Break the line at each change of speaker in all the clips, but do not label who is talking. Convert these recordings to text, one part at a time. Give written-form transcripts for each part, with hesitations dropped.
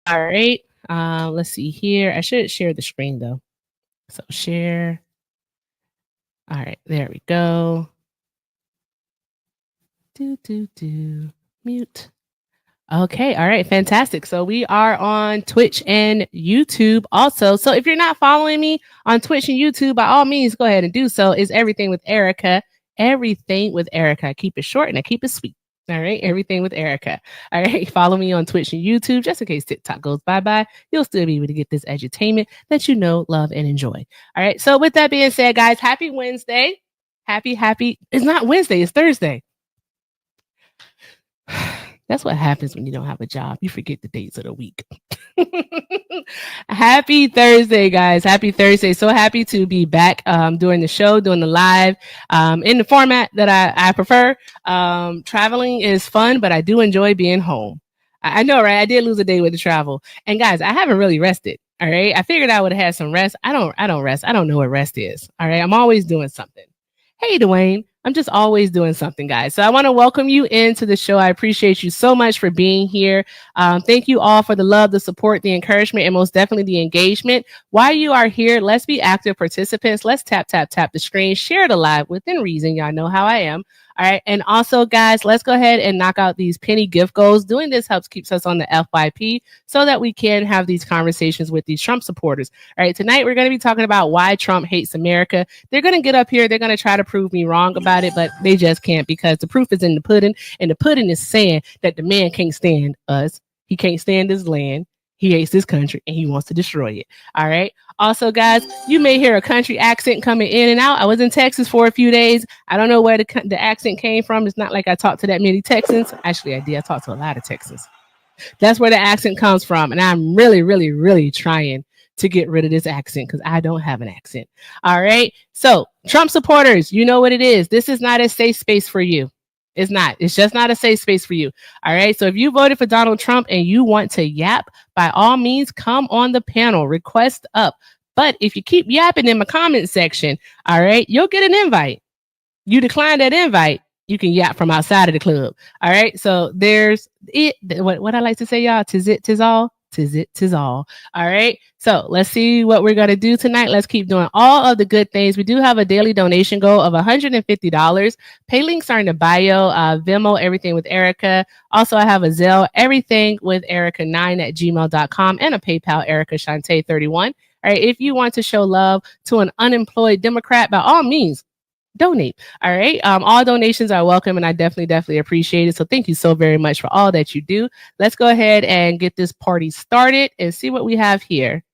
All right. Let's see here. I should share the screen though. So share. All right, there we go. Mute. Okay, all right, fantastic. So we are on Twitch and YouTube also. So if you're not following me on Twitch and YouTube, by all means, go ahead and do so. It's Everything with Erica. Everything with Erica. I keep it short and I keep it sweet. All right, Everything with Erica. All right, follow me on Twitch and YouTube just in case TikTok goes bye-bye. You'll still be able to get this edutainment that you know, love, and enjoy. All right, so with that being said, guys, happy Wednesday. Happy. It's not Wednesday, it's Thursday. That's what happens when you don't have a job. You forget the days of the week. Happy Thursday, guys. Happy Thursday. So happy to be back doing the show, doing the live in the format that I prefer. Traveling is fun, but I do enjoy being home. I know, right? I did lose a day with the travel. And guys, I haven't really rested. All right. I figured I would have had some rest. I don't rest. I don't know what rest is. All right. I'm always doing something. Hey, Dwayne. I'm just always doing something, guys. So I want to welcome you into the show. I appreciate you so much for being here. Thank you all for the love, the support, the encouragement, and most definitely the engagement. While you are here, let's be active participants. Let's tap the screen, share the live within reason. Y'all know how I am. All right. And also, guys, let's go ahead and knock out these penny gift goals. Doing this keeps us on the FYP so that we can have these conversations with these Trump supporters. All right. Tonight, we're going to be talking about why Trump hates America. They're going to get up here. They're going to try to prove me wrong about it, but they just can't because the proof is in the pudding. And the pudding is saying that the man can't stand us. He can't stand this land. He hates this country and he wants to destroy it. All right. Also, guys, you may hear a country accent coming in and out. I was in Texas for a few days. I don't know where the accent came from. It's not like I talked to that many Texans. Actually, I did. I talked to a lot of Texans. That's where the accent comes from. And I'm really, really, really trying to get rid of this accent because I don't have an accent. All right. So, Trump supporters, you know what it is. This is not a safe space for you. It's not. It's just not a safe space for you. All right. So if you voted for Donald Trump and you want to yap, by all means, come on the panel. Request up. But if you keep yapping in my comment section, all right, you'll get an invite. You decline that invite, you can yap from outside of the club. All right. So there's it. What I like to say, y'all, tis it, tis all. Tis it, tis all. All right. So let's see what we're going to do tonight. Let's keep doing all of the good things. We do have a daily donation goal of $150. Pay links are in the bio. Venmo, Everything with Erica. Also, I have a Zelle, Everything with Erica9@gmail.com, and a PayPal, Erica Shante 31. All right. If you want to show love to an unemployed Democrat, by all means, donate. All right. All donations are welcome and I definitely appreciate it. So thank you so very much for all that you do. Let's go ahead and get this party started and see what we have here.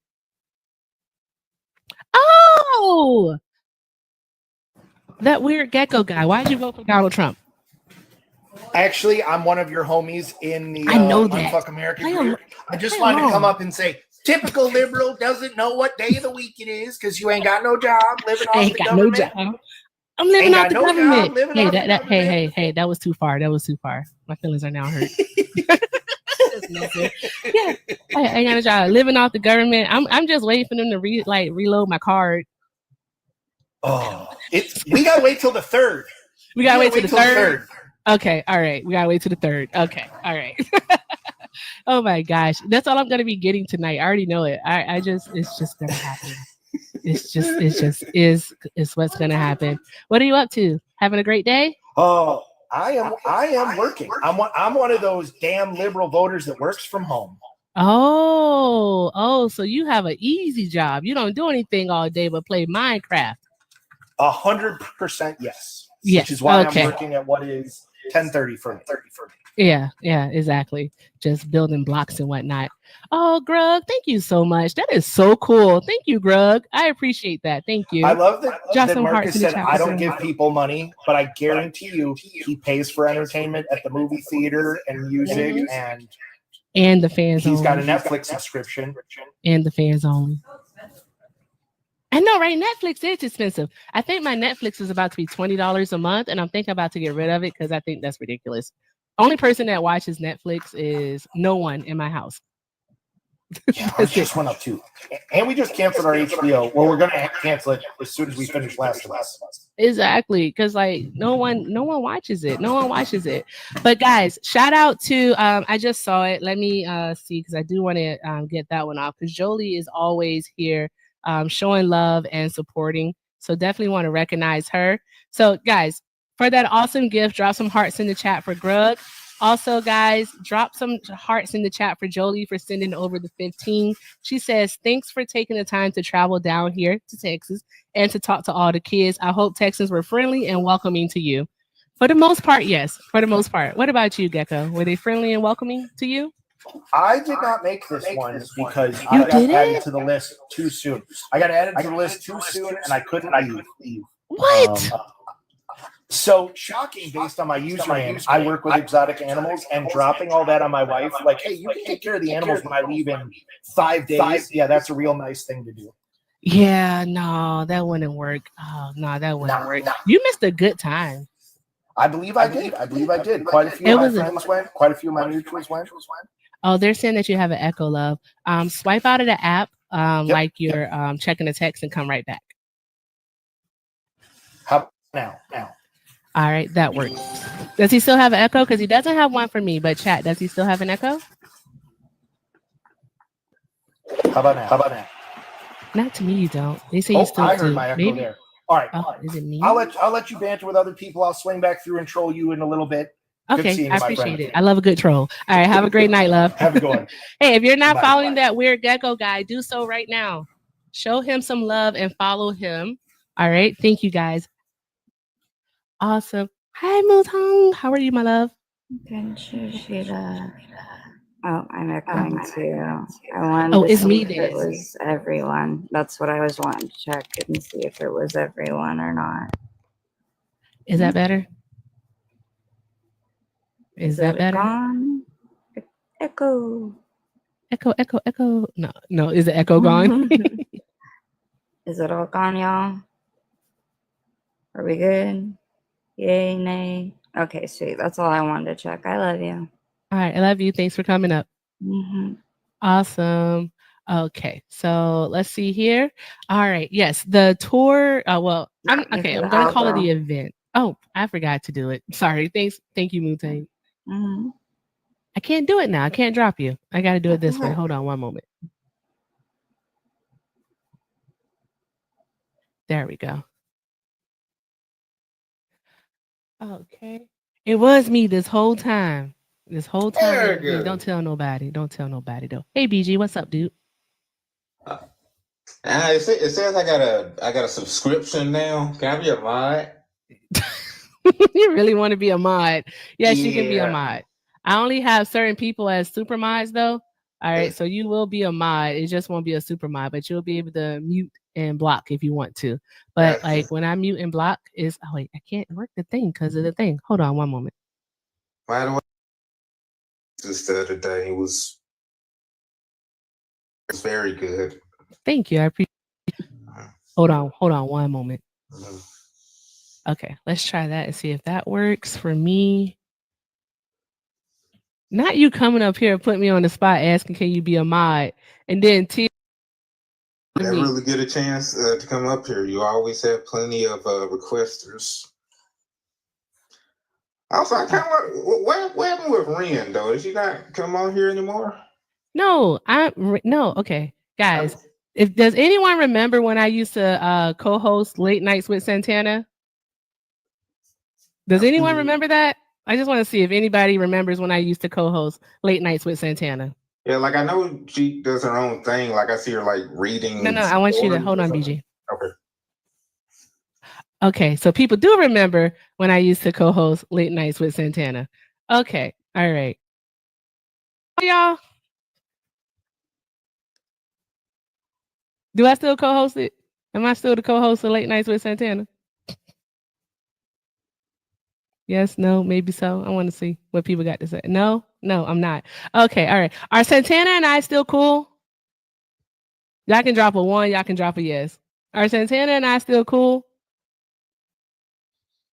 Oh, that weird gecko guy. Why did you vote for Donald Trump?
Actually, I'm one of your homies in the
I know that.
Unfuck American group. I just wanted to come up and say, typical liberal doesn't know what day of the week it is because you ain't got no job living off the government.
No job. I'm living off the government. Hey, that was too far. My feelings are now hurt. Yeah, I ain't got a job. Living off the government. I'm just waiting for them to reload my card.
Oh, we gotta wait till the 3rd.
We gotta wait till the 3rd. Okay, all right. We gotta wait till the 3rd. Okay, all right. Oh my gosh, that's all I'm gonna be getting tonight. I already know it. It's just gonna happen. It's what's gonna happen. What are you up to? Having a great day?
Oh, I am working. I'm one of those damn liberal voters that works from home.
Oh, so you have an easy job. You don't do anything all day but play Minecraft.
100% yes.
Yes.
Which is why I'm working at what is 10:30 for me.
Yeah, exactly. Just building blocks and whatnot. Oh, Grug, thank you so much. That is so cool. Thank you, Grug. I appreciate that. Thank you.
I love that Marcus said, I don't give people money, but I guarantee you he pays for entertainment at the movie theater and music
and the fans
He's
only.
got a Netflix subscription.
And the fans only. I know, right? Netflix is expensive. I think my Netflix is about to be $20 a month, and I'm thinking about to get rid of it because I think that's ridiculous. Only person that watches Netflix is no one in my house.
Yeah, ours just went up too. And we just canceled our HBO. Well, we're gonna cancel it as soon as we finish Last of Us.
Exactly, because like no one watches it. No one watches it. But guys, shout out to I just saw it. Let me see, because I do want to get that one off, because Jolie is always here showing love and supporting. So definitely want to recognize her. So guys, for that awesome gift, drop some hearts in the chat for Grug. Also, guys, drop some hearts in the chat for Jolie for sending over the 15. She says, thanks for taking the time to travel down here to Texas and to talk to all the kids. I hope Texans were friendly and welcoming to you. For the most part, yes. For the most part. What about you, Gecko? Were they friendly and welcoming to you?
I did not make this one because I got added to the list too soon. I got added to the list too soon, and I couldn't leave.
What?
So shocking, based on my username, I work with exotic animals, and dropping all that on my wife, like, hey, you can take care of the animals when I leave in 5 days. Yeah, that's a real nice thing to do.
Yeah, no, that wouldn't work. Oh, no, that wouldn't work. You missed a good time.
I believe I did. Quite a few of my friends went. Quite a few of my mutuals went.
Oh, they're saying that you have an echo, love. Swipe out of the app, like you're checking the text, and come right back.
How now?
All right, that works. Does he still have an echo? Because he doesn't have one for me, but chat, does he still have an echo?
How about now?
Not to me, you don't. They say you still
I
do.
heard my echo
Maybe.
there. All right.
Is it me?
I'll let you banter with other people. I'll swing back through and troll you in a little bit.
Okay, I appreciate it. I love a good troll. All right, have a great night, love.
Have a good one.
Hey, if you're not following that weird gecko guy, do so right now. Show him some love and follow him. All right, thank you guys. Awesome. Hi, Mutong. How are you, my love?
Oh, I'm echoing too. I wanted to
it's
see
me
if it was everyone. That's what I was wanting to check and see if it was everyone or not.
Is that better? Is that better?
Gone? Echo.
Echo. No. Is the echo gone?
Is it all gone, y'all? Are we good? Yay, nay. Okay, sweet. That's all I wanted to check. I love you.
All right, I love you. Thanks for coming up. Awesome. Okay, so let's see here. All right, yes, the tour. I'm gonna call it the event. Oh, I forgot to do it. Sorry. Thank you, Mutang. I can't do it now. I can't drop you. I got to do it this way. Hold on one moment. There we go. Okay. It was me this whole time. Don't tell nobody. Don't tell nobody though. Hey BG, what's up, dude?
It says I got a subscription now. Can I be a mod?
You really want to be a mod? Yes, you can be a mod. I only have certain people as super mods though. All right, so you will be a mod. It just won't be a super mod, but you'll be able to mute and block if you want to. But like when I mute and block is I can't work the thing because of the thing. Hold on one moment.
By the way, just the other day it was very good.
Thank you. I appreciate it. Hold on one moment. Okay, let's try that and see if that works for me. Not you coming up here and putting me on the spot asking, can you be a mod? And then
never really get a chance to come up here. You always have plenty of requesters. Also, I kind of what happened with Ren though? Did she not come on here anymore?
No, okay, guys. Does anyone remember when I used to co-host Late Nights with Santana? Does anyone remember that? I just want to see if anybody remembers when I used to co-host Late Nights with Santana.
Yeah, like I know she does her own thing. Like I see her like reading.
No, I want you to hold on, BG.
Okay.
Okay, so people do remember when I used to co-host Late Nights with Santana. Okay, all right. Y'all, do I still co-host it? Am I still the co-host of Late Nights with Santana? Yes, no, maybe so. I want to see what people got to say. No, I'm not. Okay, all right. Are Santana and I still cool? Y'all can drop a 1. Y'all can drop a yes. Are Santana and I still cool?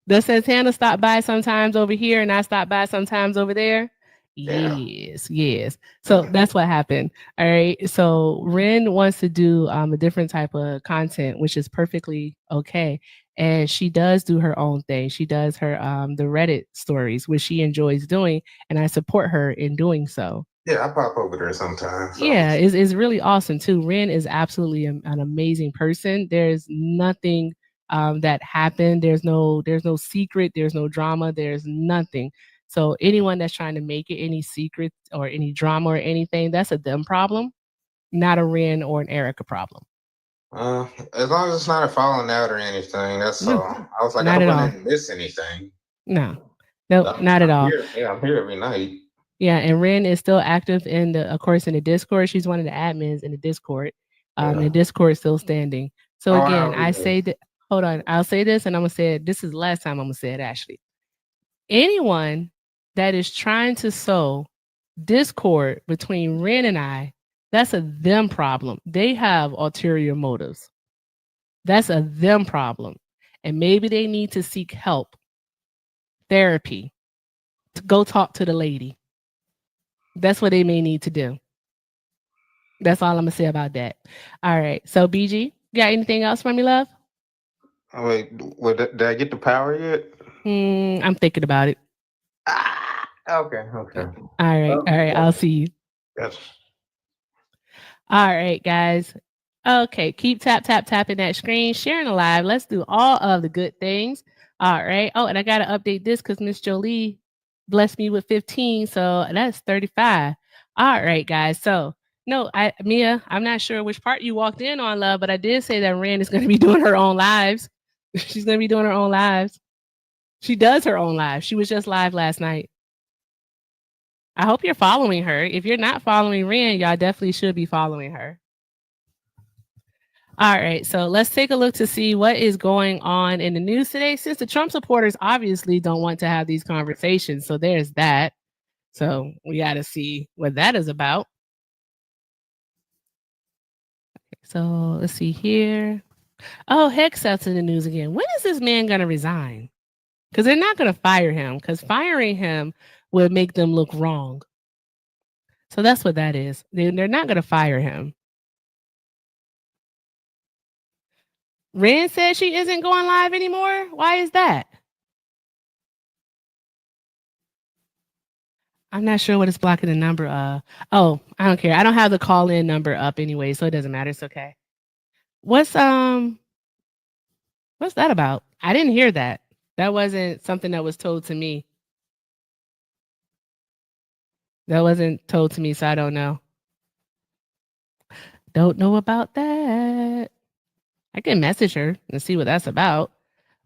Does Santana stop by sometimes over here and I stop by sometimes over there? Yes. So that's what happened. All right. So Ren wants to do a different type of content, which is perfectly okay. And she does do her own thing. She does her the Reddit stories, which she enjoys doing, and I support her in doing so.
Yeah, I pop over there sometimes. So.
Yeah, it's really awesome too. Ren is absolutely an amazing person. There's nothing that happened. There's no secret. There's no drama. There's nothing. So anyone that's trying to make it any secret or any drama or anything, that's a them problem, not a Ren or an Erica problem.
As long as it's not a falling out or anything, that's
No,
all. I was like,
not
I
at
don't
all.
want to miss anything.
No, not at all.
I'm here every night.
Yeah, and Ren is still active in the, of course, in the Discord. She's one of the admins in the Discord. The Discord is still standing. So again, I say that. Hold on, I'll say this, and I'm gonna say it. This is the last time I'm gonna say it. Actually, anyone that is trying to sow discord between Ren and I, that's a them problem. They have ulterior motives. That's a them problem, and maybe they need to seek help, therapy, to go talk to the lady. That's what they may need to do. That's all I'm gonna say about that. All right. So BG, got anything else for me, love?
Oh, wait, did I get the power yet?
I'm thinking about it.
Okay.
All right. I'll see you.
Yes.
All right, guys. Okay, keep tapping that screen, sharing the live. Let's do all of the good things. All right. Oh, and I gotta update this because Miss Jolie blessed me with 15, so that's 35. All right, guys. So no, Mia, I'm not sure which part you walked in on, love, but I did say that Ren is going to be doing her own lives. She's going to be doing her own lives. She does her own live. She was just live last night. I hope you're following her. If you're not following Ren, y'all definitely should be following her. All right, so let's take a look to see what is going on in the news today, since the Trump supporters obviously don't want to have these conversations. So there's that. So we got to see what that is about. So let's see here. Oh, Hegseth's in the news again. When is this man going to resign? Because they're not going to fire him, because firing him would make them look wrong. So that's what that is. They're not going to fire him. Ren says she isn't going live anymore. Why is that? I'm not sure what is blocking the number. Oh, I don't care. I don't have the call-in number up anyway, so it doesn't matter. It's okay. What's that about? I didn't hear that. That wasn't something that was told to me. That wasn't told to me, so I don't know. Don't know about that. I can message her and see what that's about.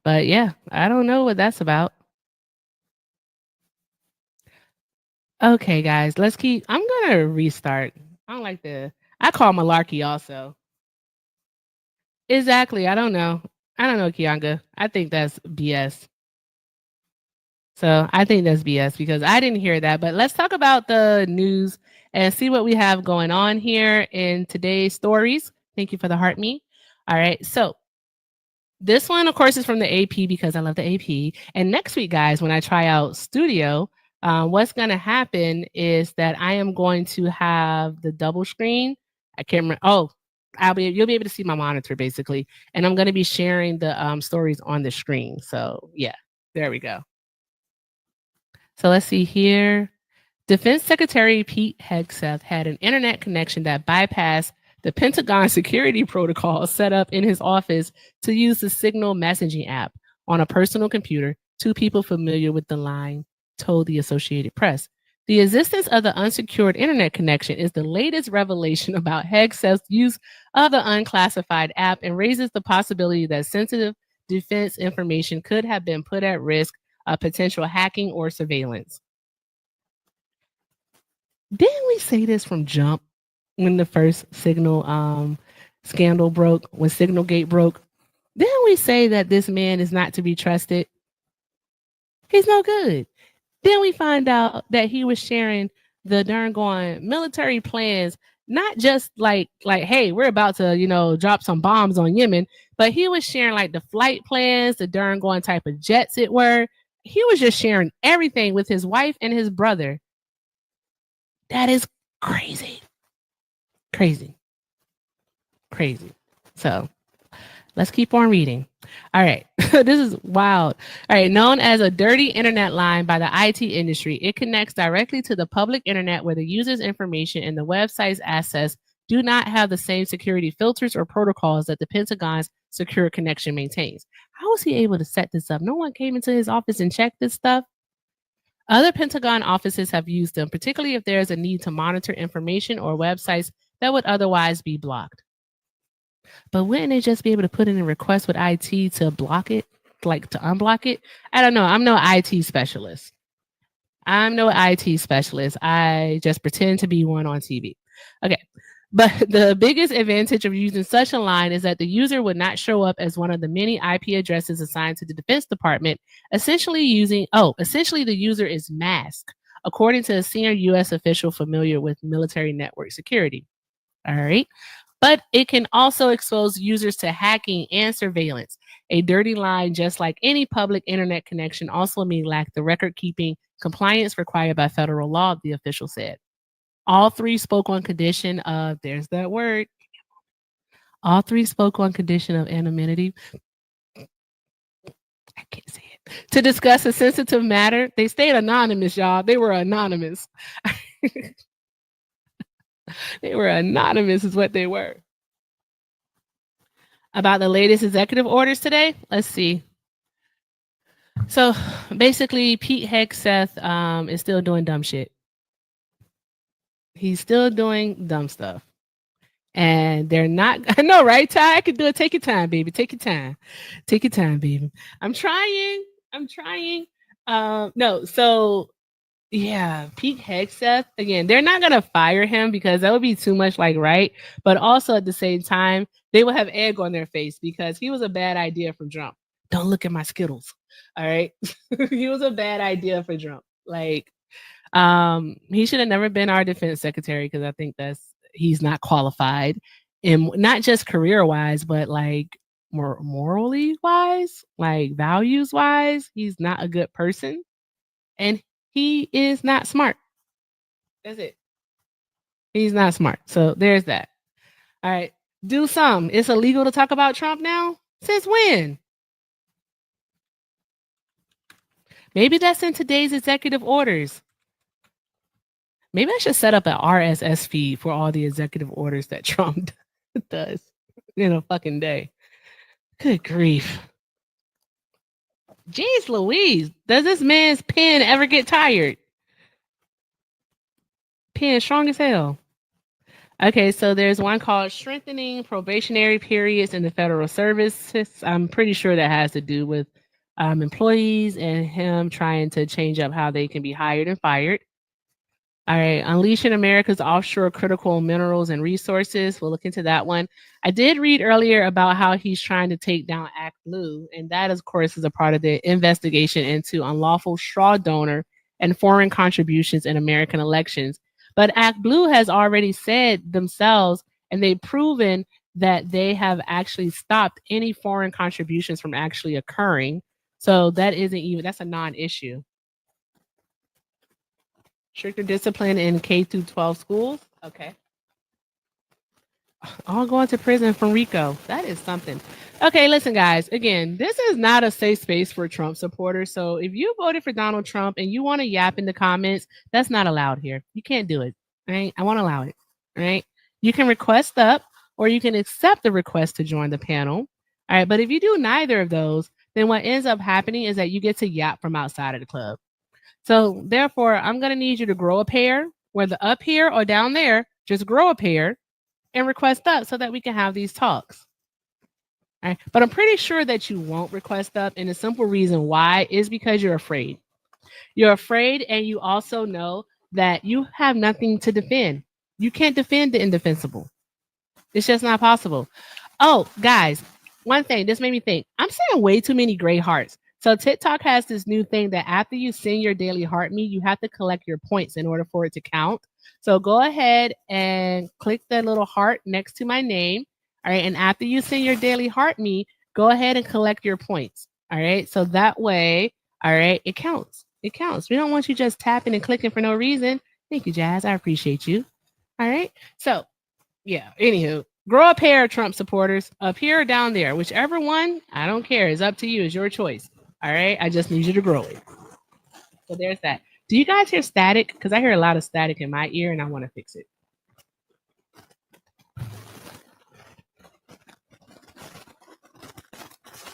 But yeah, I don't know what that's about. Okay, guys, let's keep. I'm going to restart. I don't like I call malarkey also. Exactly. I don't know, Kianga. I think that's BS. So I think that's BS because I didn't hear that. But let's talk about the news and see what we have going on here in today's stories. Thank you for the heart me. All right. So this one, of course, is from the AP because I love the AP. And next week, guys, when I try out Studio, what's going to happen is that I am going to have the double screen. I can't remember. Oh, you'll be able to see my monitor basically. And I'm going to be sharing the stories on the screen. So yeah, there we go. So let's see here. Defense Secretary Pete Hegseth had an internet connection that bypassed the Pentagon security protocol set up in his office to use the Signal messaging app on a personal computer. Two people familiar with the line told the Associated Press. The existence of the unsecured internet connection is the latest revelation about Hegseth's use of the unclassified app and raises the possibility that sensitive defense information could have been put at risk of potential hacking or surveillance. Didn't we say this from jump when the first Signal scandal broke, when Signalgate broke? Didn't we say that this man is not to be trusted? He's no good. Then we find out that he was sharing the darn going military plans, not just like, hey, we're about to, drop some bombs on Yemen, but he was sharing like the flight plans, the darn going type of jets it were. He was just sharing everything with his wife and his brother. That is crazy. Crazy. Crazy. So let's keep on reading. All right. This is wild. All right. Known as a dirty internet line by the IT industry, it connects directly to the public internet where the user's information and the website's access do not have the same security filters or protocols that the Pentagon's secure connection maintains. How was he able to set this up? No one came into his office and checked this stuff. Other Pentagon offices have used them, particularly if there is a need to monitor information or websites that would otherwise be blocked. But wouldn't they just be able to put in a request with IT to block it, like to unblock it? I don't know. I'm no IT specialist. I just pretend to be one on TV. Okay. But the biggest advantage of using such a line is that the user would not show up as one of the many IP addresses assigned to the Defense Department, essentially the user is masked, according to a senior U.S. official familiar with military network security. All right. But it can also expose users to hacking and surveillance. A dirty line, just like any public internet connection, also may lack the record-keeping compliance required by federal law, the official said. All three spoke on condition of, there's that word. All three spoke on condition of anonymity. I can't say it. To discuss a sensitive matter. They stayed anonymous, y'all. They were anonymous. They were anonymous is what they were. About the latest executive orders today, let's see. So basically, Pete Hegseth is still doing dumb shit. He's still doing dumb stuff. And they're not, I know, right, Ty? I can do it. Take your time, baby. Take your time. Take your time, baby. I'm trying. No, so yeah, Pete Hegseth, again, they're not going to fire him because that would be too much like right. But also at the same time, they will have egg on their face because he was a bad idea for Trump. Don't look at my Skittles. All right. He was a bad idea for Trump. Like, he should have never been our defense secretary because I think he's not qualified, and not just career wise, but like morally wise, like values wise. He's not a good person, and he is not smart. That's it. He's not smart. So there's that. All right. Do some. It's illegal to talk about Trump now? Since when? Maybe that's in today's executive orders. Maybe I should set up an RSS feed for all the executive orders that Trump does in a fucking day. Good grief. Jeez Louise, does this man's pen ever get tired? Pen strong as hell. Okay, so there's one called Strengthening Probationary Periods in the Federal Service. I'm pretty sure that has to do with employees and him trying to change up how they can be hired and fired. All right, Unleashing America's Offshore Critical Minerals and Resources. We'll look into that one. I did read earlier about how he's trying to take down Act Blue, and that, of course, is a part of the investigation into unlawful straw donor and foreign contributions in American elections. But Act Blue has already said themselves, and they've proven that they have actually stopped any foreign contributions from actually occurring. So that's a non-issue. Stricter discipline in K through 12 schools. Okay. All going to prison from RICO. That is something. Okay, listen, guys. Again, this is not a safe space for Trump supporters. So if you voted for Donald Trump and you want to yap in the comments, that's not allowed here. You can't do it. Right? I won't allow it. Right? You can request up or you can accept the request to join the panel. All right. But if you do neither of those, then what ends up happening is that you get to yap from outside of the club. So therefore, I'm going to need you to grow a pair, whether up here or down there, just grow a pair and request up so that we can have these talks. All right. But I'm pretty sure that you won't request up. And the simple reason why is because you're afraid. You're afraid, and you also know that you have nothing to defend. You can't defend the indefensible. It's just not possible. Oh, guys, one thing, this made me think. I'm saying way too many gray hearts. So TikTok has this new thing that after you send your daily heart me, you have to collect your points in order for it to count. So go ahead and click the little heart next to my name. All right. And after you send your daily heart me, go ahead and collect your points. All right. So that way, all right, it counts. It counts. We don't want you just tapping and clicking for no reason. Thank you, Jazz. I appreciate you. All right. So, yeah, anywho, grow a pair of Trump supporters up here or down there. Whichever one, I don't care. It's up to you. It's your choice. All right. I just need you to grow it. So there's that. Do you guys hear static? Because I hear a lot of static in my ear and I want to fix it.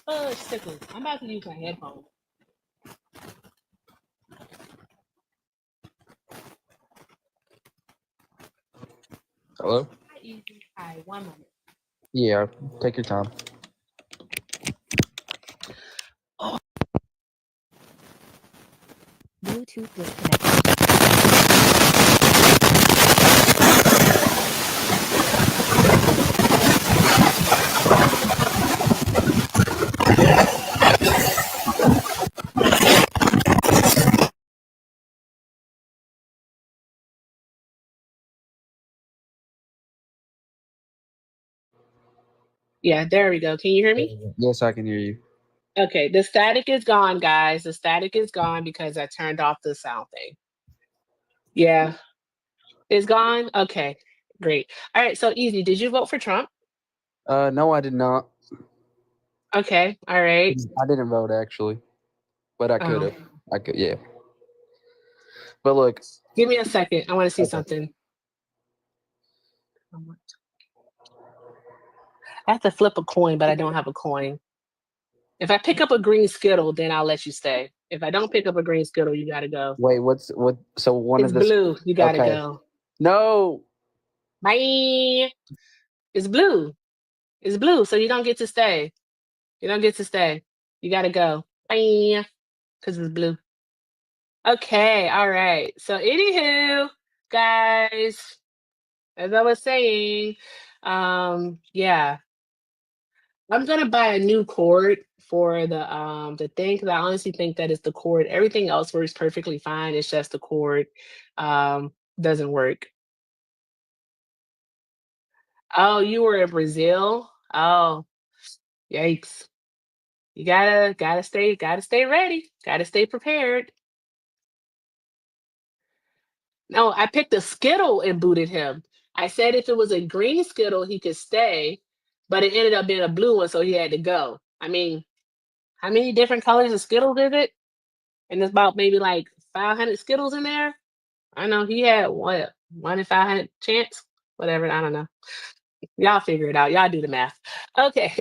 Oh, it's tickling. I'm about to use my headphones.
Hello?
Hi, Easy. Hi, 1 moment.
Yeah, take your time.
Bluetooth disconnected.
Yeah, there we go. Can you hear me?
Yes, I can hear you.
Okay, the static is gone, guys. The static is gone because I turned off the sound thing. Yeah, it's gone. Okay, great. All right, so Easy, did you vote for Trump?
No, I did not.
Okay, all right.
I didn't vote actually, but I could
Oh,
have. I could, yeah. But look,
give me a second. I want to see
okay.
something. I have to flip a coin, but I don't have a coin. If I pick up a green Skittle, then I'll let you stay. If I don't pick up a green Skittle, you gotta go.
Wait, what? So one
It's
of this.
blue. You gotta
Okay.
go.
No.
Bye. It's blue. It's blue, so you don't get to stay. You don't get to stay. You gotta go. Bye. Because it's blue. Okay, all right. So anywho, guys, as I was saying, yeah, I'm gonna buy a new cord for the thing because I honestly think that is the cord. Everything else works perfectly fine. It's just the cord doesn't work. Oh, you were in Brazil? Oh, yikes. You gotta stay ready. Gotta stay prepared. No, I picked a Skittle and booted him. I said if it was a green Skittle, he could stay, but it ended up being a blue one, so he had to go. I mean, how many different colors of Skittles is it? And there's about maybe like 500 Skittles in there. I know he had what 1 in 500 chance, whatever. I don't know. Y'all figure it out. Y'all do the math. Okay.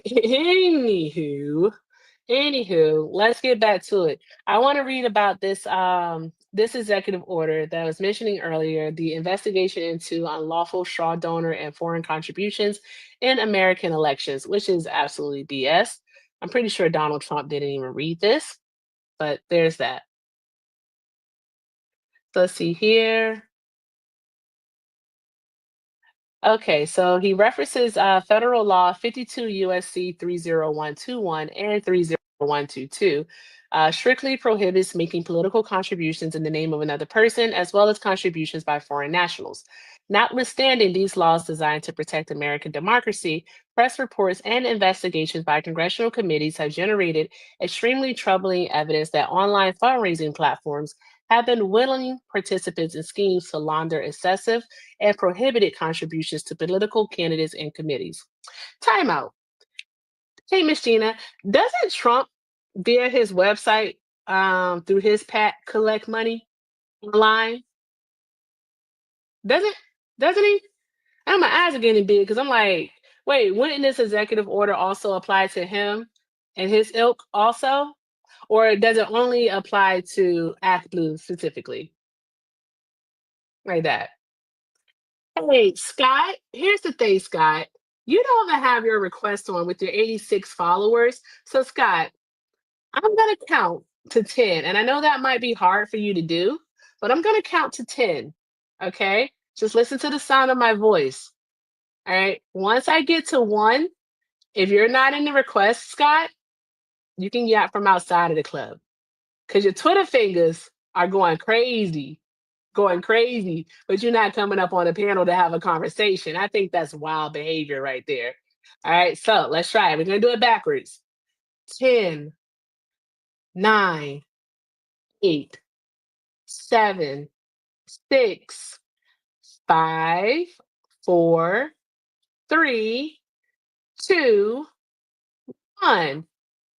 Anywho, let's get back to it. I want to read about this executive order that I was mentioning earlier, the investigation into unlawful straw donor and foreign contributions in American elections, which is absolutely BS. I'm pretty sure Donald Trump didn't even read this, but there's that. So let's see here. Okay, so he references federal law 52 USC 30121 and 30122. Strictly prohibits making political contributions in the name of another person, as well as contributions by foreign nationals. Notwithstanding these laws designed to protect American democracy, press reports and investigations by congressional committees have generated extremely troubling evidence that online fundraising platforms have been willing participants in schemes to launder excessive and prohibited contributions to political candidates and committees. Time out. Hey, Miss Gina, doesn't Trump via his website through his PAC collect money online? Doesn't doesn't he? I know my eyes are getting big because I'm like, wait, wouldn't this executive order also apply to him and his ilk also? Or does it only apply to Act Blue specifically? Like that. Hey, Scott, here's the thing, Scott. You don't even have your request on with your 86 followers. So, Scott, I'm going to count to 10. And I know that might be hard for you to do, but I'm going to count to 10. Okay? Just listen to the sound of my voice. All right. Once I get to one, if you're not in the request, Scott, you can yap from outside of the club because your Twitter fingers are going crazy, but you're not coming up on a panel to have a conversation. I think that's wild behavior right there. All right, so let's try it. We're going to do it backwards. 10, 9, 8, 7, 6, 5, 4, 3, 2, 1.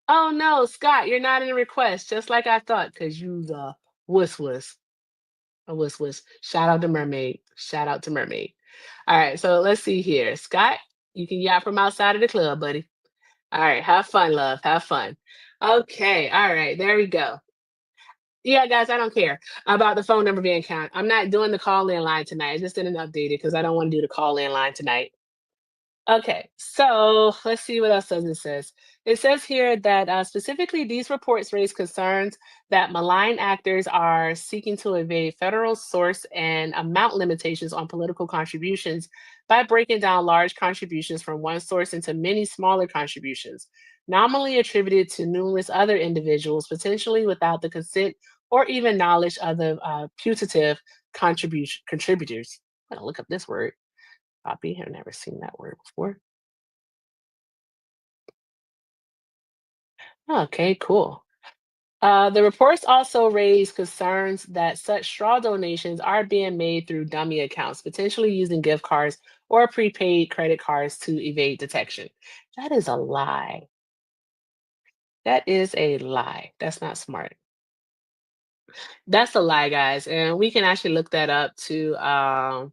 Oh no, Scott, you're not in the request, just like I thought, because you the wuss wuss. A wuss wuss. Shout out to Mermaid. Shout out to Mermaid. All right, so let's see here. Scott, you can yap from outside of the club, buddy. All right, have fun, love. Have fun. Okay, all right, there we go. Yeah, guys, I don't care about the phone number being counted. I'm not doing the call-in line tonight. I just didn't update it because I don't want to do the call-in line tonight. Okay, so let's see what else does it says. It says here that specifically these reports raise concerns that malign actors are seeking to evade federal source and amount limitations on political contributions by breaking down large contributions from one source into many smaller contributions, nominally attributed to numerous other individuals, potentially without the consent or even knowledge of the putative contributors. I'm gonna look up this word. Copy. I've never seen that word before. Okay, cool. The reports also raise concerns that such straw donations are being made through dummy accounts, potentially using gift cards or prepaid credit cards to evade detection. That is a lie. That is a lie. That's not smart. That's a lie, guys. And we can actually look that up to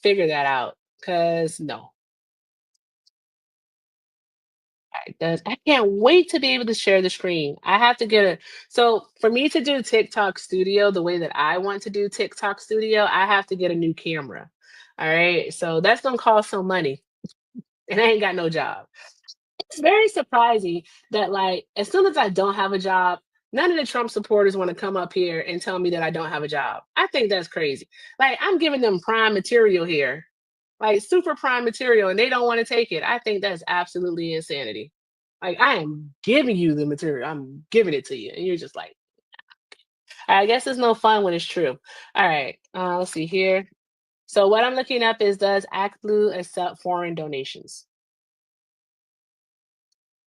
figure that out. Because no, it does. I can't wait to be able to share the screen. I have to get a so for me to do TikTok Studio the way that I want to do TikTok Studio, I have to get a new camera. All right. So that's gonna cost some money. And I ain't got no job. It's very surprising that like as soon as I don't have a job, none of the Trump supporters want to come up here and tell me that I don't have a job. I think that's crazy. Like I'm giving them prime material here, like super prime material, and they don't want to take it. I think that's absolutely insanity. Like I am giving you the material, I'm giving it to you, and you're just like, I guess it's no fun when it's true. All right, let's see here. So what I'm looking up is does Act Blue accept foreign donations?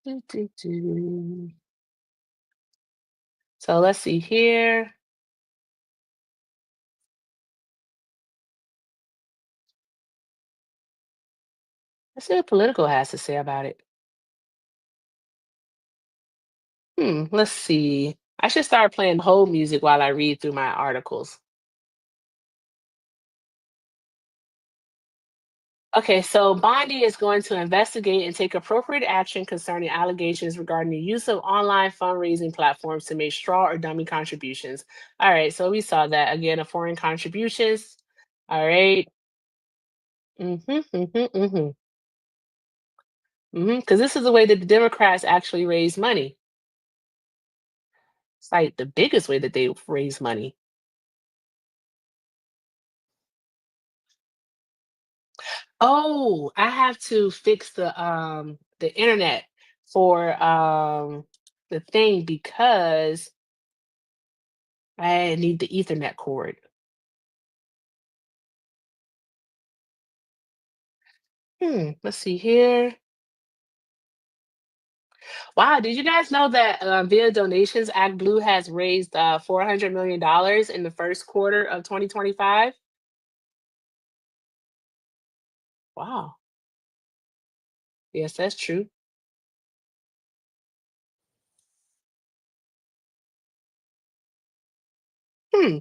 Doo, doo, doo. So let's see here. Let's see what Political has to say about it. Let's see. I should start playing hold music while I read through my articles. Okay, so Bondi is going to investigate and take appropriate action concerning allegations regarding the use of online fundraising platforms to make straw or dummy contributions. All right, so we saw that again, of foreign contributions. All right. Mm-hmm, mm-hmm, mm-hmm. Mm-hmm. Because this is the way that the Democrats actually raise money. It's like the biggest way that they raise money. Oh, I have to fix the internet for the thing because I need the Ethernet cord. Let's see here. Wow, did you guys know that via donations, Act Blue has raised $400 million in the first quarter of 2025? Wow. Yes, that's true. Hmm.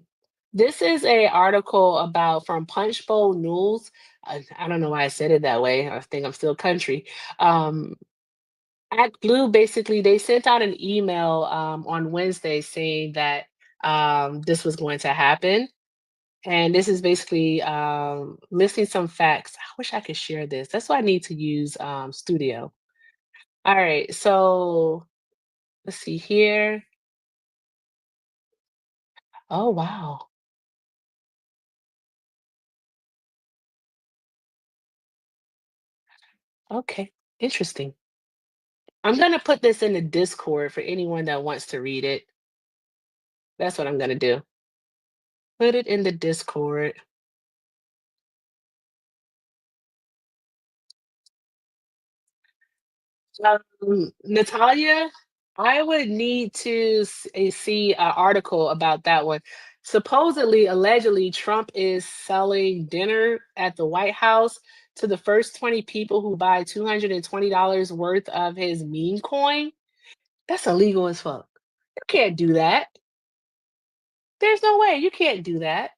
This is a article about from Punchbowl News. I don't know why I said it that way. I think I'm still country. Um, Act Blue basically they sent out an email on Wednesday saying that this was going to happen. And this is basically listing some facts. I wish I could share this. That's why I need to use Studio. All right, so let's see here. Oh, wow. Okay, interesting. I'm going to put this in the Discord for anyone that wants to read it. That's what I'm going to do. Put it in the Discord. Natalia, I would need to see an article about that one. Supposedly, allegedly, Trump is selling dinner at the White House to the first 20 people who buy $220 worth of his meme coin. That's illegal as fuck. You can't do that. There's no way. You can't do that.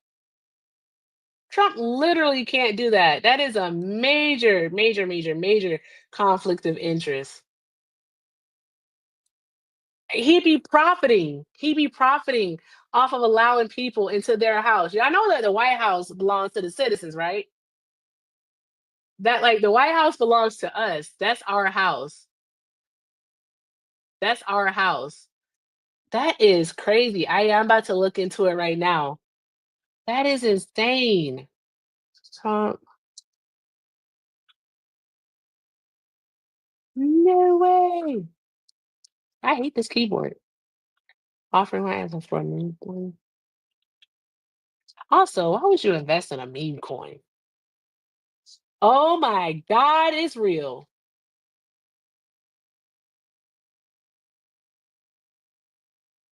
Trump literally can't do that. That is a major, major, major, major conflict of interest. He'd be profiting. He'd be profiting off of allowing people into their house. Yeah, I know that the White House belongs to the citizens, right? That like the White House belongs to us. That's our house. That's our house. That is crazy. I'm about to look into it right now. That is insane. Trump. No way. I hate this keyboard. Offering my answer for a meme coin. Also, why would you invest in a meme coin? Oh my God, it's real.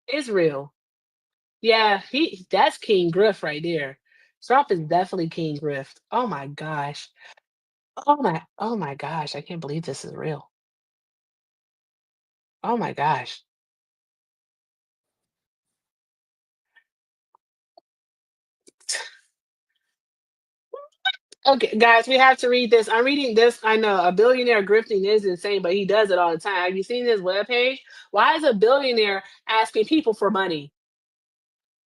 It's real. Yeah, that's King Griff right there. Trump is definitely King Griff. Oh my gosh. Oh my gosh. I can't believe this is real. Oh my gosh. Okay, guys, we have to read this. I'm reading this. I know a billionaire grifting is insane, but he does it all the time. Have you seen this webpage? Why is a billionaire asking people for money?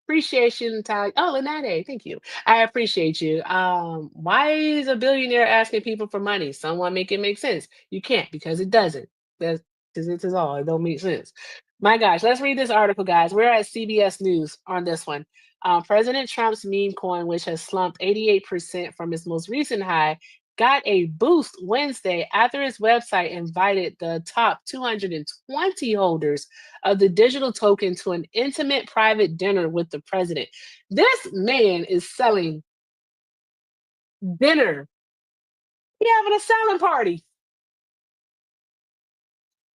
Appreciation tag. Oh, Lenade, thank you. I appreciate you. Why is a billionaire asking people for money? Someone make it make sense. You can't because it doesn't. That's because it is all. It don't make sense. My gosh, let's read this article, guys. We're at CBS News on this one. President Trump's meme coin, which has slumped 88% from its most recent high, got a boost Wednesday after his website invited the top 220 holders of the digital token to an intimate private dinner with the president. This man is selling dinner. He having a selling party.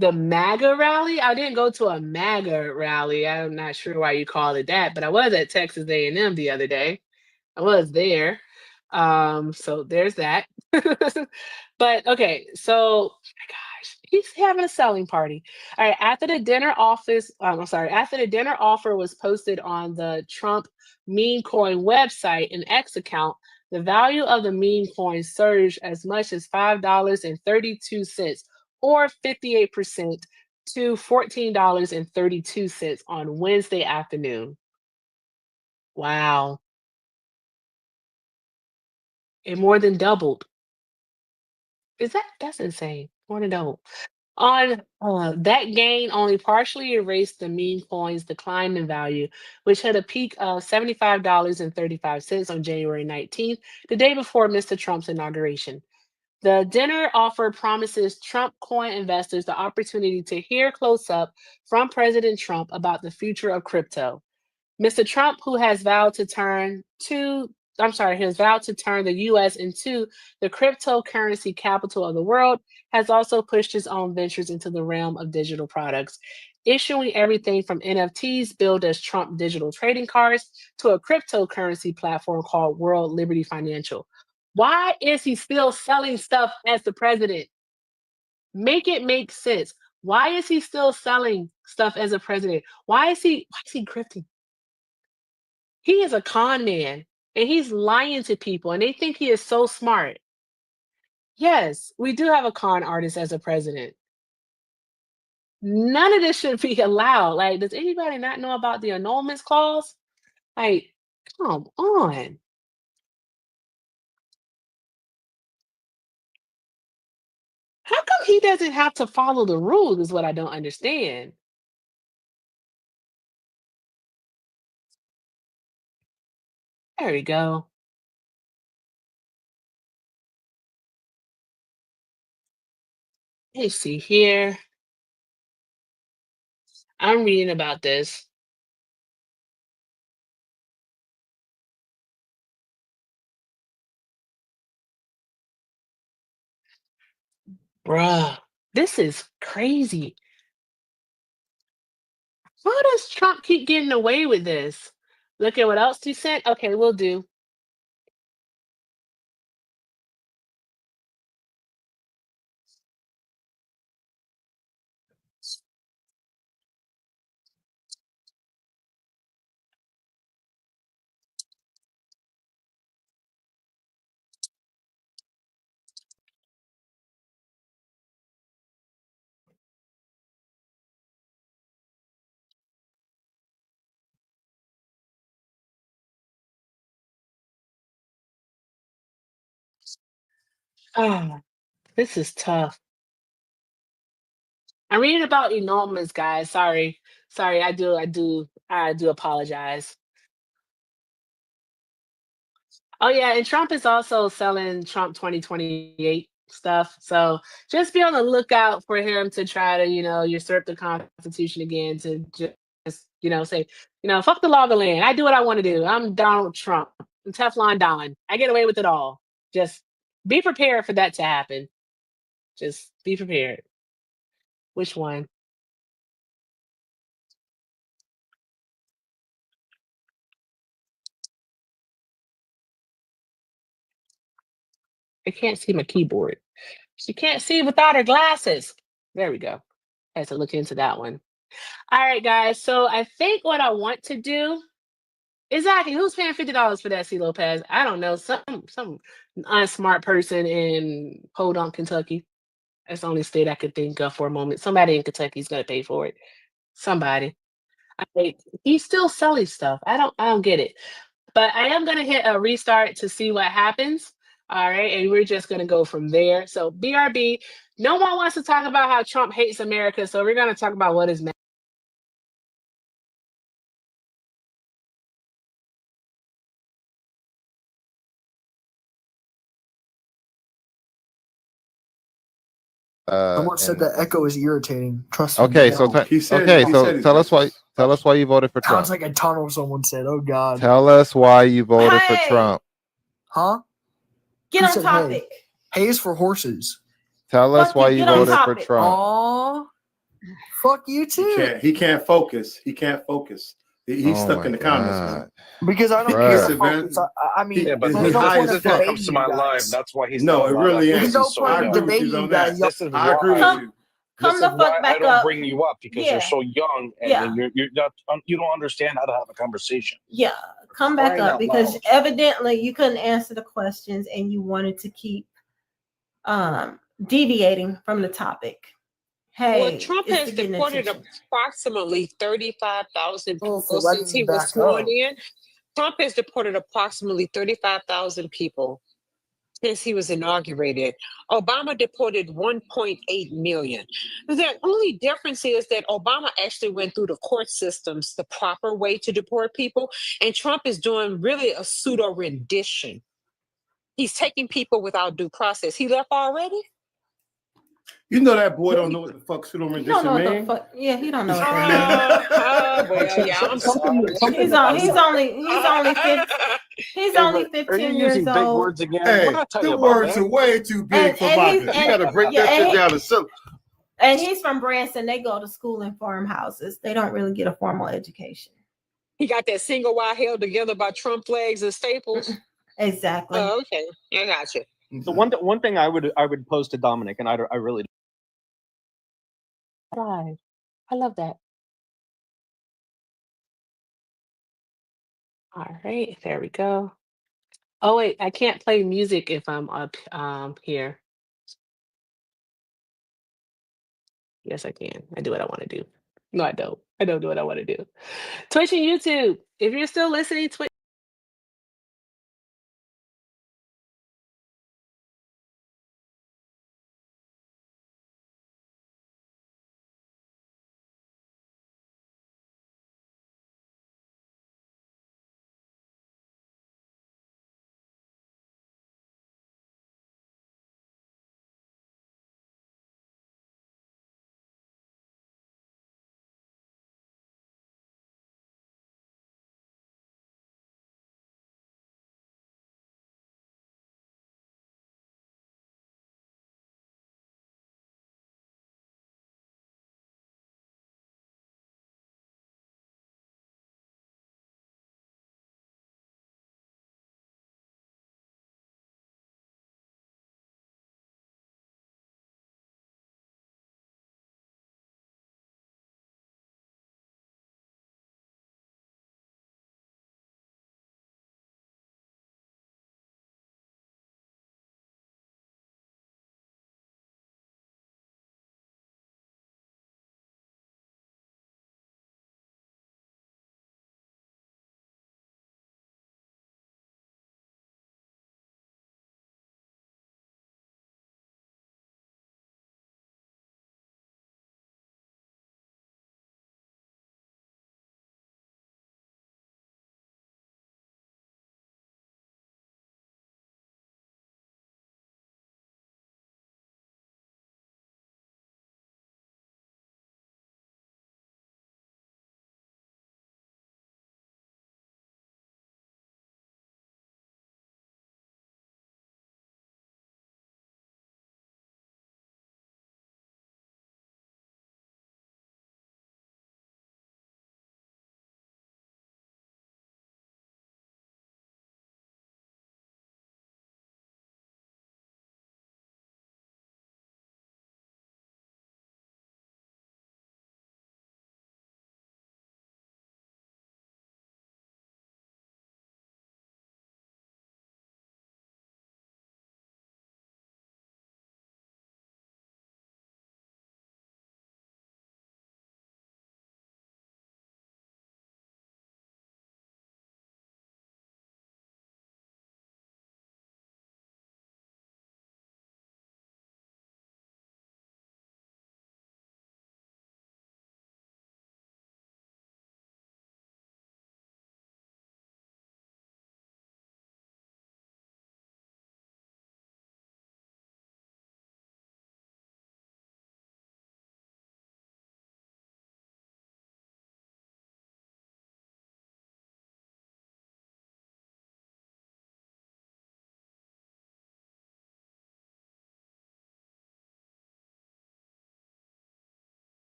The MAGA rally? I didn't go to a MAGA rally. I'm not sure why you call it that, but I was at Texas A&M the other day. I was there. So there's that. But okay, so he's having a selling party. All right, after the dinner after the dinner offer was posted on the Trump meme coin website and X account, the value of the meme coin surged as much as $5.32 or 58% to $14.32 on Wednesday afternoon. Wow. It more than doubled. That's insane. More than double. On that gain only partially erased the meme coin's decline in value, which had a peak of $75.35 on January 19th, the day before Mr. Trump's inauguration. The dinner offer promises Trump coin investors the opportunity to hear close up from President Trump about the future of crypto. Mr. Trump, who has vowed to turn the US into the cryptocurrency capital of the world, has also pushed his own ventures into the realm of digital products, issuing everything from NFTs billed as Trump digital trading cards to a cryptocurrency platform called World Liberty Financial. Why is he still selling stuff as the president? Make it make sense. Why is he still selling stuff as a president? Why is he grifting? He is a con man and he's lying to people and they think he is so smart. Yes, we do have a con artist as a president. None of this should be allowed. Like, does anybody not know about the annulment clause? Like, come on. How come he doesn't have to follow the rules is what I don't understand. There we go. Let's see here. I'm reading about this. Bruh, this is crazy. Why does Trump keep getting away with this? Look at what else you sent. Okay, we'll do. Oh, this is tough. I'm reading about enormous, guys. Sorry. I do apologize. Oh yeah, and Trump is also selling Trump 2028 stuff. So just be on the lookout for him to try to, usurp the Constitution again to just, say, fuck the law of the land. I do what I want to do. I'm Donald Trump. I'm Teflon Don. I get away with it all. Just be prepared for that to happen. Just be prepared. Which one? I can't see my keyboard. She can't see without her glasses. There we go. I had to look into that one. All right, guys. So I think what I want to do exactly who's paying $50 for that, C. Lopez? I don't know. Some unsmart person in Podunk, Kentucky. That's the only state I could think of for a moment. Somebody in Kentucky is gonna pay for it. Somebody. He's still selling stuff. I don't get it. But I am gonna hit a restart to see what happens. All right, and we're just gonna go from there. So BRB, no one wants to talk about how Trump hates America, so we're gonna talk about what is
Someone said that echo is irritating. Trust me.
Okay, so
No.
tell us why you voted for Trump.
Sounds like a tunnel. Someone said, "Oh God."
Tell us why you voted for
Hey!
Trump.
Huh?
Get
Who
on
said
topic.
Hay? Hay is for horses.
Tell us
Fuck
why
you,
you
get on
voted for
topic.
Trump.
Aw. Fuck you too.
He can't focus. He can't focus. He's
Oh
stuck
my
in the comments.
God.
Because I don't
Bruh.
care.
This event-
Focus. I mean,
Yeah, but
there's
his
no
high
point
is
of
still
debating
comes to
you
my
guys.
live. That's why he's
No,
not
it
allowed
really
to
There's
is.
no
so
point
I
in
agree with
debating
you
you
on
guys.
that.
This is
I agree
why,
with you.
Come
this
the
is
fuck
why
back
I don't
up.
bring you up because
Yeah.
you're so young and
Yeah.
you're not you don't understand how to have a conversation.
Yeah, come back
Crying
up
out
because
loud.
evidently you couldn't answer the questions and you wanted to keep deviating from the topic. Hey,
Well, Trump
it's
has
to get
deported
attention.
approximately 35,000
Oh,
people
so
since he
let's
was
back
sworn
up.
in. Trump has deported approximately 35,000 people since he was inaugurated. Obama deported 1.8 million. The only difference is that Obama actually went through the court systems the proper way to deport people, and Trump is doing really a pseudo rendition. He's taking people without due process. He left already?
You know that boy don't know what the fuck pseudo
You don't know
rendition
what the
mean.
fuck. Yeah, he don't know what that means.
Well, yeah, I'm sorry.
He's only 15
Are you
years
using big
old.
words again?
Hey,
What did I tell you
the
about
words
that?
are way too big for
And
my
he's-
good. You
and-
gotta break
yeah,
that shit
and-
down to simple.
And he's from Branson. They go to school in farmhouses. They don't really get a formal education.
He got that single wire held together by Trump flags and staples.
Exactly.
Oh, okay. I got you.
So one thing I would pose to Dominic, and I really
Right. I love that. All right, there we go. Oh wait, I can't play music if I'm up here. Yes, I can. I do what I want to do. No, I don't. I don't do what I want to do. Twitch and YouTube. If you're still listening, Twitch.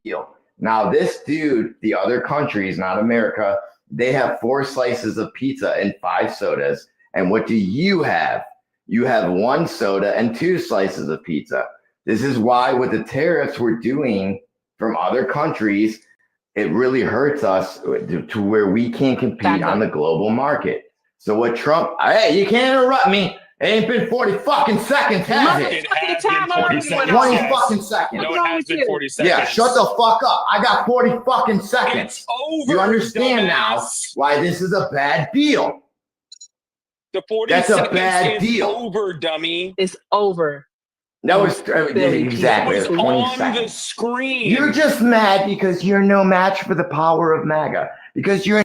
deal. Now, this dude, the other countries, not America, they have 4 slices of pizza and 5 sodas. And what do you have? You have 1 soda and 2 slices of pizza. This is why what the tariffs we're doing from other countries, it really hurts us to where we can't compete on the global market. So what Trump, hey, you can't interrupt me. It ain't been 40 fucking seconds, has it?
It has been 40 seconds.
20 fucking seconds.
No, it has been 40 seconds.
Yeah, shut the fuck up. I got 40 fucking seconds.
It's over,
You understand
dumbass.
now why this is a bad deal.
The 40
That's a
seconds
bad
is
deal.
over, dummy.
It's over.
That was exactly
It was
20
on
seconds.
the screen.
You're just mad because you're no match for the power of MAGA. Because you're.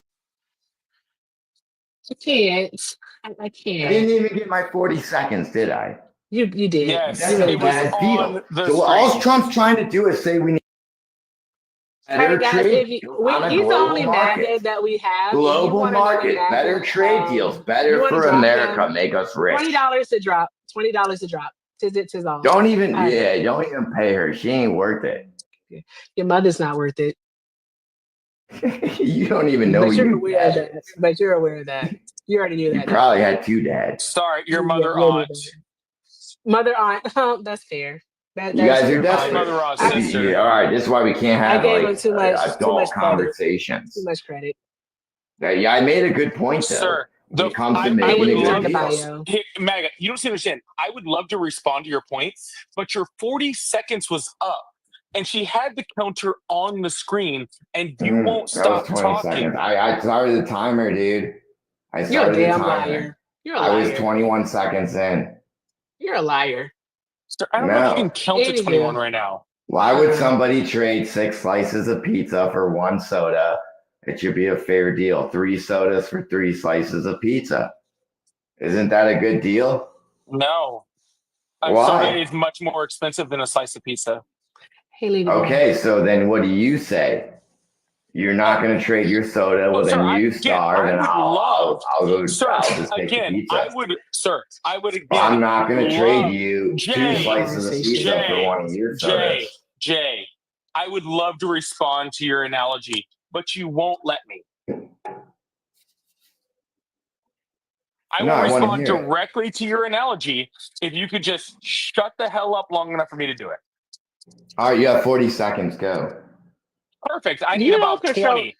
I can't. I
I
can't.
didn't even get my 40 seconds, did I?
You did.
Yes,
That's
it
a
was
bad
on
deal.
the
So all
screen.
Trump's trying to do is say we need better
Guys,
trade
if
deals on a
he's the
global
only
market.
MAGA that we have. If you
Global
want another
market,
MAGA,
better trade deals,
you
better
wanna
for
drop
America,
him?
make us rich.
$20 to drop. $20 to drop. Tis all.
Don't even,
All right.
yeah, don't even pay her. She ain't worth it.
Your mother's not worth it.
You don't even know
But you're
you
aware of
dad.
that. But you're aware of that. You already knew
You
that.
probably had 2 dads.
Sorry, your
Yeah,
mother
you knew
aunt.
that. Mother aunt. That's fair.
You guys are
My
desperate.
mother aunt
If you-
sister.
all right, this is why we can't
I
have
gave
like
him too much
adult
credit.
conversations.
Too much credit.
Yeah, I made a good point though.
Sir,
When it comes to
I
making
would
a
love
good
to,
deal.
hey, MAGA, you don't see understand. I would love to respond to your point, but your 40 seconds was up. And she had the counter on the screen, and you won't
That
stop
was 20
talking.
seconds. I started the timer, dude. I
You're a
started the
damn
timer.
liar. You're a
I was
liar.
21 seconds in.
You're a liar.
Sir, I don't know if you
No.
can count to
Anywho.
21 right now.
Why would somebody trade 6 slices of pizza for 1 soda? It should be a fair deal. 3 sodas for 3 slices of pizza. Isn't that a good deal?
No. A
Why?
soda is much more expensive than a slice of pizza.
Hey, lady.
Okay, so then what do you say? You're not going to trade your soda? Well,
sir,
then you
again,
starve,
I
and
would
I'll
love,
go.
sir,
I'll just take the
again,
pizza.
I would again.
I'm not going to trade
love-
you 2
Jay,
slices of pizza for 1 of your sodas.
Jay, I would love to respond to your analogy, but you won't let me. I
No,
will
I wanna
respond
hear it.
directly to your analogy if you could just shut the hell up long enough for me to do it.
All right, you have 40 seconds. Go.
Perfect. I need
You
about
don't control-
20.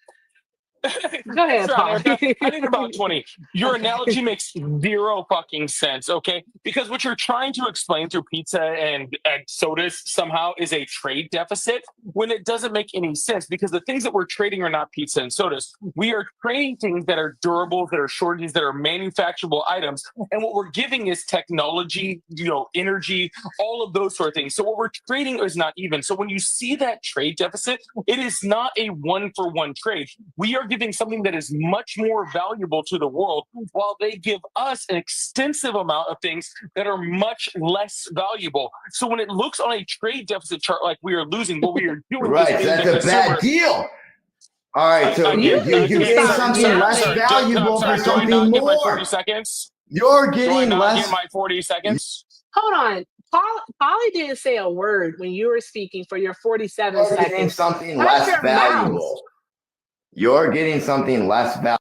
Go ahead,
Sorry,
Paul.
Erica, I need about 20. Your analogy makes 0 fucking sense, okay? Because what you're trying to explain through pizza and sodas somehow is a trade deficit when it doesn't make any sense, because the things that we're trading are not pizza and sodas. We are trading things that are durable, that are shortages, that are manufacturable items. And what we're giving is technology, energy, all of those sort of things. So what we're trading is not even. So when you see that trade deficit, it is not a 1-for-1 trade. We are giving something that is much more valuable to the world, while they give us an extensive amount of things that are much less valuable. So when it looks on a trade deficit chart like we are losing, what we are doing
Right,
is
so
giving the
that's a bad
consumer-
deal. All right, so you get something less valuable for something
Do I not get my
more.
40 seconds?
You're
Do I
getting
not
less.
get my 40 seconds?
Hold on. Polly didn't say a word when you were speaking for your 47
You're getting
seconds.
something
Shut
less
your
valuable.
mouth.
You're getting something less valuable.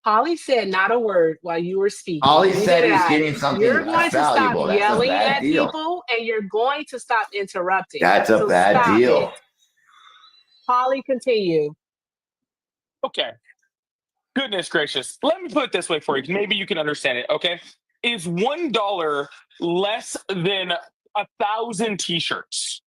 Polly said not a word while you were speaking.
Polly
Neither
said
did
he's
I.
getting something
You're going
less
to stop
valuable. That's a
yelling
bad
at
deal.
people, and you're going to stop interrupting.
That's a
So
bad
stop
deal.
it. Polly, continue.
Okay. Goodness gracious. Let me put it this way for you. Maybe you can understand it, okay? Is $1 less than 1,000 t-shirts?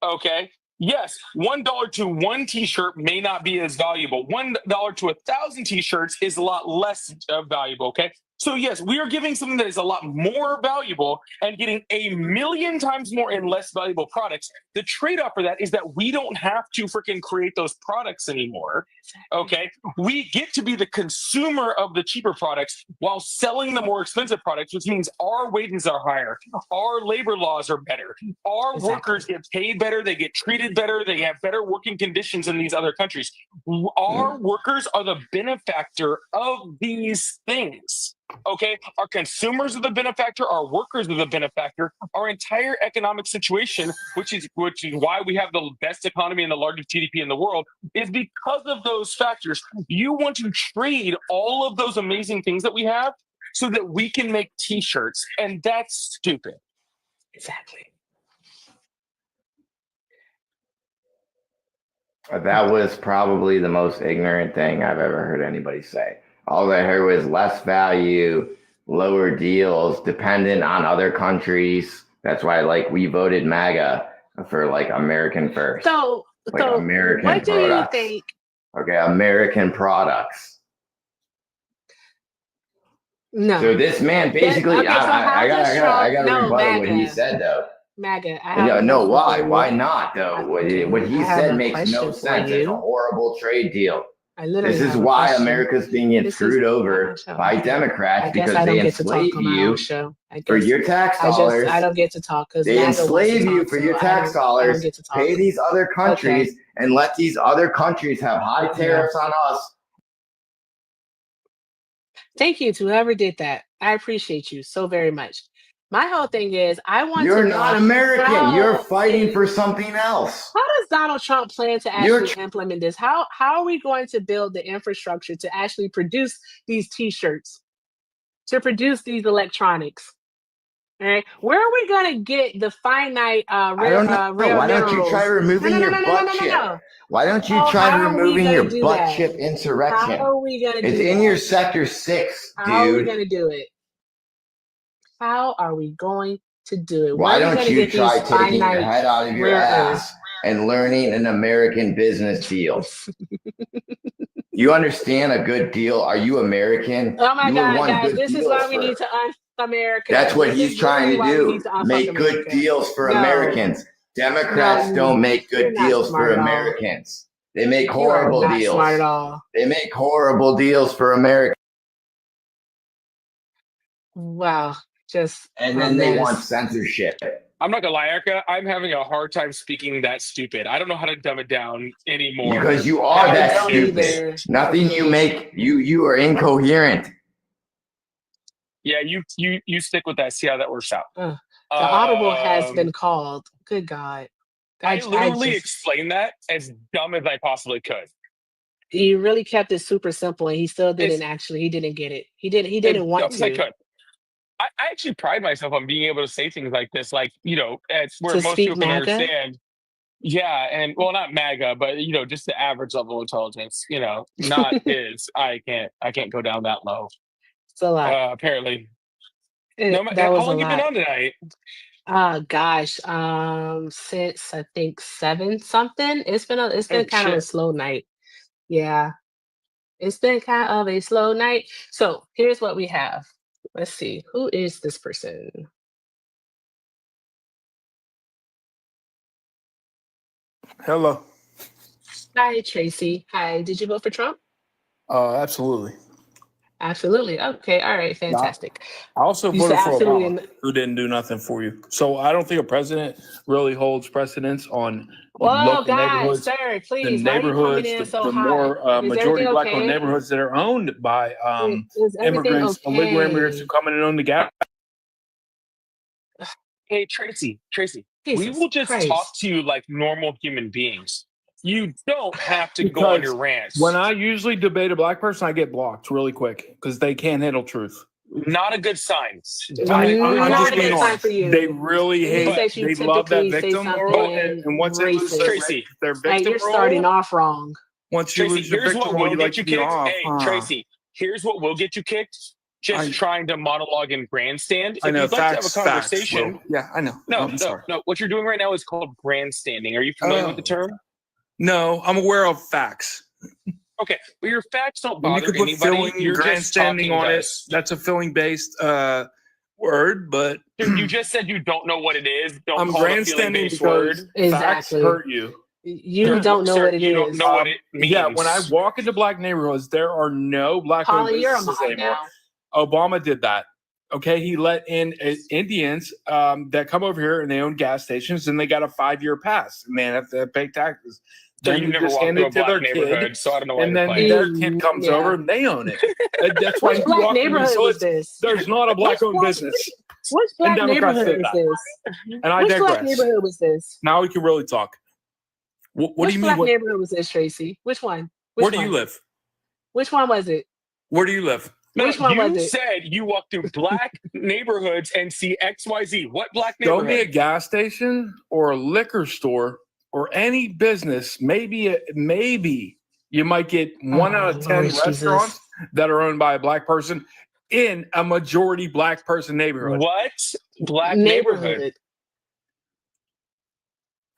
Okay. Yes, $1 to 1 t-shirt may not be as valuable. $1 to 1,000 t-shirts is a lot less valuable. Okay. So yes, we are giving something that is a lot more valuable and getting a million times more in less valuable products. The trade-off for that is that we don't have to freaking create those products anymore. Okay. We get to be the consumer of the cheaper products while selling the more expensive products, which means our wages are higher. Our labor laws are better. Our workers get paid better. They get treated better. They have better working conditions in these other countries. Our workers are the benefactor of these things.
Okay, our consumers are the benefactor, our workers are the benefactor, our entire economic situation, which is why we have the best economy and the largest GDP in the world, is because of those factors. You want to trade all of those amazing things that we have so that we can make T-shirts, and that's stupid.
Exactly.
That was probably the most ignorant thing I've ever heard anybody say. All I heard was less value, lower deals, dependent on other countries. That's why, like, we voted MAGA for like American first.
So,
like American
what do
products.
you think?
Okay, American products.
No.
So this man basically,
Okay, so
I got
no,
to rebuttal what he
MAGA.
said though.
MAGA. I have
No,
a
no,
question
why?
for you.
Why not though? What he
I have
said
a
makes no
question for
sense. It's a
you.
horrible trade deal.
I literally
This is
have a
why
question.
America's being
This is
screwed over
my show.
by Democrats
I guess
because
I don't
they
get to talk
enslave
on my
you
own show. I
for
guess
your tax dollars.
I don't get to talk because
They enslave you for your tax
I
dollars.
don't get to talk.
Pay these other countries
Okay.
and let these other countries have high tariffs on us.
Thank you to whoever did that. I appreciate you so very much. My whole thing is I want
You're
to know
not American.
how-
You're fighting for something else.
How does Donald Trump plan to
You're
actually implement this? How are we going to build the infrastructure to actually produce these T-shirts, to produce these electronics? All right, where are we going to get the finite
I don't know.
rare
Why don't you try
minerals?
removing your butt chip? Why don't you try
How are we
removing
gonna
your
do
butt
that?
chip insurrection?
How are we going to do
It's
that?
in your sector 6,
How are we
dude.
going to do it? How are we going to do it?
Why
Where are we
don't
gonna
you
get
try
these
taking your
finite
head out of your
rare
ass
earths?
and learning an American business deal? You understand a good deal? Are you American?
Oh my
You
God,
would want
guys,
good
this is
deals
why we
for-
need to un-America.
That's what
This
he's
is
trying
literally
to
why we need
do.
to unfuck
Make good
America.
deals for
No.
Americans. Democrats
No,
don't make
you're
good
not
deals
smart
for
at all.
Americans. They make
You are
horrible
not
deals.
smart at all.
They make horrible deals for Americans.
Wow, just
And
a
then they
mess.
want censorship.
I'm not gonna lie, Erica. I'm having a hard time speaking that stupid. I don't know how to dumb it down anymore.
Because you are
I
that
don't
stupid.
either.
Nothing you make, you are incoherent.
Yeah, you stick with that. See how that works out.
The audible has
Um,
been called. Good God.
I literally
just-
explained that as dumb as I possibly could.
He really kept it super simple, and he still didn't
It's-
actually. He didn't get it. He didn't want
dumb as I
to.
could. I actually pride myself on being able to say things like this, like, it's where
To
most
speak
people can
MAGA?
understand. Yeah, and well, not MAGA, but just the average level of intelligence. Not his. I can't go down that low.
It's a lot.
Apparently.
That
How
was a
long you been
lot.
on tonight?
Gosh, since I think 7 something. It's been kind of a
shit.
slow night. Yeah, it's been kind of a slow night. So here's what we have. Let's see, who is this person?
Hello.
Hi, Tracy. Hi, did you vote for Trump?
Absolutely.
Absolutely. Okay. All right. Fantastic.
I also
You said
voted for
absolutely
Obama,
and-
who didn't do nothing for you. So I don't think a president really holds precedence on
Whoa,
local
guys,
neighborhoods.
sir,
The
please. Why are you coming
neighborhoods,
in
the
so
more
hot? Is
majority
everything
black-owned
okay?
neighborhoods that are owned by
Is everything
immigrants, illegal immigrants
okay?
who come in and own the gap.
Hey, Tracy, we
Jesus
will just
Christ.
talk to you like normal human beings. You don't have to go on
Because
your rants.
when I usually debate a black person, I get blocked really quick because they can't handle truth.
Not a good sign.
I'm
Not
just
a
being
good sign
honest.
for you.
They really
It
hate.
means that you
They love that
typically say
victim role,
something
and once they lose
racist.
their
Like,
victim
you're starting
role,
off wrong.
once you
Tracy,
lose the
here's
victim
what
role,
will
you
get
like
you
to be
kicked.
off.
Hey,
huh?
Tracy, here's what will get you kicked. Just trying to monologue and grandstand.
I
If
know
you'd like to have a
facts.
conversation,
Will. Yeah, I know.
no,
I'm sorry.
no. What you're doing right now is called grandstanding. Are you familiar with the
Oh.
term?
No, I'm aware of facts.
Okay, but your facts don't
When you
bother
could put
anybody.
filling,
You're just
grandstanding
talking
on it.
does.
That's a filling based word, but
Dude, you just said you don't know what it is. Don't
I'm
call it a feeling
grandstanding
based
because
word.
facts
Exactly.
hurt you.
You don't know
Sir,
what it
you don't
is.
know what it means.
Yeah, when I walk into black neighborhoods, there are no black owned
Holly, you're a
businesses
mod
anymore.
now.
Obama did that. Okay, he let in Indians that come over here and they own gas stations and they got a 5-year pass and they have to pay taxes.
So
then
you
you
never
just
walked
hand
through a
it to their
black neighborhood,
kid,
so I don't know why
and
you're
then
playing.
their kid comes
Yeah.
over and they own it. And that's why
Which
you
black
walk through
neighborhood
so
was
it's
this?
there's not a black-owned business.
Which
And
black
Democrats
neighborhood
did
is
that.
this?
And I
Which black
digress.
neighborhood was this?
Now we can really talk. What do
Which
you mean?
black
What?
neighborhood was this, Tracy? Which one? Which
Where do
one?
you live?
Which one was it?
Where do you live?
No,
Which one was
you
it?
said you walk through black neighborhoods and see XYZ. What black
Show me a
neighborhood?
gas station or a liquor store or any business. Maybe you might get 1 out of 10
Lord
restaurants
Jesus.
that are owned by a black person in a majority black person neighborhood.
What black neighborhood?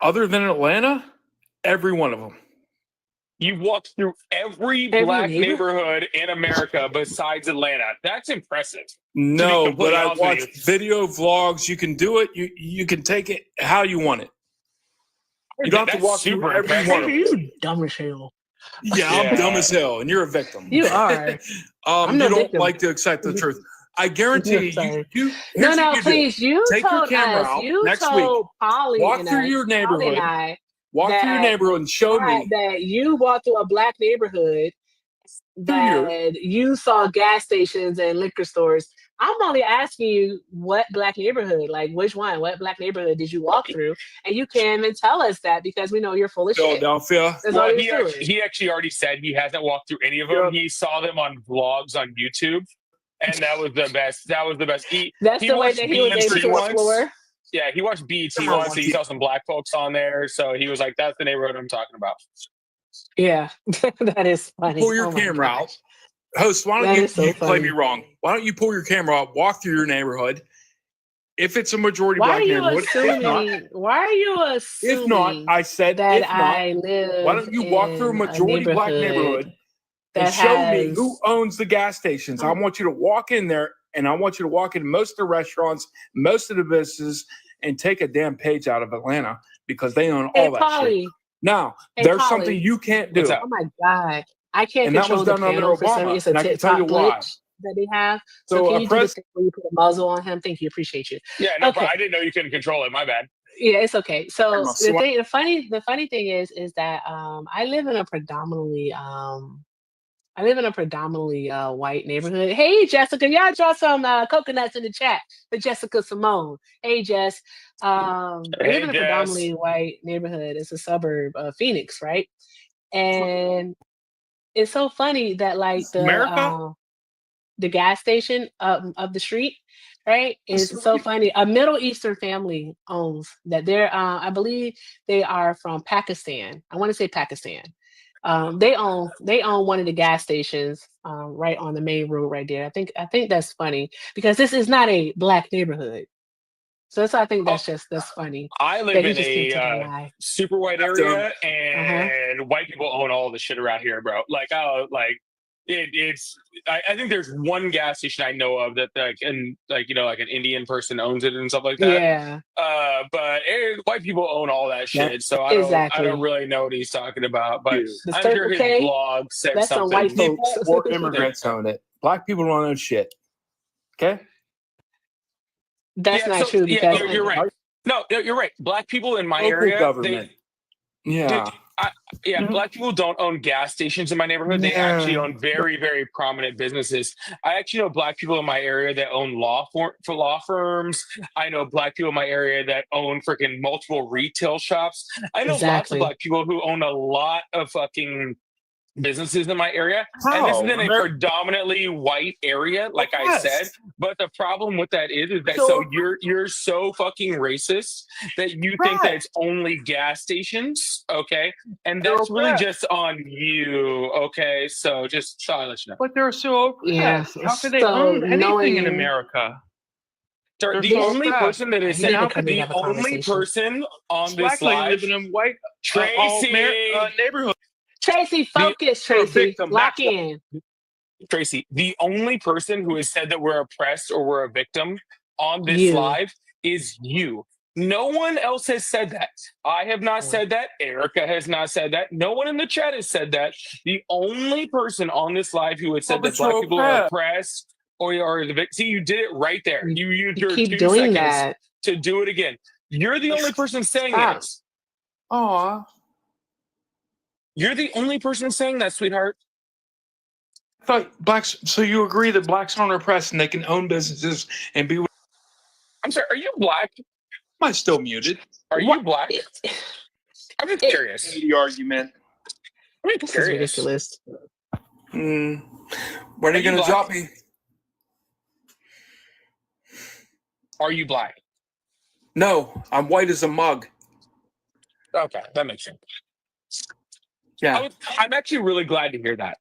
Other than Atlanta, every one of them.
You walked through every
Every
black
neighborhood?
neighborhood in America besides Atlanta. That's impressive.
No, but
completely
I
honest with
watch video vlogs. You can do it. You can take it how you want it. You don't have to
That's
walk through
super
every
impressive.
one of them.
You dumb as hell.
Yeah, I'm dumb as hell, and you're a victim.
You are. I'm
You
no
don't
victim.
like to accept the truth. I guarantee you.
Sorry.
Here's
No,
what
no,
you do.
please. You
Take your
told
camera
us.
out
You
next
told Polly
Walk
and
through
us,
your
Polly
neighborhood.
and I,
Walk through your
that
neighborhood and show me.
that you walked through a black neighborhood, that you saw gas stations and liquor stores. I'm only asking you what black neighborhood, like which one, what black neighborhood did you walk through? And you can't even tell us that because we know you're full of shit.
Philadelphia.
That's all
Well,
you're doing.
he actually already said he hasn't walked through any of them. He saw them on vlogs on YouTube, and that was the best. That was the best.
That's
he
the way
watched
that he was able
BET
to
once.
explore.
Yeah, he watched BET
Come on,
once, and he saw some black folks on there, so he was like, "That's the neighborhood I'm talking about."
Yeah, that is funny.
Pull your
Oh my
camera
gosh.
out. Host, why don't
That
you
is so
play
funny.
me wrong? Why don't you pull your camera out, walk through your neighborhood? If it's a majority
Why are
black
you
neighborhood,
assuming? Why are you assuming
if not, I said
that
if not,
I live?
why don't you walk through a
in
majority black neighborhood and
that
show me
has-
who owns the gas stations? I want you to walk in there, and I want you to walk in most of the restaurants, most of the businesses, and take a damn page out of Atlanta because they own
Hey,
all that
Polly.
shit. Now,
Hey,
there's
Polly.
something you can't do.
Oh my god, I can't
And that
control
was
the
done under
panel for some.
Obama,
It's a
and I can tell
TikTok
you why.
glitch that they have.
So
So can
a
you do the
pres-
thing where you put a muzzle on him? Thank you, appreciate you.
Yeah, no,
Okay.
I didn't know you couldn't control it. My bad.
Yeah, it's okay. So
I'm a
the thing, the funny thing is that I live in a predominantly white neighborhood. Hey, Jessica, y'all draw some coconuts in the chat for Jessica Simone. Hey, Jess. I live in a
Jess.
predominantly white neighborhood. It's a suburb of Phoenix, right? And it's so funny that like the gas station of the street, right? It's so funny. A Middle Eastern family owns that. They're I believe they are from Pakistan. I want to say Pakistan. They own one of the gas stations right on the main road right there. I think that's funny because this is not a black neighborhood. So I think that's funny.
I live
that he
in
just came to
a
deny.
super white area, and white people own all the shit around here, bro. Like, it's. I think there's one gas station I know of that, like an Indian person owns it and stuff like that.
Yeah.
But white people own all that shit,
Yeah.
so I don't really know what he's talking about. But
The
I'm
Circle
sure his
K,
blog said
that's some
something.
white
People
folks.
or immigrants own it. Black people don't own shit. Okay?
That's
Yeah,
not
so-
true
yeah,
because
you're right. No, you're right. Black people in my
Local
area,
government. Yeah.
Black people don't own gas stations in my neighborhood. They actually own very, very prominent businesses. I actually know black people in my area that own law firms. I know black people in my area that own freaking multiple retail shops. I know lots
Exactly.
of black people who own a lot of fucking businesses in my area. And this
How?
is in a predominantly white area, like I said. But the problem with that is that so you're so fucking racist that you think that it's only gas stations, okay? And that's really just on you, okay? So just thought I'd let you know.
But they're so oppressed. How could they own anything in America? They're
The
so
only
oppressed.
person that is
need to
saying
come and
the
have a
only
conversation.
person on
Black
this
lady
live,
living in white
Tracy,
neighborhood.
Tracy, focus, Tracy.
victim.
Lock
That's
in.
Tracy, the only person who has said that we're oppressed or we're a victim on this
You.
live is you. No one else has said that. I have not said that. Erica has not said that. No one in the chat has said that. The only person on this live who has said that black people are oppressed or are the victim. See, you did it right there. You used your
Keep
2
doing
seconds
that.
to do it again. You're the only person saying
Stop.
it.
Aw.
You're the only person saying that, sweetheart.
I thought blacks. So you agree that blacks aren't oppressed and they can own businesses and be?
I'm sorry. Are you black?
Am I still muted?
Are you black? I'm just curious.
The argument.
I'm just curious.
Ridiculous.
When are you
you
going to
black?
drop me?
Are you black?
No, I'm white as a mug.
Okay, that makes sense.
Yeah.
I'm actually really glad to hear that.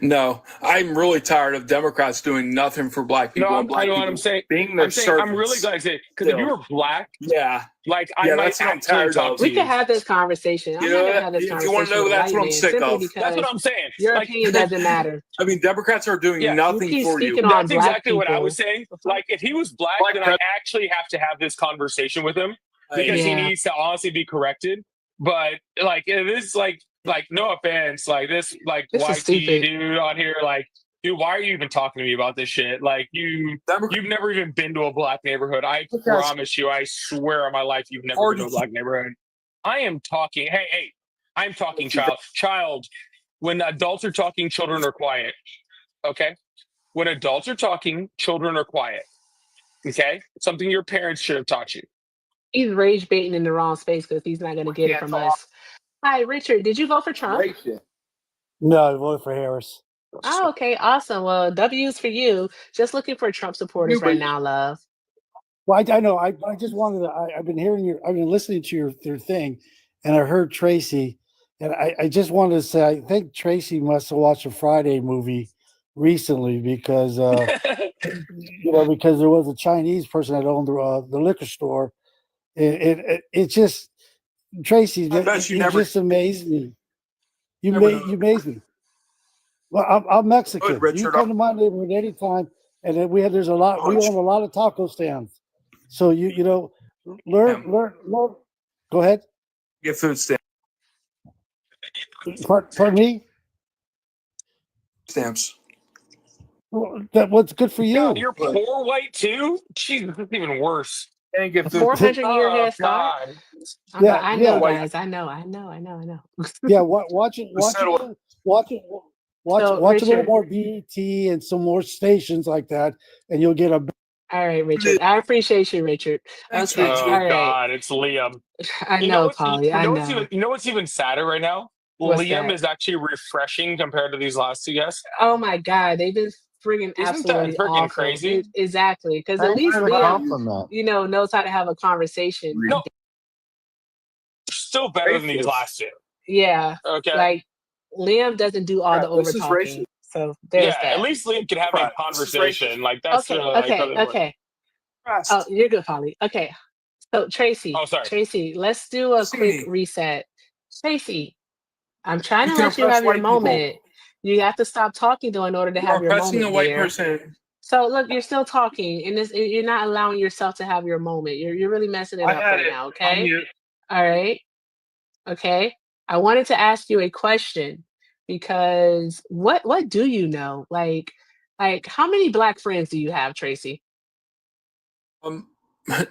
No, I'm really tired of Democrats doing nothing for black people.
No,
and black
I know what
people
I'm saying.
Being their
I'm really glad to say because if you were black,
yeah,
like I
Yeah,
might
that's what I'm
actually
tired
talk
of.
to
We
you.
can have this conversation. I'm
You
not
know
gonna
that?
have this
If
conversation.
you want to know,
with
that's
white
what I'm
men
sick
simply
of.
because
That's what I'm saying.
your
Like,
opinion doesn't matter.
I mean, Democrats are doing
Yeah,
nothing
keep
for you.
speaking on
That's
black
exactly what I
people.
was saying. Like, if he was black,
Black
then I actually have to have this conversation with him because he
Yeah.
needs to honestly be corrected. But like, it is like no offense, like this, like
This is
YT
stupid.
dude on here, like, dude, why are you even talking to me about this shit? Like, you've never even been to a black neighborhood. I promise you, I swear on my life, you've never been to a black neighborhood. I am talking. Hey, I'm talking, child. When adults are talking, children are quiet. Okay. When adults are talking, children are quiet. Okay? Something your parents should have taught you.
He's rage baiting in the wrong space because he's not gonna get it from us. Hi, Richard. Did you vote for Trump?
No, I voted for Harris.
Oh, okay, awesome. Well, W's for you. Just looking for Trump supporters right now, love.
Well, I know. I just wanted to. I've been I've been listening to your thing, and I heard Tracy, and I just wanted to say I think Tracy must have watched a Friday movie recently because because there was a Chinese person that owned the liquor store. It just Tracy,
I bet you
you
never-
just amazed me. You
Never
you amazed me. Well, I'm Mexican.
Good, Richard.
You come to my neighborhood anytime, and then we own a lot of taco stands. So you know, learn. Go ahead.
Get food stamps.
Pardon me.
Stamps.
That what's good for you.
God, you're poor white too? Jesus, that's even worse.
And get food.
400-year head start.
Yeah,
I know,
yeah.
guys. I know.
Yeah, watch it. Watch a little
Richard.
more BET and some more stations like that, and you'll get a.
All right, Richard. I appreciate you, Richard.
Thanks,
Okay,
Oh
all right.
God, it's Liam.
I know, Polly. I know.
You know what's even sadder right now?
What's
Liam
that?
is actually refreshing compared to these last two guests.
Oh my God, they've been friggin'
Isn't that
absolutely
freaking
awful.
crazy?
Exactly, because at
Thanks
least
for the
Liam,
compliment.
knows how to have a conversation.
No, still better than these last two.
Yeah,
Okay.
like Liam doesn't do all the
this
over
is
talking.
racist.
So there's
Yeah,
that.
at least Liam can have
Right,
a
this is
conversation. Like that's
Okay. Oh, you're good, Polly. Okay. So Tracy.
Oh, sorry.
Tracy, let's do a quick reset. Tracy, I'm trying
You
to
can
let you
oppress
have your
white people.
moment. You have to stop talking though in order to
You're
have your
oppressing
moment.
a white
dear.
person.
So look, you're still talking, and you're not allowing yourself to have your moment. You're really messing it
I
up
had
right
it.
now.
I'm
Okay.
mute.
All right. Okay. I wanted to ask you a question because what do you know? Like how many black friends do you have, Tracy?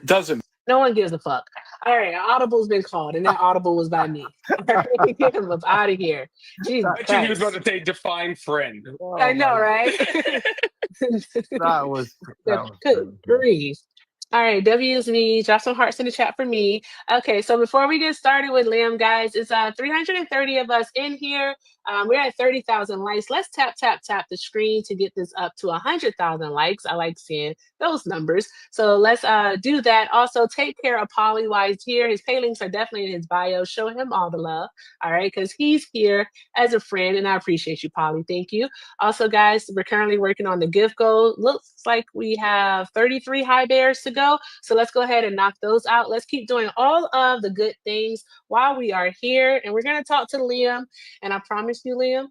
Doesn't.
No one gives a fuck. All right, an audible's been called, and that audible was by me. Get him up out of here. Jesus
I bet you he was
Christ.
about to say define friend.
I know, right?
That was
Good grief. All right, W's me. Drop some hearts in the chat for me. Okay, so before we get started with Liam, guys, it's 330 of us in here. We're at 30,000 likes. Let's tap the screen to get this up to 100,000 likes. I like seeing those numbers. So let's do that. Also, take care of Polly while he's here. His pay links are definitely in his bio. Show him all the love, all right? Because he's here as a friend, and I appreciate you, Polly. Thank you. Also, guys, we're currently working on the gift goal. Looks like we have 33 high bears to go. So let's go ahead and knock those out. Let's keep doing all of the good things while we are here. And we're going to talk to Liam. And I promise you, Liam,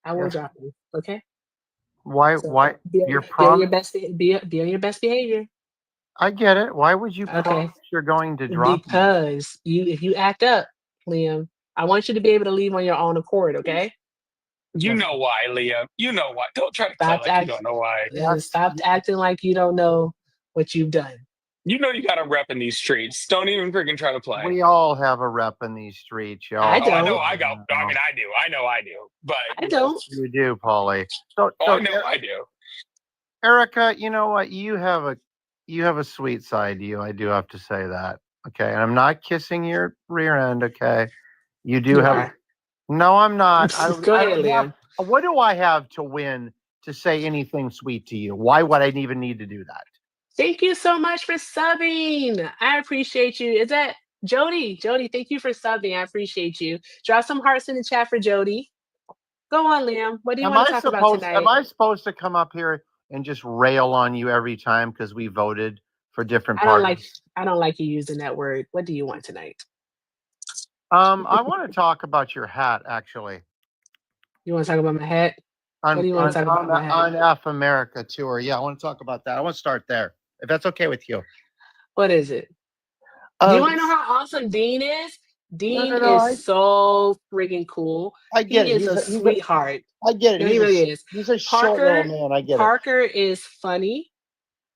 I will drop you. Okay?
Why?
So
Why?
be
Your
on your
prom?
be on your best behavior.
I get it. Why would you
Okay.
promise you're going to drop me?
Because if you act up, Liam, I want you to be able to leave on your own accord, okay?
You know why, Liam. You know why. Don't try to tell like you don't know why.
Stop acting like you don't know what you've done.
You know you got a rep in these streets. Don't even freaking try to play.
We all have a rep in these streets, y'all.
I
Oh, I know
don't.
I go. I mean, I do. I know I do. But
I don't.
You do, Paulie. So,
I know I do.
Erica, you know what? You have a sweet side to you. I do have to say that. Okay, and I'm not kissing your rear end. Okay, you do
You
have.
are.
No, I'm not.
Go
I
ahead,
don't have-
Liam.
what do I have to win to say anything sweet to you? Why would I even need to do that?
Thank you so much for subbing. I appreciate you. Is that Jody? Jody, thank you for subbing. I appreciate you. Drop some hearts in the chat for Jody. Go on, Liam. What do you want to talk about tonight?
Am I supposed to come up here and just rail on you every time because we voted for different
I don't
parties?
like you using that word. What do you want tonight?
I want to talk about your hat, actually.
You want to talk about my hat?
On,
What do you want to talk about my hat?
on F America tour. Yeah, I want to talk about that. I want to start there, if that's okay with you.
What is it? Do you want to know how awesome Dean is? Dean is so friggin' cool.
I get
he
it.
is a
He's
sweetheart.
I get it.
No, he really is.
He's a short little man. I get it.
Parker is funny.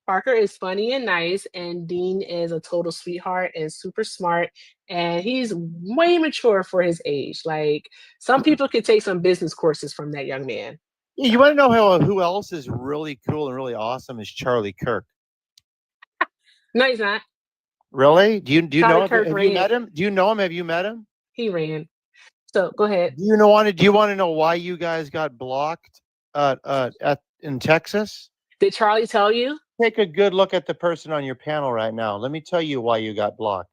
Parker is funny and nice, and Dean is a total sweetheart and super smart, and he's way mature for his age. Like, some people could take some business courses from that young man.
Yeah, you want to know who else is really cool and really awesome is Charlie Kirk.
No, he's not.
Really? Do you know
Charlie
him?
Kirk
Have
ran.
you met him? Do you know him? Have you met him?
He ran. So go ahead.
Do you want to know why you guys got blocked in Texas?
Did Charlie tell you?
Take a good look at the person on your panel right now. Let me tell you why you got blocked.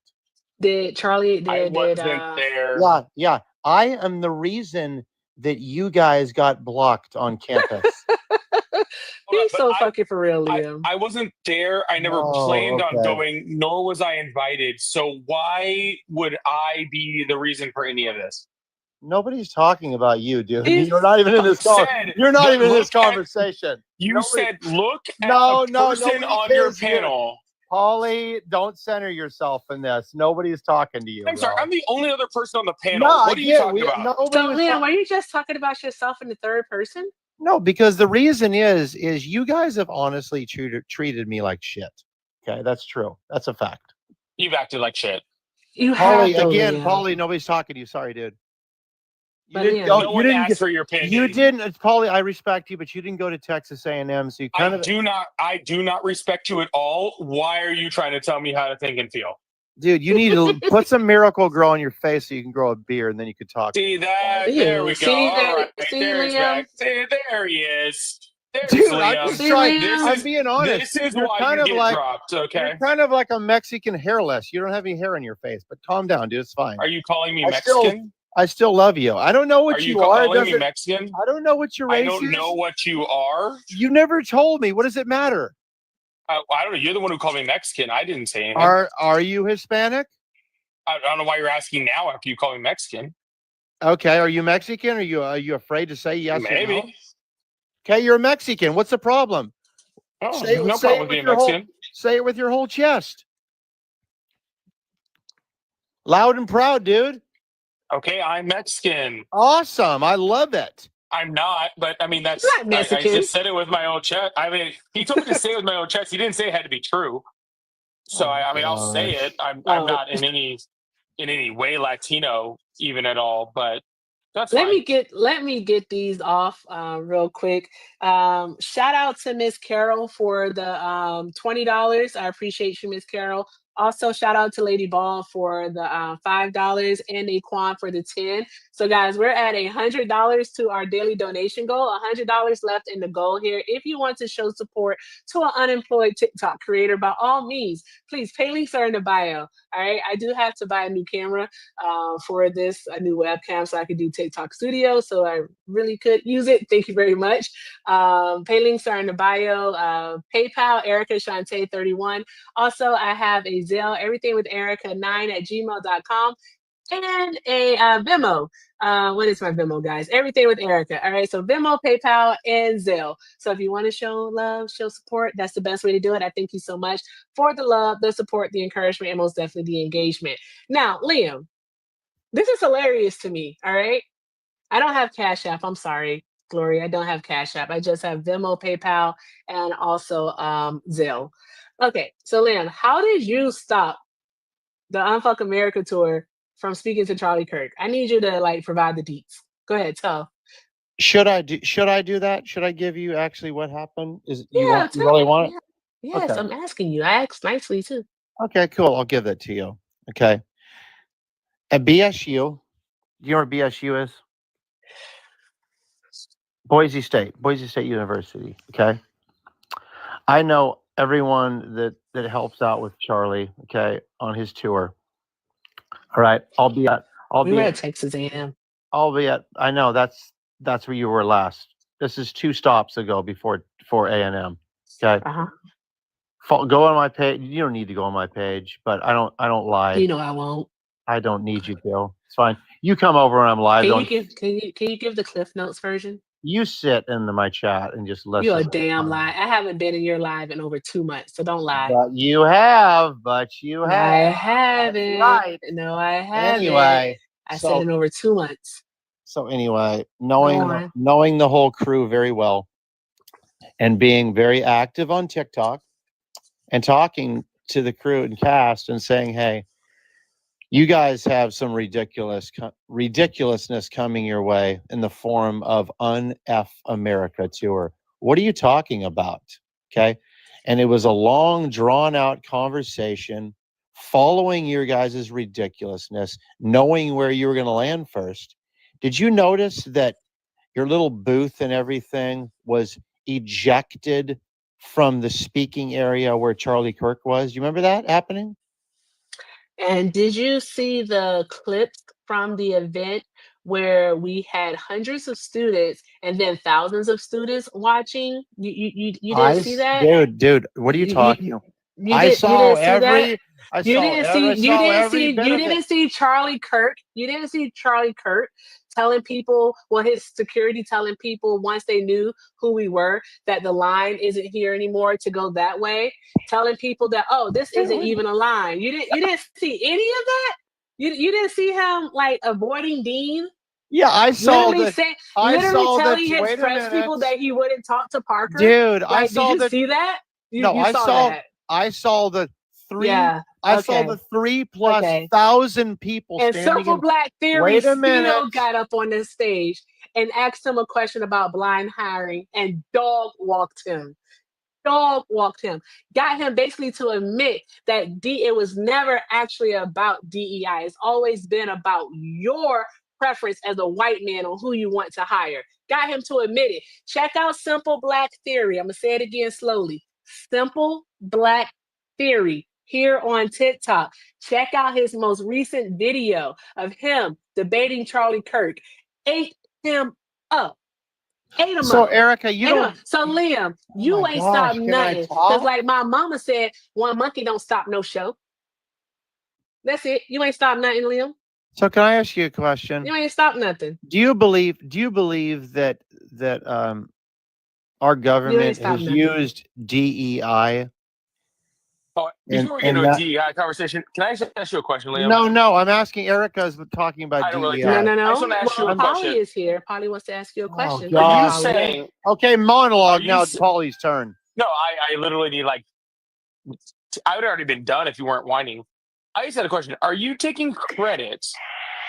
Did Charlie?
I wasn't there.
Yeah. I am the reason that you guys got blocked on campus.
He's so fucking for real, Liam.
I wasn't there. I never
Oh,
planned on
okay.
going, nor was I invited. So why would I be the reason for any of this?
Nobody's talking about you, dude.
He's-
You're not even in this You're not even in this
look at-
conversation.
You
Nobody-
said, look at
No,
the
no,
person
nobody
on your
cares here.
panel.
Paulie, don't center yourself in this. Nobody's talking to you.
I'm sorry.
bro.
I'm the only other person on the panel.
No,
what are you talking about?
So, Liam, were you just talking about yourself in the third person?
No, because the reason is you guys have honestly treated me like shit. Okay, that's true. That's a fact.
You've acted like shit.
You have
Paulie,
to,
again,
Liam.
Paulie, nobody's talking to you. Sorry, dude.
But Liam,
No one asked for your opinion.
You didn't, Paulie. I respect you, but you didn't go to Texas A&M, so you kind
I
of.
do not respect you at all. Why are you trying to tell me how to think and feel?
Dude, you need to put some Miracle Grow on your face so you can grow a beard, and then you could talk.
See that?
Ew.
There we go.
See
All
that?
right,
See,
there he's
Liam?
back. See, there he is. There's
Dude,
Liam.
I'm just trying.
Liam?
I'm being honest.
This is
You're
why
kind
you
of
get
like
dropped. Okay.
you're kind of like a Mexican hairless. You don't have any hair on your face, but calm down, dude. It's fine.
Are you calling me
I still-
Mexican?
I still love you. I don't know what
Are you
you are. It
calling me
doesn't-
Mexican?
I don't know what your
I
race
don't
is.
know what you are.
You never told me. What does it matter?
I don't know. You're the one who called me Mexican. I didn't say anything.
Are you Hispanic?
I don't know why you're asking now after you call me Mexican.
Okay. Are you Mexican? Are you afraid to say yes? Or no?
Maybe.
Okay, you're Mexican. What's the problem?
Oh,
Say-
no
say
problem
it
with
with
being
your whole-
Mexican.
Say it with your whole chest. Loud and proud, dude.
Okay, I'm Mexican.
Awesome. I love it.
I'm not, but I mean that's.
Not
I
Mexican.
just said it with my own chest. I mean, he told me to say it with my own chest. He didn't say it had to be true. So I mean, I'll say
gosh.
it. I'm
Oh.
not in any way Latino even at all, but that's
Let
fine.
me get these off real quick. Shout out to Miss Carol for the $20. I appreciate you, Miss Carol. Also, shout out to Lady Ball for the $5 and Aquan for the 10. So, guys, we're at $100 to our daily donation goal. $100 left in the goal here. If you want to show support to an unemployed TikTok creator, by all means, please pay links are in the bio. All right, I do have to buy a new camera for this, a new webcam, so I could do TikTok Studio. So I really could use it. Thank you very much. Pay links are in the bio. PayPal, Erica Shante 31. Also, I have a Zelle, everything with Erica9@gmail.com, and a Venmo. What is my Venmo, guys? Everything with Erica. All right, so Venmo, PayPal, and Zelle. So if you want to show love, show support, that's the best way to do it. I thank you so much for the love, the support, the encouragement, and most definitely the engagement. Now, Liam, this is hilarious to me. All right, I don't have Cash App. I'm sorry, Gloria. I don't have Cash App. I just have Venmo, PayPal, and also Zelle. Okay, so Liam, how did you stop the Unfuck America tour from speaking to Charlie Kirk? I need you to like provide the deets. Go ahead, tell.
Should I do that? Should I give you actually what happened? Is you
Yeah,
want you
tell
really
me.
want it?
Yeah. Yes,
Okay.
I'm asking you. I asked nicely too.
Okay, cool. I'll give that to you. Okay. At BSU, do you know where BSU is? Boise State University. Okay. I know everyone that helps out with Charlie, okay, on his tour. All right.
We were at Texas A&M.
I know that's where you were last. This is 2 stops ago before A&M. Okay. Go on my page. You don't need to go on my page, but I don't lie.
You know I won't.
I don't need you to. It's fine. You come over when I'm live.
Can you give the Cliff Notes version?
You sit in my chat and just listen.
You're a damn lie. I haven't been in your live in over 2 months, so don't lie.
But you have.
I haven't.
Right.
No, I haven't.
Anyway,
I said in over 2 months.
So anyway, knowing the whole crew very well and being very active on TikTok and talking to the crew and cast and saying, hey, you guys have some ridiculousness coming your way in the form of Un-F America tour. What are you talking about? Okay. And it was a long, drawn out conversation following your guys' ridiculousness, knowing where you were going to land first. Did you notice that your little booth and everything was ejected from the speaking area where Charlie Kirk was? You remember that happening?
And did you see the clips from the event where we had hundreds of students and then thousands of students watching? You didn't see that?
Dude, what are you talking about?
You didn't see Charlie Kirk. You didn't see Charlie Kirk telling people, well, his security telling people once they knew who we were, that the line isn't here anymore to go that way, telling people that, oh, this isn't even a line. You didn't see any of that? You didn't see him like avoiding Dean?
Yeah, I saw
literally telling his press people that he wouldn't talk to Parker.
Dude,
like, did you see that?
I saw the 3.
Yeah,
I saw the 3,000+ people
and
standing.
Simple Black Theory
Wait a
still
minute.
got up on the stage and asked him a question about blind hiring, and dog walked him. Got him basically to admit that it was never actually about DEI. It's always been about your preference as a white man on who you want to hire. Got him to admit it. Check out Simple Black Theory. I'm going to say it again slowly. Simple Black Theory here on TikTok. Check out his most recent video of him debating Charlie Kirk. Ate him up.
So Erica,
So Liam, you ain't stopped nothing. Because like my mama said, one monkey don't stop no show. That's it. You ain't stopped nothing, Liam.
So can I ask you a question?
You ain't stopped nothing.
Do you believe that our government has used DEI?
Oh, before we get into a DEI conversation, can I just ask you a question, Liam?
No, I'm asking. Erica's talking about DEI.
Really care.
No.
I just want to ask you a question.
Polly is here. Polly wants to ask you a question.
Are you saying?
Okay, monologue now. It's Polly's turn.
No, I literally need I would have already been done if you weren't whining. I just had a question. Are you taking credit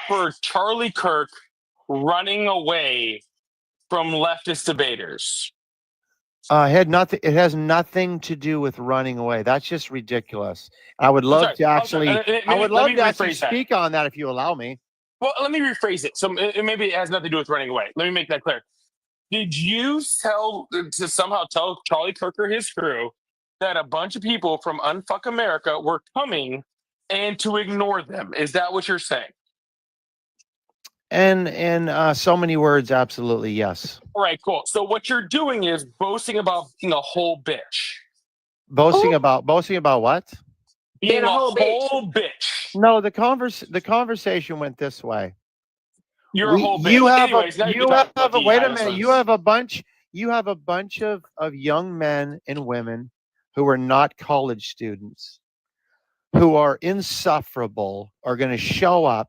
for Charlie Kirk running away from leftist debaters?
It has nothing to do with running away. That's just ridiculous. I would love to actually. I would love to actually speak on that if you allow me.
Well, let me rephrase it. So maybe it has nothing to do with running away. Let me make that clear. Did you somehow tell Charlie Kirk or his crew that a bunch of people from Unfuck America were coming and to ignore them? Is that what you're saying?
And in so many words, absolutely yes.
All right, cool. So what you're doing is boasting about being a whole bitch.
Boasting about what?
Being a whole bitch.
No, the conversation went this way.
You're a whole bitch.
Wait a minute. You have a bunch of young men and women who are not college students, who are insufferable, are going to show up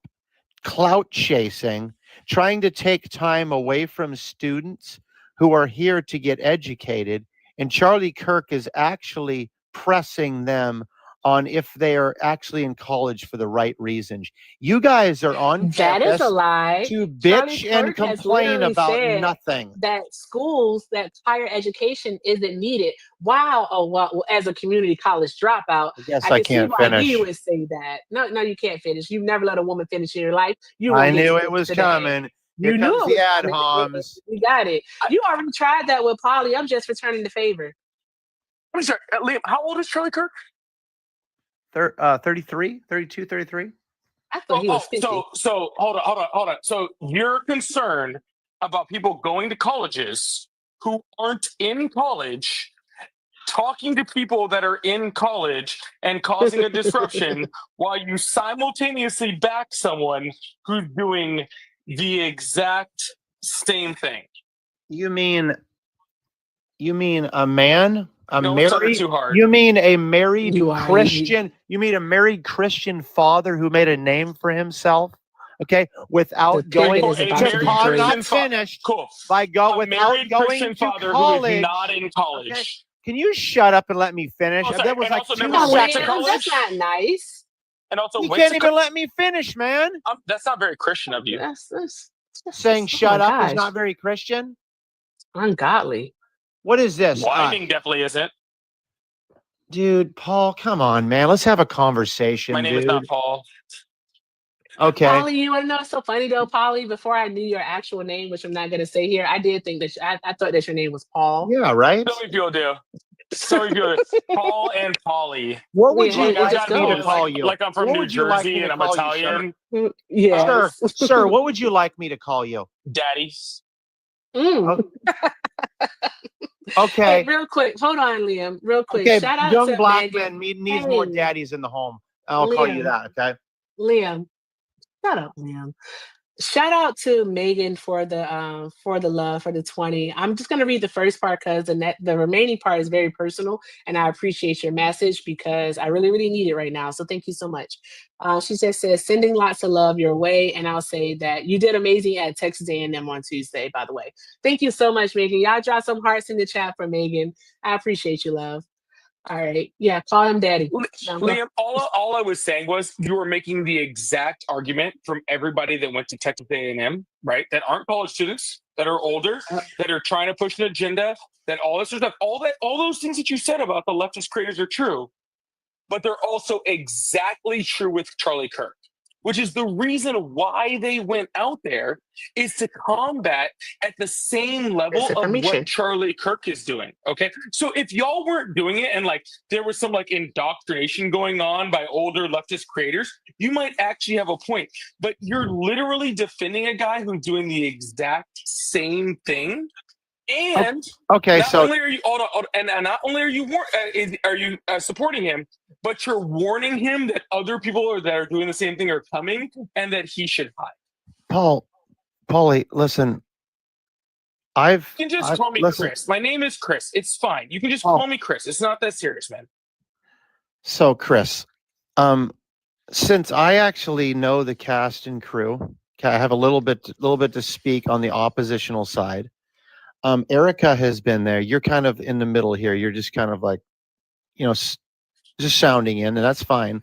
clout chasing, trying to take time away from students who are here to get educated. And Charlie Kirk is actually pressing them on if they are actually in college for the right reasons. You guys are on
That is a
campus
lie.
to
Charlie
bitch and
Kirk has
complain
literally
about
said
nothing.
that schools, that higher education isn't needed. Wow. Oh, well, as a community college dropout,
I guess
I
I
can see
can't
why
finish.
you would say that. No, you can't finish. You've never let a woman finish in your life. You
I
won't get
knew
to
it was
today.
coming.
You
Here
knew
comes
it
the
was
ad
coming.
homs.
You got it. You already tried that with Polly. I'm just returning the favor.
I'm sorry, Liam, how old is Charlie Kirk?
33, 32, 33.
I thought he was 50.
So hold on. So you're concerned about people going to colleges who aren't in college, talking to people that are in college and causing a disruption while you simultaneously back someone who's doing the exact same thing.
You mean a man?
Don't start it too hard.
You mean a married
You are-
Christian? You mean a married Christian father who made a name for himself? Okay, without
The
going
pivot is
to
about to be
college,
great.
not finished.
Cool.
By go
A
without
married
going
Christian
to
father
college.
who is not in college.
Okay. Can you shut up and let me finish?
Oh, sorry,
That was
and
like
also
2
never went to
seconds.
college?
That's not nice.
And also
You
went
can't
to
even let me finish, man.
that's not very Christian of you.
That's
Saying
oh
shut
my
up is
gosh.
not very Christian.
Ungodly.
What is this?
Whining definitely isn't.
Dude, Paul, come on, man. Let's have a conversation.
My name is not Paul.
Okay.
Polly, you want to know what's so funny though, Polly? Before I knew your actual name, which I'm not going to say here, I did think that I thought that your name was Paul.
Yeah, right.
So many people do. So many people do. Paul and Polly.
What would
Yeah,
you
there
like
just
me to
goes.
call you?
Like I'm from
What
New
would you like me
Jersey
to
and I'm
call you, sir?
Italian.
Yes.
Sir, what would you like me to call you?
Daddy.
Mm.
Okay.
Hey, real quick. Hold on, Liam. Real quick.
Okay,
Shout out
young
to
black
Megan.
man needs more
Hey,
daddies in the home. I'll call you
Liam.
that, okay?
Liam. Shut up, Liam. Shout out to Megan for the love for the 20. I'm just gonna read the first part because the remaining part is very personal, and I appreciate your message because I really, really need it right now. So thank you so much. She just says sending lots of love your way, and I'll say that you did amazing at Texas A&M on Tuesday. By the way, thank you so much, Megan. Y'all drop some hearts in the chat for Megan. I appreciate you, love. All right, yeah, call him daddy. Now go.
Liam, all I was saying was you were making the exact argument from everybody that went to Texas A&M, right? That aren't college students, that are older, that are trying to push an agenda, that all this stuff, all those things that you said about the leftist creators are true, but they're also exactly true with Charlie Kirk, which is the reason why they went out there is to combat at the same level of what Charlie Kirk is doing. Okay. So if y'all weren't doing it and like there was some like indoctrination going on by older leftist creators, you might actually have a point. But you're literally defending a guy who's doing the exact same thing. And
okay,
not
so
only are you and not only are you supporting him, but you're warning him that other people that are doing the same thing are coming and that he should hide.
Paulie, listen.
You can just call me Chris. My name is Chris. It's fine. You can just call me Chris. It's not that serious, man.
So, Chris, since I actually know the cast and crew, okay, I have a little bit to speak on the oppositional side. Erica has been there. You're kind of in the middle here. You're just kind of like, just sounding in, and that's fine.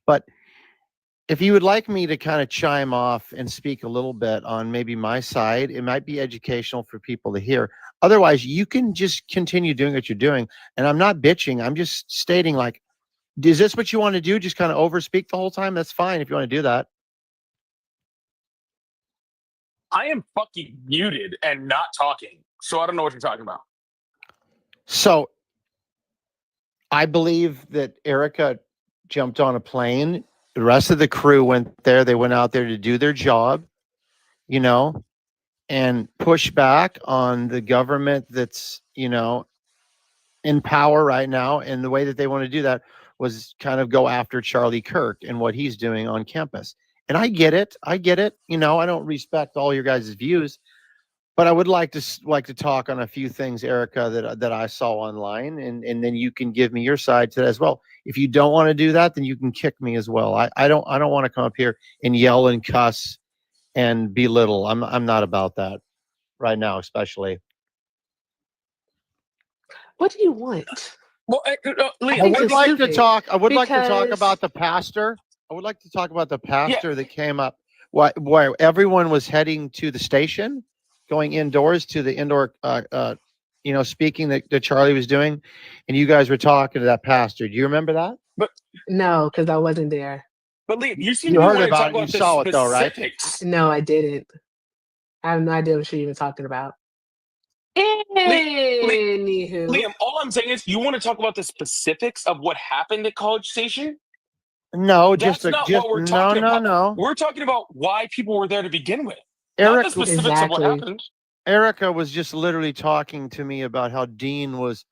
But if you would like me to kind of chime off and speak a little bit on maybe my side, it might be educational for people to hear. Otherwise, you can just continue doing what you're doing. And I'm not bitching. I'm just stating like, is this what you want to do? Just kind of overspeak the whole time? That's fine if you want to do that.
I am fucking muted and not talking. So I don't know what you're talking about.
So I believe that Erica jumped on a plane. The rest of the crew went there. They went out there to do their job, and push back on the government that's, in power right now. And the way that they want to do that was kind of go after Charlie Kirk and what he's doing on campus. And I get it. I don't respect all your guys' views, but I would like to talk on a few things, Erica, that I saw online, and then you can give me your side to that as well. If you don't want to do that, then you can kick me as well. I don't want to come up here and yell and cuss and belittle. I'm not about that right now, especially.
What do you want?
Well, Liam,
I would like to
stupid
talk. I would like to talk
because
about the pastor. I would like to talk about the pastor that came up. Where everyone was heading to the station, going indoors to the indoor, speaking that Charlie was doing, and you guys were talking to that pastor. Do you remember that?
But
no, because I wasn't there.
But Liam, you seem
You
to be
heard
wanting to
about
talk
it. You
about the
saw it though, right?
specifics.
No, I didn't. I have no idea what you're even talking about. Anywho,
Liam, all I'm saying is you want to talk about the specifics of what happened at College Station?
No,
That's not what we're talking about.
no.
We're talking about why people were there to begin with.
Eric,
not the specifics of what happened.
Erica was just literally talking to me about how Dean was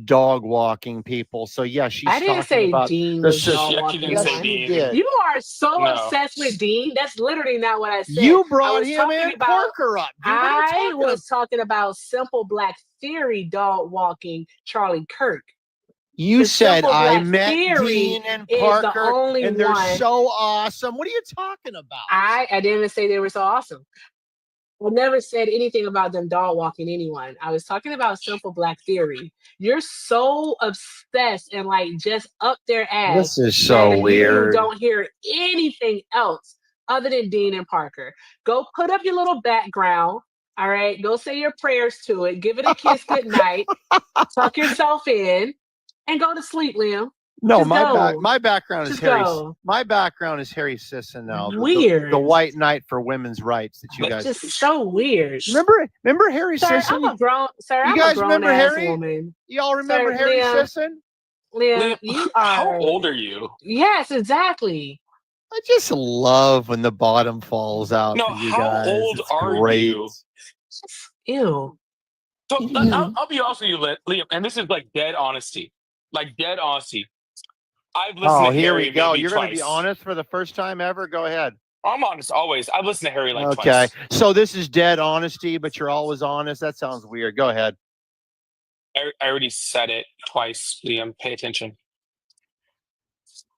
dog walking people. So yeah, she's
I didn't
talking
say
about
Dean
the
was
sys-
dog
Yeah,
walking
she didn't say
anyone.
Yes, you
Dean.
did.
You are so
No.
obsessed with Dean. That's literally not what I said.
You
I
brought
was
him
talking
and
about.
Parker up. Dude, what are you
I
talking
was talking about Simple Black Theory dog walking Charlie Kirk.
You
The
said
Simple
I
Black
met
Theory
Dean and
is the
Parker,
only
and they're
one.
so awesome. What are you talking about?
I didn't even say they were so awesome. I never said anything about them dog walking anyone. I was talking about Simple Black Theory. You're so obsessed and like just up their ass
This is so
that you
weird.
don't hear anything else other than Dean and Parker. Go put up your little background. All right. Go say your prayers to it. Give it a kiss goodnight. Tuck yourself in and go to sleep, Liam.
No,
Just go.
my background is
Just
Harry.
go.
My background is Harry Sisson now.
Weird.
The white knight for women's rights that you
It's
guys
just so weird.
remember Harry
Sir,
Sisson?
I'm a grown
You guys
grown
remember
ass
Harry?
woman.
Y'all remember
Sir,
Harry
Liam,
Sisson?
Liam, you are.
How old are you?
Yes, exactly.
I just love when the bottom falls out
No,
for you
how
guys.
old
It's
are
great.
you?
Ew.
So I'll be honest with you, Liam, and this is like dead honesty. Like dead honesty. I've listened
Oh,
to
here
Harry
we go.
maybe
You're
twice.
going to be honest for the first time ever? Go ahead.
I'm honest always. I've listened to Harry like
Okay.
twice.
So this is dead honesty, but you're always honest. That sounds weird. Go ahead.
I already said it twice, Liam. Pay attention.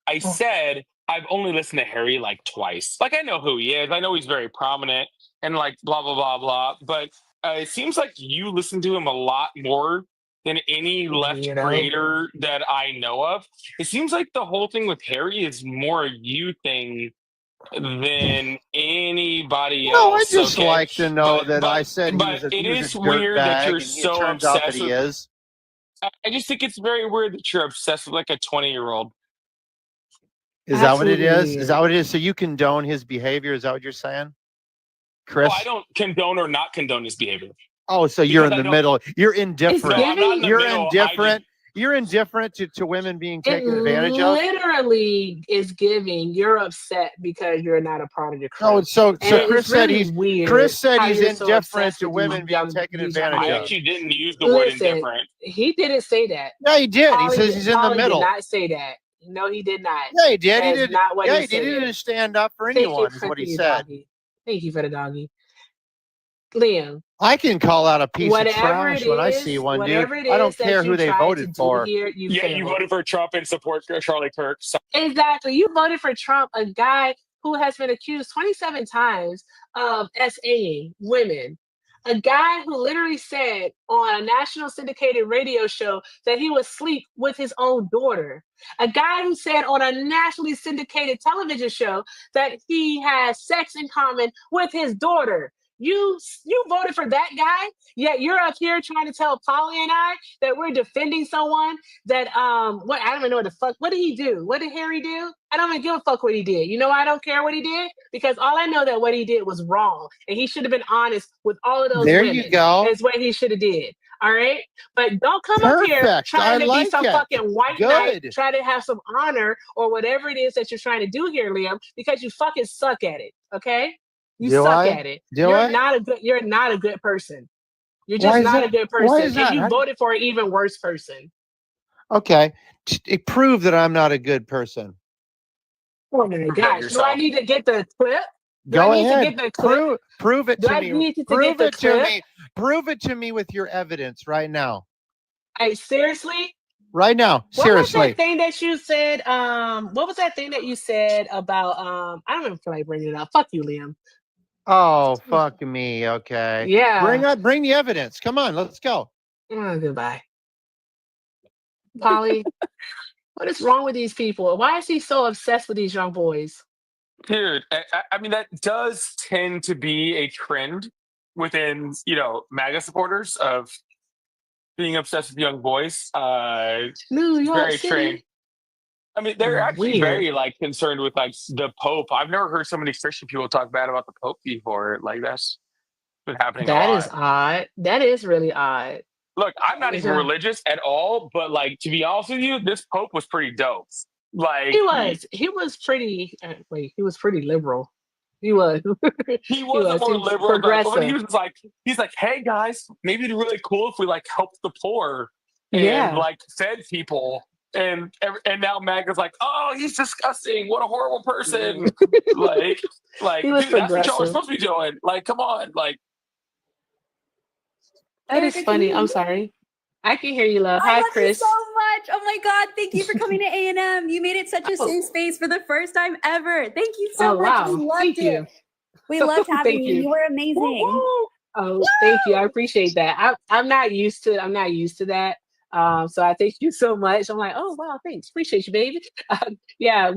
I said I've only listened to Harry like twice. Like I know who he is. I know he's very prominent and like blah blah blah blah. But it seems like you listen to him a lot more than any left creator that I know of. It seems like the whole thing with Harry is more a you thing than anybody else.
No, I just
okay?
like to know that
but-
I said he
but
was a,
it
he was
is
a
weird that
dirtbag,
you're
and
so
it turns out that
obsessed
he
with-
is.
I just think it's very weird that you're obsessed with like a 20-year-old.
Is that what it
Absolutely
is?
weird.
Is that what it is? So you condone his behavior? Is that what you're saying, Chris?
Well, I don't condone or not condone his behavior.
Oh, so you're in
Because
the
I
middle. You're indifferent.
No, I'm not in the
You're
middle.
indifferent. You're indifferent to women being
It
taken advantage of.
literally is giving you're upset because you're not a part of the crew.
No, so
And
Chris
it's
said
really
he's
weird
Chris said
how
he's
you're so
indifferent
obsessed
to
with these
women being taken
these
advantage
I
of.
actually didn't use the word
Listen,
indifferent.
he didn't say that.
Yeah, he did.
Polly
He says he's in the
Polly
middle.
Did not say that. No, he did not.
Yeah, he did. He
That's
did.
not what
Yeah,
he
he did.
said.
He didn't stand up for
Thank you
anyone. Is
for
what he
the
said.
doggy. Thank you for the doggy. Liam,
I can call out a piece of
whatever
trash
it
when I
is,
see one, dude.
whatever it
I don't
is that
care
you
who they
tried to
voted
do
for.
here, you
Yeah, you
failed.
voted for Trump and support Charlie Kirk. So
Exactly. You voted for Trump, a guy who has been accused 27 times of SAing women. A guy who literally said on a national syndicated radio show that he would sleep with his own daughter. A guy who said on a nationally syndicated television show that he has sex in common with his daughter. You voted for that guy, yet you're up here trying to tell Polly and I that we're defending someone that what I don't even know what the fuck. What did he do? What did Harry do? I don't even give a fuck what he did. You know why I don't care what he did? Because all I know that what he did was wrong, and he should have been honest with all of those
There
women.
you go.
Is what he should have did. All right, but don't come up here
Perfect.
trying
I
to
like
be some
it.
fucking white knight,
Good.
try to have some honor or whatever it is that you're trying to do here, Liam, because you fucking suck at it. Okay, you
Do
suck
I?
at it.
Do
you're
I?
You're not a good person. You're
Why
just
is
not
that?
a good
Why
person,
is that?
and you
How-
voted for an even worse person.
Okay, prove that I'm not a good person.
Oh my gosh! Do I need to get the clip? Do
Go
I need
ahead.
to get the clip?
Prove it
Do
to
I
me.
need to
Prove
get the
it to
clip?
me. Prove it to me with your evidence right now.
Hey, seriously?
Right now.
What was
Seriously.
that thing that you said? What was that thing that you said about? I don't even feel like bringing it up. Fuck you, Liam.
Oh, fuck me. Okay.
Yeah.
Bring the evidence. Come on, let's go.
Goodbye. Polly, what is wrong with these people? Why is he so obsessed with these young boys?
Dude, I mean, that does tend to be a trend within, MAGA supporters of being obsessed with young boys.
New York
Very
City.
strange. I mean, they're actually
Weird.
very concerned with the Pope. I've never heard so many Christian people talk bad about the Pope before. Like that's been happening a
That
lot.
is odd. That is really odd.
Look, I'm not
Is
even
that-
religious at all, but to be honest with you, this Pope was pretty dope. Like
He was pretty. He was pretty liberal. He was.
he wasn't more
was
liberal, but he
progressive.
was he's like, hey guys, maybe it'd be really cool if we helped the poor and
Yeah.
fed people. And now MAGA's like, oh, he's disgusting. What a horrible person.
He was
dude, that's what y'all are
progressive.
supposed to be doing. Come on.
That is
Erica, can
funny.
you-
I'm sorry. I can hear you, love.
I
Hi,
love
Chris.
you so much. Oh my God. Thank you for coming to A&M. You made it such a safe space for the first time ever. Thank you so
Oh,
much.
wow.
We loved
Thank
it.
you.
We loved having
Thank
you.
you.
You were amazing.
Oh, thank you. I appreciate that. I'm not used to that. So I thank you so much. I'm like, oh wow, thanks. Appreciate you, baby. Yeah,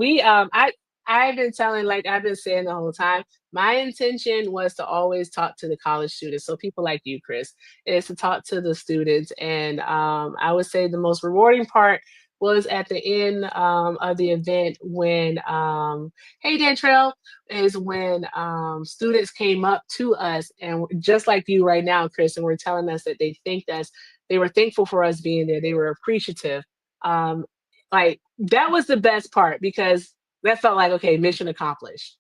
I've been telling, I've been saying the whole time, my intention was to always talk to the college students. So people like you, Chris, is to talk to the students. And I would say the most rewarding part was at the end of the event when, hey, Dantrell, is when students came up to us and just like you right now, Chris, and were telling us that they were thankful for us being there. They were appreciative. That was the best part because that felt like, okay, mission accomplished.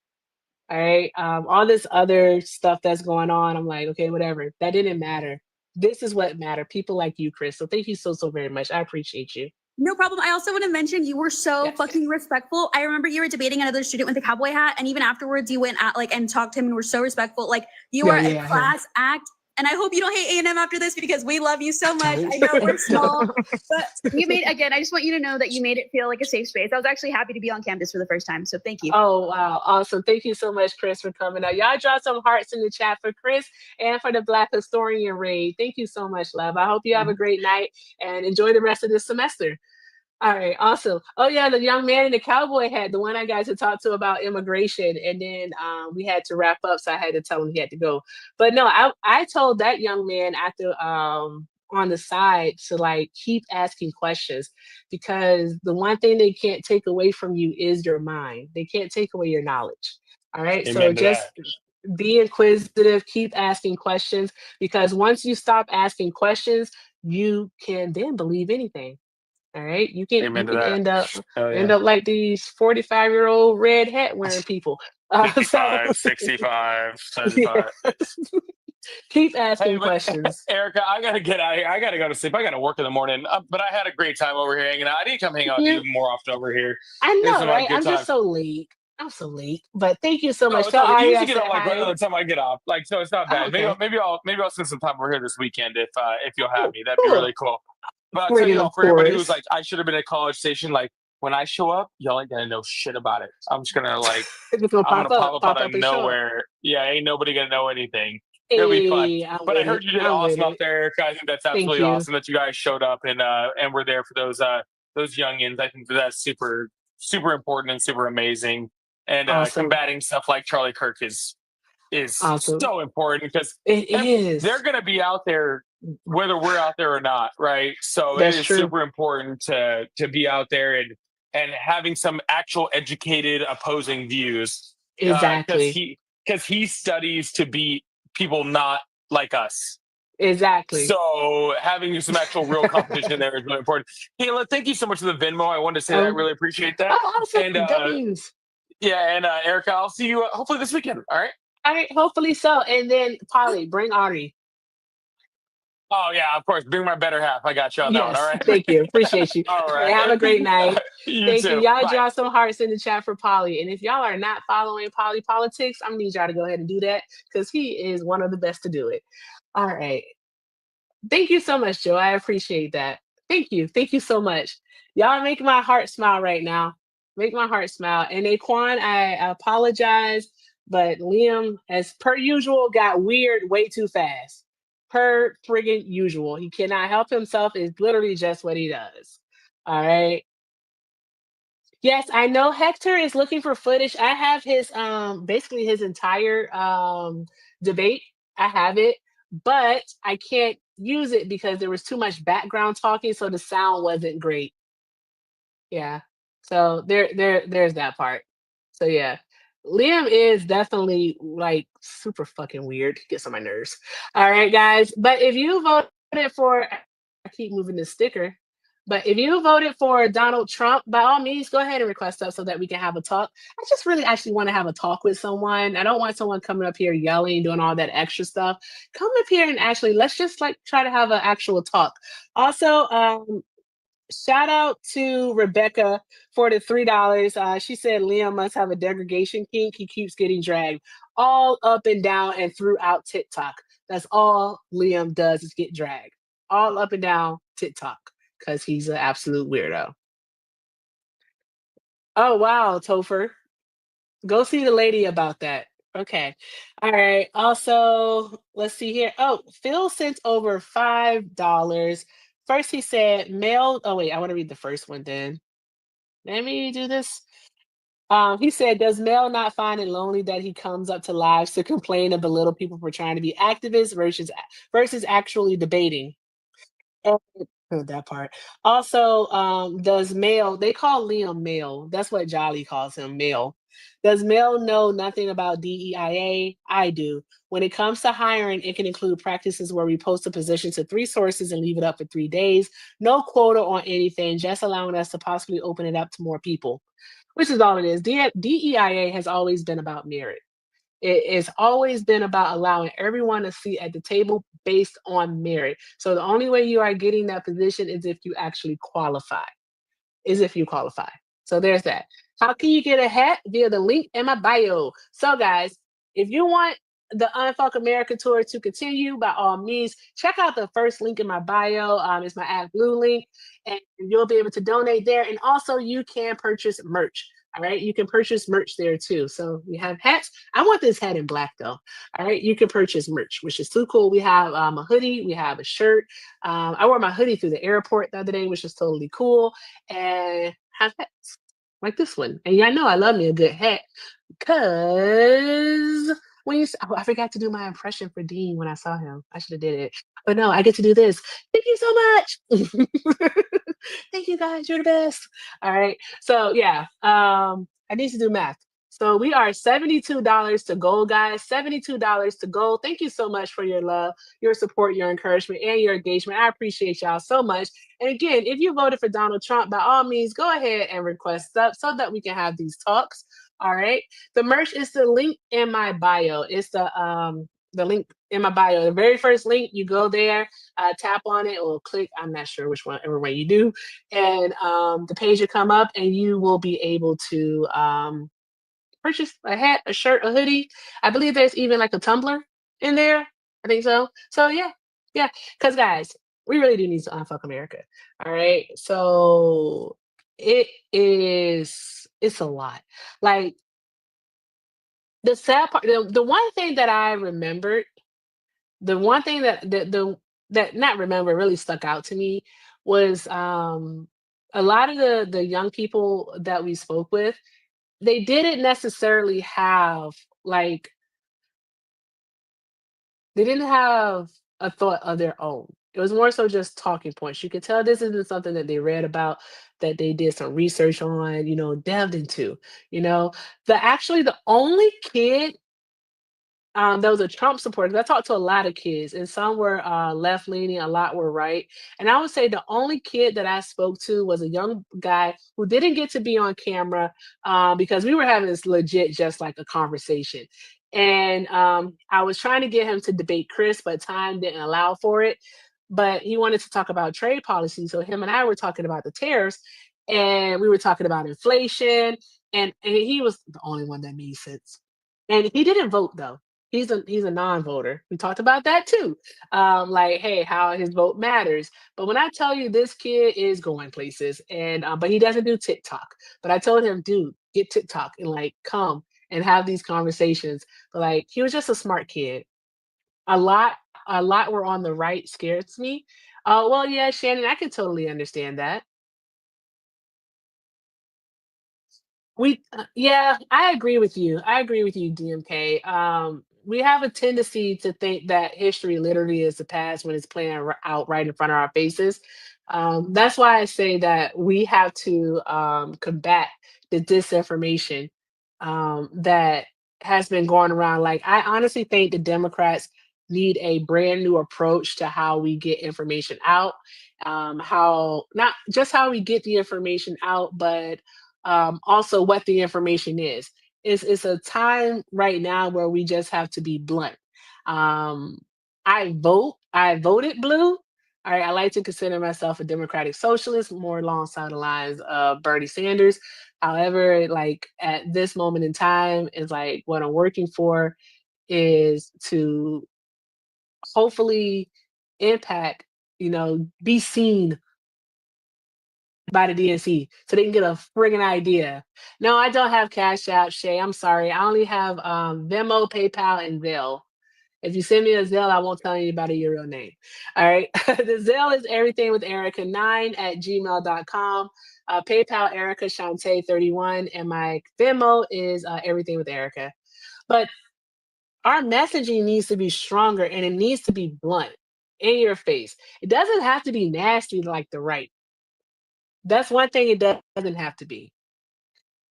All right. All this other stuff that's going on, I'm like, okay, whatever. That didn't matter. This is what mattered. People like you, Chris. So thank you so very much. I appreciate you.
No problem. I also want to mention you were so fucking respectful. I remember you were debating another student with a cowboy hat, and even afterwards you went at and talked to him and were so respectful. You are a class act. And I hope you don't hate A&M after this because we love you so much. I know we're small, but you made, again, I just want you to know that you made it feel like a safe space. I was actually happy to be on campus for the first time. So thank you.
Oh, wow. Awesome. Thank you so much, Chris, for coming out. Y'all drop some hearts in the chat for Chris and for the Black Historian Raid. Thank you so much, love. I hope you have a great night and enjoy the rest of this semester. All right, awesome. Oh yeah, the young man in the cowboy hat, the one I got to talk to about immigration, and then we had to wrap up, so I had to tell him he had to go. But no, I told that young man after on the side to keep asking questions because the one thing they can't take away from you is your mind. They can't take away your knowledge. All right, so just be inquisitive, keep asking questions because once you stop asking questions, you can then believe anything. All right, you can end up like these 45-year-old red hat wearing people.
55, 65, 75.
Yeah. Keep asking questions.
Erica, I gotta get out of here. I gotta go to sleep. I gotta work in the morning. But I had a great time over here hanging out. I need to come hang out with you more often over here.
I know,
This is
right?
good
I'm
time.
just so late. I'm so late, but thank you so
No,
much.
it's
Tell
not- you
Ari I
usually get
said
out right
hi.
by the time I get off. So it's not bad.
Okay.
Maybe I'll spend some time over here this weekend if you'll have me. That'd be
Cool.
really cool. But I'll
Great,
tell you,
of
for everybody who's
course.
I should have been at College Station. When I show up, y'all ain't gonna know shit about it. I'm just gonna
It's gonna
I'm gonna pop up out
pop
of
and show up.
nowhere. Yeah, ain't nobody gonna know anything. It'll be fun.
Hey, I'm
But I
with
heard
it.
you did
I'm
awesome
with
up
it.
there, Erica. I think that's
Thank
absolutely
you.
awesome that you guys showed up and were there for those youngins. I think that's super super important and super amazing. And
Awesome.
combating stuff like Charlie Kirk is
Awesome.
so important because
It is.
they're gonna be out there whether we're out there or not, right? So
That's
it is
true.
super important to be out there and having some actual educated opposing views.
Exactly.
Because he studies to beat people not like us.
Exactly.
So having some actual real competition there is really important. Kayla, thank you so much for the Venmo. I wanted to say that I really appreciate that.
Oh, awesome.
And
W's.
yeah, and Erica, I'll see you hopefully this weekend. All right.
All right, hopefully so. And then Polly, bring Ari.
Oh yeah, of course. Bring my better half. I got you on that one.
Yes,
All right.
thank you. Appreciate you.
All
All
right.
right, have a great night.
You
Thank
too.
you. Y'all
Bye.
drop some hearts in the chat for Polly. And if y'all are not following Polly Politics, I'm gonna need y'all to go ahead and do that because he is one of the best to do it. All right. Thank you so much, Joe. I appreciate that. Thank you. Thank you so much. Y'all make my heart smile right now. Make my heart smile. And Aquan, I apologize, but Liam, as per usual, got weird way too fast. Per friggin' usual. He cannot help himself. It's literally just what he does. All right. Yes, I know Hector is looking for footage. I have his basically his entire debate. I have it, but I can't use it because there was too much background talking, so the sound wasn't great. Yeah. So there's that part. So yeah. Liam is definitely like super fucking weird. Gets on my nerves. All right, guys. But if you voted for I keep moving the sticker. But if you voted for Donald Trump, by all means, go ahead and request up so that we can have a talk. I just really actually want to have a talk with someone. I don't want someone coming up here yelling, doing all that extra stuff. Come up here and actually let's just like try to have an actual talk. Also, shout out to Rebecca for the $3. She said Liam must have a degradation kink. He keeps getting dragged all up and down and throughout TikTok. That's all Liam does is get dragged all up and down TikTok because he's an absolute weirdo. Oh wow, Topher. Go see the lady about that. Okay. All right. Also, let's see here. Oh, Phil sent over $5. First, he said, mail. Oh, wait, I want to read the first one then. Let me do this. He said, does Mel not find it lonely that he comes up to lives to complain and belittle people for trying to be activists versus actually debating? And that part. Also, does Mel, they call Liam Mel. That's what Jolly calls him, Mel. Does Mel know nothing about DEIA? I do. When it comes to hiring, it can include practices where we post a position to 3 sources and leave it up for 3 days. No quota on anything, just allowing us to possibly open it up to more people, which is all it is. DEIA has always been about merit. It's always been about allowing everyone a seat at the table based on merit. So the only way you are getting that position is if you actually qualify. So there's that. How can you get a hat? Via the link in my bio. So guys, if you want the Unfuck America tour to continue, by all means, check out the first link in my bio. It's my AdBlue link, and you'll be able to donate there. And also, you can purchase merch. All right, you can purchase merch there too. So we have hats. I want this hat in black though. All right, you can purchase merch, which is too cool. We have a hoodie, we have a shirt. I wore my hoodie through the airport the other day, which is totally cool. And have hats like this one. And y'all know I love me a good hat because when you, I forgot to do my impression for Dean when I saw him. I should have did it, but no, I get to do this. Thank you so much. Thank you guys, you're the best. All right, so yeah, I need to do math. So we are $72 to goal, guys. $72 to goal. Thank you so much for your love, your support, your encouragement, and your engagement. I appreciate y'all so much. And again, if you voted for Donald Trump, by all means, go ahead and request up so that we can have these talks. All right. The merch is the link in my bio. It's the link in my bio. The very first link, you go there, tap on it or click. I'm not sure which one, every way you do. And the page will come up and you will be able to purchase a hat, a shirt, a hoodie. I believe there's even like a tumbler in there. I think so. So yeah. Because guys, we really do need to unfuck America. All right. So it's a lot. Like the sad part, the one thing that I remembered, the one thing that not remember really stuck out to me was a lot of the young people that we spoke with, they didn't necessarily have like they didn't have a thought of their own. It was more so just talking points. You could tell this isn't something that they read about, that they did some research on, delved into. The only kid that was a Trump supporter. I talked to a lot of kids, and some were left leaning, a lot were right. And I would say the only kid that I spoke to was a young guy who didn't get to be on camera because we were having this legit, just like a conversation. And I was trying to get him to debate Chris, but time didn't allow for it. But he wanted to talk about trade policy. So him and I were talking about the tariffs, and we were talking about inflation. And he was the only one that made sense. And he didn't vote though. He's a non-voter. We talked about that too. Like, hey, how his vote matters. But when I tell you this kid is going places, and but he doesn't do TikTok. But I told him, dude, get TikTok and like come and have these conversations. But like, he was just a smart kid. A lot were on the right scares me. Well, yeah, Shannon, I can totally understand that. Yeah, I agree with you. I agree with you, DMK. We have a tendency to think that history literally is the past when it's playing out right in front of our faces. That's why I say that we have to combat the disinformation that has been going around. Like, I honestly think the Democrats need a brand new approach to how we get information out. How not just how we get the information out, but also what the information is. It's a time right now where we just have to be blunt. Um, I voted blue. All right, I like to consider myself a democratic socialist, more alongside the lines of Bernie Sanders. However, like at this moment in time, is like what I'm working for is to hopefully impact, be seen by the DNC so they can get a friggin' idea. No, I don't have Cash App, Shay. I'm sorry. I only have Venmo, PayPal, and Zelle. If you send me a Zelle, I won't tell anybody your real name. All right. The Zelle is everything with Erica9 at gmail.com. PayPal, Erica Shante 31. And my Venmo is everything with Erica. But our messaging needs to be stronger and it needs to be blunt, in your face. It doesn't have to be nasty like the right. That's one thing it doesn't have to be.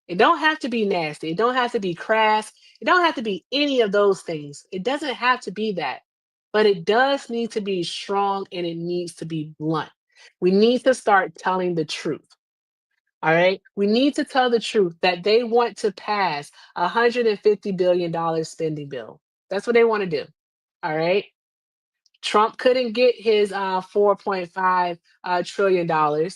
It don't have to be nasty. It don't have to be crass. It don't have to be any of those things. It doesn't have to be that. But it does need to be strong and it needs to be blunt. We need to start telling the truth. All right. We need to tell the truth that they want to pass a $150 billion spending bill. That's what they want to do. All right. Trump couldn't get his $4.5 trillion. All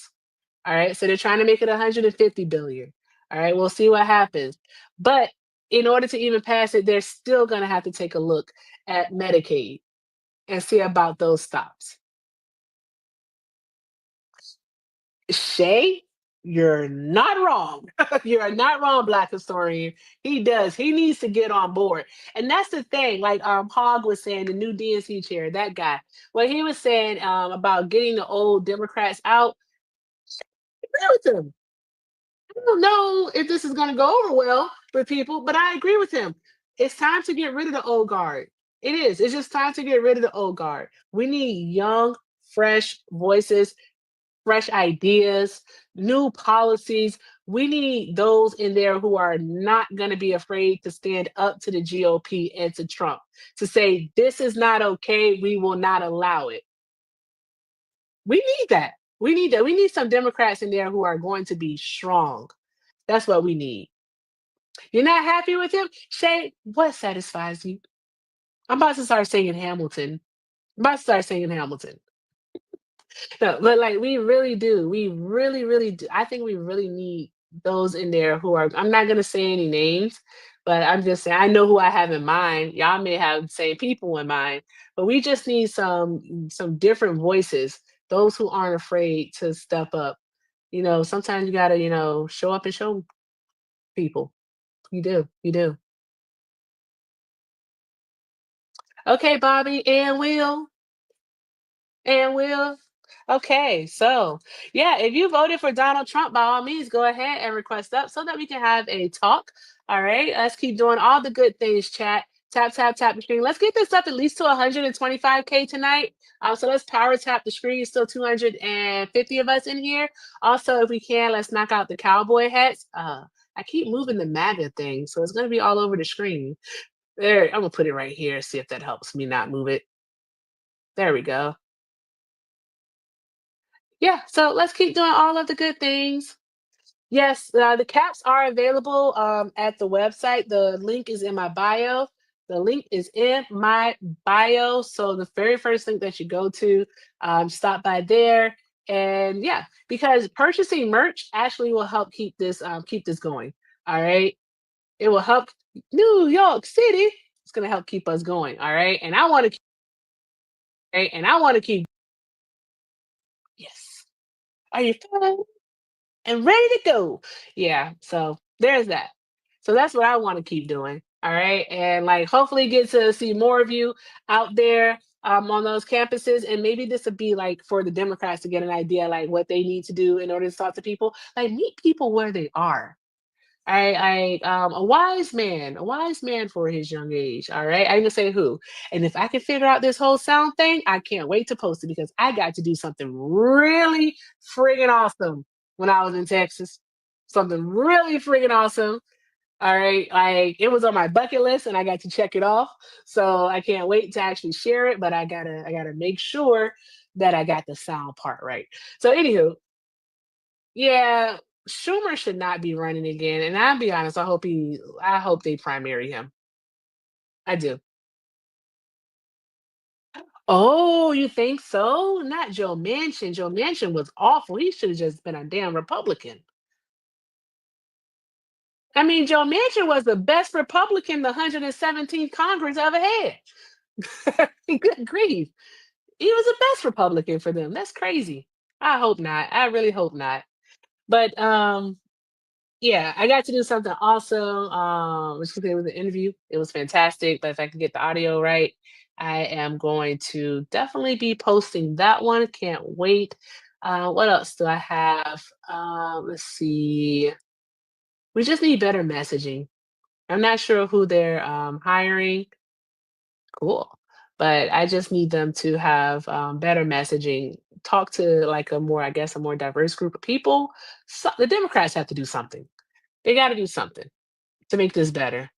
right. So they're trying to make it 150 billion. All right. We'll see what happens. But in order to even pass it, they're still going to have to take a look at Medicaid and see about those stops. Shay, you're not wrong. You're not wrong, Black historian. He does. He needs to get on board. And that's the thing. Like Hogg was saying, the new DNC chair, that guy, what he was saying about getting the old Democrats out, I agree with him. I don't know if this is going to go over well with people, but I agree with him. It's time to get rid of the old guard. It is. It's just time to get rid of the old guard. We need young, fresh voices, fresh ideas, new policies. We need those in there who are not going to be afraid to stand up to the GOP and to Trump to say, this is not okay. We will not allow it. We need that. We need that. We need some Democrats in there who are going to be strong. That's what we need. You're not happy with him? Shay, what satisfies you? I'm about to start singing Hamilton. No, but like we really do. We really, really do. I think we really need those in there who are, I'm not gonna say any names, but I'm just saying I know who I have in mind. Y'all may have the same people in mind, but we just need some different voices, those who aren't afraid to step up. Sometimes you gotta, show up and show people. You do. You do. Okay, Bobby and Will. And Will. Okay, so yeah, if you voted for Donald Trump, by all means, go ahead and request up so that we can have a talk. All right, let's keep doing all the good things, chat. Tap, tap, tap the screen. Let's get this up at least to 125K tonight. So let's power tap the screen. Still 250 of us in here. Also, if we can, let's knock out the cowboy hats. I keep moving the MAGA thing, so it's going to be all over the screen. There, I'm going to put it right here, see if that helps me not move it. There we go. Yeah, so let's keep doing all of the good things. Yes, the caps are available at the website. The link is in my bio. The link is in my bio. So the very first link that you go to, stop by there. And yeah, because purchasing merch actually will help keep this going. All right. It will help New York City. It's gonna help keep us going. All right. And I want to keep. Yes. Are you fine? And ready to go. Yeah, so there's that. So that's what I want to keep doing. All right. And like hopefully get to see more of you out there on those campuses. And maybe this would be like for the Democrats to get an idea like what they need to do in order to talk to people. Like meet people where they are.
A wise man for his young age. All right, I didn't say who. And if I can figure out this whole sound thing, I can't wait to post it because I got to do something really friggin' awesome when I was in Texas. Something really friggin' awesome. All right, like it was on my bucket list and I got to check it off. So I can't wait to actually share it, but I gotta make sure that I got the sound part right. So anywho, yeah, Schumer should not be running again. And I'll be honest, I hope they primary him. I do. Oh, you think so? Not Joe Manchin. Joe Manchin was awful. He should have just been a damn Republican. I mean, Joe Manchin was the best Republican the 117th Congress ever had. Good grief. He was the best Republican for them. That's crazy. I hope not. I really hope not. But yeah, I got to do something awesome. Which was an interview. It was fantastic. But if I can get the audio right, I am going to definitely be posting that one. Can't wait. What else do I have? Let's see. We just need better messaging. I'm not sure who they're hiring. Cool. But I just need them to have better messaging, talk to like a more, I guess, a more diverse group of people. So, the Democrats have to do something. They got to do something to make this better.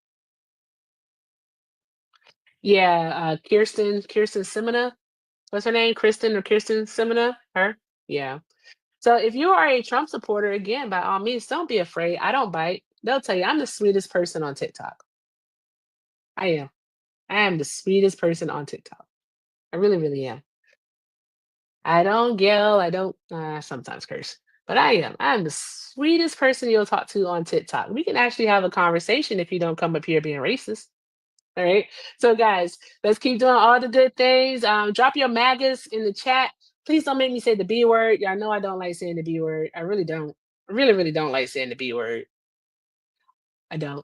Yeah, Kirsten Simina. What's her name? Kristen or Kirsten Simina? Her? Yeah. So if you are a Trump supporter, again, by all means, don't be afraid. I don't bite. They'll tell you I'm the sweetest person on TikTok. I am. I am the sweetest person on TikTok. I really, really am. I don't yell. I don't sometimes curse, but I am. I'm the sweetest person you'll talk to on TikTok. We can actually have a conversation if you don't come up here being racist. All right. So, guys, let's keep doing all the good things. Drop your MAGAs in the chat. Please don't make me say the B word. Y'all know I don't like saying the B word. I really don't. I really, really don't like saying the B word. I don't.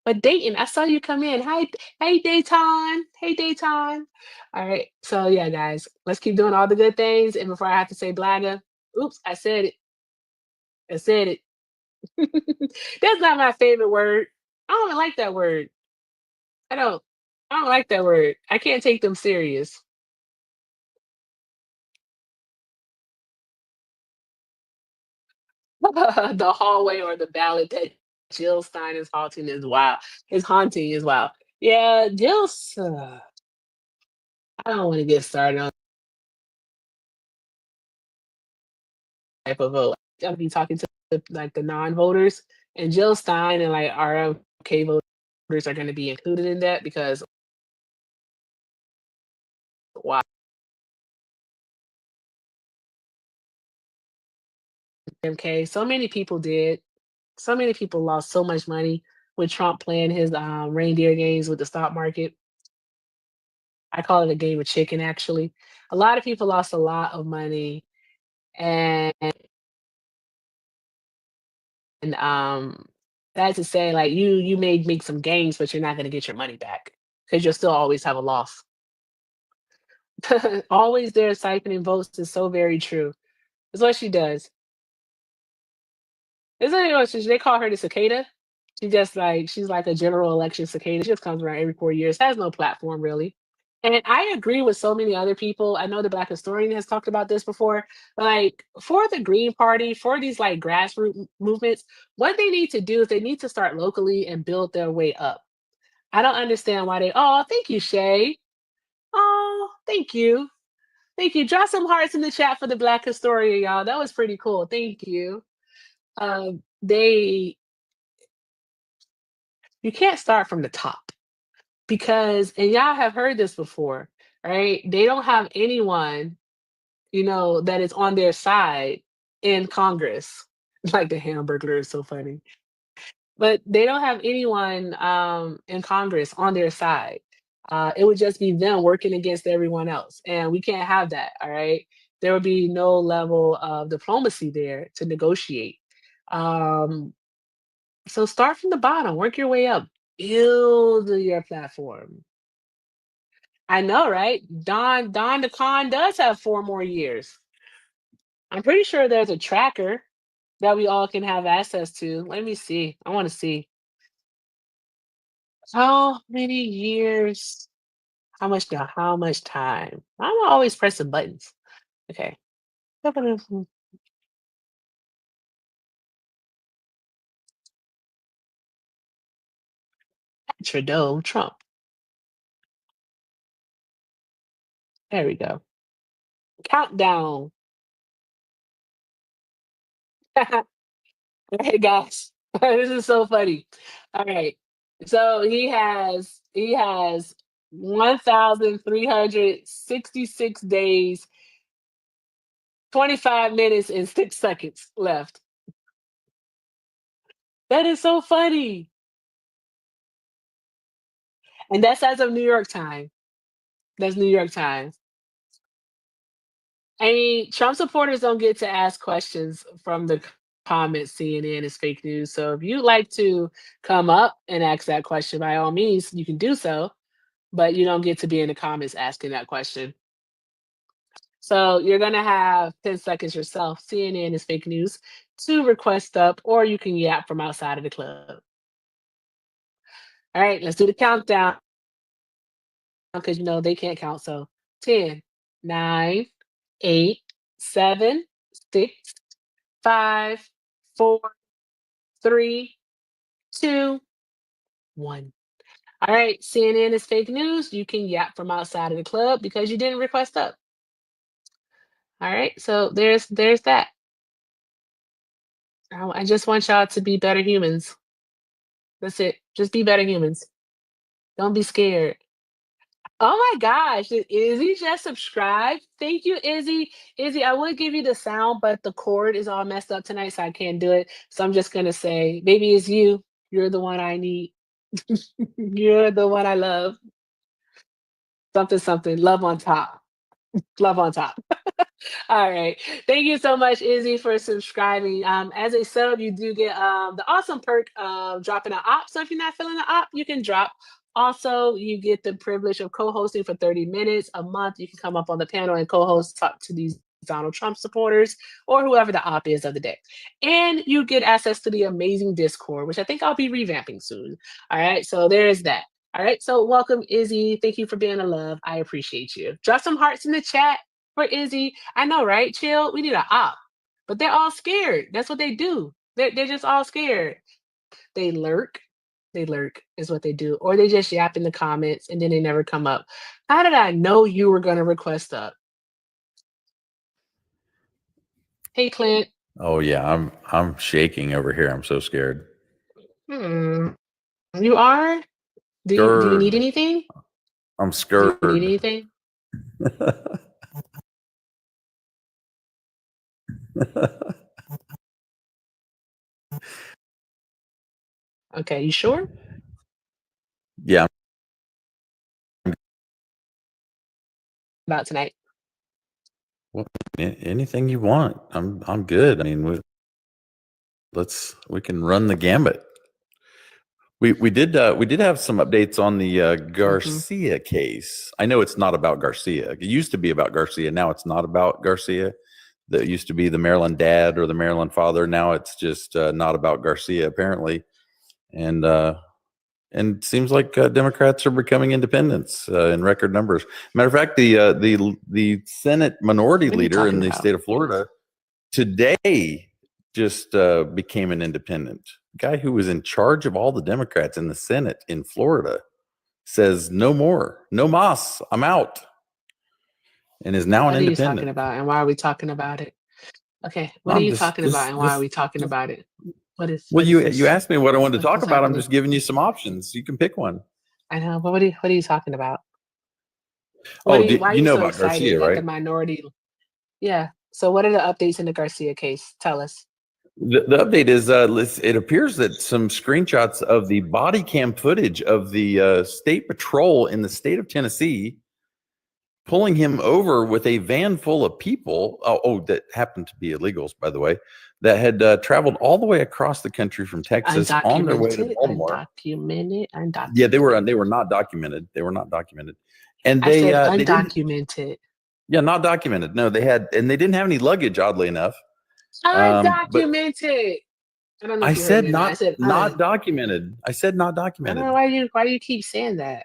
But Dayton, I saw you come in. Hi, hey Dayton. Hey Dayton. All right. So yeah, guys, let's keep doing all the good things. And before I have to say blaga, oops, I said it. I said it. That's not my favorite word. I don't even like that word. I don't. I don't like that word. I can't take them serious. The hallway or the ballad that Jill Stein is haunting is wild. Is haunting as well. Yeah, Jill's. I don't want to get started on type of vote. I'll be talking to like the non-voters, and Jill Stein and like RFK voters are going to be included in that because why? MK, so many people did. So many people lost so much money with Trump playing his reindeer games with the stock market. I call it a game of chicken, actually. A lot of people lost a lot of money, and that's to say, like you may make some gains, but you're not going to get your money back because you'll still always have a loss. Always there siphoning votes is so very true. It's what she does. Isn't it what they call her the cicada? She's like a general election cicada. She just comes around every 4 years, has no platform really. And I agree with so many other people. I know the Black Historian has talked about this before. Like for the Green Party, for these like grassroots movements, what they need to do is they need to start locally and build their way up. I don't understand why oh, thank you, Shay. Oh, thank you. Thank you. Drop some hearts in the chat for the Black Historian, y'all. That was pretty cool. Thank you. You can't start from the top because, and y'all have heard this before, right? They don't have anyone, that is on their side in Congress. Like the Hamburglar is so funny. But they don't have anyone in Congress on their side. It would just be them working against everyone else. And we can't have that, all right? There would be no level of diplomacy there to negotiate. So start from the bottom, work your way up, build your platform. I know, right? Don DeCon does have 4 more years. I'm pretty sure there's a tracker that we all can have access to. Let me see. I want to see. How many years? How much time? I'm always pressing buttons. Okay. Trudeau, Trump. There we go. Countdown. Hey guys, this is so funny. All right. So he has 1,366 days, 25 minutes and 6 seconds left. That is so funny. And that's as of New York time. That's New York time. I mean, Trump supporters don't get to ask questions from the comments. CNN is fake news. So if you'd like to come up and ask that question, by all means, you can do so. But you don't get to be in the comments asking that question. So you're going to have 10 seconds yourself. CNN is fake news to request up, or you can yap from outside of the club. All right, let's do the countdown. Because you know they can't count. So 10, 9, 8, 7, 6, 5, 4, 3, 2, 1. All right, CNN is fake news. You can yap from outside of the club because you didn't request up. All right, so there's that. I just want y'all to be better humans. That's it. Just be better humans. Don't be scared. Oh my gosh, did Izzy just subscribe? Thank you, Izzy. Izzy, I would give you the sound, but the cord is all messed up tonight, so I can't do it. So I'm just gonna say, baby, it's you. You're the one I need. You're the one I love. Something. Love on top. Love on top. All right. Thank you so much, Izzy, for subscribing. As a sub, you do get the awesome perk of dropping an op. So if you're not feeling the op, you can drop. Also, you get the privilege of co-hosting for 30 minutes a month. You can come up on the panel and co-host, talk to these Donald Trump supporters or whoever the op is of the day. And you get access to the amazing Discord, which I think I'll be revamping soon. All right. So there's that. All right. So welcome, Izzy. Thank you for being a love. I appreciate you. Drop some hearts in the chat for Izzy. I know, right? Chill. We need an op, but they're all scared. That's what they do. They're just all scared. They lurk. They lurk is what they do. Or they just yap in the comments and then they never come up. How did I know you were going to request up? Hey, Clint.
Oh yeah, I'm shaking over here. I'm so scared.
You are? Do you need anything?
I'm scared.
Do you need anything? Okay, you sure?
Yeah.
About tonight.
Well, anything you want. I'm good. I mean, we can run the gambit. We did have some updates on the Garcia case. I know it's not about Garcia. It used to be about Garcia. Now it's not about Garcia. That used to be the Maryland dad or the Maryland father. Now it's just not about Garcia apparently. And it seems like Democrats are becoming independents in record numbers. Matter of fact, the Senate minority leader in the state of Florida today just became an independent. Guy who was in charge of all the Democrats in the Senate in Florida says no more, no mas, I'm out, and is now an independent.
What are you talking about, and why are we talking about it? Okay, what are you talking about, and why are we talking about it? What is?
Well, you asked me what I wanted to talk about. I'm just giving you some options. You can pick one.
I know, but what are you talking about?
Why you know so about Garcia, right?
The minority. Yeah. So, what are the updates in the Garcia case? Tell us.
The update is it appears that some screenshots of the body cam footage of the state patrol in the state of Tennessee pulling him over with a van full of people. That happened to be illegals, by the way, that had traveled all the way across the country from Texas on their way to Baltimore.
Undocumented.
Yeah, they were not documented. They were not documented, and
I said undocumented.
Yeah, not documented. No, they didn't have any luggage. Oddly enough, But
Undocumented. I don't know
I
if you heard
said
me or not. I said
not documented. I said not
I don't
documented.
know why do you keep saying that?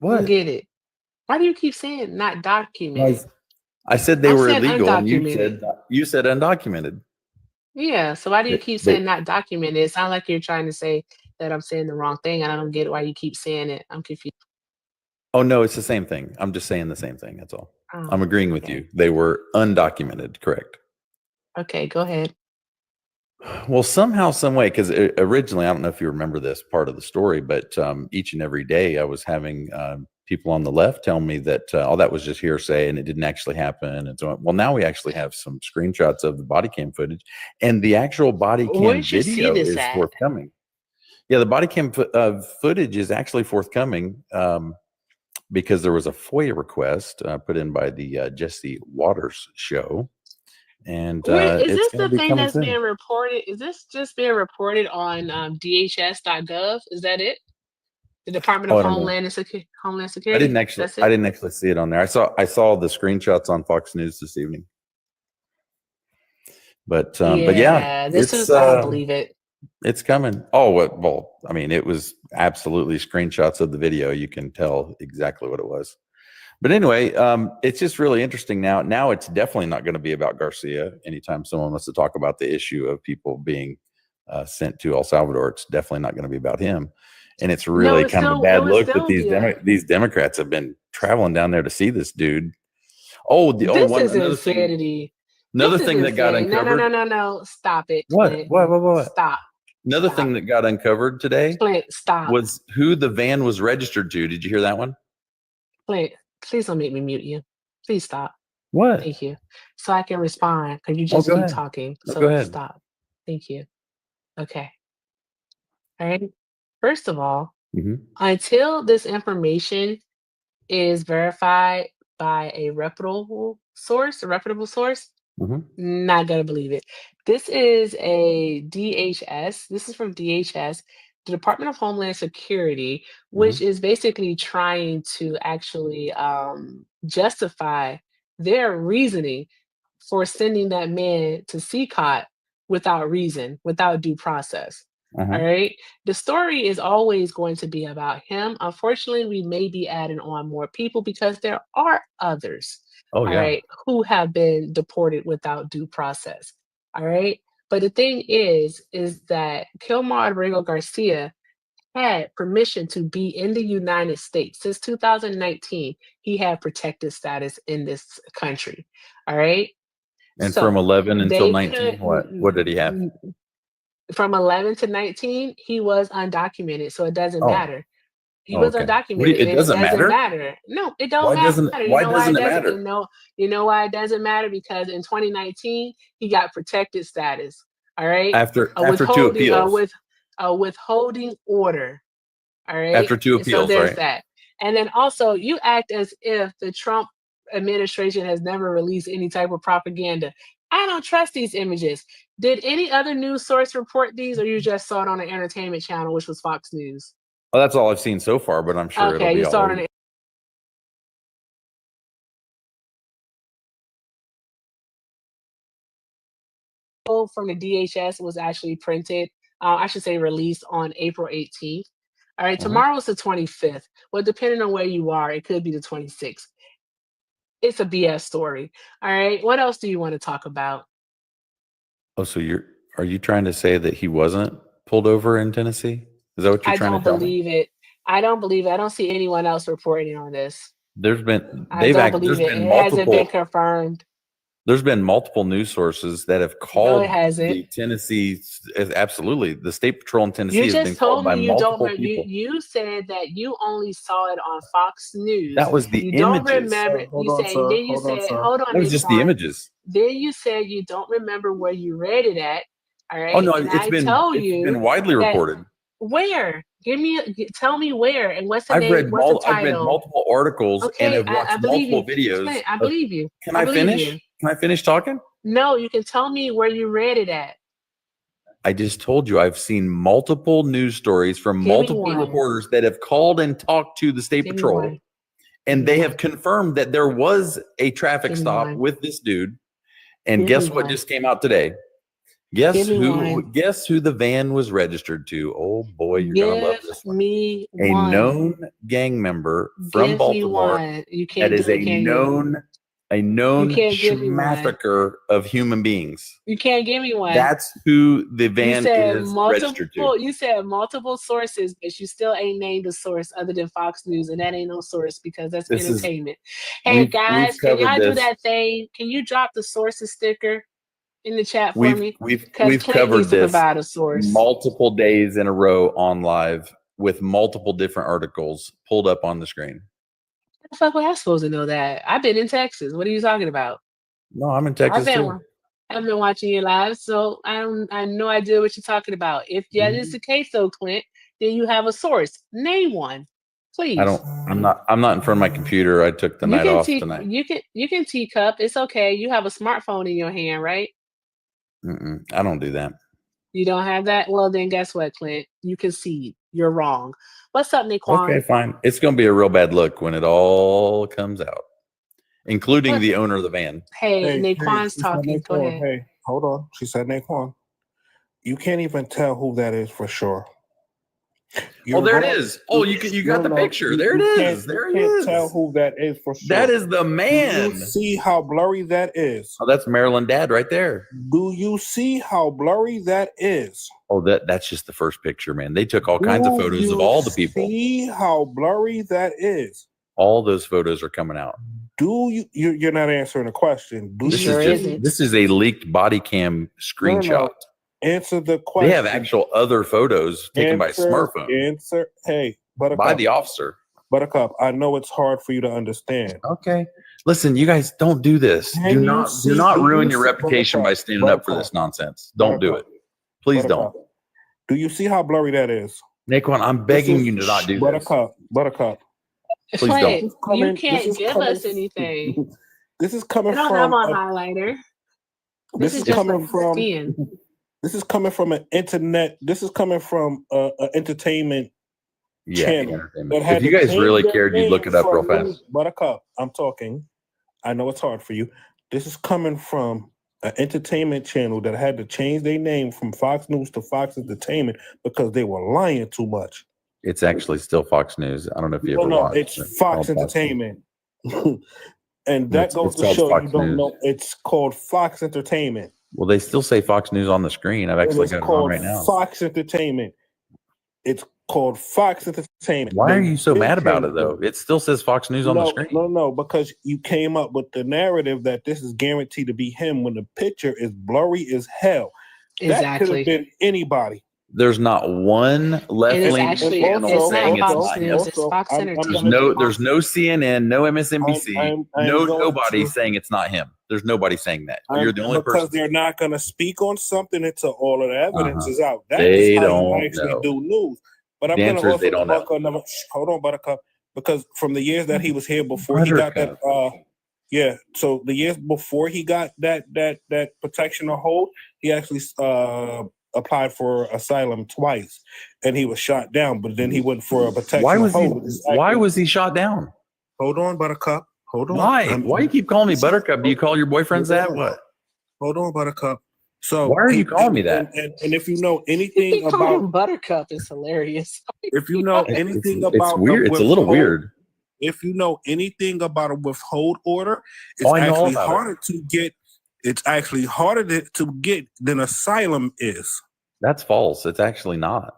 I don't
What?
get it. Why do you keep saying not documented?
I said they
I
were
said
illegal, and
undocumented.
you said undocumented.
Yeah. So why do you
They-
keep
they-
saying not documented? It sounds like you're trying to say that I'm saying the wrong thing, and I don't get it why you keep saying it. I'm confused.
Oh no, it's the same thing. I'm just saying the same thing. That's all.
Oh,
I'm agreeing with you. They were undocumented. Correct.
okay, go ahead.
Well, somehow, some way, because originally, I don't know if you remember this part of the story, but each and every day I was having people on the left tell me that all that was just hearsay and it didn't actually happen. And so, well, now we actually have some screenshots of the body cam footage, and the actual body cam
Where'd you see
video
this
is
at?
forthcoming. Yeah, the body cam footage is actually forthcoming because there was a FOIA request put in by the Jesse Waters show. And
Wait, is
it's
this
going
the
to be
thing
coming
that's
soon.
being reported? Is this just being reported on DHS.gov? Is that it? The Department
Oh,
of
I don't know.
Homeland Security.
I didn't actually.
That's it?
I didn't actually see it on there. I saw the screenshots on Fox News this evening. But yeah,
this
it's
is. I don't believe it.
it's coming. Oh well, I mean, it was absolutely screenshots of the video. You can tell exactly what it was. But anyway, it's just really interesting now. Now it's definitely not going to be about Garcia. Anytime someone wants to talk about the issue of people being sent to El Salvador, it's definitely not going to be about him. And it's really kind of a bad look that these Democrats have been traveling down there to see this dude. Oh,
This is insanity.
Another
This
thing
is
that got
insane.
uncovered.
No. Stop it.
What?
Clint.
What?
Stop.
Another thing that got uncovered today
Clint, stop.
was who the van was registered to. Did you hear that one?
Clint, please don't make me mute you. Please stop.
What?
Thank you. So I can respond because you just
go
keep
ahead.
talking.
No,
So
go ahead.
stop. Thank you. Okay. All right. First of all, until this information is verified by a reputable source, not gonna believe it. This is a DHS. This is from DHS, the Department of Homeland Security, which is basically trying to actually justify their reasoning for sending that man to CCOT without reason, without due process. All right. The story is always going to be about him. Unfortunately, we may be adding on more people because there are others,
Oh,
all
yeah.
right, who have been deported without due process. All right. But the thing is that Kilmar Abrego Garcia had permission to be in the United States. Since 2019, he had protected status in this country. All right.
And
So
from 11 until
they
19,
could-
what did he have?
From 11 to 19, he was undocumented, so it doesn't
Oh.
matter. He
Oh,
was
okay.
undocumented.
It doesn't matter?
No, it don't
Why
matter.
doesn't it- why doesn't it matter?
You know why it doesn't matter? Because in 2019, he got protected status. All right.
After two
withholding-
appeals.
a withholding order. All right.
After two
And so
appeals,
there's
right?
that. And then also, you act as if the Trump administration has never released any type of propaganda. I don't trust these images. Did any other news source report these, or you just saw it on an entertainment channel, which was Fox News?
Well, that's all I've seen so far, but I'm sure it'll
Okay,
be
you
all
saw
over.
it on from the DHS was actually printed, I should say released on April 18th. All right, tomorrow's the 25th. Well, depending on where you are, it could be the 26th. It's a BS story. All right, what else do you want to talk about?
Oh, so are you trying to say that he wasn't pulled over in Tennessee? Is that what you're
I
trying
don't
to tell me?
believe it. I don't believe it. I don't see anyone else reporting on this.
There's been
I don't believe it. It hasn't been confirmed.
There's been multiple news sources that have called
hasn't.
the Tennessee. Absolutely, the State Patrol in Tennessee
You
has been
just
called
told
by
me you don't.
multiple people.
You said that you only saw it on Fox News.
That was the
you don't
images.
remember. You said. Then you said, "Hold on."
That was just the images.
Then you said you don't remember where you read it at. All right.
Oh no,
and
it's
I
been
told
it's
you
been widely
that-
reported.
Where? Tell me where and what's the
I've
name?
read
What's the
I've read
title?
multiple articles and
Okay,
have watched
I believe
multiple
you.
videos.
Clint, I believe you.
Can
I
I
believe
finish?
you.
Can I finish talking?
No, you can tell me where you read it at.
I just told you I've seen multiple news stories from
Give me
multiple
one.
reporters that have called and talked to the State
Give me
Patrol,
one.
and they have confirmed that there was a traffic
Give me
stop
one.
with this dude, And
Give
guess
me
what
one.
just came out today? Guess
Give me
who?
one.
Guess who the van was registered to? Oh boy, you're gonna love
Give
this one.
me
A
one.
known gang member from
Give me
Baltimore
one. You
that
can't
is
do
a
it, can you?
known
can't give me one.
massacre of human beings.
You can't give me one.
That's who the
You
van
said
is registered to.
multiple. You said multiple sources, but you still ain't named a source other than Fox News, and that ain't no source because that's
This is-
entertainment. Hey
we've
guys, can
covered
y'all do
this.
that thing? Can you drop the sources sticker in the chat for
We've
me?
we've
'Cause
we've
Clint
covered
needs to
this
provide a source.
multiple days in a row on live with multiple different articles pulled up on the screen.
How the fuck was I supposed to know that? I've been in Texas. What are you talking about?
No, I'm in Texas too.
I've been watching you live, so I have no idea what you're talking about. If that is the case, though, Clint, then you have a source. Name one, please.
I'm not in front of my computer. I took the night off tonight.
You can teacup. It's okay. You have a smartphone in your hand, right?
I don't do that.
You don't have that? Well, then guess what, Clint? You concede. You're wrong. What's up, Naquan?
Okay, fine. It's going to be a real bad look when it all comes out, including the owner of the van.
Hey, Naquan's
she said
talking. Go
Naquan.
ahead.
Hey, hold on. She said Naquan. You can't even tell who that is for sure.
Oh, there it is. Oh, you got the picture. There it is. There he is.
Tell who that is for sure.
That is the
Do
man.
you see how blurry that is?
Oh, that's Maryland Dad right there.
Do you see how blurry that is?
Oh, that's just the first picture, man. They took all kinds of
Do
photos of
you
all the people.
See how blurry that is?
All those photos are coming out.
Do you're not answering the question. Do
This
you
is just this is a leaked body cam screenshot.
Answer the question.
They have actual other photos taken by smartphone
Hey, Buttercup.
by the officer.
Buttercup, I know it's hard for you to understand.
Okay. Listen, you guys don't do this. Do not ruin your reputation by standing up for this nonsense. Don't do it. Please don't.
Do you see how blurry that is?
Naquan, I'm begging you to not do this.
Buttercup.
Please don't.
You can't give us anything.
This is coming
I don't
from
have a highlighter.
This is
just
coming
a
from
skin.
This is coming from an internet. This is coming from an entertainment channel.
Entertainment.
that had
If you
to
guys
change
really
their
cared, you'd look
name
it up real
from
fast.
Buttercup, I'm talking. I know it's hard for you. This is coming from an entertainment channel that had to change their name from Fox News to Fox Entertainment because they were lying too much.
It's actually still Fox News. I don't know if you
No,
ever
no,
watched.
it's Fox Entertainment. And that
It's
goes to
called
show
Fox
you don't
News.
know. It's called Fox Entertainment.
Well, they still say Fox News on the screen. I've actually
It's
got it on
called
right now.
Fox Entertainment. It's called Fox Entertainment.
Why are
They
you so
did
mad about
change
it though? It still says Fox News on the screen.
No, because you came up with the narrative that this is guaranteed to be him when the picture is blurry as hell. That could
Exactly.
have been anybody.
There's not one
And it's
left-leaning
actually
channel
it's
saying
not
it's
Fox
not him.
News. It's Fox Entertainment.
There's no CNN, no MSNBC,
I'm
no
going
nobody
to-
saying it's not him. There's nobody saying that. You're the only
because
person.
they're not going to speak on something until all of the evidence
Uh-huh.
is out. That
They
is how
don't
you actually
know.
do news. But I'm
The
going to
answer is
also
they don't know.
another. Hold on, Buttercup, because from the years that he was here before he got that, so the years before he got that protection or hold, he actually applied for asylum twice, and he was shot down. But then he went for a protection.
Why
or
was he?
hold.
Why was he shot down?
Hold on, Buttercup. Hold on.
Why? Why you keep calling me Buttercup? Do you call your boyfriends that? What?
Hold on, Buttercup. So
Why are you calling me that?
And if you know anything
Call
about,
him Buttercup is hilarious.
if you know anything about,
It's weird. It's a little
withhold-
weird.
If you know anything about a withhold order, it's
Oh, I know all
actually
about it.
harder to get. It's actually harder to get than asylum is.
That's false. It's actually not.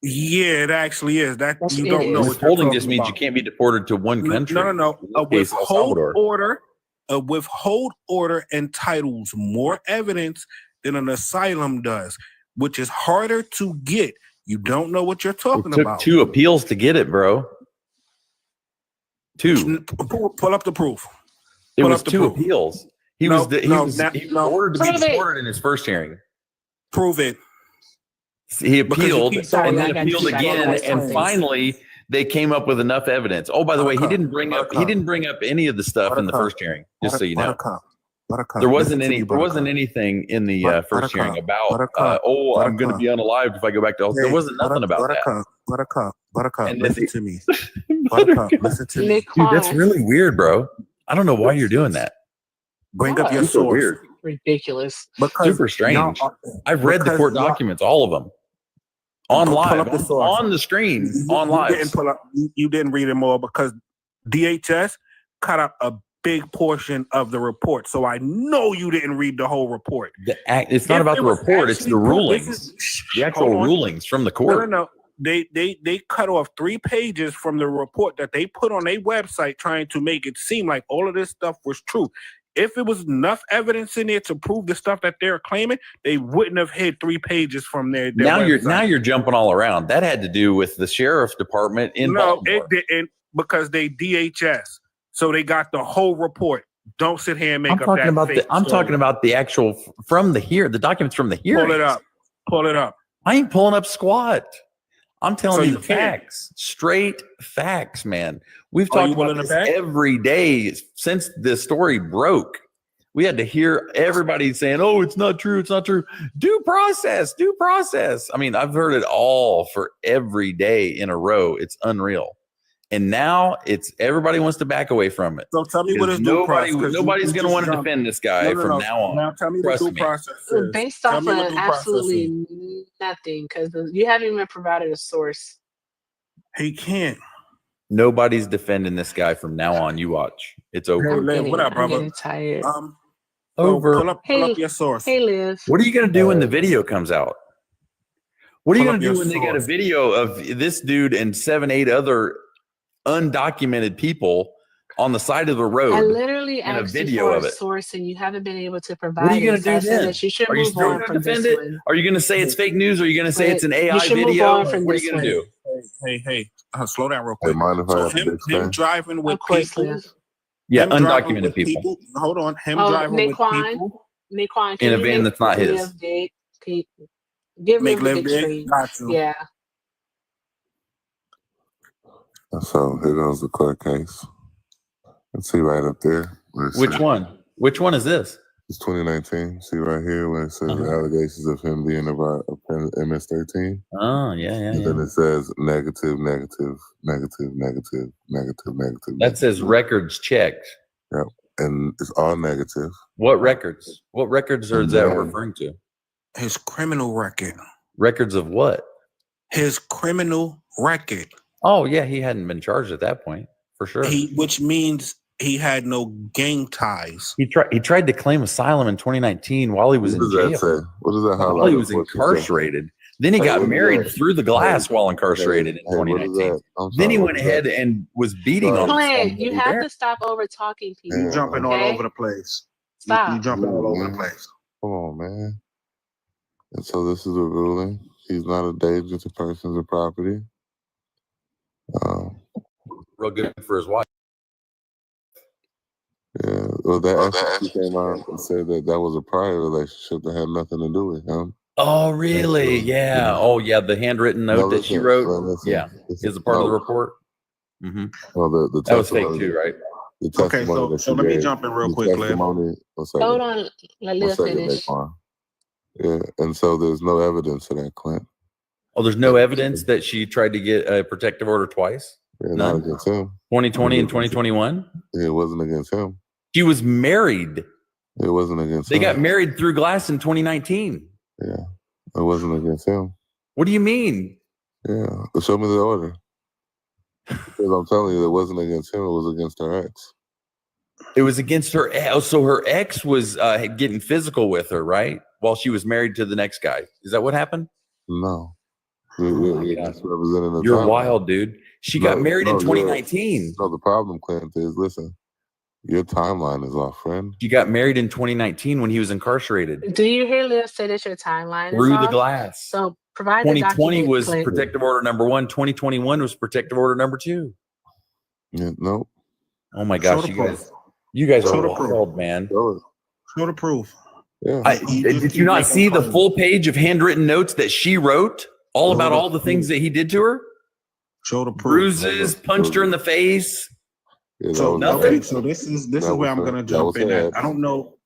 Yeah, it actually is. That you
it
don't know.
is.
What you're
Withholding just
talking
means
about.
you can't be deported to one country.
No. A
In this case, El
withhold
Salvador.
order. A withhold order entitles more evidence than an asylum does, which is harder to get. You don't know what you're talking
It took
about.
2 appeals to get it, bro. 2.
Pull up the proof.
It
Pull
was
up the
2
proof.
appeals. He
No,
was
no,
ordered to be
Prove it.
deported in his first hearing.
Prove it.
He
Because you
appealed
keep
and
saying
then
that.
appealed
I got you.
again, and
Something.
finally they came up with enough evidence. Oh, by the way, he didn't bring up any of the stuff in the first hearing. Just so you know,
Buttercup,
there wasn't
listen to
any.
me,
There wasn't
Buttercup.
anything in the first
Buttercup,
hearing about.
Buttercup,
I'm going to
Buttercup.
be unalived if I go back to. There
Hey,
wasn't nothing about that.
Buttercup,
And then
listen
they-
to me. Buttercup, listen to me.
Dude, that's really weird, bro. I don't know why you're doing that.
Bring up your
Super
source.
weird.
Ridiculous.
Super strange. I've read the court documents, all of them. On live, on the screen, on live.
You didn't read them all because DHS cut out a big portion of the report. So I know you didn't read the whole report.
It's not about the report, it's the rulings. The actual rulings from the court.
No. They cut off 3 pages from the report that they put on their website trying to make it seem like all of this stuff was true. If it was enough evidence in there to prove the stuff that they're claiming, they wouldn't have hid 3 pages from their website.
Now you're jumping all around. That had to do with the sheriff's department in Baltimore.
No, it didn't, because they DHS. So they got the whole report. Don't sit here and make
I'm talking about the actual from the documents from the hearing.
Pull it up.
I ain't pulling up squat. I'm telling you the
can't.
facts, straight facts, man. We've talked about this every day since this story broke. We had to hear everybody saying, "Oh, it's not true. It's not true." Due process, due process. I mean, I've heard it all for every day in a row. It's unreal. And now it's everybody wants to back away from it.
So tell me what is due process.
Nobody's going to want to defend this guy from now on.
Now tell me what due process is.
Based off of absolutely nothing, because you haven't even provided a source.
He can't.
Nobody's defending this guy from now on. You watch. It's over.
What up, brother?
I'm getting tired.
Over.
Pull up your source.
Hey, Liz.
What are you going to do when the video comes out? What are you going to do when they get a video of this dude and 7, 8 other undocumented people on the side of the road?
I literally
and
asked
a video
you for
of
a
it.
source, and you haven't been able to provide.
What are you going to do
I said
then?
that you should
Are you
move
still
on
going to
from
defend
this
it?
one.
Are you going to say it's fake news? Or are you going to say
But
it's an
you
AI
should move
video?
on from
What are
this
you going to
one.
do?
Hey, slow down real quick.
mind if I have a big
Him
screen?
driving with
Of course,
people.
Liz.
Yeah,
him driving
undocumented
with
people.
Hold on. Him
Oh,
driving with
Naquan,
people.
Naquan,
In
can
a
you
van
make
that's not his.
Liv big? Can you give
Make
Liv a
Liv
big
big?
screen?
Got you.
Yeah.
So here goes the court case. Let's see right up there.
Which one? Which one is this?
It's 2019. See right here where it says the allegations of him being about MS-13.
Oh, yeah.
And then it says negative.
That says records checked.
Yep. And it's all negative.
What records? What records are that referring to?
His criminal record.
Records of what?
His criminal record.
Oh, yeah, he hadn't been charged at that point, for sure.
Which means he had no gang ties.
He tried to claim asylum in 2019 while he was in jail.
What does that highlight?
While he was incarcerated. Then he got married through the glass while incarcerated in 2019. Then he went ahead and was beating on
Clint, you have to stop over talking people.
You jumping all over the place.
Stop.
You jumping all over the place.
Come on, man. And so this is a ruling. He's not a danger to persons or property.
Real good for his wife.
Yeah, well, that actually came out and said that was a prior relationship that had nothing to do with him.
Oh, really? Yeah. Oh, yeah. The handwritten note that she wrote. Yeah, is a part of the report. Mm-hmm.
Well, the
that was fake too, right?
The testimony
so let me jump in real quick, Liv.
Hold on, let Liv finish.
Yeah, and so there's no evidence of that, Clint.
Oh, there's no evidence that she tried to get a protective order twice?
Yeah, not against him.
2020 and 2021?
It wasn't against him.
She was married.
It wasn't against
They
him.
got married through glass in 2019.
Yeah, it wasn't against him.
What do you mean?
Yeah, show me the order. Because I'm telling you, it wasn't against him. It was against her ex.
It was against her. Oh, so her ex was getting physical with her, right? While she was married to the next guy. Is that what happened?
No. You're just representing the
You're
timeline.
wild, dude. She got married in 2019.
No, the problem, Clint, is listen, your timeline is off, friend.
She got married in 2019 when he was incarcerated.
Do you hear Liv say that your timeline is
Through the
off?
glass.
So provide the
2020
document,
was
Clint.
protective order number 1. 2021 was protective order number 2.
Yeah, no.
Oh my gosh, you guys are wild, man.
Show the proof.
Yeah.
Did you not see the full page of handwritten notes that she wrote all about all the things that he did to her?
Show the proof.
Bruises, punched her in the face.
Yeah,
So
nothing.
okay, so this is where I'm gonna jump in at. I don't know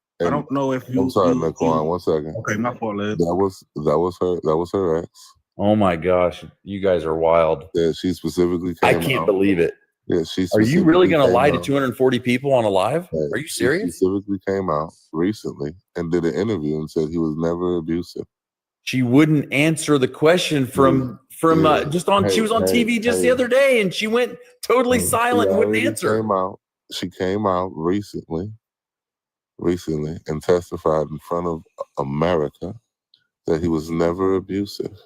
if you.
I'm sorry, Naquan. 1 second.
Okay, my fault, Liv.
That was her ex.
Oh my gosh, you guys are wild.
Yeah, she specifically
I
came
can't
out.
believe it.
Yeah, she
Are you really
specifically
going to
came
lie to
out.
240 people on a live?
Yeah,
Are you
she
serious?
specifically came out recently and did an interview and said he was never abusive.
She wouldn't answer the question from
Yeah.
just on. She was on TV just the other day, and she went totally
She
silent and wouldn't
already
answer.
came out. She came out recently, and testified in front of America that he was never abusive.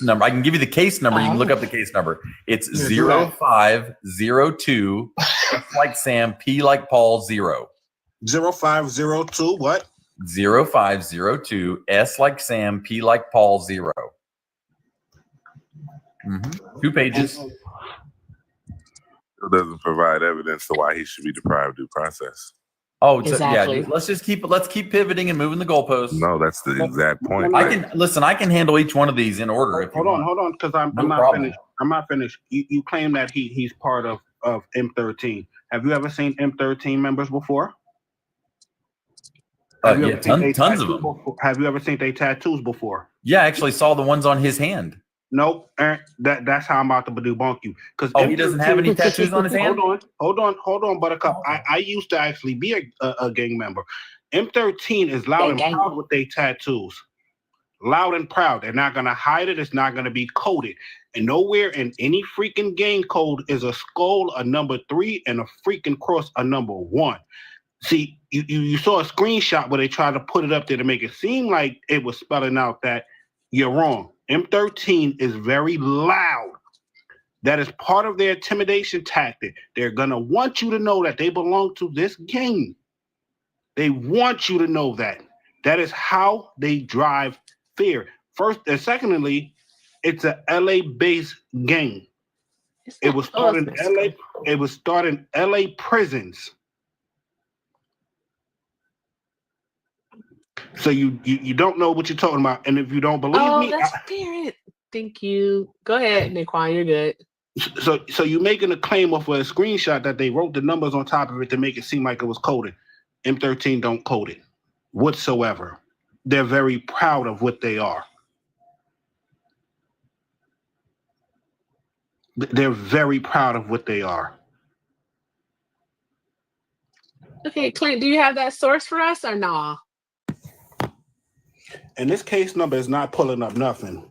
number. I can give you the case number. You can look up the case number. It's 0502 S like Sam, P like Paul, 0.
0502 what?
0502 S like Sam, P like Paul, 0. 2 pages.
It doesn't provide evidence to why he should be deprived due process.
Oh,
Exactly.
yeah. Let's keep pivoting and moving the goalposts.
No, that's the exact point.
I can handle each one of these in order. If
Hold on, because I'm
No
not
problem.
finished. I'm not finished. You claim that he's part of M13. Have you ever seen M13 members before? Have you ever seen they
tons of
tattoos
them.
before? Have you ever seen their tattoos before?
Yeah, I actually saw the ones on his hand.
Nope. That's how I'm about to debunk you. Because
he doesn't have any tattoos on his hand?
Hold on, Buttercup. I used to actually be a gang member. M13 is loud and proud with their tattoos. Loud and proud. They're not gonna hide it. It's not gonna be coded. And nowhere in any freaking gang code is a skull a number 3 and a freaking cross a number 1. See, you saw a screenshot where they tried to put it up there to make it seem like it was spelling out that you're wrong. M13 is very loud. That is part of their intimidation tactic. They're going to want you to know that they belong to this gang. They want you to know that. That is how they drive fear. First and secondly, it's a LA-based gang. It was started in LA. It was started in LA prisons. So you don't know what you're talking about, and if you don't believe me,
that's spirit. Thank you. Go ahead, Naquan. You're good.
So you're making a claim off of a screenshot that they wrote the numbers on top of it to make it seem like it was coded. M13 don't code it whatsoever. They're very proud of what they are. They're very proud of what they are.
Okay, Clint, do you have that source for us or nah?
And this case number is not pulling up nothing.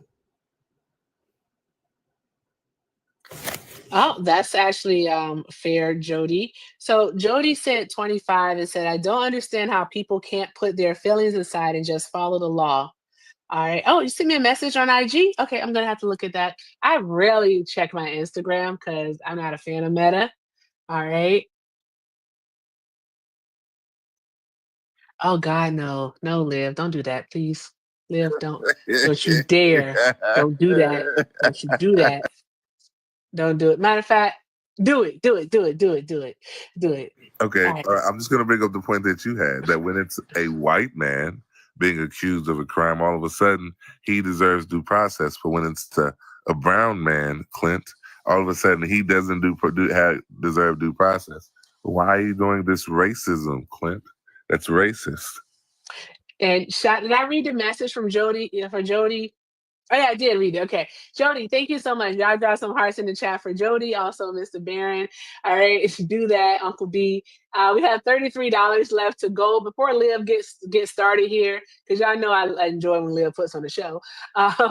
Oh, that's actually fair, Jody. So Jody said 25 and said, I don't understand how people can't put their feelings aside and just follow the law. All right. Oh, you sent me a message on IG? Okay, I'm going to have to look at that. I rarely check my Instagram because I'm not a fan of Meta. All right. Oh, God, no. No, Liv, don't do that, please. Liv, don't you dare. Don't do that. Don't you do that. Don't do it. Matter of fact, do it.
Okay,
All right.
I'm just going to bring up the point that you had, that when it's a white man being accused of a crime, all of a sudden he deserves due process. But when it's a brown man, Clint, all of a sudden he doesn't deserve due process. Why are you doing this racism, Clint? That's racist.
And did I read the message from Jody? For Jody? Oh, yeah, I did read it. Okay. Jody, thank you so much. Y'all drop some hearts in the chat for Jody. Also, Mr. Barron. All right. If you do that, Uncle B. We have $33 left to go before Liv gets started here, because y'all know I enjoy when Liv puts on the show.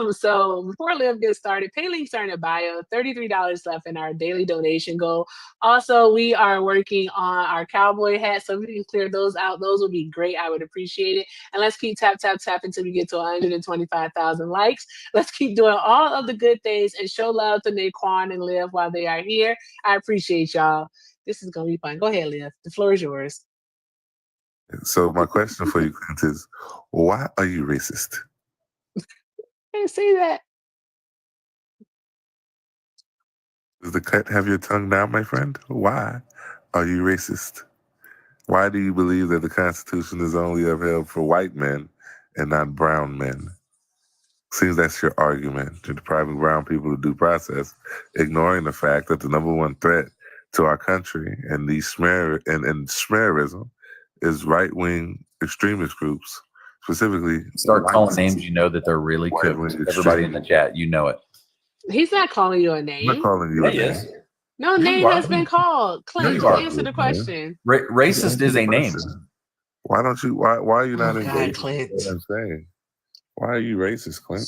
So before Liv gets started, pay links are in the bio. $33 left in our daily donation goal. Also, we are working on our cowboy hats, so if we can clear those out, those would be great. I would appreciate it. And let's keep tap until we get to 125,000 likes. Let's keep doing all of the good things and show love to Naquan and Liv while they are here. I appreciate y'all. This is going to be fun. Go ahead, Liv. The floor is yours.
So my question for you, Clint, is why are you racist?
I didn't say that.
Does the cut have your tongue down, my friend? Why are you racist? Why do you believe that the Constitution is only upheld for white men and not brown men? Seems that's your argument. You're depriving brown people of due process, ignoring the fact that the number one threat to our country and the smearism is right-wing extremist groups, specifically.
Start calling names you know that they're really cooked. Everybody in the chat, you know it.
He's not calling you a name.
I'm not calling you a name.
Yes.
No
You
name
are.
has been called. Clint,
you are.
answer the question.
Racist is a name.
Why don't you? Why are you not
Oh, God,
engaged?
Clint.
What I'm saying. Why are you racist, Clint?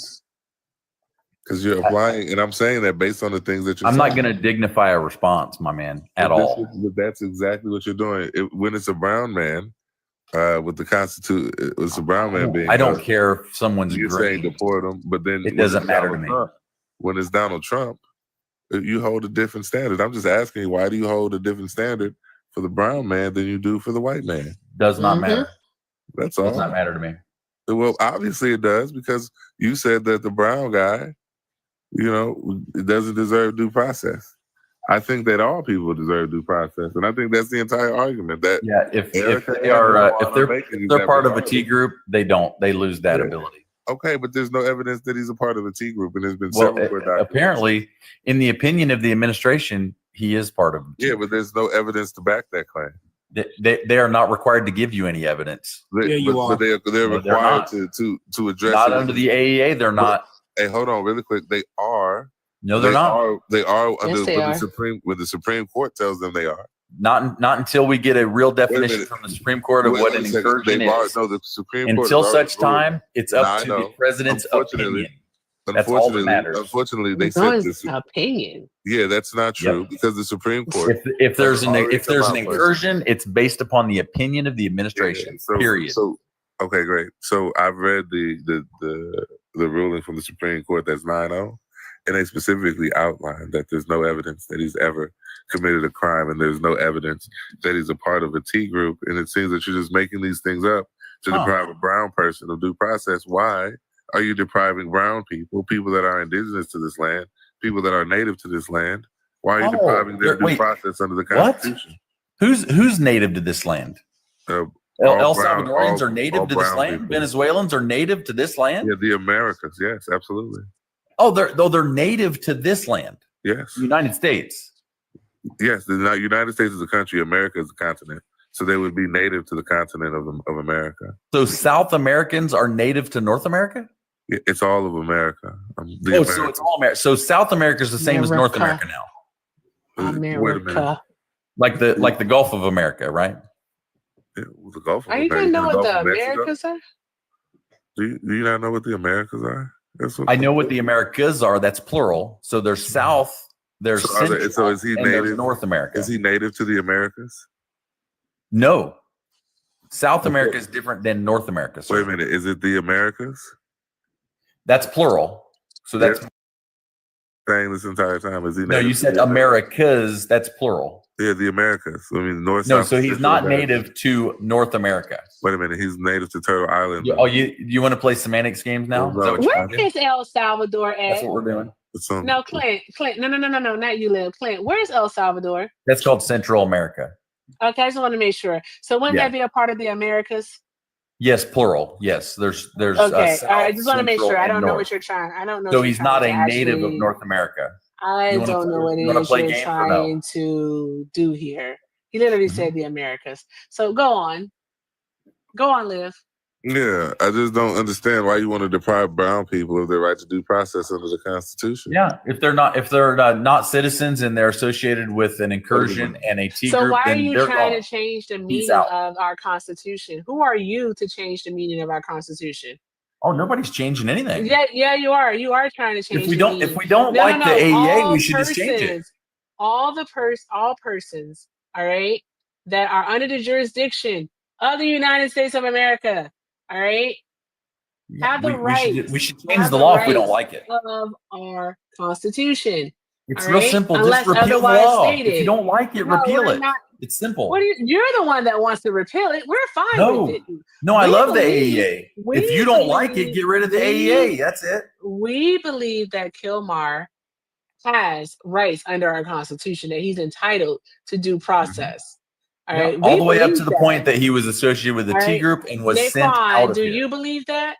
Because you're applying, and I'm saying that based on the things that you're
I'm
saying.
not going to dignify a response, my man, at all.
But that's exactly what you're doing. When it's a brown man With the Constitution, with the brown man being.
I don't care if someone's
you're saying
green.
deport them, but then
It doesn't matter to me.
When it's Donald Trump, you hold a different standard. I'm just asking you, why do you hold a different standard for the brown man than you do for the white man?
Does not matter.
That's all.
Does not matter to me.
Well, obviously it does, because you said that the brown guy, it doesn't deserve due process. I think that all people deserve due process, and I think that's the entire argument. That
if they're part of a T group, they don't. They lose that ability.
Okay, but there's no evidence that he's a part of a T group, and there's been several court documents.
Apparently, in the opinion of the administration, he is part of.
Yeah, but there's no evidence to back that claim.
They are not required to give you any evidence.
But they're required to address.
Not
it.
under the AEA, they're not.
Hey, hold on, really quick. They are.
No, they're not.
They are under
Yes, they are.
the Supreme Court tells them they are.
Not until we get a real definition from the Supreme Court of what an incursion is.
No, the Supreme Court
Until such time, it's up to the president's opinion. That's all that matters.
Unfortunately, they said this.
Opinion.
Yeah, that's not true because the Supreme Court.
If there's an incursion, it's based upon the opinion of the administration. Period.
So okay, great. So I've read the ruling from the Supreme Court that's 9-0, and they specifically outlined that there's no evidence that he's ever committed a crime, and there's no evidence that he's a part of a T group. And it seems that you're just making these things up to deprive a brown person of due process. Why are you depriving brown people that are indigenous to this land, people that are native to this land? Why are you depriving their due process under the Constitution?
Who's native to this land? El Salvadorians are native to this land.
People.
Venezuelans are native to this land.
Yeah, the Americas. Yes, absolutely.
Oh, they're native to this land.
Yes,
United States.
Yes, the United States is a country. America is a continent. So they would be native to the continent of America.
So South Americans are native to North America?
Yeah, it's all of America.
So it's all America. So South America is the same as North America now.
Wait a minute.
Like the Gulf of America, right?
Yeah, the Gulf of
Are you
America.
gonna know what the
Gulf of Mexico?
Americas are?
Do you not know what the Americas are?
I know what the Americas are. That's plural. So there's South, there's Central,
so is he
and
native?
there's North America.
Is he native to the Americas?
No. South America is different than North America. Sir.
Wait a minute. Is it the Americas?
That's plural. So that's
saying this entire time. Is he?
No, you said Americas. That's plural.
Yeah, the Americas. I mean, North.
No,
South,
so he's
Central
not
America.
native to North America.
Wait a minute. He's native to Turtle Island.
You want to play semantics games now? Is that what you're
Where
doing?
is El Salvador at?
That's what we're doing.
No, Clint. No, not you, Liv. Clint, where's El Salvador?
That's called Central America.
Okay, I just want to make sure. So wouldn't
Yeah.
that be a part of the Americas?
Yes, plural. Yes, there's.
Okay,
South,
all right. I just want to make
Central,
sure. I
and
don't know
North.
what you're trying. I don't know.
So
what
he's
you're
not a
trying to
native of
actually-
North America.
I
You wanna
don't
play-
know what
you
it
wanna
is
play
you're
games or no?
trying to do here. He literally said the Americas. So go on. Go on, Liv.
Yeah, I just don't understand why you want to deprive brown people of their right to due process under the Constitution.
Yeah, if they're not citizens and they're associated with an incursion and a T
So
group,
why are
then
you
they're
trying
gone.
to change the
Peace
meaning
out.
of our Constitution? Who are you to change the meaning of our Constitution?
Oh, nobody's changing anything.
Yeah, you are. You are trying to change.
If we
the
don't,
meaning.
if we don't
No,
like
no,
the AEA,
all
we should just change it.
persons, all persons, all right, that are under the jurisdiction of the United States of America, all right, have the right.
We should change the law if we don't like it.
Of our Constitution.
It's
all
real
right?
simple.
Unless
Just repeal the
otherwise
law.
stated.
If you don't like it,
No,
repeal
we're
it.
not-
It's simple.
What you're the one that wants to repeal it. We're fine
No,
with it.
no, I
We
love the
believe-
AEA.
we
If you don't like it,
believe-
get rid of the
we-
AEA. That's it.
We believe that Kilmar has rights under our Constitution, that he's entitled to due process. All right,
All
we
the way up
believe
to the point that he was associated with the
All
T
right.
group and was sent
Naquan,
out of
do
here.
you believe that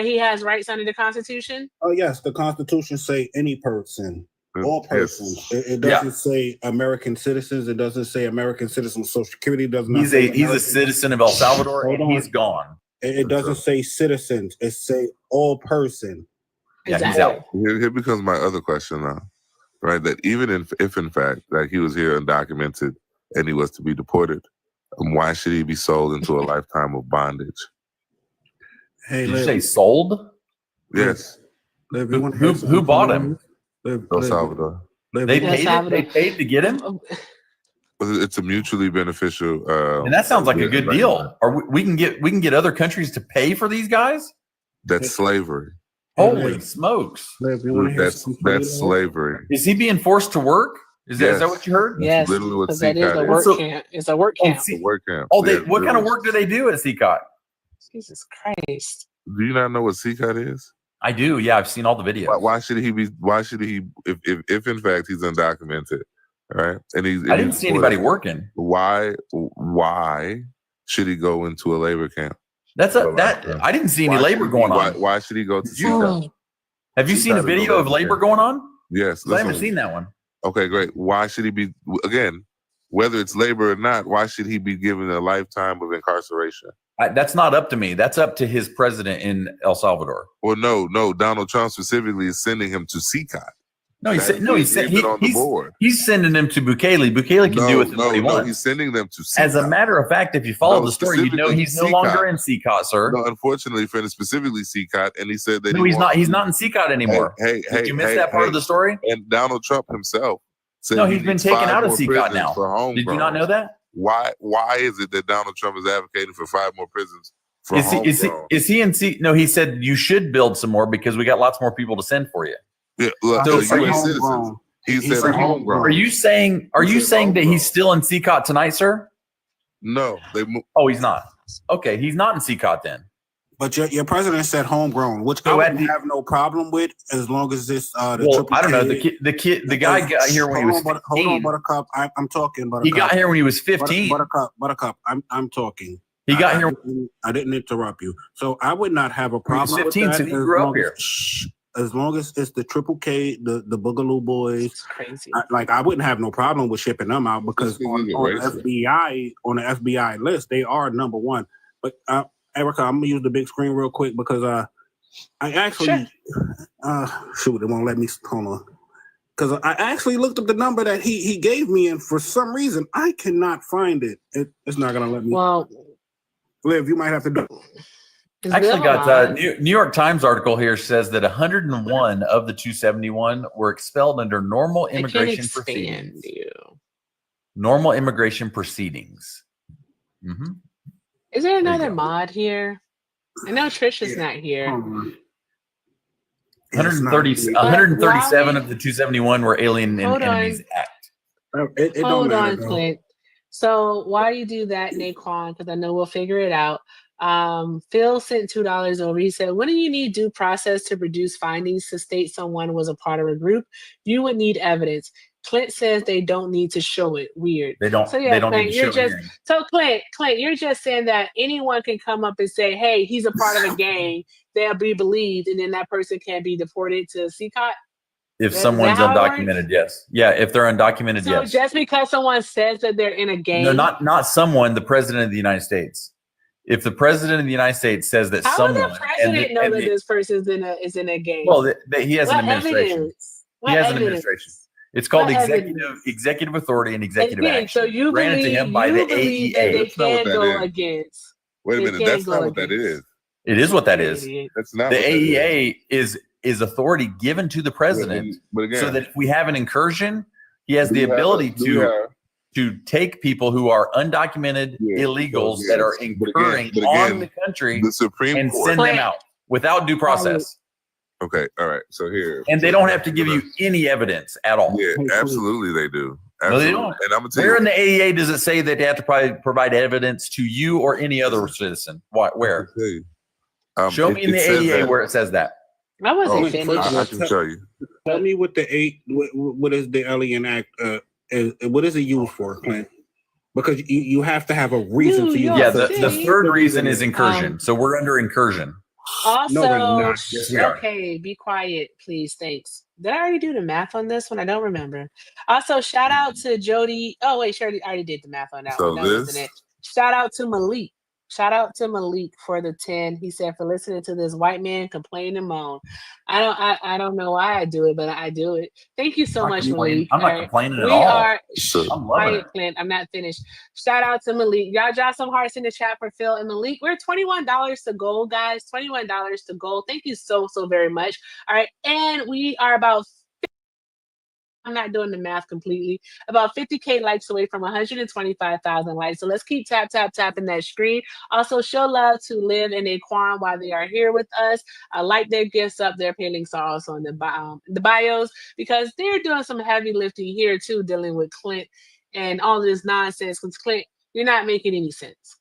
he has rights under the Constitution?
Oh yes, the Constitution say any person, all persons. It
Yeah.
doesn't say American citizens. It doesn't say American citizens. Social Security does not.
He's
say
a
American-
citizen of El Salvador,
Hold
and
on.
he's gone.
It doesn't say citizens. It say all person.
Yeah, he's out.
Here becomes my other question now, right? That even if in fact that he was here undocumented and he was to be deported, why should he be sold into a lifetime of bondage?
Hey,
Did you say sold?
Yes.
Who bought him?
El Salvador.
They paid to get him?
It's a mutually beneficial.
And that sounds like a good deal. Or we can get other countries to pay for these guys.
That's slavery.
Holy smokes!
Dude, that's slavery.
Is he being forced to work? Is that what you heard?
Yes,
literally what
because that is a
CCOT
work
is.
camp. It's a work camp.
A work camp.
Oh,
Yeah,
what kind of
literally.
work do they do at CCOT?
Jesus Christ.
Do you not know what CCOT is?
I do. Yeah, I've seen all the videos.
Why should he be? Why should he? If in fact he's undocumented, right? And
I didn't see anybody working.
Why should he go into a labor camp?
I didn't see any labor going on.
Why should he go to CCOT?
Have you seen a video of labor going on?
Yes.
I haven't seen that one.
Okay, great. Why should he be, again, whether it's labor or not, why should he be given a lifetime of incarceration?
That's not up to me. That's up to his president in El Salvador.
Well, no. Donald Trump specifically is sending him to CCOT.
He's sending them to Bukele. Bukele can do with what he wants.
He's sending them to CCOT.
As a matter of fact, if you follow the story, you know he's no longer in CCOT, sir.
No, unfortunately, specifically CCOT, and he said that
he's not in CCOT anymore. Did you miss that part of the story?
And Donald Trump himself said
he's been taken out of CCOT now. Did you not know that?
Why is it that Donald Trump is advocating for 5 more prisons for
is he in C? No, he said you should build some more because we got lots more people to send for you.
Yeah, look,
So
U.S. citizens. He said homegrown.
Are you saying that he's still in CCOT tonight, sir?
No,
Oh, he's not. Okay, he's not in CCOT then.
But your president said homegrown, which I wouldn't have no problem with as long as this.
I don't know. The guy got here when he was 15.
Hold on, Buttercup. I'm talking. Buttercup.
He got here when he was 15.
Buttercup. I'm talking.
He got here.
I didn't interrupt you, so I would not have a problem.
He was 15,
with that
so he grew up here.
As long as it's the Triple K, the Boogaloo Boys,
it's crazy.
I wouldn't have no problem with shipping them out because on the FBI list they are number 1. But Erica, I'm gonna use the big screen real quick because I actually shoot, it won't let me hold on. Because I actually looked up the number that he gave me, and for some reason I cannot find it. It's not gonna let me.
Well,
Liv, you might have to do.
I actually got New York Times article here says that 101 of the 271 were expelled under normal immigration proceedings. Normal immigration proceedings. Mm-hmm.
Is there another mod here? I know Trisha's not here.
137 of the 271 were Alien and Enemies Act.
Hold on, Clint. So why you do that, Naquan? Because I know we'll figure it out. Phil sent $2 over. He said, "When do you need due process to produce findings to state someone was a part of a group? You would need evidence." Clint says they don't need to show it. Weird.
They don't.
So yeah,
they don't
Clint,
need to
you're
show
just so Clint, you're just saying that anyone can come up and say, "Hey, he's a part of a gang." They'll be believed, and then that person can be deported to CCOT.
If someone's undocumented, yes. Yeah, if they're undocumented,
So
yes.
just because someone says that they're in a gang,
No, not someone. The president of the United States. If the president of the United States says that
how
someone,
would the president know that this person is in a gang?
well, he has an
What
administration.
evidence?
He
What
has an
evidence?
administration. It's called
What
executive authority and executive
Again,
action.
so you
granted
believe,
to him by
you
the
believe
AEA.
that they
That's not what
can
that
go
is.
against.
Wait a
They
minute,
can
that's
go
not what that
against.
is.
It is what that is.
That's not
The
what that is.
AEA is authority given to the president,
but again,
so that if we have an incursion, he has
Do
the
you have a-
ability
do you have-
to take people who are undocumented illegals
yes.
that are
But
incurring
again,
on the country
the Supreme
and
Court.
send them out without due process.
Okay, all right. So here,
And they don't have to give you any evidence at all.
Yeah, absolutely, they do.
No, they
Absolutely.
don't.
And I'm gonna tell
Where
you,
in the AEA does it say that they have to provide evidence to you or any other citizen? Where? Show me in the AEA where it says that.
I wasn't
First
finished.
of all,
I can show you.
Tell me what what is the Alien Act? What is it used for, Clint? Because you have to have a reason to use
Yeah,
it.
the third reason is incursion. So we're under incursion.
Also,
No, we're not.
Yes, we are.
okay, be quiet, please. Thanks. Did I already do the math on this one? I don't remember. Also, shout out to Jody. Oh, wait, I already did the math on that
So
one. That wasn't
this-
it. Shout out to Malik. Shout out to Malik for the 10. He said for listening to this white man complain and moan. I don't know why I do it, but I do it. Thank you so
I'm not
much,
complaining.
Malik.
I'm not
All right.
complaining at
We
all.
are
I'm loving
quiet,
it.
Clint. I'm not finished. Shout out to Malik. Y'all drop some hearts in the chat for Phil and Malik. We're $21 to goal, guys. $21 to goal. Thank you so very much. All right, and we are about I'm not doing the math completely. About 50K likes away from 125,000 likes. So let's keep tapping that screen. Also, show love to Liv and Aquan while they are here with us. I like their gifts up. Their pay links are also in the bios because they're doing some heavy lifting here too, dealing with Clint and all this nonsense. Because Clint, you're not making any sense.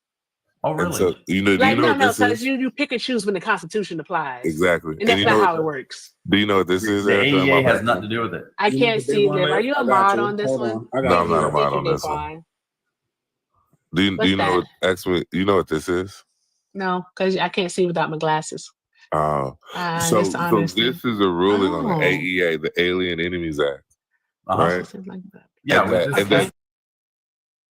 Oh,
And so, do
Like,
you know
no,
what this
because
is?
you pick and choose when the Constitution applies.
Exactly.
And that's
you
not
know
how it works.
Do you know what this is?
The
Erica?
AEA has nothing to do with it.
I
You
can't
need the big
see
one,
them. Are
Liv?
you
I
a
got
mod
you.
on this
Hold
one?
on. I
No,
got
I'm
you.
not a mod
Thank
on
you,
this one.
Daquan.
Do you
What's
know
that?
what actually you know what this is?
No, because I can't see without my glasses.
So
Dishonesty.
this is a ruling on the
Oh.
AEA, the Alien Enemies Act,
Uh-huh.
right?
Something like that.
Yeah,
and
we
that,
just
and that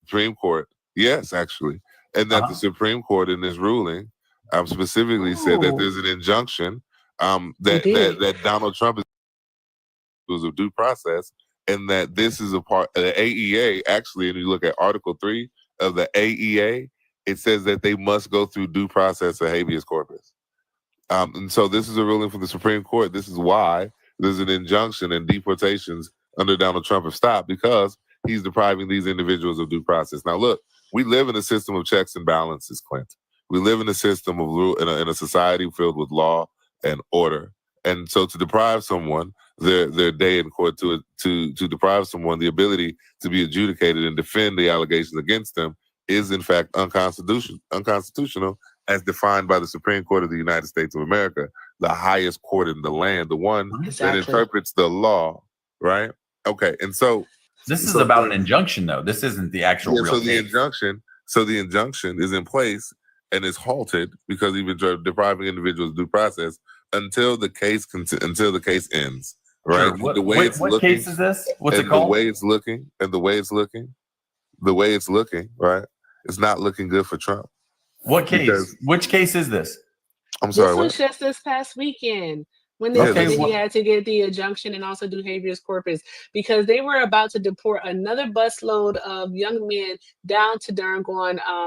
Supreme Court, yes, actually, and that the Supreme Court in this ruling specifically said that there's an injunction that Donald Trump is of due process, and that this is a part of the AEA. Actually, and you look at Article 3 of the AEA, it says that they must go through due process of habeas corpus. And so this is a ruling from the Supreme Court. This is why there's an injunction and deportations under Donald Trump have stopped, because he's depriving these individuals of due process. Now, look, we live in a system of checks and balances, Clint. We live in a system of rule in a society filled with law and order. And so to deprive someone their day in court, to deprive someone the ability to be adjudicated and defend the allegations against them is in fact unconstitutional as defined by the Supreme Court of the United States of America, the highest court in the land, the one that interprets the law, right? Okay, and so
this is about an injunction, though. This isn't the actual real
so
case.
the injunction is in place and is halted because you've been depriving individuals of due process until the case ends. Right?
Sure. What case is this? What's it called?
The way it's looking, right? It's not looking good for Trump.
What case? Which case is this?
I'm sorry.
This
What?
was just this past weekend when they said that he had to get the injunction and also do habeas corpus because they were about to deport another busload of young men down to Durango,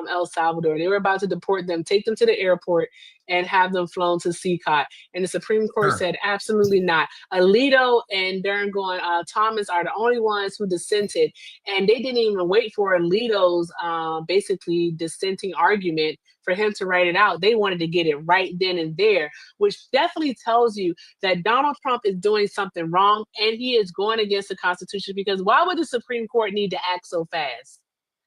El Salvador. They were about to deport them, take them to the airport, and have them flown to CCOT. And the Supreme Court said absolutely not. Alito and Durango and Thomas are the only ones who dissented, and they didn't even wait for Alito's basically dissenting argument for him to write it out. They wanted to get it right then and there, which definitely tells you that Donald Trump is doing something wrong and he is going against the Constitution, because why would the Supreme Court need to act so fast?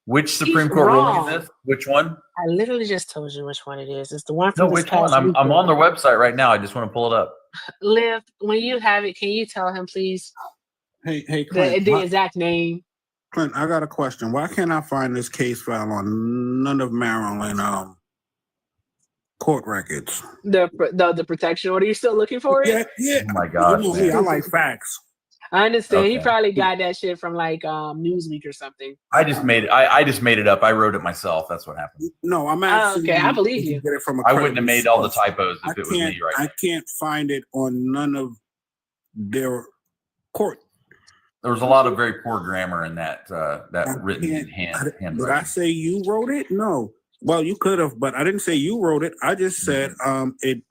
Which Supreme Court ruling is this? Which one?
I literally just told you which one it is. It's the one
No,
from this
which one?
past
I'm
weekend.
on their website right now. I just want to pull it up.
Liv, when you have it, can you tell him, please,
Hey, Clint.
the exact name?
Clint, I got a question. Why can't I find this case file on none of Maryland court records?
The protection order. You still looking for it?
Yeah.
Oh my gosh.
You know me, I like facts.
I understand. He
Okay.
probably got that shit from like Newsweek or something.
I just made it up. I wrote it myself. That's what happened.
No, I'm asking.
okay, I believe
if
you.
Get it from a
I wouldn't have
credible
made all the
source.
typos if it was me right
I
now.
can't find it on none of their court.
There was a lot of very poor grammar in that written
Did
handwriting.
I say you wrote it? No. Well, you could have, but I didn't say you wrote it. I just said it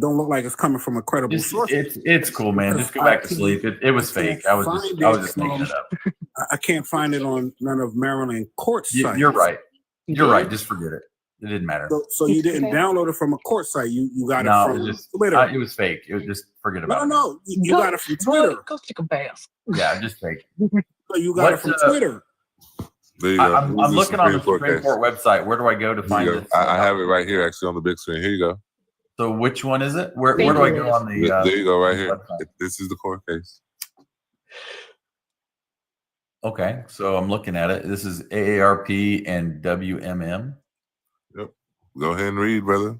don't look like it's coming from a credible source.
It's cool, man. Just go back to sleep. It was fake. I was just making it up.
I can't find it on none of Maryland court sites.
You're right. You're right. Just forget it. It didn't matter.
So you didn't download it from a court site. You got
No,
it from
it was
Twitter.
it was fake. It was just forget about it.
No, you got it from Twitter.
Go take a bath.
Yeah, just fake.
So you got it from Twitter.
There you go.
I'm
This is
looking on the
Supreme
Supreme
Court
Court website. Where do I go to
case.
find
Here you
this?
go. I have it right here, actually, on the big screen. Here you go.
So which one is it? Where do I go on the?
There you go, right here. This is the court case.
Okay, so I'm looking at it. This is AARP and WMM.
Yep. Go ahead and read, brother.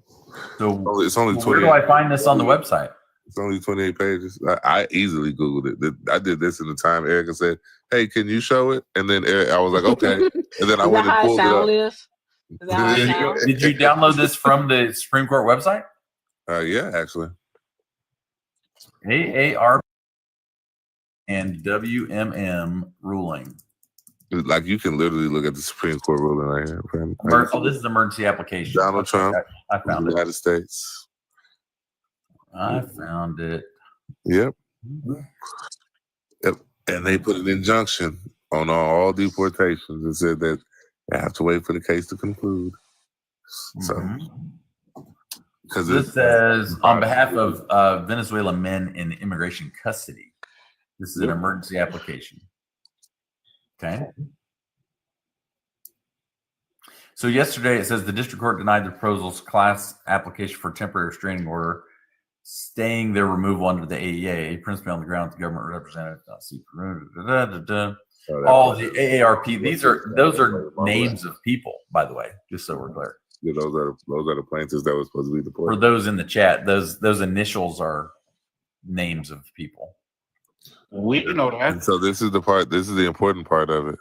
So
it's only 28.
where do I find this on the website?
It's only 28 pages. I easily Googled it. I did this in the time Erica said, "Hey, can you show it?" And then I was like, "Okay." And then I went and pulled it up.
Did you download this from the Supreme Court website?
Yeah, actually.
AARP and WMM ruling.
Like you can literally look at the Supreme Court ruling right here.
This is emergency application.
Donald Trump,
I found it.
United States.
I found it.
Yep. And And they put an injunction on all deportations and said that they have to wait for the case to conclude. So, because
This says on behalf of Venezuelan men in immigration custody. This is an emergency application. Okay. So yesterday it says the district court denied the proposal's class application for temporary restraining order, staying their removal under the AEA, principally on the ground the government representative. All the AARP. Those are names of people, by the way, just so we're clear.
Yeah, those are the plaintiffs that were supposed to be deported.
For those in the chat, those initials are names of people.
We know that.
And so this is the part. This is the important part of it.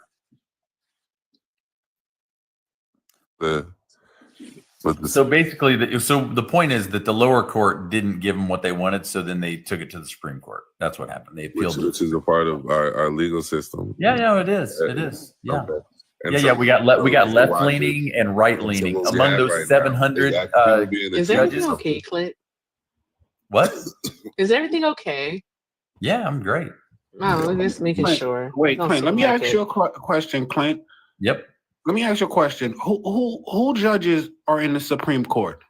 So basically, the point is that the lower court didn't give them what they wanted, so then they took it to the Supreme Court. That's what happened. They appealed,
which is a part of our legal system.
Yeah, no, it is. It is. Yeah.
Okay.
Yeah. We got left leaning and right leaning among those 700
Is everything okay, Clint?
What?
Is everything okay?
Yeah, I'm great.
Oh, I'm just making sure.
Wait,
Don't
Clint, let
seem
me
like
ask
it.
you a question, Clint.
Yep.
Let me ask you a question. Who judges are in the Supreme Court?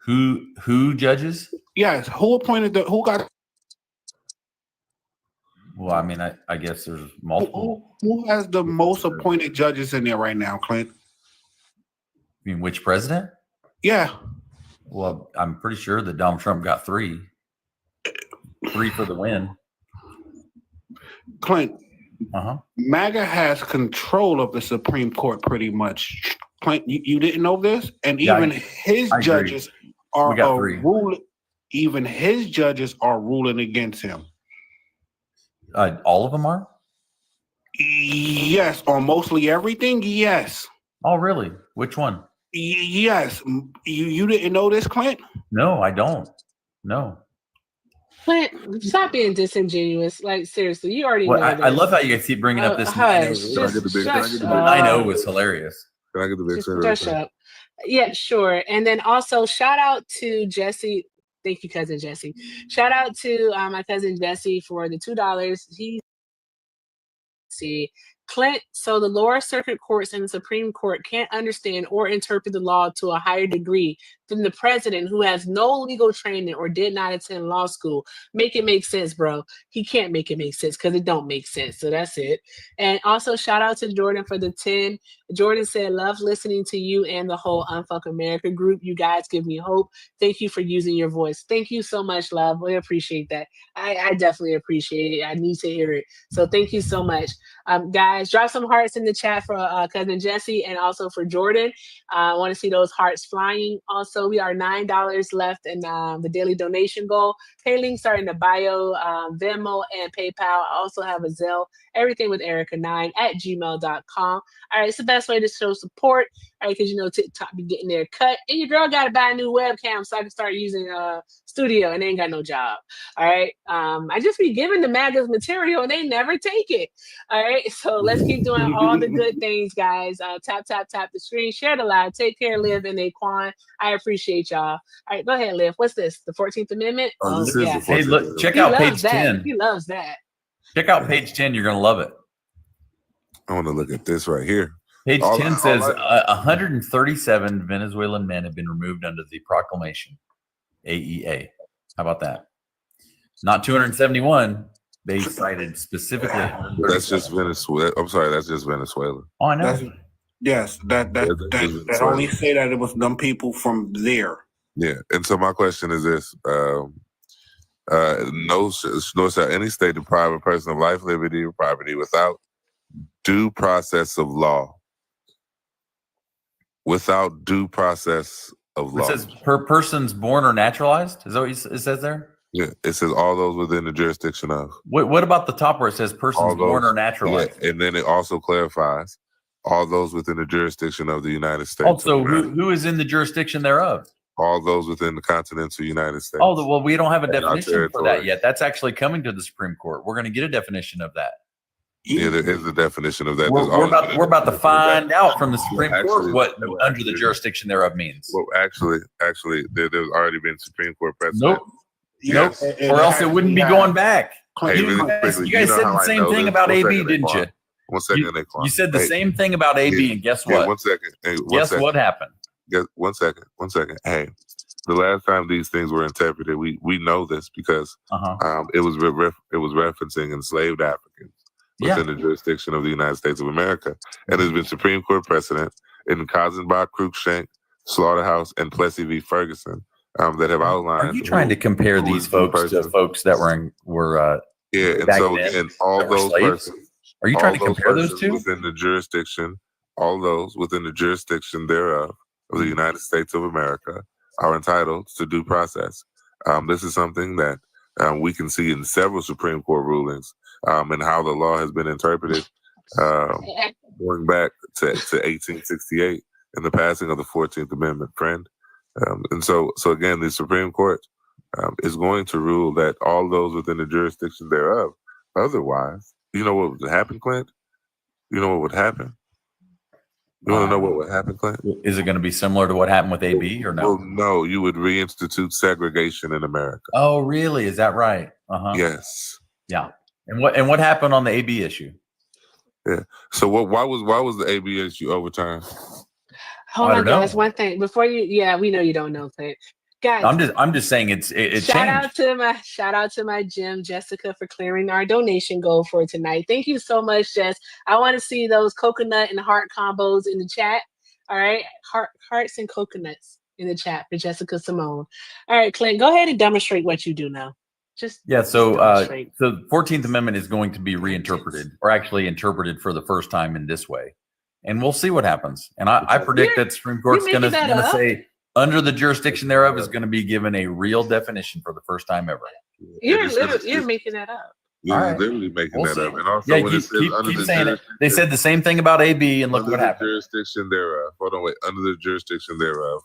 Who judges?
Yes. Who appointed who got?
Well, I mean, I guess there's multiple.
Who has the most appointed judges in there right now, Clint?
You mean which president?
Yeah.
Well, I'm pretty sure that Donald Trump got 3 for the win.
Clint.
Uh-huh.
MAGA has control of the Supreme Court pretty much. Clint, you didn't know this? And even his judges are ruling. Even his judges are ruling against him.
All of them are?
Yes, on mostly everything. Yes.
Oh, really? Which one?
Yes. You didn't know this, Clint?
No, I don't. No.
Clint, stop being disingenuous. Like, seriously, you already
Well,
know this.
I love how you guys keep bringing up this.
Hush.
I know was hilarious.
Can I get the big
Just shut up. Yeah, sure. And then also shout out to Jesse. Thank you, cousin Jesse. Shout out to my cousin Jesse for the $2. Clint, so the lower circuit courts and the Supreme Court can't understand or interpret the law to a higher degree than the president who has no legal training or did not attend law school. Make it make sense, bro. He can't make it make sense because it don't make sense. So that's it. And also shout out to Jordan for the 10. Jordan said, love listening to you and the whole Unfuck America group. You guys give me hope. Thank you for using your voice. Thank you so much, love. We appreciate that. I definitely appreciate it. I need to hear it. So thank you so much. Guys, drop some hearts in the chat for cousin Jesse and also for Jordan. I want to see those hearts flying. Also, we are $9 left in the daily donation goal. Pay links are in the bio, Venmo and PayPal. I also have a Zelle, everything with Erica9@gmail.com. All right, it's the best way to show support. All right, because you know TikTok be getting their cut, and your girl got to buy a new webcam so I can start using Studio, and they ain't got no job. All right, I just be giving the MAGAs material, and they never take it. All right, so let's keep doing all the good things, guys. Tap the screen, share the live. Take care, Liv and Aquan. I appreciate y'all. All right, go ahead, Liv. What's this? The 14th Amendment?
Oh, this is the 14th. Hey, look, check out page 10.
He loves that.
Check out page 10. You're gonna love it.
I want to look at this right here.
Page 10 says 137 Venezuelan men have been removed under the proclamation, AEA. How about that? Not 271. They cited specifically.
That's just Venezuela. I'm sorry, that's just Venezuela.
Oh, I know.
That only say that it was them people from there.
Yeah, and so my question is this: nor shall any state deprive a person of life, liberty, or property without due process of law. Without due process of law.
It says per persons born or naturalized. Is that what it says there?
Yeah, it says all those within the jurisdiction of.
What about the top where it says persons born or naturalized?
Yeah, and then it also clarifies all those within the jurisdiction of the United States.
Also, who is in the jurisdiction thereof?
All those within the continental United States.
Oh, well, we don't have a
And our
definition for that
territory.
yet. That's actually coming to the Supreme Court. We're going to get a definition of that.
Yeah, there is a definition of that.
We're about to find out from the Supreme Court what under the jurisdiction thereof means.
Well, actually, there's already been Supreme Court precedent.
Nope. Nope. Or else it wouldn't be going back.
Hey, really quickly,
you guys said
how
the
I
same
know
thing
this?
about
One
AB,
second,
didn't
Daquan.
you?
1 second, Daquan.
You said the
Hey,
same thing about AB, and guess
yeah,
what?
1 second. Hey,
Guess what happened?
Guess, 1 second. 1 second. Hey, the last time these things were interpreted, we know this because it was referencing enslaved Africans within the jurisdiction of the United States of America, and there's been Supreme Court precedent in Katzenbach, Cruikshank, Slaughterhouse, and Plessy v. Ferguson that have outlined.
Are you trying to compare these folks to folks that were
yeah, and
back
so
then
again, all
that were
those
slaves?
persons.
Are you trying to
all those
compare those
persons
two?
within the jurisdiction? All those within the jurisdiction thereof of the United States of America are entitled to due process. This is something that we can see in several Supreme Court rulings and how the law has been interpreted going back to 1868 and the passing of the 14th Amendment, friend. And so again, the Supreme Court is going to rule that all those within the jurisdiction thereof. Otherwise, you know what would happen, Clint? You know what would happen? You want to know what would happen, Clint?
Is it going to be similar to what happened with AB or no?
Well, no, you would reinstitute segregation in America.
Oh, really? Is that right?
Yes.
Yeah. And what happened on the AB issue?
Yeah. So why was the AB issue overturned?
Hold
I
on,
don't
guys.
know.
One thing before you. Yeah, we know you don't know, Clint. Guys,
I'm just saying it
shout
changed.
out to my gym, Jessica, for clearing our donation goal for tonight. Thank you so much, Jess. I want to see those coconut and heart combos in the chat. All right, hearts and coconuts in the chat for Jessica Simone. All right, Clint, go ahead and demonstrate what you do now.
Yeah, so
demonstrate.
so the 14th Amendment is going to be reinterpreted, or actually interpreted for the first time in this way, and we'll see what happens. And I predict that Supreme Court's going to say under the jurisdiction thereof is going to be given a real definition for the first time ever.
You're making that up.
You're literally making that up. And also,
Yeah,
when it says
keep
under the
saying it. They said the same thing about AB, and look
under
what
the
happened.
jurisdiction thereof. Hold on, wait. Under the jurisdiction thereof,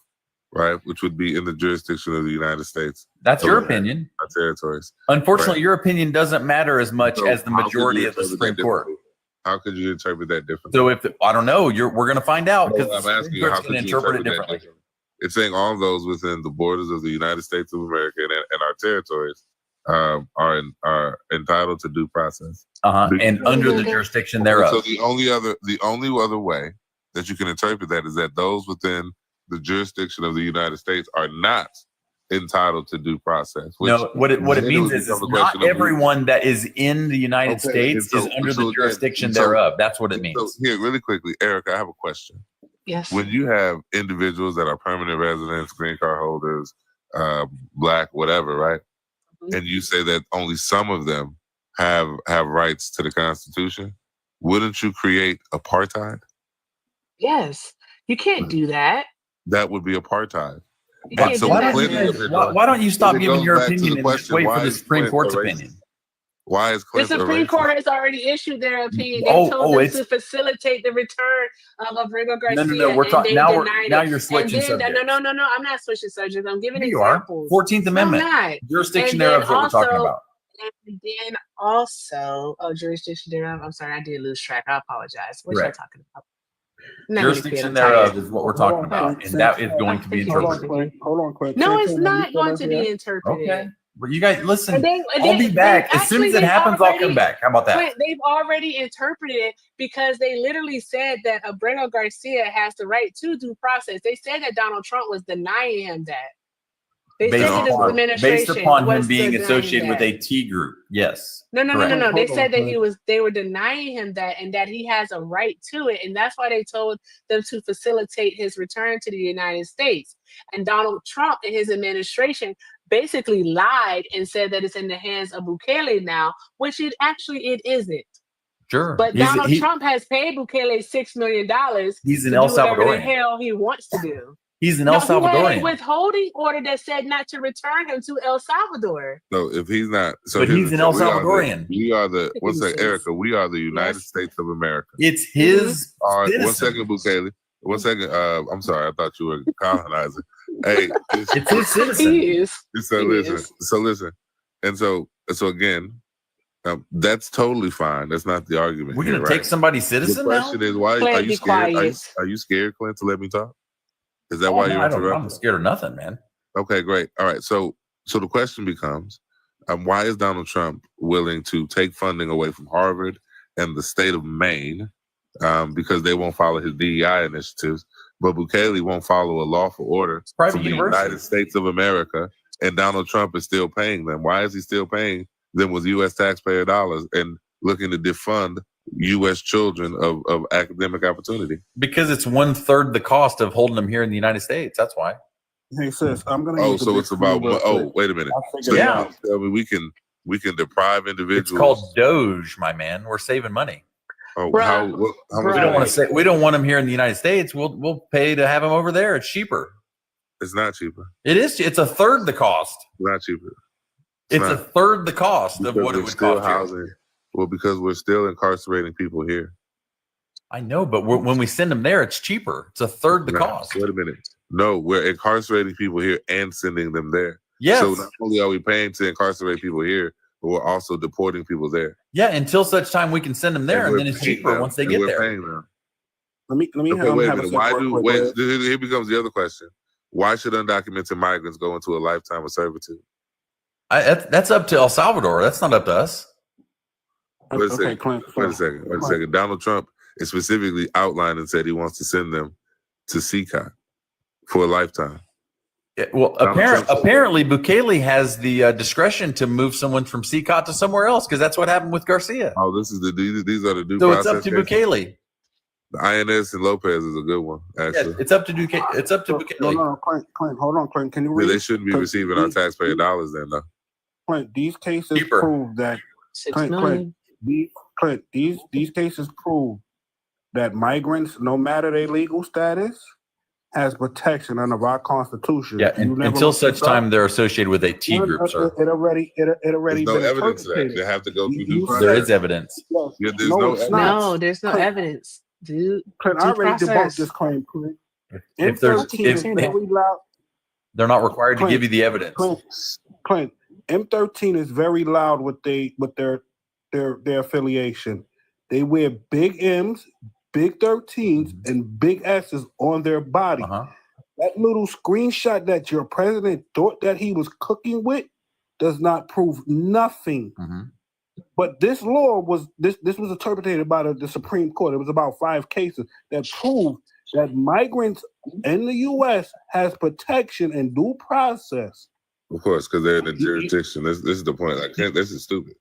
right? Which would be in the jurisdiction of the United States.
That's your opinion.
Our territories.
Unfortunately,
Right.
your opinion doesn't matter as much
So
as the
how could
majority
you
of the
interpret
Supreme
that
Court.
differently? How could you interpret that differently?
So if I don't know, we're going to find out because
No,
the
I'm asking
Supreme
you, how
Court's
could
going to
you
interpret it
that
differently.
differently? It's saying all those within the borders of the United States of America and our territories are entitled to due process.
And under the jurisdiction thereof.
So the only other way that you can interpret that is that those within the jurisdiction of the United States are not entitled to due process.
No, what it means is
becomes a
not
question of
everyone that is in the United States is under the jurisdiction thereof. That's what it means.
So here, really quickly, Eric, I have a question.
Yes.
When you have individuals that are permanent residents, green card holders, black, whatever, right? And you say that only some of them have rights to the Constitution, wouldn't you create apartheid?
Yes, you can't do that.
That would be apartheid.
You can't do that.
Why don't you stop giving your opinion and just wait for the Supreme Court's opinion?
Why is
The
Clint
Supreme
a racist?
Court has already issued their opinion. They told them to facilitate the return of Abrigo Garcia.
No. We're talking now. Now you're switching
and then,
subjects.
No. I'm not switching subjects. I'm giving
Here you are.
examples.
14th Amendment.
No, I'm not.
Jurisdiction
And
thereof
then
is what we're talking about.
And then also, jurisdiction thereof. I'm sorry, I did lose track. I apologize. What
Correct.
y'all talking about? Not
Jurisdiction
really clear, I'm
thereof
tired.
is what we're talking about, and that is going to be interpreted.
Hold on, Clint.
No,
Clint,
it's
can
not
you
going
still
to be
there?
interpreted.
Okay. But you guys, listen,
And
I'll be back. As soon as it happens, I'll come back. How about that?
Clint, they've already interpreted it because they literally said that Abrego Garcia has the right to due process. They said that Donald Trump was denying him that. They said that his administration
based upon him
was
being
denying
associated with
that.
a T group. Yes.
No.
Correct.
They said that they were denying him that and that he has a right to it. And that's why they told them to facilitate his return to the United States. And Donald Trump and his administration basically lied and said that it's in the hands of Bukele now, which it isn't.
Sure.
But Donald Trump has paid Bukele $6 million.
He's an
to
El
do whatever the
Salvadorian.
hell he wants to do.
He's an El
He had a
Salvadorian.
withholding order that said not to return him to El Salvador.
So if he's not, so
But he's an El
we are
Salvadorian.
We are the what's that, Erica? We are the United States of America.
It's his.
All right,
citizen.
1 second, Bukele. 1 second. I'm sorry, I thought you were colonizer. Hey,
it's his citizen.
He is.
So listen. And so again, that's totally fine. That's not the argument.
We're
here,
gonna take
right?
somebody's citizen
The question
now?
is, why
Clint,
are you
be
scared?
quiet.
Are you scared, Clint, to let me talk? Is that
Oh,
why
no,
you're
I don't-
interrupting?
I'm scared of nothing, man.
Okay, great. All right. So the question becomes, Why is Donald Trump willing to take funding away from Harvard and the state of Maine because they won't follow his DEI initiatives, but Bukele won't follow a lawful order from the United States of America, and Donald Trump is still paying them? Why is he still paying them with U.S. taxpayer dollars and looking to defund U.S. children of academic opportunity?
Because it's 1/3 the cost of holding them here in the United States. That's why.
Hey, sis, I'm gonna.
Oh, so it's about. Oh, wait a minute. So
Yeah.
tell me we can deprive individuals.
It's called Doge, my man. We're saving money.
Oh,
Bruh,
how much
we don't want to say we don't want them here in the United States. We'll pay to have them over there. It's cheaper.
It's not cheaper.
It is. It's 1/3 the cost.
Not cheaper.
It's
not.
1/3 the cost of
Because
what it
we're
would
still
cost here.
housing. Well, because we're still incarcerating people here.
I know, but when we send them there, it's cheaper. It's 1/3 the
No,
cost.
Wait a minute. No, we're incarcerating people here and sending them there.
Yes.
So not only are we paying to incarcerate people here, but we're also deporting people there.
Yeah, until such time we can send them there, and
we're
then it's
paying
cheaper
them,
once they
and
get
we're
there.
paying them.
Let me
Okay, wait a
have
minute.
a
Why
quick
do
quick-
wait? Here becomes the other question. Why should undocumented migrants go into a lifetime of servitude?
That's up to El Salvador. That's not up to us.
Wait a
Okay,
second.
Clint,
Wait a second. Wait a second. Donald Trump is specifically outlined and said he wants to send them to CCOT for a lifetime.
Yeah, well,
Trump-
apparently Bukele has the discretion to move someone from CCOT to somewhere else because that's what happened with Garcia.
Oh, these are the due
So
process.
it's up to
cases.
Bukele.
The INS and Lopez is a good one, actually.
Yeah, it's up to Bukele. It's up to
No,
Bukele.
no, Clint, hold on, Clint. Can you
Yeah,
read?
they shouldn't be receiving our taxpayer dollars then, though.
Clint, these cases
Cheaper.
prove that.
6
Clint,
million.
these cases prove that migrants, no matter their legal status, has protection under our Constitution.
Yeah,
You never
until
looked
such
this up?
time they're associated with a T
No,
group, sir.
It already
There's no
been
evidence of that.
interpreted.
They have to go through
You
due
said-
There
process.
is evidence.
Yes.
Yeah, there's
No,
no
it's
evidence.
not.
No, there's no
Clint,
evidence, dude.
Clint, I
Due
already debunked
process.
this claim, Clint.
If there's
M13 is very loud.
they're not required to
Clint,
give you the evidence.
Clint, M13 is very loud with their affiliation. They wear big M's, big 13s, and big S's on their body. That little screenshot that your president thought that he was cooking with does not prove nothing. But this law was this was interpreted by the Supreme Court. It was about 5 cases that proved that migrants in the U.S. has protection and due process.
Of course, because they're in the jurisdiction. This is the point. This is stupid.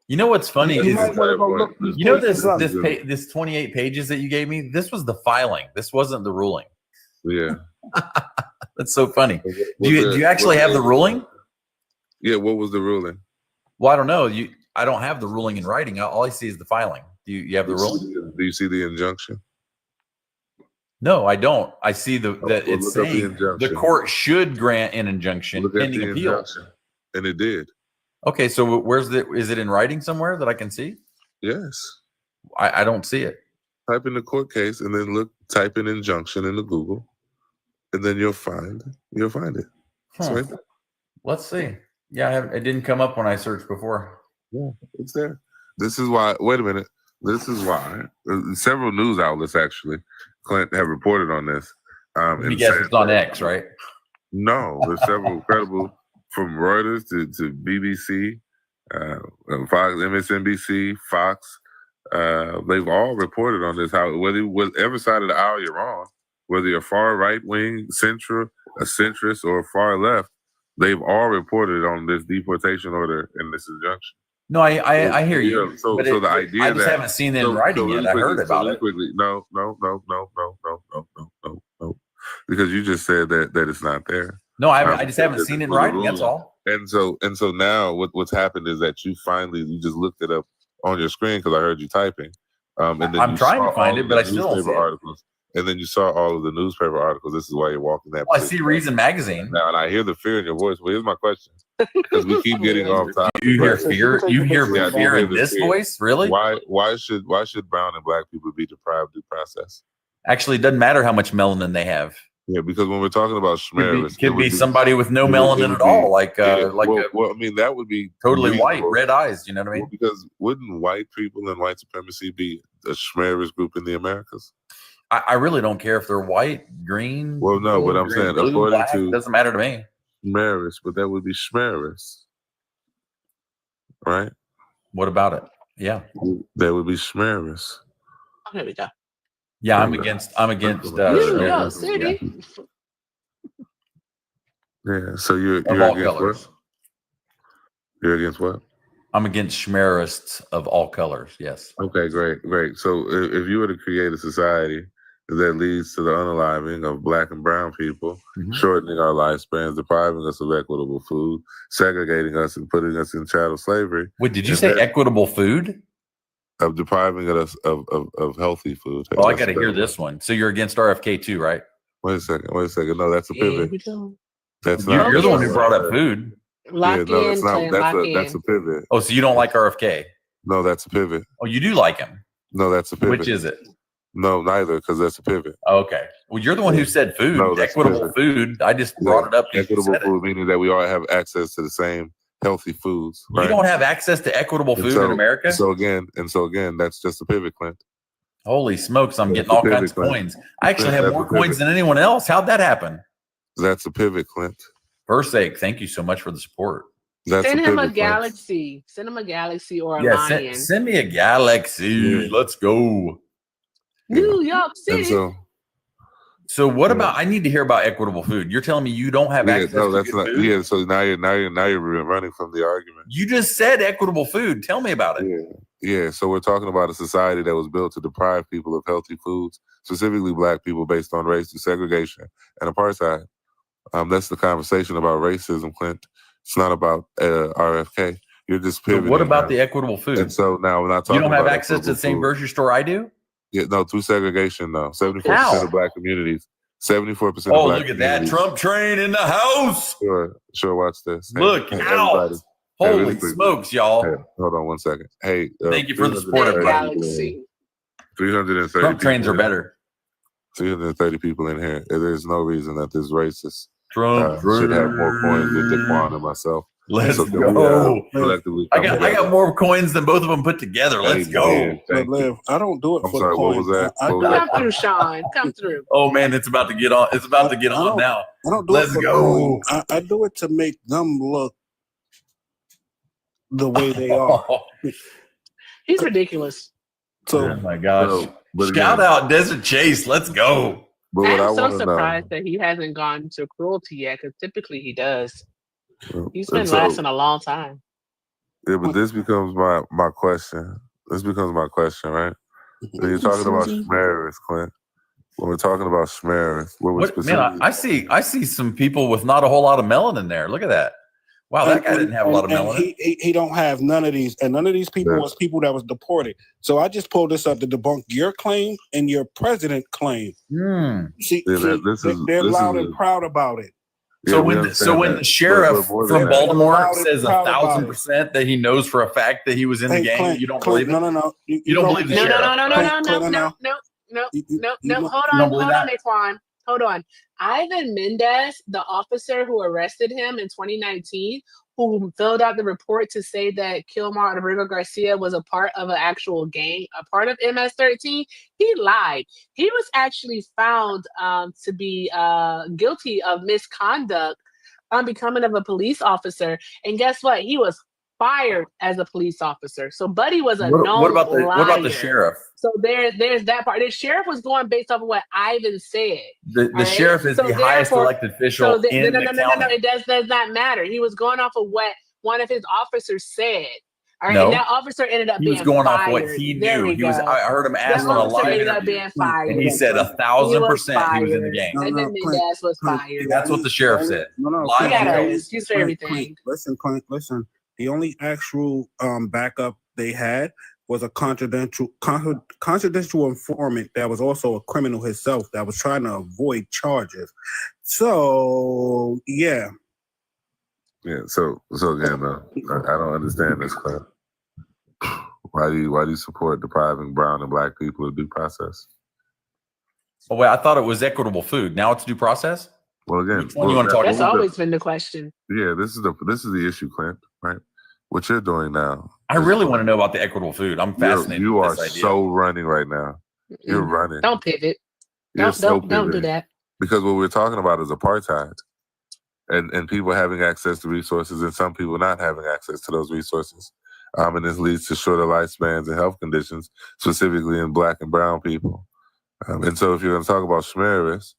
You know what's funny
You
is
might wanna go look these
you know
cases up.
this 28 pages that you gave me. This was the filing. This wasn't the ruling.
Yeah,
that's so funny. Do you actually have the ruling?
Yeah. What was the ruling?
Well, I don't know. I don't have the ruling in writing. All I see is the filing. Do you have the ruling?
Do you see the injunction?
No, I don't. I see that
well,
it's
look up the
saying
injunction.
the court should grant an injunction
Look at
pending
the
appeal.
injunction. And it did.
Okay, so is it in writing somewhere that I can see?
Yes.
I don't see it.
Type in the court case and then type in injunction into Google, and then you'll find it. It's
Huh.
right there.
Let's see. Yeah, it didn't come up when I searched before.
Yeah, it's there. This is why. Wait a minute. This is why several news outlets actually, Clint, have reported on this.
Let me
and
guess,
said
it's on
that-
X, right?
No, there's several credible, from Reuters to BBC, Fox, MSNBC, Fox. They've all reported on this. How whatever side of the aisle you're on, whether you're far right wing, central, a centrist, or far left, they've all reported on this deportation order and this injunction.
No, I hear you.
So
but
the idea
I just
that
haven't seen it in writing yet.
really
I heard
quickly-
about
really
it.
quickly, no, because you just said that it's not there.
No, I just haven't seen it in
For the
writing. That's
ruling.
all.
And so now what's happened is that you just looked it up on your screen because I heard you typing. And then
I'm
you
trying
saw
to find
all
it,
of
but
the
I still don't
newspaper
see it.
articles. And then you saw all of the newspaper articles. This is why you're walking that.
Well, I see
position.
Reason Magazine.
Now, and I hear the fear in your voice. Well, here's my question: because we keep getting off topic.
You hear fear? You hear
Yeah, I do
fear
hear
in
the
this
fear.
voice? Really?
Why should brown and black people be deprived due process?
Actually, it doesn't matter how much melanin they have.
Yeah, because when we're talking about schmeris,
Could be somebody with no melanin at all, like
well, I mean, that would be
totally white,
reasonable.
red eyes. You know what I mean?
Well, because wouldn't white people and white supremacy be a schmeris group in the Americas?
I really don't care if they're white, green.
Well, no, but I'm
green,
saying
blue,
according
black,
to
doesn't matter to me.
schmeris, but that would be schmeris. right?
What about it? Yeah.
There would be Schmeris.
Oh, there we go.
Yeah, I'm against
New York
Schmeris.
City.
Yeah. So you're
Of all
against
colors.
what? You're against what?
I'm against Schmerists of all colors. Yes.
Okay, great. So if you were to create a society that leads to the unaliving of Black and brown people, shortening our lifespans, depriving us of equitable food, segregating us and putting us in chattel slavery.
Wait, did you say equitable food?
Of depriving us of healthy food.
Oh, I got to hear this one. So you're against RFK too, right?
Wait a second. No, that's a pivot. That's
You're
not.
the one who brought up food.
Lock
no,
in,
that's not.
Clan,
That's a pivot.
Oh, so you don't like RFK?
No, that's a pivot.
Oh, you do like him.
No, that's a pivot.
Which is it?
No, neither, because that's a pivot.
Okay. Well, you're the one who said food.
No, that's
equitable food. I just brought it up.
Equitable food, meaning that we all have access to the same healthy foods. Right?
You don't have access to equitable food in America?
So again, that's just a pivot, Clint.
Holy smokes, I'm
That's
getting all
a pivot,
kinds of
Clint.
coins. I actually
That's
have
a
more
pivot.
coins than anyone else. How'd that happen?
That's a pivot, Clint.
Versake, thank you so much for the support.
That's
Send
a
him
pivot,
a
Clint.
galaxy. Send him a galaxy or a
Yeah,
lion.
send me a galaxy. Let's go.
New York
And
City.
So what about? I need to hear about equitable food. You're telling me you don't have access
no,
to
that's
good
not.
food?
Yeah, so now you're running from the argument.
You just said equitable food. Tell me about it.
Yeah. So we're talking about a society that was built to deprive people of healthy foods, specifically Black people, based on race, segregation, and apartheid. That's the conversation about racism, Clint. It's not about RFK. You're just
So
pivoting.
what about
now.
the equitable food?
And so now we're not
You
talking
don't have
about
access to the
equitable
same
food.
grocery store I do?
Yeah, no, through segregation, though. 74%
How?
of Black communities. 74% of
Oh,
Black
look at that
communities-
Trump train in the house.
Sure. Watch this.
Look out.
everybody.
Holy
really quick.
smokes, y'all.
Hey, hold on one second. Hey,
Thank you for the support, everybody.
330
Trump trains
people
are
in-
better.
330 people in here. There's no reason that this racist
Trump
should have more coins than Daquan and myself.
Let's
So can
go.
we, collectively
I
come
got
together?
more coins than both of them put together. Let's
Hey,
go.
man, thank
But Liv, I don't do it
I'm
for
sorry,
the
what
coins.
was that?
I
What was
do
that?
Come through, Sean. Come through.
Oh man, it's about to get on. It's about to get on now.
I don't do
Let's
it for
go.
coins. I do it to make them look the way they are.
He's ridiculous.
So,
Oh my gosh.
but
Shout
again-
out Desert Chase. Let's go.
But what I
I'm so
want to know,
surprised that he hasn't gone to cruelty yet, because typically he does. He's been
and so-
lasting a long time.
yeah, but this becomes my question. This becomes my question, right? When you're talking about Schmeris, Clint. When we're talking about Schmeris, what we're
What,
specifically
man, I see some people with not a whole lot of melanin there. Look at that. Wow, that guy didn't have a lot of
and
melanin.
he don't have none of these, and none of these people was people that was deported. So I just pulled this up to debunk your claim and your president claim. See,
Yeah,
see,
this is-
they're
this
loud
is-
and proud about it.
Yeah, we
So
understand
when
that.
the sheriff
But more
from
than that.
Baltimore
Proud and
says
proud about it.
1,000% that he knows for a fact that he was in the
Hey,
gang,
Clint,
you don't
Clint,
believe it?
No.
You don't believe the
No,
sheriff?
no, no, no,
right?
no, no,
Clint,
no, no, no, no, no. Hold
you don't
on,
believe
hold on,
that?
Naquan. Hold on. Ivan Mendez, the officer who arrested him in 2019, who filled out the report to say that Kilmar Rodrigo Garcia was a part of an actual gang, a part of MS-13, he lied. He was actually found to be guilty of misconduct on becoming of a police officer. And guess what? He was fired as a police officer. So Buddy was a known
What about the
liar.
sheriff?
So there's that part. The sheriff was going based off of what Ivan said.
The
all right?
sheriff is
So
the highest
therefore-
elected official in
no,
the county.
it does not matter. He was going off of what one of his officers said. All right,
No.
and that officer ended up
He
being
was going
fired.
off what he
There
knew.
we
He was.
go.
I heard him asked
That
on a
officer
live
ended up
interview,
being fired.
and he said
He was
1,000% he was in the
fired.
gang.
Ivan Mendez was fired.
That's what the sheriff said.
No.
He got an
Clint,
excuse for
Clint,
everything.
Listen, Clint, listen. The only actual backup they had was a confidential informant that was also a criminal himself that was trying to avoid charges. So yeah.
Yeah, so again, though, I don't understand this, Clint. Why do you support depriving brown and Black people of due process?
Oh wait, I thought it was equitable food. Now it's due process.
Well, again,
Which one you want to talk
That's
about?
always been the question.
Yeah, this is the issue, Clint. Right? What you're doing now.
I really want to know about the equitable food. I'm fascinated.
You
with
are
this idea.
so running right now. You're running.
Don't pivot.
You're
Don't do
pivoting.
that.
Because what we're talking about is apartheid. And people having access to resources and some people not having access to those resources. and this leads to shorter lifespans and health conditions, specifically in Black and brown people. And so, if you're going to talk about schmerz,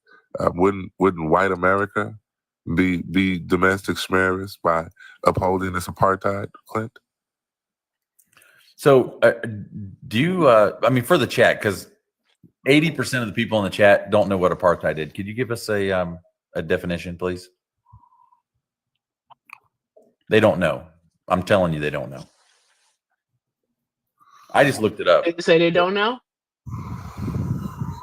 wouldn't white America be domestic schmerz by upholding this apartheid, Clint?
So, do you? I mean, for the chat, because 80% of the people in the chat don't know what apartheid is. Could you give us a definition, please? They don't know. I'm telling you, they don't know. I just looked it up.
They say they don't know.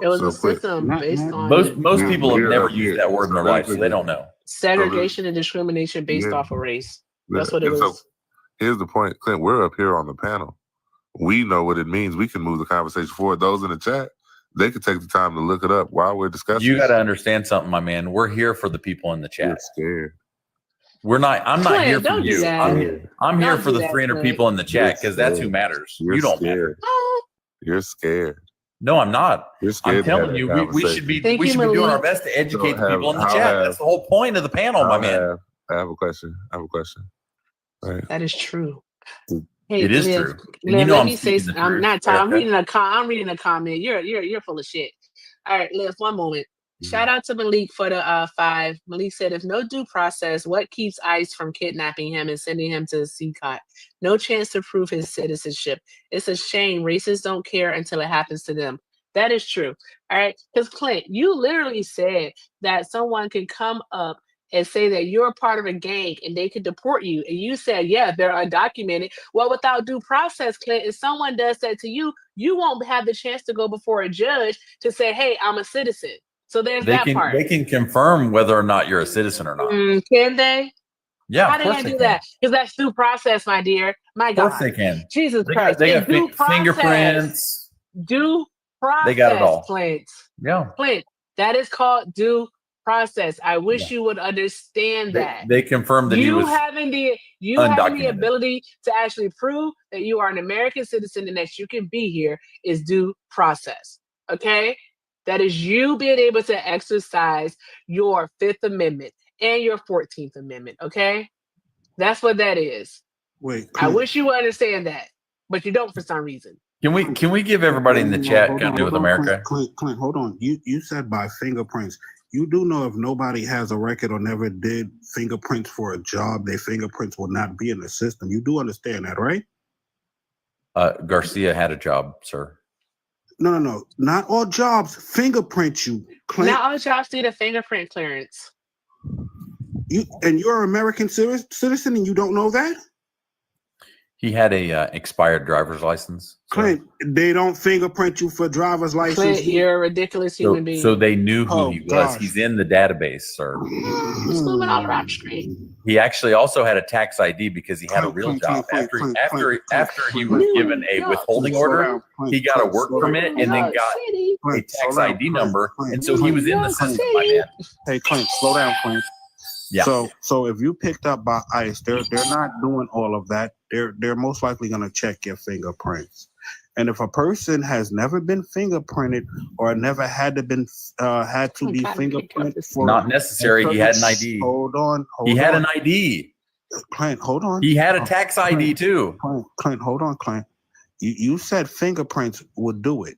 It was a system based on
most people have never used that word in their life, so they don't know.
segregation and discrimination based off of race. That's what it was.
So here's the point, Clint. We're up here on the panel. We know what it means. We can move the conversation forward. Those in the chat, they could take the time to look it up while we're discussing.
You got to understand something, my man. We're here for the people in the chat.
You're scared.
We're not. I'm not
Clint,
here for
don't do
you.
that.
I'm here
Don't
for
do
the
that,
300
Clint.
people in the chat because that's who matters. You don't matter.
You're scared.
No, I'm not.
You're scared.
I'm telling you, we should be
Thank you,
doing our
Malik.
best to educate the people in the
I'll
chat.
have-
That's the whole point of the panel, my man.
I have a question. Right.
That is true.
It is
Liv,
true. And
Liv,
you know
let
I'm
me say
speaking the
something. I'm
truth.
not talking.
Yeah.
I'm reading a comment. You're full of shit. All right, Liv, one moment.
Mm-hmm.
Shout out to Malik for the 5. Malik said, if no due process, what keeps ICE from kidnapping him and sending him to CCOT? No chance to prove his citizenship. It's a shame. Racists don't care until it happens to them. That is true. All right. Because Clint, you literally said that someone can come up and say that you're a part of a gang and they could deport you. And you said, yeah, they're undocumented. Well, without due process, Clint, if someone does that to you, you won't have the chance to go before a judge to say, hey, I'm a citizen. So there's
They
that
can
part.
they can confirm whether or not you're a citizen or not.
Can they?
Yeah,
How
of
do
course
they
they
do
can.
that? Because that's due process, my dear. My
Of
God.
course they can.
Jesus
They
Christ.
got
It's due process.
fingerprints.
Due process,
They got it all.
Clint.
Yeah.
Clint, that is called due process. I wish you would understand that.
They confirmed that he was
Having the
undocumented.
ability to actually prove that you are an American citizen and that you can be here is due process. Okay? That is you being able to exercise your 5th Amendment and your 14th Amendment. Okay? That's what that is.
Wait,
I wish you would understand that, but you don't for some reason.
Can we give everybody in the chat
Hold
got to
on,
do with
hold on,
America?
Clint, hold on. You said by fingerprints. You do know if nobody has a record or never did fingerprints for a job, their fingerprints will not be in the system. You do understand that, right?
Garcia had a job, sir.
No. Not all jobs fingerprint you, Clint.
Not all jobs need a fingerprint clearance.
You're an American citizen and you don't know that?
He had a expired driver's license.
Clint, they don't fingerprint you for driver's license.
Clint, you're a ridiculous human being.
So they knew who
Oh,
he was.
gosh.
He's in the database, sir.
It's moving all around the screen.
He actually also had a tax ID because he had a
Clint,
real
Clint,
job.
Clint, Clint, Clint,
After he was given a withholding order, he got a work permit and then got a tax ID number, and so he was in the system, my man.
Hey, Clint, slow down, Clint.
Yeah.
So if you picked up by ICE, they're not doing all of that. They're most likely going to check your fingerprints. And if a person has never been fingerprinted or never had to be fingerprinted for
Not necessary. He had an ID.
Hold on.
He had an ID.
Clint, hold on.
He had a tax ID too.
Clint, hold on, Clint. You said fingerprints would do it.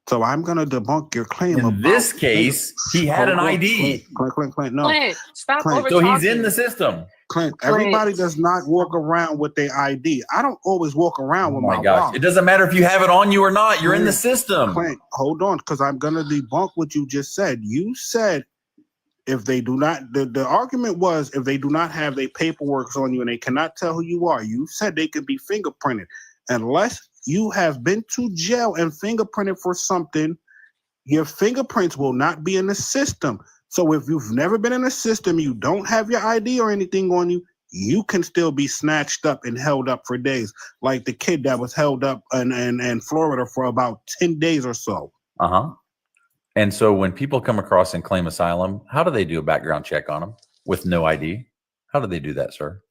So I'm going to debunk your claim.
In this case, he had an ID.
Clint, no.
Clint, stop over
So he's in the system.
Clint, everybody does not walk around with their ID. I don't always walk around with
Oh
my
my gosh.
wallet.
It doesn't matter if you have it on you or not. You're in the system.
Clint, hold on, because I'm going to debunk what you just said. You said if they do not, the argument was if they do not have their paperwork on you and they cannot tell who you are, you said they could be fingerprinted. Unless you have been to jail and fingerprinted for something, your fingerprints will not be in the system. So if you've never been in the system, you don't have your ID or anything on you, you can still be snatched up and held up for days, like the kid that was held up in Florida for about 10 days or so.
Uh-huh. And so when people come across and claim asylum, how do they do a background check on them with no ID? How do they do that, sir?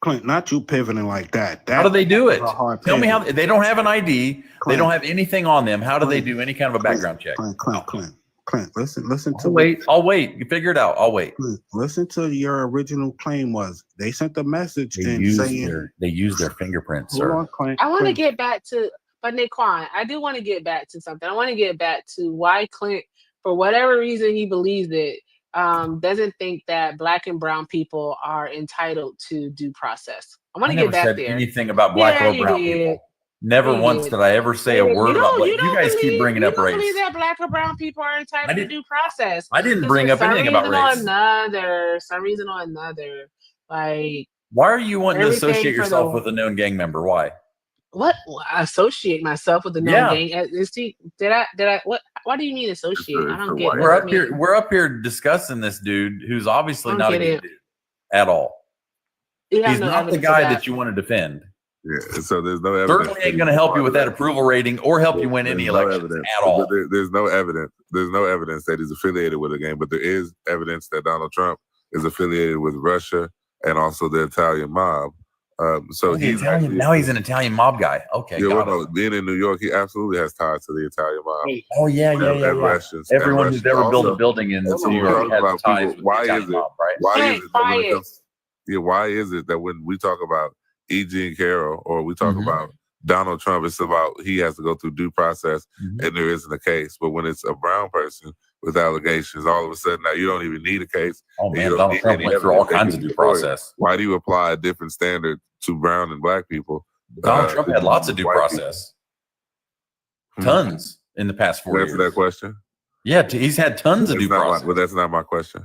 Clint, not you pivoting like that.
How do they do it?
That's a hard
Tell me
pivot.
how they don't have an ID. They
Clint.
don't have anything on them. How do they do any kind of a background check?
Clint. Clint, listen to
I'll wait. You figure it out. I'll wait.
Clint, listen to your original claim was they sent a message
They
and
use
saying
their fingerprints,
hold
sir.
on, Clint.
I want to
Clint,
get back to, but Naquan, I do want to get back to something. I want to get back to why Clint, for whatever reason he believes it, doesn't think that Black and brown people are entitled to due process. I want to get
never
back
said
there.
anything about Black
Yeah,
or
you
brown
did.
people. Never
You
once
did.
did I ever say a word about Black. You guys keep bringing up
believe
race.
that Black or brown people are entitled to due process.
I didn't
'Cause
bring
for
up anything about race.
Some reason or another, like
Why are you wanting to
everything
associate
for
yourself
the-
with a known gang member? Why?
what I associate myself with the known
Yeah.
gang. Did I? What do you mean associate? I don't get.
We're up here. We're up here discussing this dude who's obviously
I don't
not a
get
good
it.
dude at all.
You have
He's
no
not the
evidence of
guy
that.
that you want to defend.
Yeah, so there's no evidence.
Certainly ain't going to help you with that approval rating or help you win any elections at all.
There's no evidence. There's no evidence that he's affiliated with a gang, but there is evidence that Donald Trump is affiliated with Russia and also the Italian mob. So he's
Italian. Now he's an Italian mob guy. Okay,
Yeah,
got
well,
it.
no, being in New York, he absolutely has ties to the Italian mob.
Oh yeah.
And Russians. And
Everyone who's
Russians
ever built a
also.
building in
So
New
we're
York
talking
has
about
ties
people.
with
Why
the
is
Italian
it?
mob, right?
Why is it that when it comes? Yeah, why is it that when we talk about E. Jean Carroll or we talk about Donald Trump, it's about he has to go through due process and there isn't a case. But when it's a brown person with allegations, all of a sudden now you don't even need a case.
Oh
and
man,
you don't
Donald
need
Trump
any
went through all
evidence.
kinds of due process.
Why do you apply a different standard to brown and black people?
Donald Trump
than
had
you
lots
do
of due
white
process. Tons in the past 4
people?
years.
Answer that question.
Yeah, he's had tons of due process.
But that's not my question.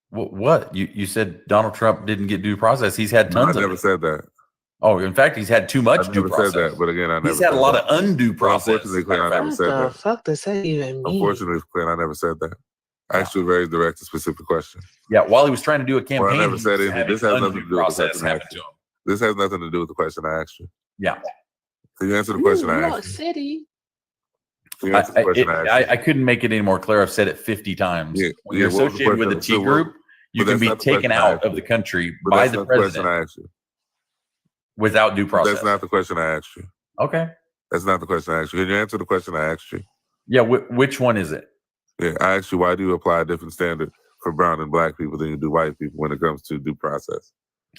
What? You said Donald Trump didn't get due process. He's had tons
I
of
never
it.
said that.
Oh, in fact, he's had too much
I
due
never
process.
said that, but again, I never.
He's had a
said
lot
that.
of undue process.
Unfortunately, Clint, I never said that.
fuck does that even mean?
Unfortunately, Clint, I never said that. I asked you a very direct and specific question.
Yeah, while he was trying to do a campaign,
Well, I never
he
said
was
anything.
having
This has nothing
undue
to do with the
process
question I
happen
asked
to
you.
him.
This has nothing to do with the question I asked you.
Yeah.
Can you answer the question I
New York
asked you?
City.
Can you answer the question I asked you?
I couldn't make it any more clear. I've said it 50 times.
Yeah,
When you're
yeah, what was the
associated with a
question?
T
So what-
group, you
but
can
that's
be
not the
taken
question I
out
asked
of
you.
the country
But
by
that's
the
not the question I
president
asked you.
without due process.
That's not the question I asked you.
Okay.
That's not the question I asked you. Can you answer the question I asked you?
Yeah, which one is it?
Yeah, I asked you, why do you apply a different standard for brown and black people than you do white people when it comes to due process?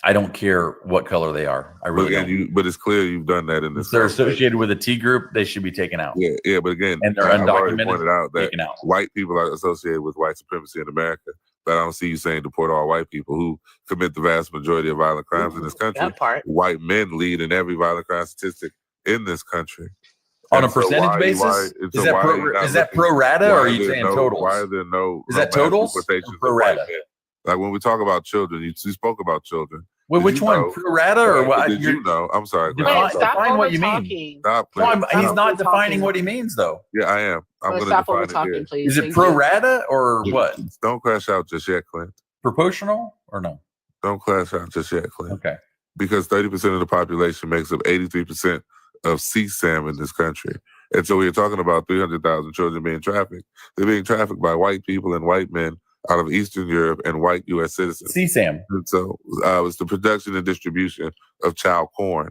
I don't care what color they are. I really
But again,
don't.
but it's clear you've done that in this.
If they're
conversation.
associated with a T group, they should be taken out.
Yeah, but again,
And they're
I've already
undocumented,
pointed out that
taken out.
white people are associated with white supremacy in America. But I don't see you saying deport all white people who commit the vast majority of violent crimes in this country.
That part.
White men lead in every violent crime statistic in this country.
On a
And so
percentage
why-
basis?
why-
Is
and so
that
why
pro-
are you not
is that
looking-
pro rata,
why
or are you
there
saying
no-
totals?
Why are there no
Is that
mass
totals
deportations
or pro
of white
rata?
men? Like when we talk about children, you spoke about children.
Well,
Did
which
you
one?
know-
Pro rata or
Right,
what?
but Did you know? I'm sorry. Glenn,
Define,
I'm sorry.
define what you mean.
Talking.
Stop,
No,
Glenn.
he's
Stop.
not defining
talking.
what he means, though.
Yeah, I am. I'm
Let's
going to
stop
define
over
it
talking,
here.
please.
Is it
Thank
pro
you.
rata or what?
Don't crash out just yet, Clint.
Proportional or no?
Don't crash out just yet, Clint.
Okay.
Because 30% of the population makes up 83% of CSAM in this country. And so we're talking about 300,000 children being trafficked. They're being trafficked by white people and white men out of Eastern Europe and white U.S. citizens.
CSAM.
And so it's the production and distribution of child porn.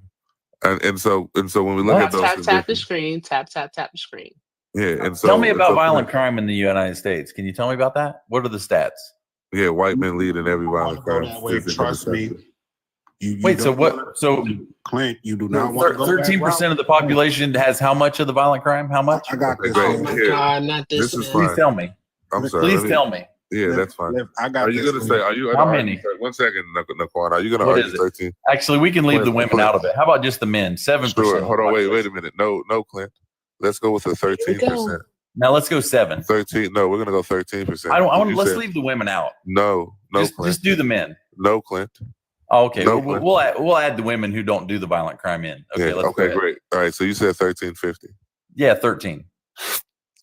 And so when we look at
Tap,
those
tap, tap the
conditions-
screen. Tap, tap, tap the screen.
yeah, and so
Tell me about
so-
violent crime in the United States. Can you tell me about that? What are the stats?
Yeah, white men lead in every violent
go
crime.
that way. Trust me. You
Wait, so
don't
what?
wanna-
So
Clint, you do not want to go
13% of the population has how much of the violent crime? How much?
I got this.
Great.
Oh my
Here.
God, not this,
This is
man.
fine.
Please tell me.
I'm sorry.
Please
let me-
tell me.
Yeah, that's fine.
I got
Are you
this.
going to say, are you
How
are you-
many?
1 second, Naquan. Are you going to
What
argue
is it?
13?
Actually, we can leave the women out of it. How about just the men? 7%.
Sure. Hold on. Wait a minute. No, Clint. Let's go with the 13%.
Now let's go 7.
13. No, we're going to go 13%.
I want.
You
Let's
said-
leave the women out.
No, Clint.
Just do the men.
No, Clint.
Oh, okay.
No,
We'll add the women who don't do the violent crime in. Okay.
Yeah,
Let's go
okay,
ahead.
great. All right. So you said 1350.
Yeah, 13.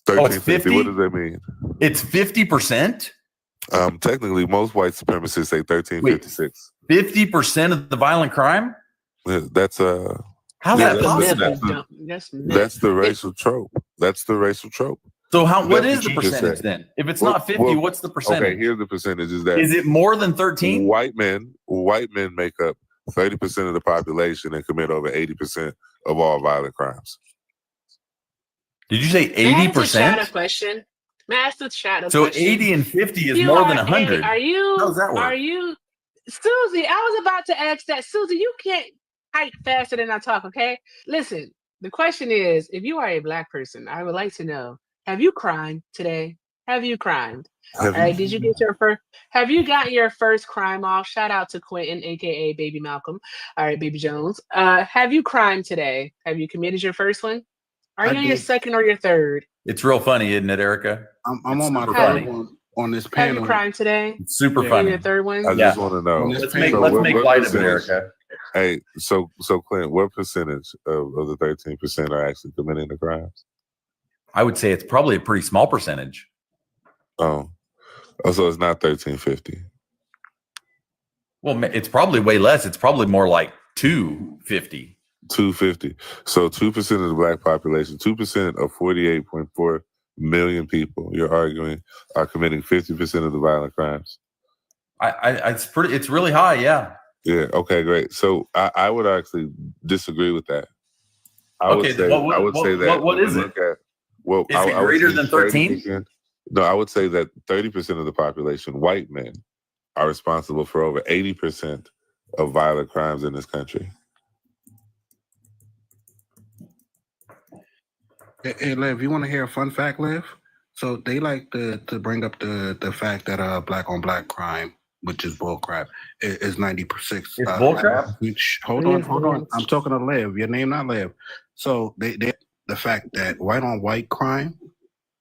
1350.
50?
What does that mean?
It's 50%.
Technically, most white supremacists say 1356.
50% of the violent crime.
Yeah, that's
How's
yeah,
that
that's-
possible?
That's the racial trope. That's the racial trope.
So what
That's
is
what
the
you just
percentage
said.
then? If it's
Well-
not 50,
well,
what's the percentage?
Okay, here's the percentage. Is that
Is it more than 13?
white men make up 30% of the population and commit over 80% of all violent crimes.
Did you say
May I ask the chat a
80%?
question? May I ask the chat a
So
question?
80 and 50 is
You
more
are
than
a-
100.
Are you?
How does that work?
Are you, Susie? I was about to ask that. Susie, you can't type faster than I talk. Okay, listen. The question is, if you are a black person, I would like to know: have you cried today? Have you cried? All right. Did you get your first? Have you got your first crime off? Shout out to Quentin, aka Baby Malcolm. All right, Baby Jones. Have you cried today? Have you committed your first one? Are you on your second or your third?
It's real funny, isn't it, Erica?
I'm on my
super
third
funny.
one on this
Have
panel.
you cried today?
It's super
Are you
funny.
your third one?
I just want to know.
Let's make light of it, Erica.
Hey, so Clint, what percentage of the 13% are actually committing the crimes?
I would say it's probably a pretty small percentage.
Oh, so it's not 1350.
Well, it's probably way less. It's probably more like 250.
250. So 2% of the black population, 2% of 48.4 million people, you're arguing, are committing 50% of the violent crimes.
It's really high, yeah.
Yeah. Okay. Great. So I would actually disagree with that. I would say that.
What is it?
Well,
Is it greater than 13?
No, I would say that 30% of the population, white men, are responsible for over 80% of violent crimes in this country.
Hey, Lev, you want to hear a fun fact, Lev? So they like to bring up the fact that black on black crime, which is bullcrap, is 96%.
It's bullcrap?
Hold on. I'm talking to Lev. Your name not Lev. So they the fact that white on white crime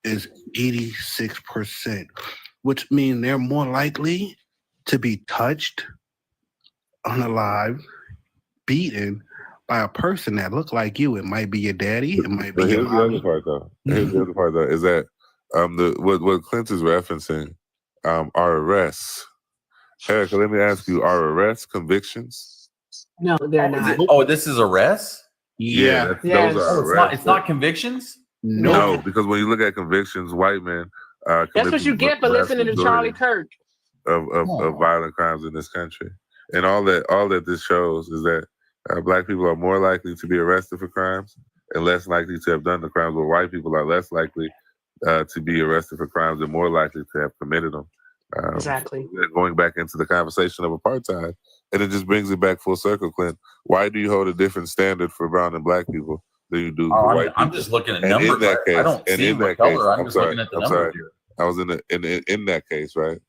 is 86%, which means they're more likely to be touched, unalive, beaten by a person that look like you. It might be your daddy. It might be
But
your
here's the
mommy.
other part, though. Here's the other part, though, is that what Clint is referencing are arrests. Erica, let me ask you: are arrests convictions?
No, they're not.
Oh, this is arrests?
Yeah,
Yes.
those are
Oh,
arrests.
it's not convictions?
No, because when you look at convictions, white men
That's what you get for listening to Charlie Kirk.
of violent crimes in this country, and all that this shows is that black people are more likely to be arrested for crimes and less likely to have done the crimes, where white people are less likely to be arrested for crimes and more likely to have committed them.
Exactly.
So going back into the conversation of apartheid, and it just brings it back full circle, Clint. Why do you hold a different standard for brown and black people than you do for white people?
I'm just looking at
And
numbers.
in that case,
I don't
and
see
in
what
that
color.
case,
I'm just looking at the numbers here.
I was in that case, right?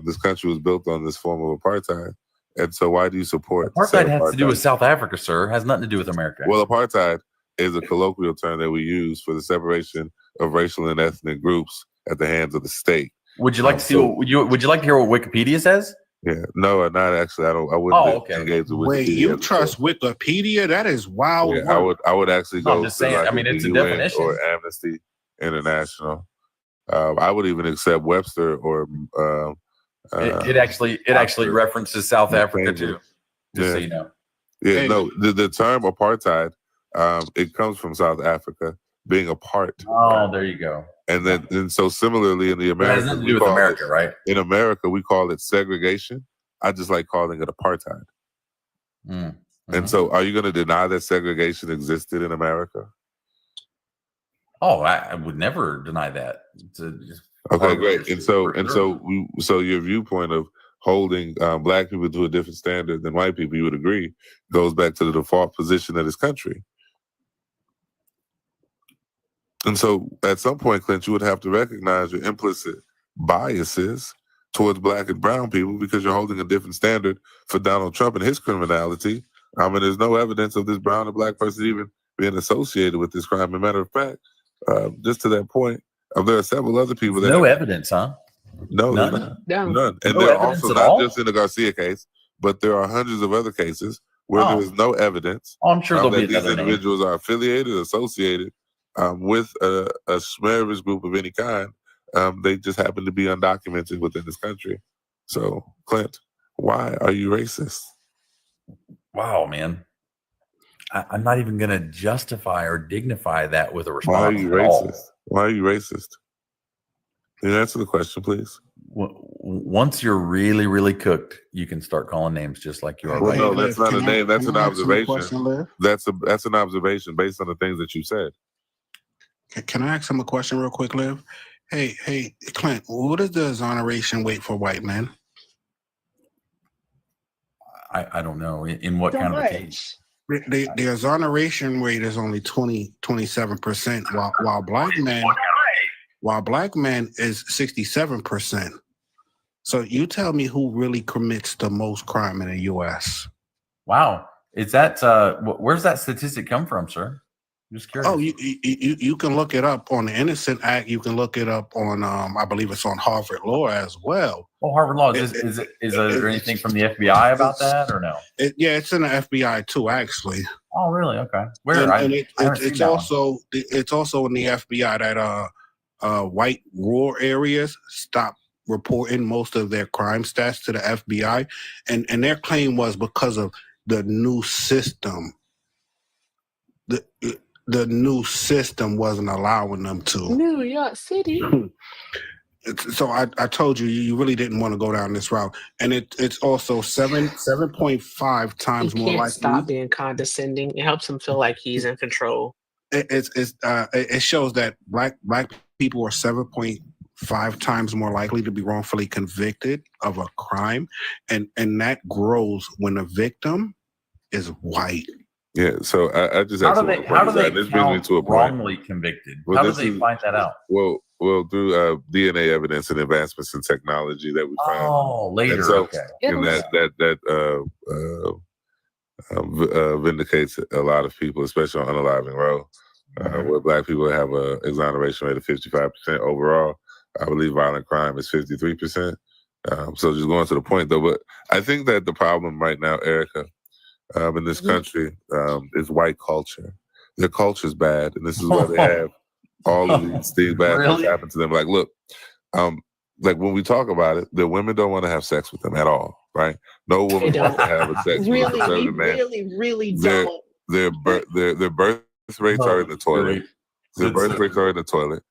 This country was built on this form of apartheid, and so why do you support
Apartheid has to do with South Africa, sir. It has nothing to do with America.
Well, apartheid is a colloquial term that we use for the separation of racial and ethnic groups at the hands of the state.
Would you like to see? Would you like to hear what Wikipedia says?
Yeah, no, not actually. I wouldn't engage with Wikipedia.
Wait, you trust Wikipedia? That is wild.
Yeah, I would actually
No, I'm
go
just
to
saying,
like
I mean,
the
it's a
UN
definition.
or Amnesty International. I would even accept Webster or
It actually references South Africa too. Just so you know.
Yeah, no, the term apartheid, it comes from South Africa being a part.
Oh, there you go.
And so similarly in the
But it has
Americas,
nothing to
we
do with
call
America,
it,
right?
In America, we call it segregation. I just like calling it apartheid. And so, are you going to deny that segregation existed in America?
Oh, I would never deny that.
Okay, great. And so your viewpoint of holding black people to a different standard than white people, you would agree, goes back to the default position of this country. And so at some point, Clint, you would have to recognize your implicit biases towards black and brown people because you're holding a different standard for Donald Trump and his criminality. And there's no evidence of this brown or black person even being associated with this crime. As a matter of fact, just to that point, there are several other people that
No evidence, huh?
No,
None.
none. And
No
there are
evidence
also
at
not
all?
just in the Garcia case, but there are hundreds of other cases where
Oh.
there is no evidence.
Oh, I'm sure there'll be
that these
another name.
individuals are affiliated, associated with a Schmervis group of any kind. They just happen to be undocumented within this country. So, Clint, why are you racist?
Wow, man. I'm not even going to justify or dignify that with a response.
Why are you
at all.
racist? Why are you racist? Can you answer the question, please?
Once you're really, really cooked, you can start calling names just like you are
Well,
right
no,
now.
that's not a name. That's an
Can I ask you a
observation.
question, Liv?
That's an observation based on the things that you said.
Can I ask him a question real quick, Liv? Hey, Clint, what is the exoneration rate for white men?
I don't know. In what kind of a case?
The exoneration rate is only 27%, while black men is 67%. So you tell me who really commits the most crime in the U.S.
Wow. Is that where's that statistic come from, sir? I'm just curious.
Oh, you can look it up on the Innocent Act. You can look it up on I believe it's on Harvard Law as well.
Oh, Harvard Law. Is there anything from the FBI about that or no?
It's in the FBI too, actually.
Oh, really? Okay. Where?
It's also in the FBI that white rural areas stop reporting most of their crime stats to the FBI, and their claim was because of the new system. The new system wasn't allowing them to.
New York City.
So I told you really didn't want to go down this route, and it's also 7.5 times
He
more
can't
likely.
stop being condescending. It helps him feel like he's in control.
It shows that black people are 7.5 times more likely to be wrongfully convicted of a crime, and that grows when the victim is white.
Yeah, so I just
How do they count wrongly convicted?
Well,
How do
this
they
is-
find that out?
Well, through DNA evidence and advancements in technology that we found.
Oh, later.
And so,
Okay.
and that vindicates a lot of people, especially on unaliving row, where black people have a exoneration rate of 55% overall. I believe violent crime is 53%. So just going to the point though, but I think that the problem right now, Erica, in this country, is white culture. Their culture is bad, and this is why they have all of these bad things happen to them. Like, look, like when we talk about it, the women don't want to have sex with them at all, right? No woman wants to have a sex with a conservative man.
really
don't. Their birth rates are in the toilet. Their birth rates are in the toilet.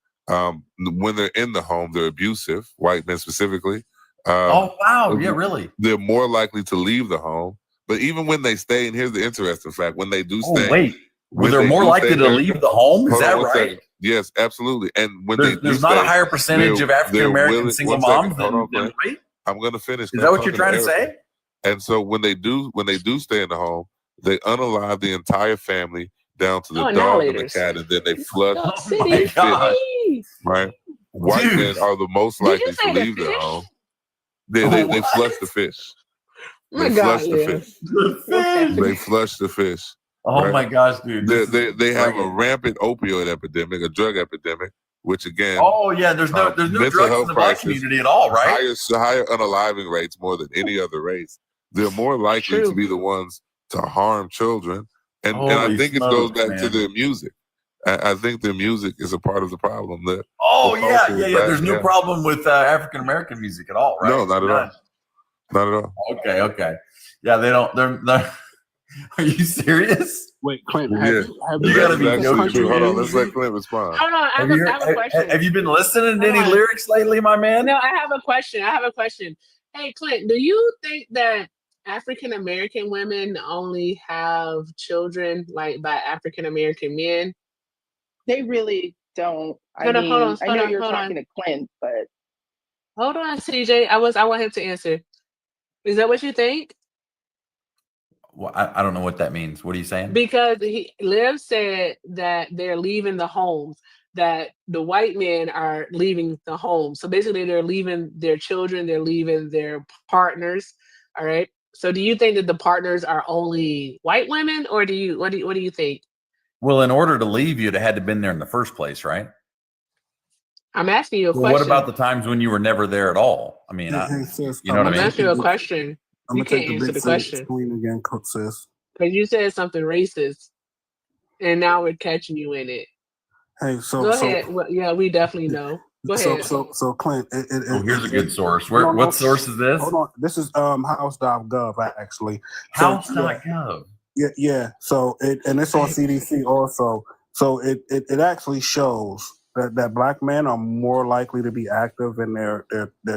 When they're in the home, they're abusive, white men specifically.
Oh, wow. Yeah, really?
They're more likely to leave the home. But even when they stay, and here's the interesting fact, when they do stay.
Oh, wait. They're more likely to leave the home? Is that right?
Yes, absolutely. And when
there's not a higher percentage of African American single moms than white?
I'm going to finish.
Is that what you're trying to say?
And so when they do stay in the home, they unalive the entire family down to the dog and the cat, and then they flush the fish. Right? White men are the most likely to leave their home. They flush the fish. They flush the fish. They flush the fish.
Oh my gosh, dude!
They have a rampant opioid epidemic, a drug epidemic, which again.
Oh yeah, there's no drugs in the black community at all, right?
Higher unaliving rates more than any other race. They're more likely to be the ones to harm children, and I think it goes back to their music. I think their music is a part of the problem.
Yeah. There's no problem with African American music at all, right?
No, not at all. Not at all.
Okay. Yeah, they don't. They're Are you serious?
Wait, Clint,
Yeah.
you
gotta be
Hold on, let's let Clint respond.
Hold on, I have a question.
Have you been listening to any lyrics lately, my man?
No, I have a question. Hey, Clint, do you think that African American women only have children like by African American men?
They really don't.
Hold on,
I know you're talking to Clint, but
hold on, CJ. I want him to answer. Is that what you think?
Well, I don't know what that means. What are you saying?
Because Liv said that they're leaving the homes, that the white men are leaving the home. So basically they're leaving their children, they're leaving their partners. All right. So do you think that the partners are only white women, or what do you think?
Well, in order to leave, you'd have had to been there in the first place, right?
I'm asking you a question.
What about the times when you were never there at all? I mean, you know what I mean?
I'm asking you a question.
I'm
You
gonna
can't
take the
answer the
big
question.
screen again, sis.
Because you said something racist, and now we're catching you in it.
Hey,
Go ahead. Well, yeah, we definitely know. Go ahead.
So Clint.
Here's a good source. What source is this?
Hold on. This is house.gov actually.
House.gov.
Yeah. So and it's on CDC also. So it actually shows that black men are more likely to be active in their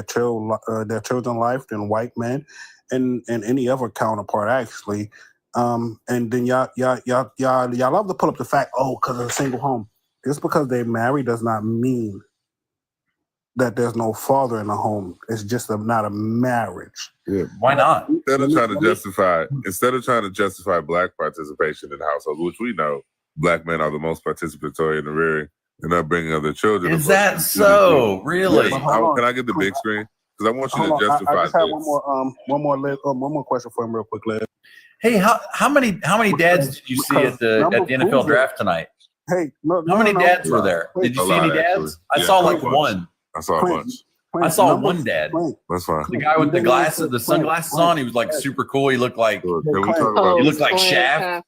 children's life than white men, and any other counterpart actually. And then y'all love to pull up the fact, because of a single home. just because they marry does not mean that there's no father in the home. It's just not a marriage.
Yeah.
Why not?
Instead of trying to justify black participation in households, which we know black men are the most participatory in the rearing and upbringing of their children.
Is that so? Really?
Yes. Can I get the big screen? Because I want you to justify
I just have
this.
one more question for him, real quick, Liz.
Hey, how many dads did you see at the NFL draft tonight?
Hey,
how many dads were there? Did you see any dads? I saw like one.
I saw a bunch.
I saw one dad.
That's fine.
The guy with the sunglasses on. He was like super cool. He looked like he looked like Shaft.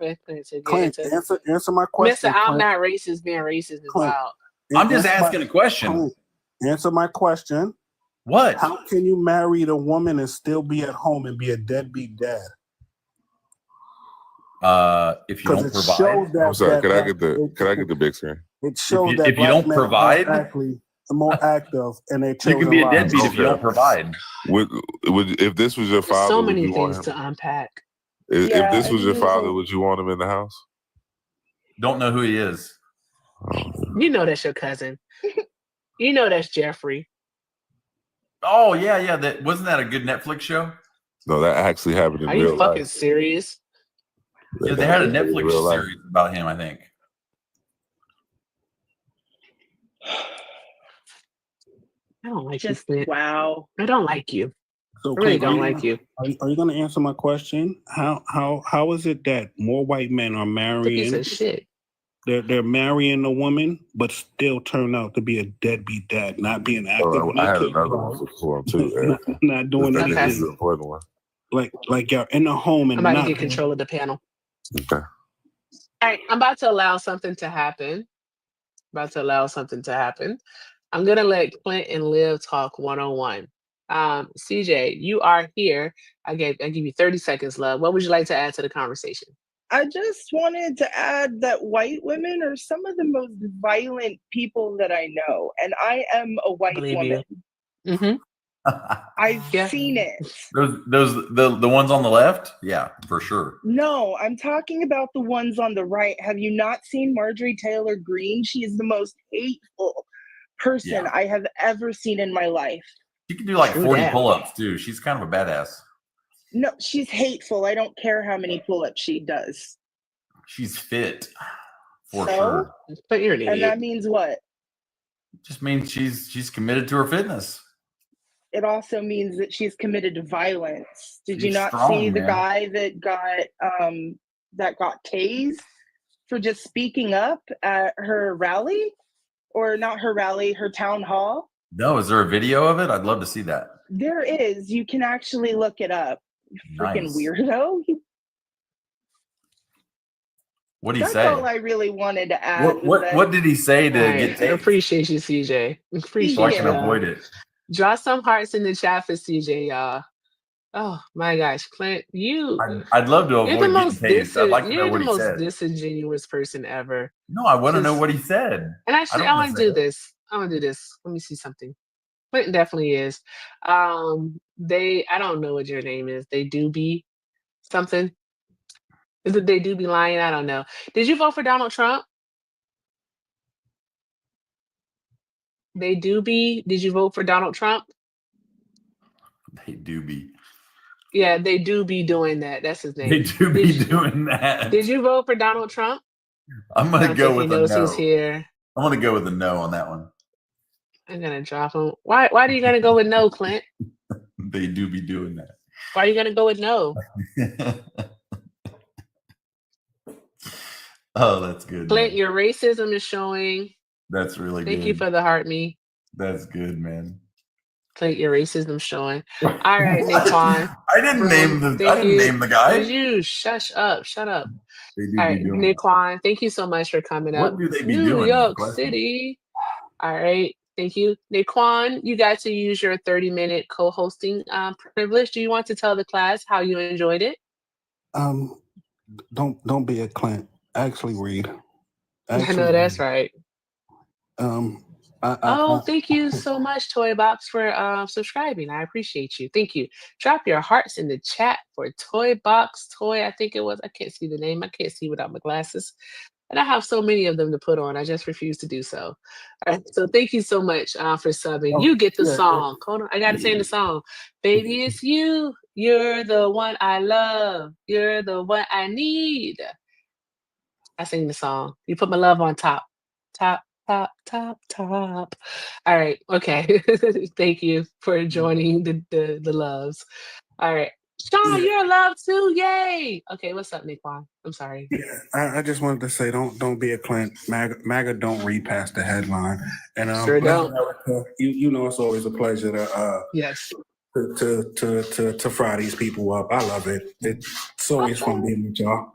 Clint, answer my question.
Mr. I'm not racist. Being racist is wild.
I'm just asking a question.
Clint, answer my question.
What?
How can you marry the woman and still be at home and be a deadbeat dad?
If you don't provide.
I'm sorry. Can I get the big screen?
It shows that
if you don't provide,
more active, and they
you can be a deadbeat if you don't provide.
If this was your father,
So many things to unpack.
If this was your father, would you want him in the house?
Don't know who he is.
You know that's your cousin. You know that's Jeffrey.
Oh yeah. That wasn't that a good Netflix show?
No, that actually happened in
Are
real
you fucking
life.
serious?
Yeah, they had a Netflix series about him, I think.
I don't like
Just
you.
wow.
I don't like you.
So,
I really
Clint,
don't like you.
Are you going to answer my question? How is it that more white men are marrying?
Piece of shit.
They're marrying a woman, but still turn out to be a deadbeat dad, not being active.
I had another one for him too.
Not doing
This
anything.
is an important one.
Like you're in the home and
I'm about
not
to get control of the panel.
Okay.
All right, I'm about to allow something to happen. I'm gonna let Clint and Liv talk one-on-one. CJ, you are here. I give you 30 seconds, love. What would you like to add to the conversation?
I just wanted to add that white women are some of the most violent people that I know, and I am a white woman.
Mm-hmm.
I've seen it.
Those the ones on the left? Yeah, for sure.
No, I'm talking about the ones on the right. Have you not seen Marjorie Taylor Greene? She is the most hateful person I have ever seen in my life.
She can do like 40 pull-ups too. She's kind of a badass.
No, she's hateful. I don't care how many pull-ups she does.
She's fit for sure.
But you're an idiot.
And that means what?
Just means she's committed to her fitness.
It also means that she's committed to violence. Did you
She's
not
strong,
see the
man.
guy that got tased for just speaking up at her rally? Or not her rally, her town hall?
No, is there a video of it? I'd love to see that.
There is. You can actually look it up. Freaking
Nice.
weirdo.
What did he
That's
say?
all I really wanted to add.
What did he say to
All right,
get
I
taken?
appreciate you, CJ.
So I can avoid it.
Draw some hearts in the chat for CJ, y'all. Oh my gosh, Clint,
I'd love to
you're the
avoid
most
getting tased. I'd like to know
you're the
what he
most
said.
disingenuous person ever.
No, I want to know
Just-
what he said.
And actually,
don't
I
wanna
want
say
to do
that.
this. I want to do this. Let me see something. Clinton definitely is. I don't know what your name is. They do be something. Is it they do be lying? I don't know. Did you vote for Donald Trump? They do be. Did you vote for Donald Trump?
They do be.
Yeah, they do be doing that. That's his name.
They do be doing that.
Did you vote for Donald Trump?
I'm
I
gonna
don't
go
think he
with a
knows
no.
who's here.
I'm gonna go with a no on that one.
I'm gonna drop him. Why are you gonna go with no, Clint?
They do be doing that.
Why are you gonna go with no?
Oh, that's good.
Clint,
Man.
your racism is showing.
That's really
Thank
good.
you for the heart me.
That's good, man.
Clint, your racism showing. All right, Naquan.
I didn't name the guy.
Did you shut up?
They do
All
be
right,
doing
Naquan, thank you so much for coming up.
What do they be
New
doing?
York
Question.
City. All right, thank you. Naquan, you got to use your 30-minute co-hosting privilege. Do you want to tell the class how you enjoyed it?
Don't be a Clint. Actually read.
I know that's right. Thank you so much, Toy Box, for subscribing. I appreciate you. Thank you. Drop your hearts in the chat for Toy Box. I think it was. I can't see the name. I can't see without my glasses. And I have so many of them to put on. I just refuse to do so. All right, so thank you so much for subbing.
Oh,
You get the
yeah,
song. Hold on, I got to sing the song. Baby, it's you. You're the one I love. You're the one I need. I sing the song. You put my love on top. Top, top, top, top. All right. Okay. Thank you for joining the loves. All right. Sean, you're in love too. Yay. Okay, what's up, Naquan? I'm sorry.
I just wanted to say, don't be a Clint. MAGA don't read past the headline. And
Sure don't.
Erica, you know it's always a pleasure to
Yes.
to fry these people up. I love it. It's always fun being with y'all.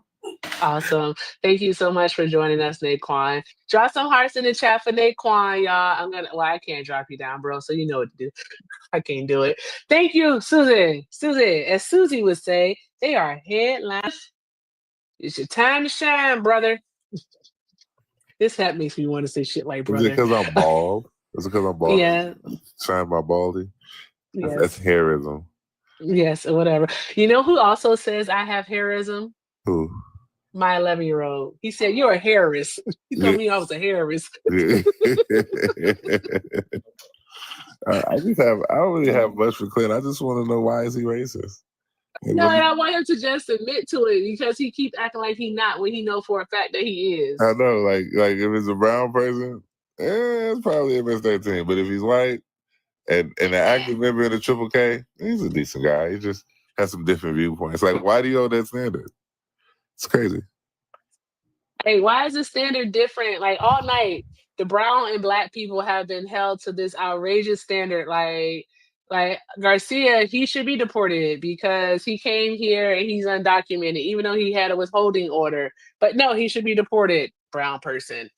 Awesome. Thank you so much for joining us, Naquan. Drop some hearts in the chat for Naquan, y'all. I can't drop you down, bro. So you know what to do. I can't do it. Thank you, Susie. Susie, as Susie would say, they are headlines. It's your time to shine, brother. This hat makes me want to say shit like brother.
Is it because I'm bald? Is it because I'm bald?
Yeah.
Shine my baldy?
Yes.
That's hairism.
Yes, or whatever. You know who also says I have hairism?
Who?
My 11-year-old. He said, "You're a hairist." He told me I was a hairist.
I don't really have much for Clint. I just want to know, why is he racist?
No, and I want him to just admit to it because he keeps acting like he's not when he know for a fact that he is.
I know, like if it's a brown person, it's probably a MS-13. But if he's white and an active member in the Triple K, he's a decent guy. He just has some different viewpoints. Like, why do you hold that standard? It's crazy.
Hey, why is the standard different? Like all night, the brown and black people have been held to this outrageous standard. Like Garcia, he should be deported because he came here and he's undocumented, even though he had a withholding order. But no, he should be deported, brown person.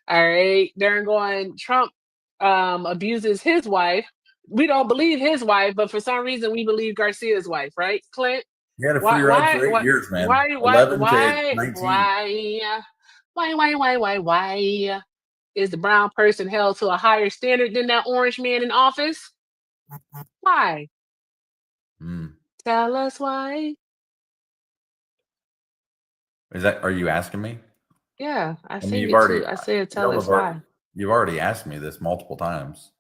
All right. They're going, Trump abuses his wife. We don't believe his wife, but for some reason we believe Garcia's wife, right, Clint?
He had a free ride for 8 years, man. 11 to 19.
Why is the brown person held to a higher standard than that orange man in office? Why? Tell us why.
Are you asking me?
Yeah, I
mean,
said
you've
it
already-
too. I said tell
y'all
us
have already-
why.
You've already asked me this multiple times.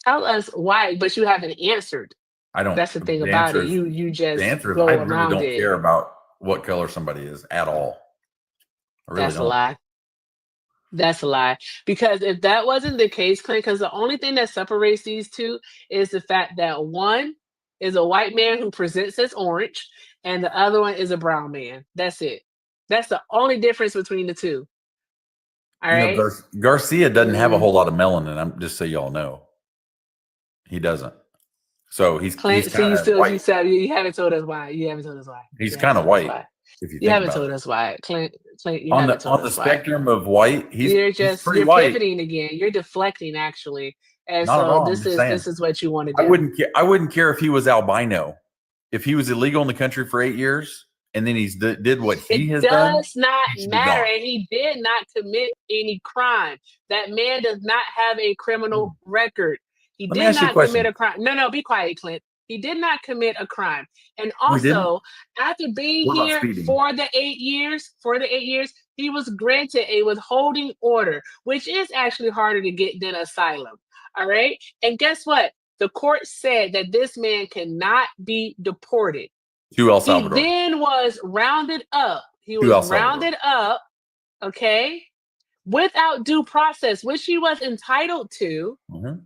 Tell us why, but you haven't answered.
I don't.
That's the thing
the
about
answer
it.
is-
You just
the answer is
go
I really
around
don't
it.
care about what color somebody is at all. I really
That's
don't.
a lie. That's a lie. Because if that wasn't the case, Clint, because the only thing that separates these two is the fact that one is a white man who presents as orange, and the other one is a brown man. That's it. That's the only difference between the two. All right.
Garcia doesn't have a whole lot of melanin. I'm just so y'all know, he doesn't. So he's
Clint,
he's
so
kind
you
of
still
white.
you haven't told us why. You haven't told us why.
He's
You
kind of
haven't told us
white.
why.
If you
You
think
haven't
about
told
it.
us why. Clint, you
On
haven't
the
told
on the
us why.
spectrum of white, he's pretty
you're
white.
pivoting again. You're deflecting actually. And
Not at
so
all. I'm
this
just saying.
is what you want to do.
I wouldn't care if he was albino. If he was illegal in the country for 8 years and then he's did what he has done,
Does not
he should be
matter.
gone.
And he did not commit any crime. That man does not have a criminal record. He
Let me
did
ask you a
not
question.
commit a crime. No, be quiet, Clint. He did not commit a crime. And
Oh, he didn't?
also, after being
What about
here
speeding?
for the 8 years, he was granted a withholding order, which is actually harder to get than asylum. All right. And guess what? The court said that this man cannot be deported.
To El
He
Salvador.
then was rounded up. He
To El
was
Salvador.
rounded up, okay, without due process, which he was entitled to.
Mhm.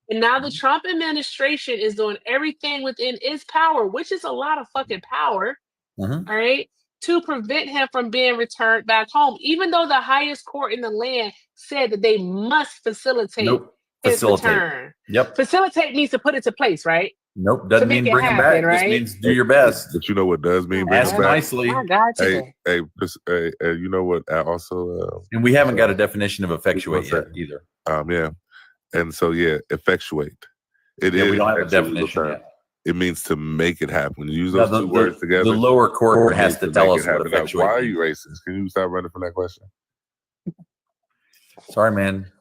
And now the Trump administration is doing everything within its power, which is a lot of fucking power,
Mhm.
all right, to prevent him from being returned back home, even though the highest court in the land said that they must facilitate
Nope.
his
Facilitate.
return.
Yep.
Facilitate means to put it to place, right?
Nope. Doesn't
To make
mean
it
bring him
happen,
back. Just
right?
means do your best.
But you know what does mean bring
Ask
them back?
nicely.
I got you.
Hey, you know what? Also,
And we haven't got a definition of effectuate
what's
yet
that?
either.
Yeah, and so effectuate. It
Yeah,
is
we don't have a
actually legal
definition
term.
yet.
It means to make it happen. When you use
No,
those two words together,
the lower court
it
has
means
to tell
make
us
it
what
happen. Now,
effectuate
why are
means.
you racist? Can you stop running from that question?
Sorry, man.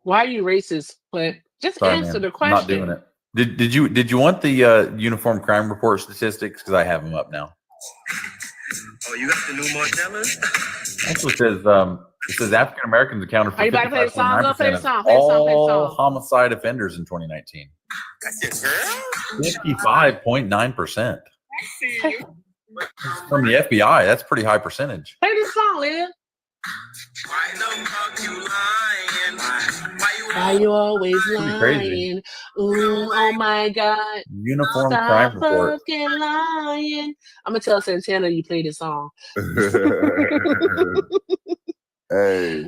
Why are you racist? But just
Sorry,
answer
man.
the
I'm
question.
not doing it. Did you want the uniform crime report statistics? Because I have them up now.
Oh, you got the new Marcella?
Actually says It says African Americans accounted for
Are you about to play the song? Go play the
55.9%
song.
of
Play the song. Play the
all
song.
homicide offenders in 2019. 55.9% from the FBI. That's a pretty high percentage.
Play the song, Leah. Why you always
Pretty crazy.
lying? Ooh, oh my God.
Uniform
Stop
crime report.
fucking lying. I'm gonna tell Santana you played this song.
Hey.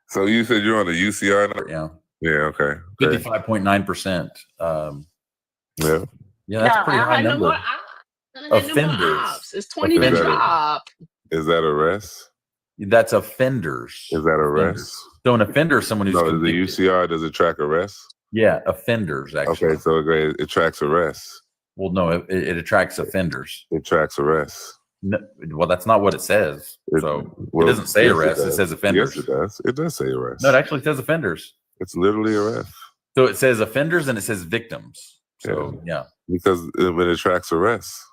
So you said you're on the UCR now?
Yeah.
Yeah, okay.
55.9%.
Yeah.
Yeah, that's a pretty high number. Offenders.
It's 20 to drop.
Is that arrest?
That's offenders.
Is that arrest?
So an offender is someone who's
No, the
convicted.
UCR, does it track arrests?
Yeah, offenders actually.
Okay, so it tracks arrests.
Well, no, it attracts offenders.
It tracks arrests.
No, well, that's not what it says. It doesn't say
yes,
arrest. It
does.
says offenders.
Yes, it does. It does say arrest.
No, it actually says offenders.
It's literally arrest.
So it says offenders and it says victims. So yeah.
Because when it tracks arrests.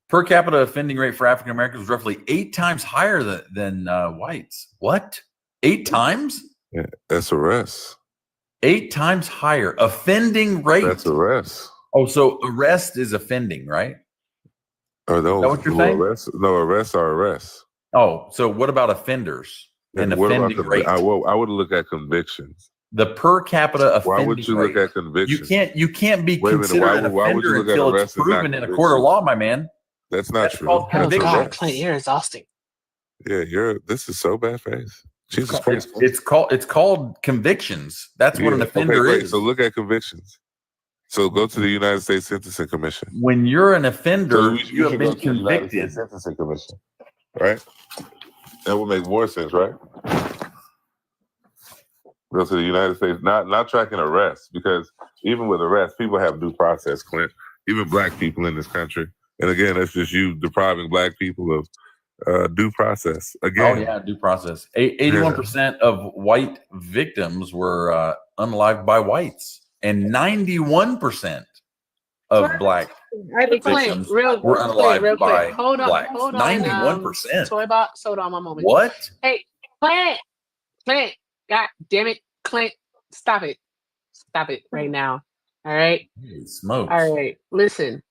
Per capita offending rate for African Americans was roughly 8 times higher than whites. What? 8 times?
Yeah, that's arrest.
8 times higher offending rate.
That's arrest.
Oh, so arrest is offending, right?
Or those,
Is that what you're saying?
Arrests are arrests.
Oh, so what about offenders and
what about
offending rate?
I would look at convictions.
The per capita offending
Why would you
rate.
look at convictions?
You can't be
Wait a minute,
considered an
why would you
offender
look at
until it's
arrest and not
proven in a court of
conviction?
law, my man.
That's not true.
Called
Oh
conviction.
God, Clint, you're exhausting.
Yeah, this is so bad face. Jesus Christ.
It's called convictions. That's what an offender
okay,
is.
So look at convictions. So go to the United States Sentencing Commission.
When you're an offender, you have
should
been
go to the United
convicted.
States Sentencing Commission, right? That would make more sense, right? Go to the United States, not tracking arrests, because even with arrests, people have due process, Clint. Even black people in this country. And again, that's just you depriving black people of due process. Again,
Oh yeah, due process. 81% of white victims were unalived by whites, and 91% of black victims
real
were
quick,
unalived
real
by
quick. Hold on,
blacks.
hold on.
91%.
Toy box, hold on one moment.
What?
Hey, Clint, God damn it, Clint, stop it right now. All right.
Holy smokes.
All right. Listen.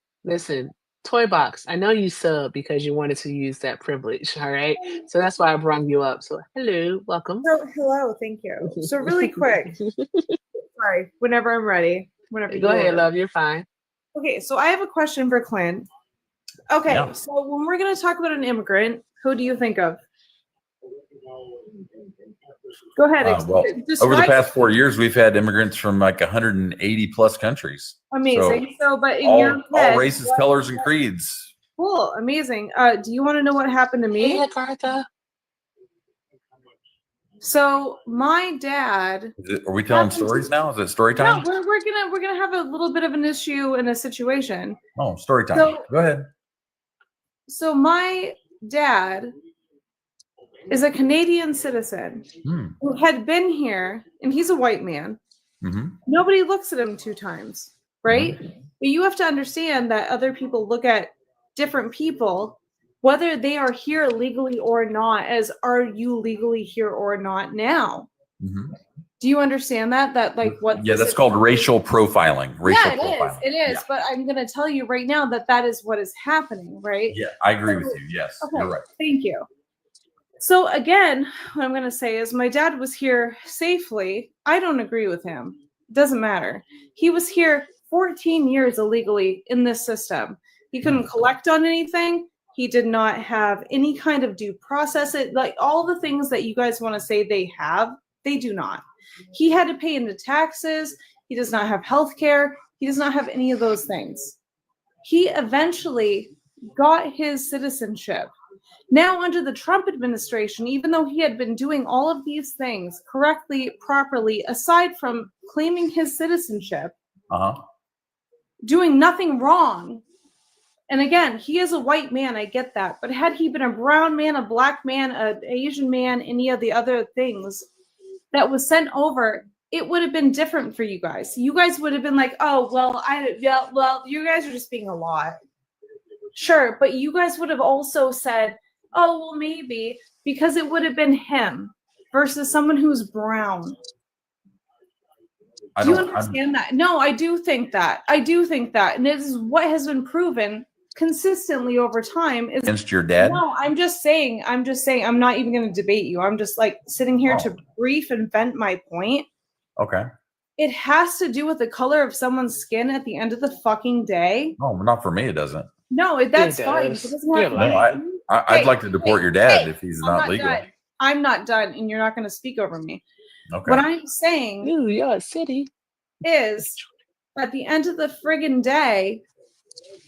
Toy box. I know you sub because you wanted to use that privilege. All right. So that's why I brought you up. So hello, welcome.
So hello, thank you. So really quick. Sorry. Whenever I'm ready. Whenever
Go
you
ahead,
are.
love. You're fine.
Okay, so I have a question for Clint. Okay,
Yeah.
so when we're gonna talk about an immigrant, who do you think of? Go ahead.
Well, over the
describe-
past 4 years, we've had immigrants from like 180 plus countries.
Amazing. So, but in
all,
your head,
all races, colors, and creeds.
cool, amazing. Do you want to know what happened to me? So my dad.
Are we telling stories now? Is it story time?
No, we're gonna have a little bit of an issue in a situation.
Oh, story time.
So-
Go ahead.
So my dad is a Canadian citizen who had been here, and he's a white man.
Mm-hmm.
Nobody looks at him 2 times, right? But you have to understand that other people look at different people, whether they are here legally or not, as are you legally here or not now?
Mm-hmm.
Do you understand that? That like what?
Yeah, that's called racial profiling. Racial
Yeah,
profiling.
it is. But I'm going to tell you right now that is what is happening, right?
Yeah, I agree with you. Yes,
Okay,
you're right.
thank you. So again, what I'm going to say is my dad was here safely. I don't agree with him. Doesn't matter. He was here 14 years illegally in this system. He couldn't collect on anything. He did not have any kind of due process. Like all the things that you guys want to say they have, they do not. He had to pay into taxes. He does not have health care. He does not have any of those things. He eventually got his citizenship. Now, under the Trump administration, even though he had been doing all of these things correctly, properly, aside from claiming his citizenship, doing nothing wrong. And again, he is a white man, I get that. But had he been a brown man, a black man, an Asian man, any of the other things that was sent over, it would have been different for you guys. You guys would have been like, oh, well, you guys are just being a lot. Sure, but you guys would have also said, Oh, well, maybe because it would have been him versus someone who's brown. Do you understand that? No, I do think that. I do think that. And this is what has been proven consistently over time is
Against your dad?
No, I'm just saying, I'm not even going to debate you. I'm just like sitting here to brief and vent my point.
Okay.
It has to do with the color of someone's skin at the end of the fucking day.
No, not for me. It doesn't.
No, that's
It
fine. It
does.
doesn't have to
No,
be.
I'd like to deport your dad if he's
I'm
not legal.
done. I'm not done, and you're not going to speak over me.
Okay.
What I'm saying
New York City
is at the end of the friggin' day,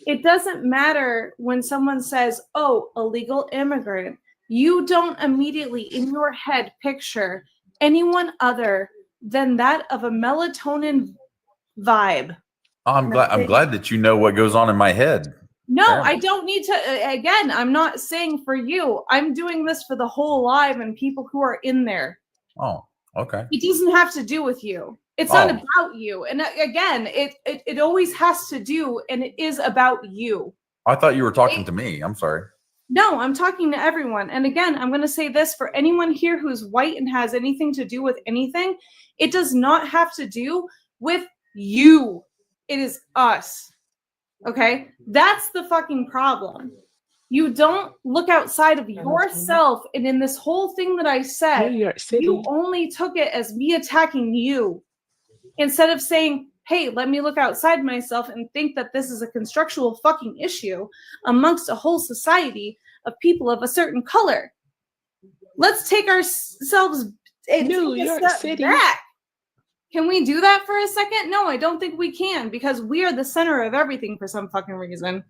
it doesn't matter when someone says, oh, illegal immigrant. You don't immediately in your head picture anyone other than that of a melatonin vibe.
I'm glad that you know what goes on in my head.
No,
Apparently.
I don't need to. Again, I'm not saying for you. I'm doing this for the whole live and people who are in there.
Oh, okay.
It doesn't have to do with you. It's not about you. And again, it always has to do, and it is about you.
I thought you were talking to me. I'm sorry.
No, I'm talking to everyone. And again, I'm going to say this for anyone here who's white and has anything to do with anything. It does not have to do with you. It is us. Okay? That's the fucking problem. You don't look outside of yourself. And in this whole thing that I said, you only took it as me attacking you instead of saying, hey, let me look outside myself and think that this is a constructual fucking issue amongst a whole society of people of a certain color. Let's take ourselves
New York City
back. Can we do that for a second? No, I don't think we can, because we are the center of everything for some fucking reason.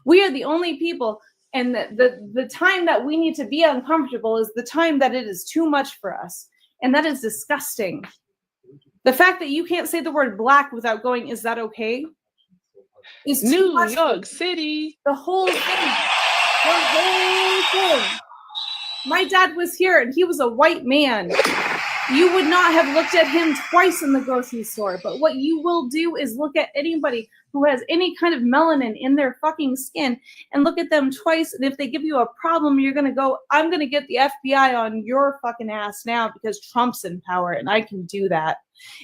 We are the only people, and the time that we need to be uncomfortable is the time that it is too much for us. And that is disgusting. The fact that you can't say the word black without going, is that okay? Is
New York City.
The whole thing. The whole thing. My dad was here and he was a white man. You would not have looked at him twice in the grocery store. But what you will do is look at anybody who has any kind of melanin in their fucking skin and look at them twice. And if they give you a problem, you're going to go, I'm going to get the FBI on your fucking ass now because Trump's in power and I can do that.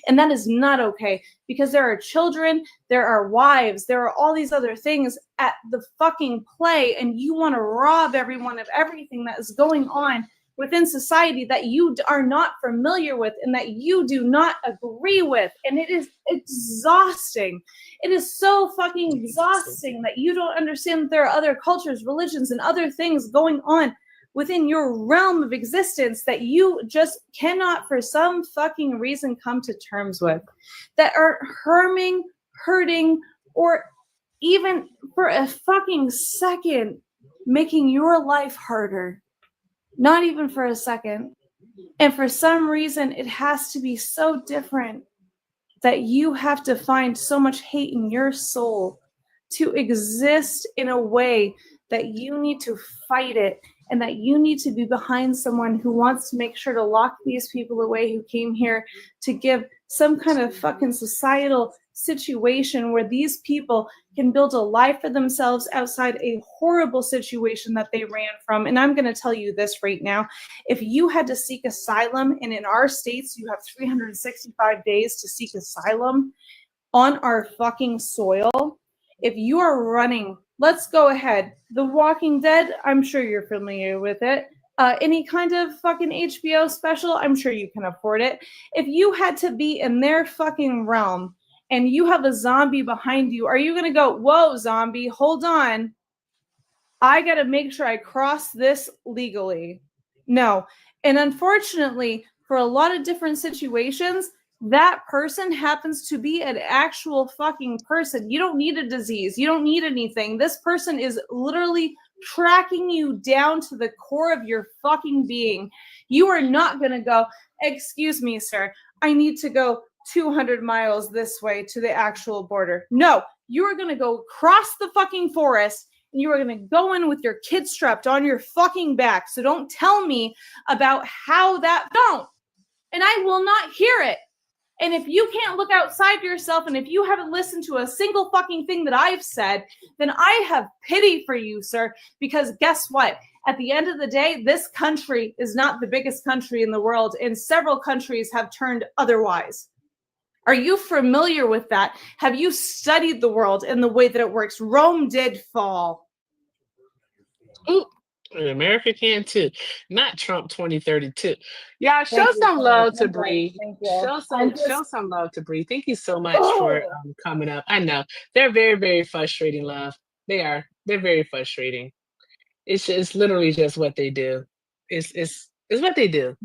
And that is not okay, because there are children, there are wives, there are all these other things at the fucking play, and you want to rob everyone of everything that is going on within society that you are not familiar with and that you do not agree with. And it is exhausting. It is so fucking exhausting that you don't understand that there are other cultures, religions, and other things going on within your realm of existence that you just cannot for some fucking reason come to terms with, that are hurting, or even for a fucking second making your life harder. Not even for a second. And for some reason, it has to be so different that you have to find so much hate in your soul to exist in a way that you need to fight it, and that you need to be behind someone who wants to make sure to lock these people away who came here to give some kind of fucking societal situation where these people can build a life for themselves outside a horrible situation that they ran from. And I'm going to tell you this right now. If you had to seek asylum, and in our states, you have 365 days to seek asylum on our fucking soil. If you are running, let's go ahead. The Walking Dead, I'm sure you're familiar with it. Any kind of fucking HBO special, I'm sure you can afford it. If you had to be in their fucking realm and you have a zombie behind you, are you going to go, whoa, zombie, hold on. I got to make sure I cross this legally. No. And unfortunately, for a lot of different situations, that person happens to be an actual fucking person. You don't need a disease. You don't need anything. This person is literally tracking you down to the core of your fucking being. You are not going to go, excuse me, sir, I need to go 200 miles this way to the actual border. No, you are going to go across the fucking forest, and you are going to go in with your kid strapped on your fucking back. So don't tell me about how that don't. And I will not hear it. And if you can't look outside yourself, and if you haven't listened to a single fucking thing that I've said, then I have pity for you, sir. Because guess what? At the end of the day, this country is not the biggest country in the world, and several countries have turned otherwise. Are you familiar with that? Have you studied the world and the way that it works? Rome did fall.
Ooh, and America can too. Not Trump 2032. Y'all show
Thank you
some
so
love
much.
to
Thank you.
Bree.
Thank you.
Show some love to Bree. Thank you so much for coming up. I know they're very, very frustrating, love. They are. They're very frustrating. It's literally just what they do. It's what they do.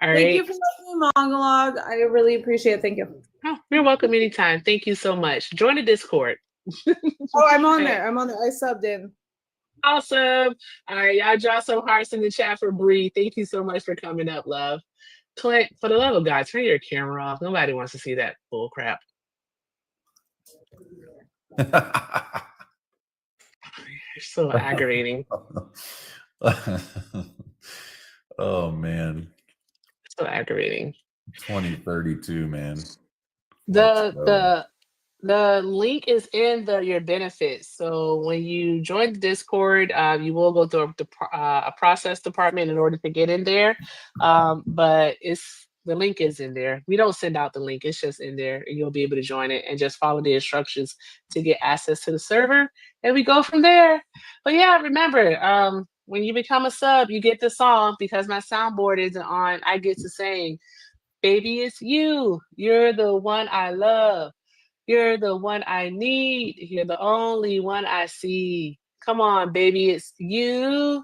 All right.
Thank you for letting me monologue. I really appreciate it. Thank you.
Oh, you're welcome anytime. Thank you so much. Join the Discord.
Oh, I'm on there. I'm on there. I subbed in.
Awesome. All right, y'all draw some hearts in the chat for Bree. Thank you so much for coming up, love. Clint, for the love of God, turn your camera off. Nobody wants to see that bull crap. You're so aggravating.
Oh man.
So aggravating.
2032, man.
The link is in your benefits. So when you join the Discord, you will go through a process department in order to get in there. But the link is in there. We don't send out the link; it's just in there, and you'll be able to join it and just follow the instructions to get access to the server, and we go from there. But yeah, remember, when you become a sub, you get the song because my soundboard isn't on. I get to sing, "Baby, it's you. You're the one I love. You're the one I need. You're the only one I see. Come on, baby, it's you.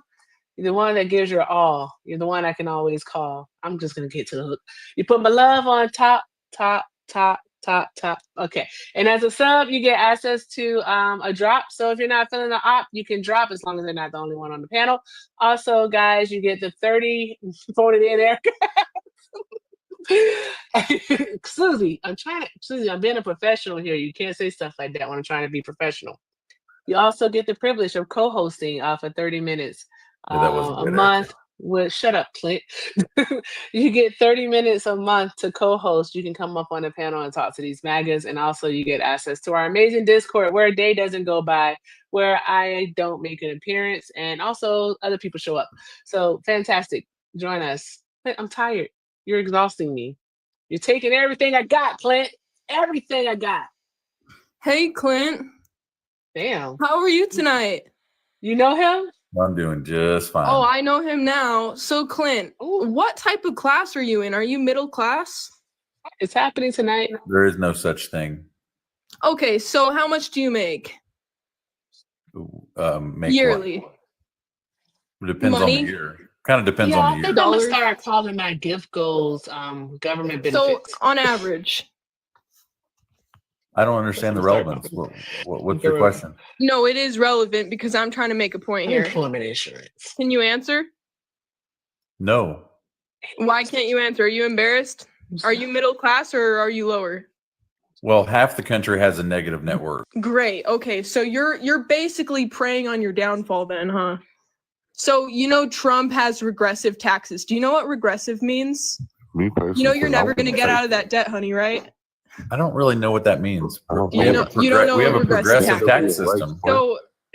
You're the one that gives your all. You're the one I can always call." I'm just gonna get to the hook. You put my love on top. Okay. And as a sub, you get access to a drop. So if you're not feeling the op, you can drop as long as they're not the only one on the panel. Also, guys, you get the 30 phone it in there. Susie, I'm being a professional here. You can't say stuff like that when I'm trying to be professional. You also get the privilege of co-hosting for 30 minutes a month. Shut up, Clint. You get 30 minutes a month to co-host. You can come up on the panel and talk to these magas, and also you get access to our amazing Discord where a day doesn't go by where I don't make an appearance, and also other people show up. So fantastic. Join us. I'm tired. You're exhausting me. You're taking everything I got, Clint. Everything I got.
Hey, Clint.
Damn.
How are you tonight?
You know him?
I'm doing just fine.
Oh, I know him now. So, Clint, what type of class are you in? Are you middle class?
It's happening tonight.
There is no such thing.
Okay, so how much do you make?
Make
yearly?
What? It depends
Money?
on the year. Kind of depends on the
I
year.
think I'm gonna start calling my gift goals government benefits.
So, on average?
I don't understand the relevance. What's your question?
No, it is relevant because I'm trying to make a point here.
Unemployment insurance.
Can you answer?
No.
Why can't you answer? Are you embarrassed? Are you middle class or are you lower?
Well, half the country has a negative net worth.
Great. Okay, so you're basically preying on your downfall then, huh? So you know Trump has regressive taxes. Do you know what regressive means?
Me personally,
You know you're never going to get out of that debt, honey, right?
I don't really know what that means. We
You
have
don't know
we have
what
a progressive tax
tax
system.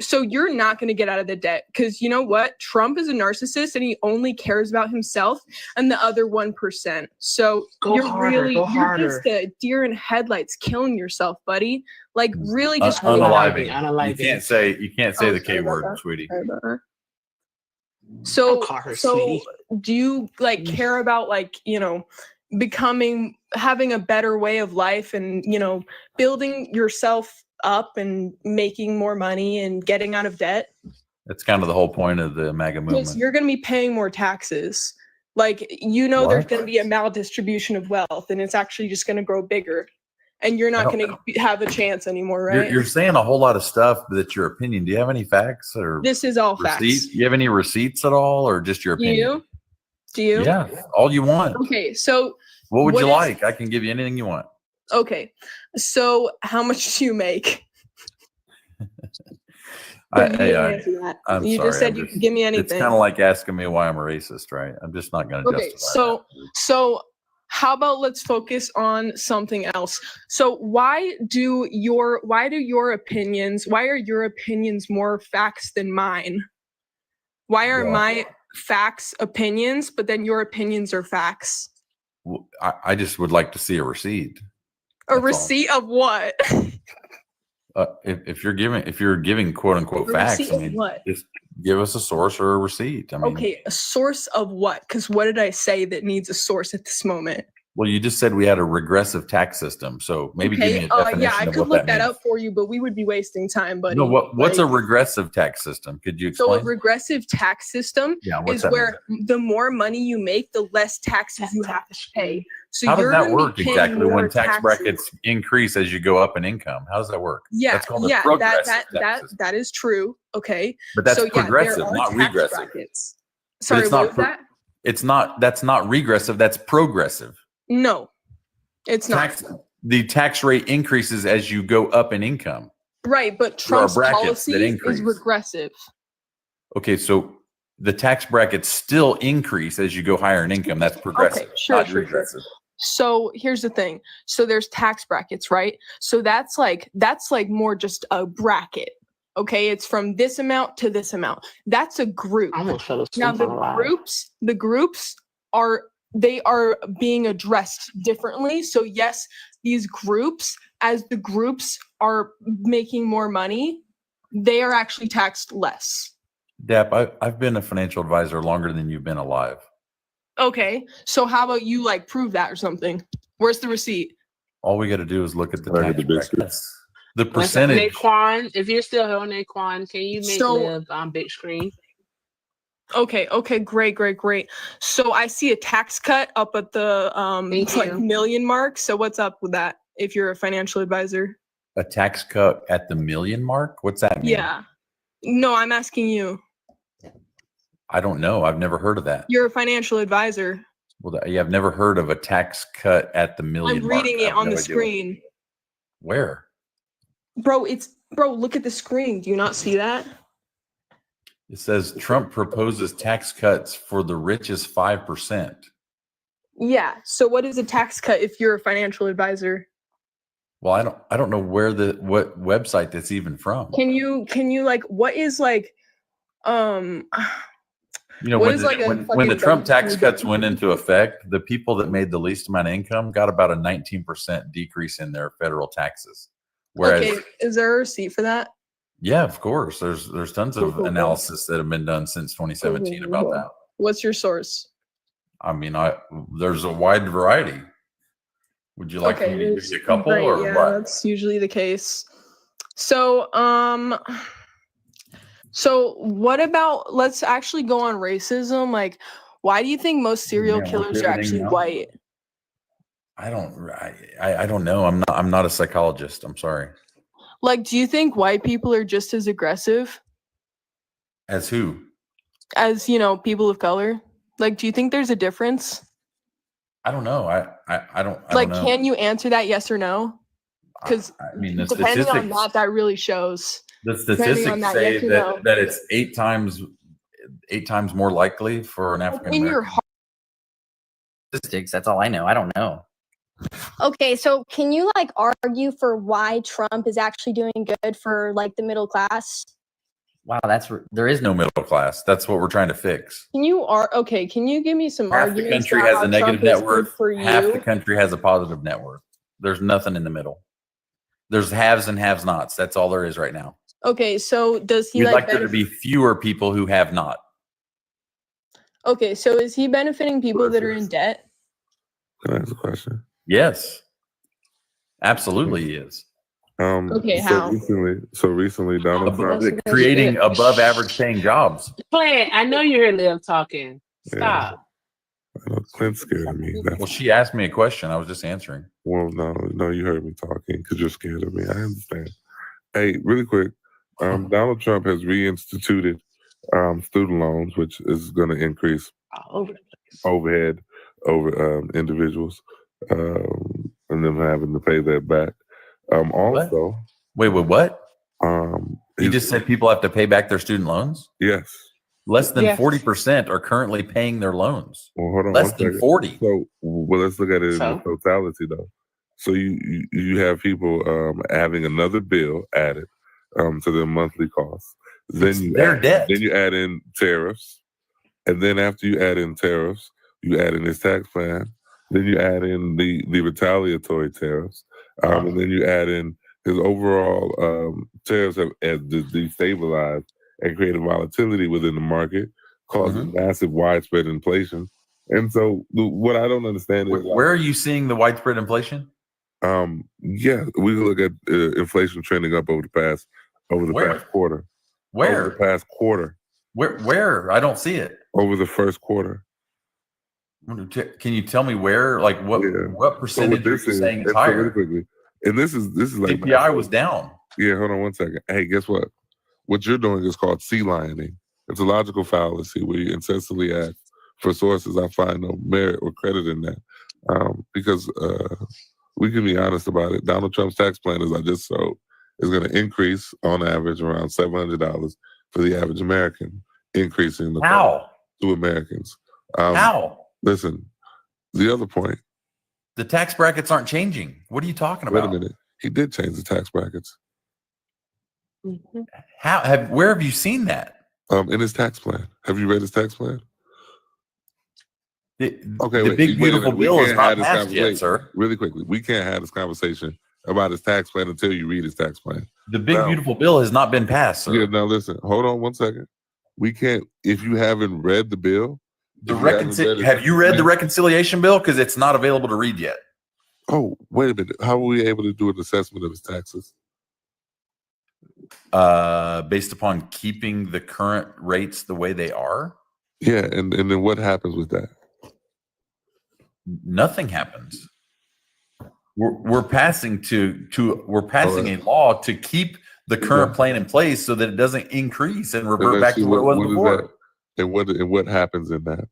So you're not going to get out of the debt because you know what? Trump is a narcissist and he only cares about himself and the other 1%. So
Go
you're
harder,
really
go
you're
harder.
just a deer in headlights killing yourself, buddy. Like really just
Unaliving.
Unaliving.
You can't say the K word, sweetie.
So,
call her
so
sweetie.
do you like care about like, you know, having a better way of life and, you know, building yourself up and making more money and getting out of debt?
That's kind of the whole point of the MAGA
Because
movement.
you're going to be paying more taxes. Like, you know, there's
What?
going to be a maldistribution of wealth and it's actually just going to grow bigger and you're not going to have a chance anymore, right?
You're saying a whole lot of stuff, but it's your opinion. Do you have any facts or
This is all
receipts?
facts.
Do you have any receipts at all, or just your
Do
opinion?
you? Do you?
Yeah, all you want.
Okay, so
What would you
is-
like? I can give you anything you want.
Okay, so how much do you make?
I'm
You
sorry.
just said you could give me
It's
anything.
kind of like asking me why I'm a racist, right? I'm just not going to
Okay,
justify.
so how about let's focus on something else. So why are your opinions more facts than mine? Why are
Yeah.
my facts opinions, but then your opinions are facts?
Well, I just would like to see a receipt.
A receipt of what?
If you're giving quote unquote
A
facts,
receipt
I
of
mean,
what?
just give us a source or a receipt. I mean,
Okay, a source of what? Because what did I say that needs a source at this moment?
well, you just said we had a regressive tax system, so maybe give me a definition
yeah, I
of
could
what
look
that
that
means.
up for you, but we would be wasting time, buddy.
No, what's a
Like,
regressive tax system? Could you
so a
explain?
regressive tax system
Yeah, what's
is
that
where the more money you make, the less taxes you have to pay. So
How does
you're
that
gonna be
work
paying
exactly
more
when tax
taxes.
brackets increase as you go up in income? How does that work?
Yeah,
That's called a
yeah,
progressive
that
tax system.
that is true. Okay,
But that's
so, yeah,
progressive,
there are
not
tax
regressive.
brackets.
But
Sorry,
it's
what
not
was that?
It's not. That's not regressive. That's progressive.
No, it's not.
The tax rate increases as you go up in income.
Right, but
There are
Trump's
brackets
policy
that
is
increase.
regressive.
Okay, so the tax brackets still increase as you go higher in income. That's progressive,
sure,
not
sure, sure.
regressive.
So here's the thing. So there's tax brackets, right? So that's like more just a bracket. Okay, it's from this amount to this amount. That's a group. Now the groups are being addressed differently. So yes, these groups, as the groups are making more money, they are actually taxed less.
Dap, I've been a financial advisor longer than you've been alive.
Okay, so how about you like prove that or something? Where's the receipt?
All we got to do is look at the tax brackets. The percentage.
Naquan, if you're still here, Naquan, can you make
So-
live on big screen?
Okay, great. So I see a tax cut up at the
Thank
like
you.
million mark. So what's up with that if you're a financial advisor?
A tax cut at the million mark? What's that mean?
Yeah. No, I'm asking you.
I don't know. I've never heard of that.
You're a financial advisor.
Well, yeah, I've never heard of a tax cut at the million
I'm
mark.
reading
I
it
have
on
no
the
idea
screen.
Where?
Bro, look at the screen. Do you not see that?
It says Trump proposes tax cuts for the richest 5%.
Yeah. So what is a tax cut if you're a financial advisor?
Well, I don't know what website that's even from.
Can you like what is like
You know,
what
when
is
the,
like a
when the
fucking
Trump tax
W-
cuts went into effect, the people that made the least amount of income got about a 19% decrease in their federal taxes. Whereas,
Okay, is there a receipt for that?
yeah, of course, there's tons of
Cool.
analysis that have been done since 2017 about that.
What's your source?
I mean, there's a wide variety. Would you like me to give
there's-
you a couple
great,
or
yeah,
what?
that's usually the case. So, so what about, let's actually go on racism. Like, why do you think most serial
Man, we're
killers are
pivoting
actually
now?
white?
I don't know. I'm not a psychologist. I'm sorry.
Like, do you think white people are just as aggressive
As who?
as, people of color? Like, do you think there's a difference?
I don't know. I don't
Like,
know.
can you answer that yes or no? Because
I mean, the
depending on
statistics.
that really shows.
The
Depending on
statistics
that,
say
yes or
that,
no.
that it's eight times more likely for an African
In your
American.
heart.
Statistics. That's all I know. I don't know.
Okay, so can you like argue for why Trump is actually doing good for like the middle class?
Wow,
There is no middle class. That's what we're trying to fix.
Can you give me some
Half the
arguments
country
about
has
how
a negative
Trump is
net
good
worth.
for
Half
you?
the country has a positive net worth. There's nothing in the middle. There's haves and have nots. That's all there is right now.
Okay, so does he
We'd
like
like there to be fewer people who have not.
Okay, so is he benefiting people that are in debt?
Can I ask a question?
Yes. Absolutely he is.
Okay, how?
Recently, Donald Trump
Creating above average paying jobs.
Clint, I know you hear Liv talking.
Yeah.
Stop.
Clint scared me.
Well, she asked me a question. I was just answering.
Well, no, you heard me talking because you're scared of me. I understand. Hey, really quick, Donald Trump has reinstituted student loans, which is going to increase overhead over individuals and them having to pay that back. Also,
wait, what?
He
just said people have to pay back their student loans?
Yes.
Less than
Yes.
40% are currently paying their loans.
Well, hold on.
Less
one
than
second.
40.
So, well, let's look at it
So?
in totality, though. So you have people having another bill added to their monthly costs. Then you
their debt.
Then you add in tariffs, and then after you add in tariffs, you add in his tax plan. Then you add in the retaliatory tariffs, and then you add in his overall tariffs have destabilized and created volatility within the market, causing massive widespread inflation. And so, what I don't understand is
where are you seeing the widespread inflation?
Yeah, we look at inflation trending up over the past quarter.
Where?
Over the past quarter.
Where? I don't see it.
Over the first quarter.
Can you tell me where? Like what percentage are you saying is higher?
Quickly, and this is like
CPI was down.
Yeah, hold on one second. Hey, guess what? What you're doing is called sea lioning. It's a logical fallacy where you incessantly ask for sources. I find no merit or credit in that, because we can be honest about it. Donald Trump's tax plan, as I just showed, is going to increase on average around $700 for the average American, increasing the cost to Americans.
How?
Listen, the other point.
The tax brackets aren't changing. What are you talking about?
Wait a minute. He did change the tax brackets.
Where have you seen that?
In his tax plan. Have you read his tax plan?
The big beautiful bill is not passed yet, sir.
Really quickly, we can't have this conversation about his tax plan until you read his tax plan.
The big beautiful bill has not been passed, sir.
Yeah, now listen, hold on one second. We can't, if you haven't read the bill.
Have you read the reconciliation bill? Because it's not available to read yet.
Oh, wait a minute. How were we able to do an assessment of his taxes?
Based upon keeping the current rates the way they are?
Yeah, and then what happens with that?
Nothing happens. We're passing a law to keep the current plan in place so that it doesn't increase and revert back to what it was before.
And what happens in that?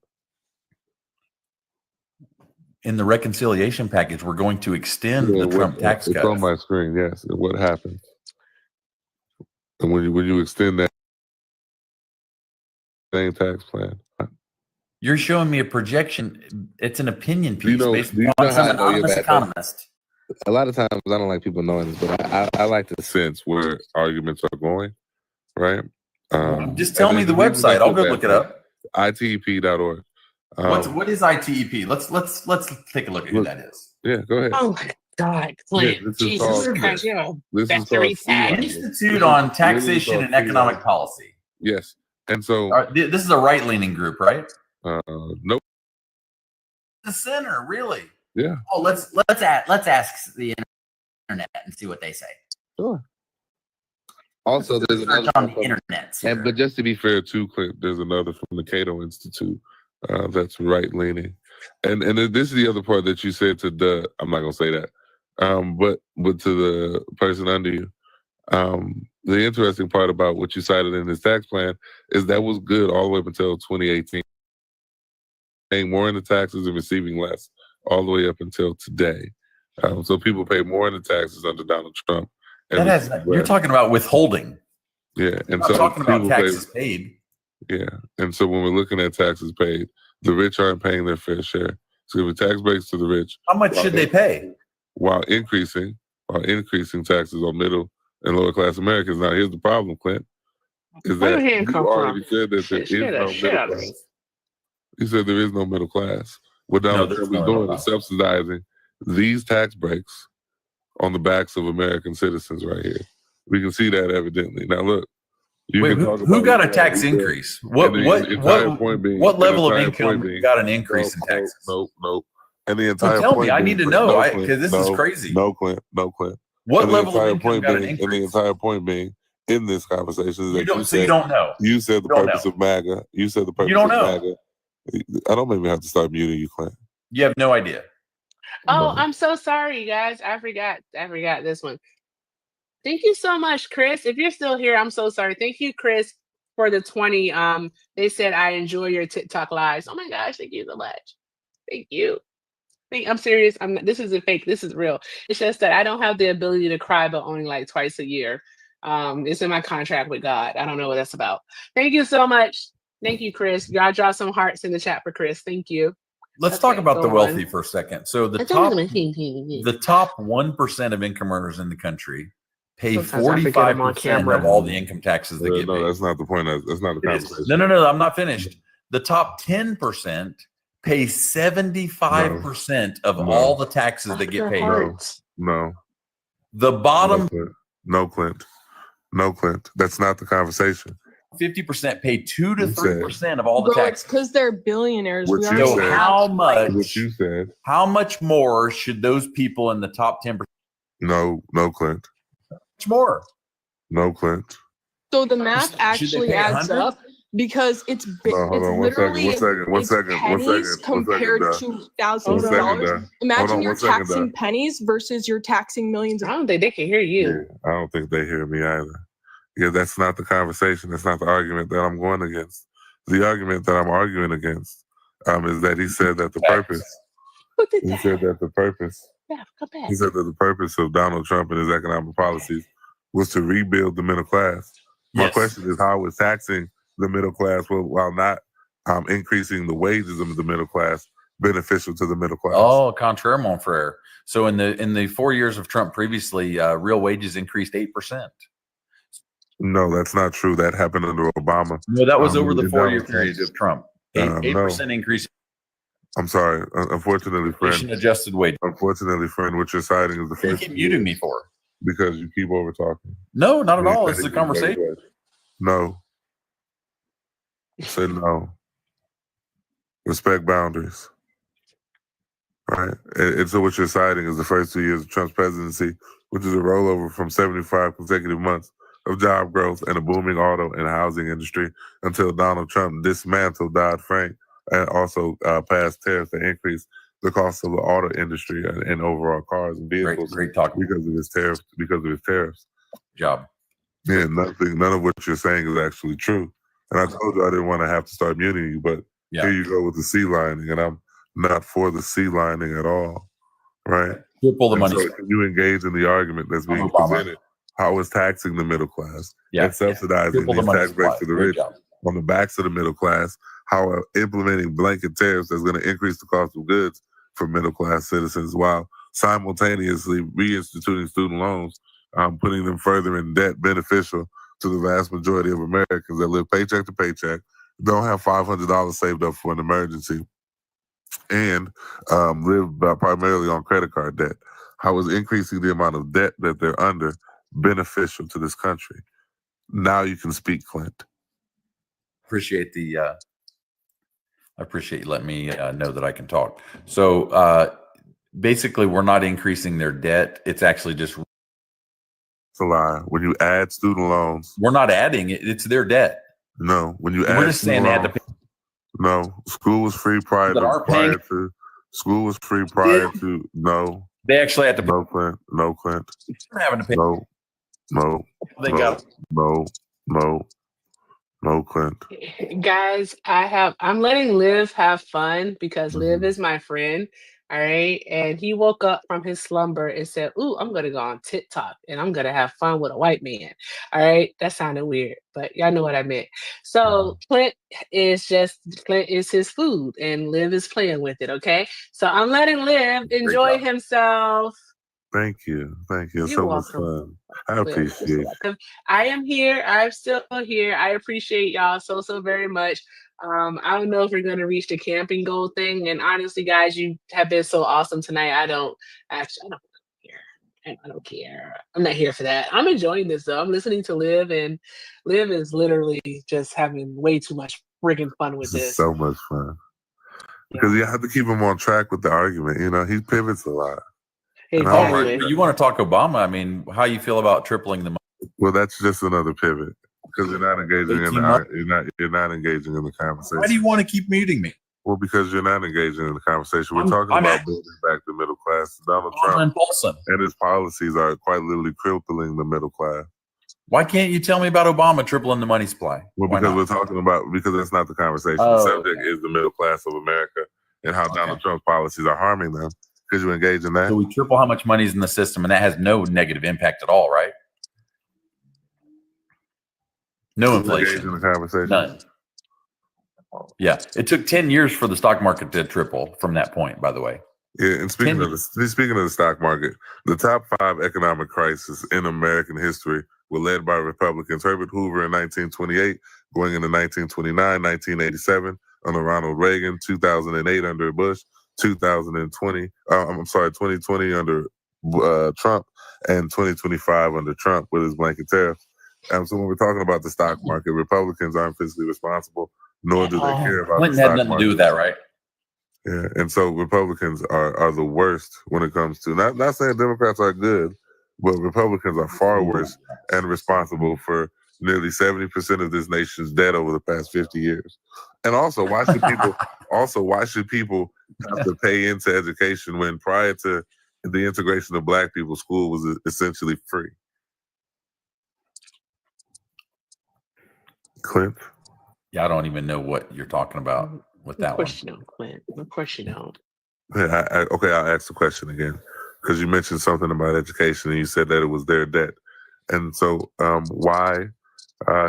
In the reconciliation package, we're going to extend the Trump tax cut.
It's on my screen, yes. And what happens? And when you extend that same tax plan.
You're showing me a projection. It's an opinion piece based on some anonymous economist.
A lot of times, I don't like people knowing this, but I like to sense where arguments are going, right?
Just tell me the website. I'll go look it up.
ITEP.org.
What is ITEP? Let's take a look at who that is.
Yeah, go ahead.
Oh my God, Clint. Jesus Christ, you know, battery tag.
Institute on Taxation and Economic Policy.
Yes. And so
this is a right-leaning group, right?
Nope.
The center, really?
Yeah.
Oh, let's ask the internet and see what they say.
Sure. Also, there's another
on the internet.
But just to be fair, too, Clint, there's another from the Cato Institute that's right-leaning, and this is the other part that you said to the. I'm not gonna say that, but to the person under you. The interesting part about what you cited in his tax plan is that was good all the way up until 2018, paying more in the taxes and receiving less all the way up until today. So people pay more in the taxes under Donald Trump.
You're talking about withholding.
Yeah, and
I'm
so
talking about taxes paid.
Yeah, and so when we're looking at taxes paid, the rich aren't paying their fair share. So giving tax breaks to the rich.
How much should they pay?
While increasing taxes on middle and lower class Americans. Now, here's the problem, Clint, is
Where
that
your hand
you
come
already
from?
said that there is no middle class. You said there is no middle class. What Donald Trump is doing is subsidizing these tax breaks on the backs of American citizens right here. We can see that evidently. Now, look.
Who got a tax increase? What level of income got an increase in taxes?
Nope. And the entire
tell
point
me, I need to know because this is crazy.
No, Clint.
What level of income got an
And the
increase?
entire point being in this conversation is that
You don't know.
You said the
You don't
purpose
know.
of MAGA. You said the purpose
You don't
of
know.
MAGA. I don't maybe have to start muting you, Clint.
You have no idea.
Oh, I'm so sorry, you guys. I forgot this one. Thank you so much, Chris. If you're still here, I'm so sorry. Thank you, Chris, for the 20. They said I enjoy your TikTok lives. Oh my gosh, thank you so much. Thank you. I'm serious. This isn't fake. This is real. It's just that I don't have the ability to cry, but only like twice a year. It's in my contract with God. I don't know what that's about. Thank you so much. Thank you, Chris. Y'all draw some hearts in the chat for Chris. Thank you.
Let's talk about the wealthy for a second. So the
That's
top
only my
the top 1% of income earners in the country pay
Sometimes I forget I'm on
45%
camera.
of all the income taxes that get
No,
paid.
that's not the point. That's not the
It is.
conversation.
No, I'm not finished. The top 10% pay 75% of
No.
all the taxes that get paid.
No.
The bottom
No, Clint. No, Clint. That's not the conversation.
50% pay 2 to
You said-
3% of all the
Bro, it's
taxes.
because they're billionaires.
What
We
you
already
So
said.
have,
how
like,
much?
What you said.
How much more should those people in the top 10%
No, Clint.
much more?
No, Clint.
So the math
Should they
actually
pay
adds
100?
up because it's
No, hold
it's
on. One second.
literally pennies compared to thousands of dollars. Imagine you're taxing pennies versus you're taxing millions.
I don't think they can hear you.
I don't think they hear me either. Yeah, that's not the conversation. That's not the argument that I'm going against. The argument that I'm arguing against is that he said that the purpose. He said that the purpose.
Yeah, come back.
He said that the purpose of Donald Trump and his economic policies was to rebuild the middle class. My question is, how is taxing the middle class while not increasing the wages of the middle class beneficial to the middle class?
Oh, contraire, mon frere. So in the 4 years of Trump previously, real wages increased 8%.
No, that's not true. That happened under Obama.
No, that was over the
in
4-year
Donald
period
Trump.
of Trump. 8% increase.
I'm sorry. Unfortunately, friend.
Inflation-adjusted wage.
Unfortunately, friend, what you're citing is the
What do you
first.
keep muting me for?
Because you keep over talking.
No, not at all. It's a conversation.
No. I said no. Respect boundaries. Right. And so what you're citing is the first 2 years of Trump's presidency, which is a rollover from 75 consecutive months of job growth and a booming auto and housing industry until Donald Trump dismantled Dodd-Frank and also passed tariffs that increased the cost of the auto industry and overall cars and vehicles.
Great talk.
Because of his tariffs.
Job.
Yeah, none of what you're saying is actually true. And I told you I didn't want to have to start muting you, but here you go with the C lining, and I'm not for the C lining at all. Right?
Triple the money.
So can you engage in the argument that's being presented? How is taxing the middle class and subsidizing
Triple the
these
money
tax breaks
supply.
to the
Great
rich
job.
on the backs of the middle class? How are implementing blanket tariffs that's going to increase the cost of goods for middle class citizens while simultaneously reinstituting student loans, putting them further in debt beneficial to the vast majority of Americans that live paycheck to paycheck, don't have $500 saved up for an emergency, and live primarily on credit card debt. How is increasing the amount of debt that they're under beneficial to this country? Now you can speak, Clint.
Appreciate the I appreciate you letting me know that I can talk. So basically, we're not increasing their debt. It's actually just
It's a lie. When you add student loans,
we're not adding it. It's their debt.
No, when you
We're
add
just saying
student
they had to
loans, no, school was free prior
That are paying-
to school was free prior to no.
They actually had to.
No, Clint. No, Clint.
They're having to pay.
No, no.
They
no,
got-
no, Clint.
Guys, I'm letting Liv have fun because
Mm-hmm.
Liv is my friend. All right. And he woke up from his slumber and said, "Ooh, I'm gonna go on TikTok and I'm gonna have fun with a white man." All right. That sounded weird, but y'all know what I meant. So Clint is his food and Liv is playing with it. Okay. So I'm letting Liv enjoy himself.
Thank you. Thank you. It's
You're
so much
welcome.
fun. I appreciate it.
I am here. I'm still here. I appreciate y'all so very much. I don't know if we're gonna reach the camping goal thing. And honestly, guys, you have been so awesome tonight. I don't care. I don't care. I'm not here for that. I'm enjoying this though. I'm listening to Liv, and Liv is literally just having way too much friggin' fun with
This is
this.
so much fun. Because you have to keep him on track with the argument. You know, he pivots a lot. And I don't like that.
You want to talk Obama? I mean, how you feel about tripling the money?
Well, that's just another pivot because you're not engaging in
18 months?
you're not engaging in the conversation.
Why do you want to keep muting me?
Well, because you're not engaging in the conversation. We're talking
I'm
about
at-
building back the middle class. Donald
I'm
Trump
impulsive.
and his policies are quite literally crippling the middle class.
Why can't you tell me about Obama tripling the money supply?
Well,
Why
because
not?
we're talking about because that's not the conversation.
Oh,
the subject is the middle class of America and how Donald Trump's policies are harming them. Could you engage in that?
So we triple how much money is in the system, and that has no negative impact at all, right? No
Engage
inflation.
in the conversation.
None. Yeah, it took 10 years for the stock market to triple from that point, by the way.
Yeah, and speaking of the stock market, the top 5 economic crises in American history were led by Republicans. Herbert Hoover in 1928, going into 1929, 1987 under Ronald Reagan, 2008 under Bush, 2020 under Trump, and 2025 under Trump with his blanket tariffs. So when we're talking about the stock market, Republicans aren't fiscally responsible, nor do they care about
Clinton
the
had
stock
nothing
market.
to do with that, right?
Yeah, and so Republicans are the worst when it comes to not saying Democrats are good, but Republicans are far worse and responsible for nearly 70% of this nation's debt over the past 50 years. And also, why should people have to pay into education when prior to the integration of Black people, school was essentially free? Clint?
Yeah, I don't even know what you're talking about with that one.
Of course you don't, Clint. Of course you don't.
Yeah, okay, I'll ask the question again because you mentioned something about education and you said that it was their debt. And so why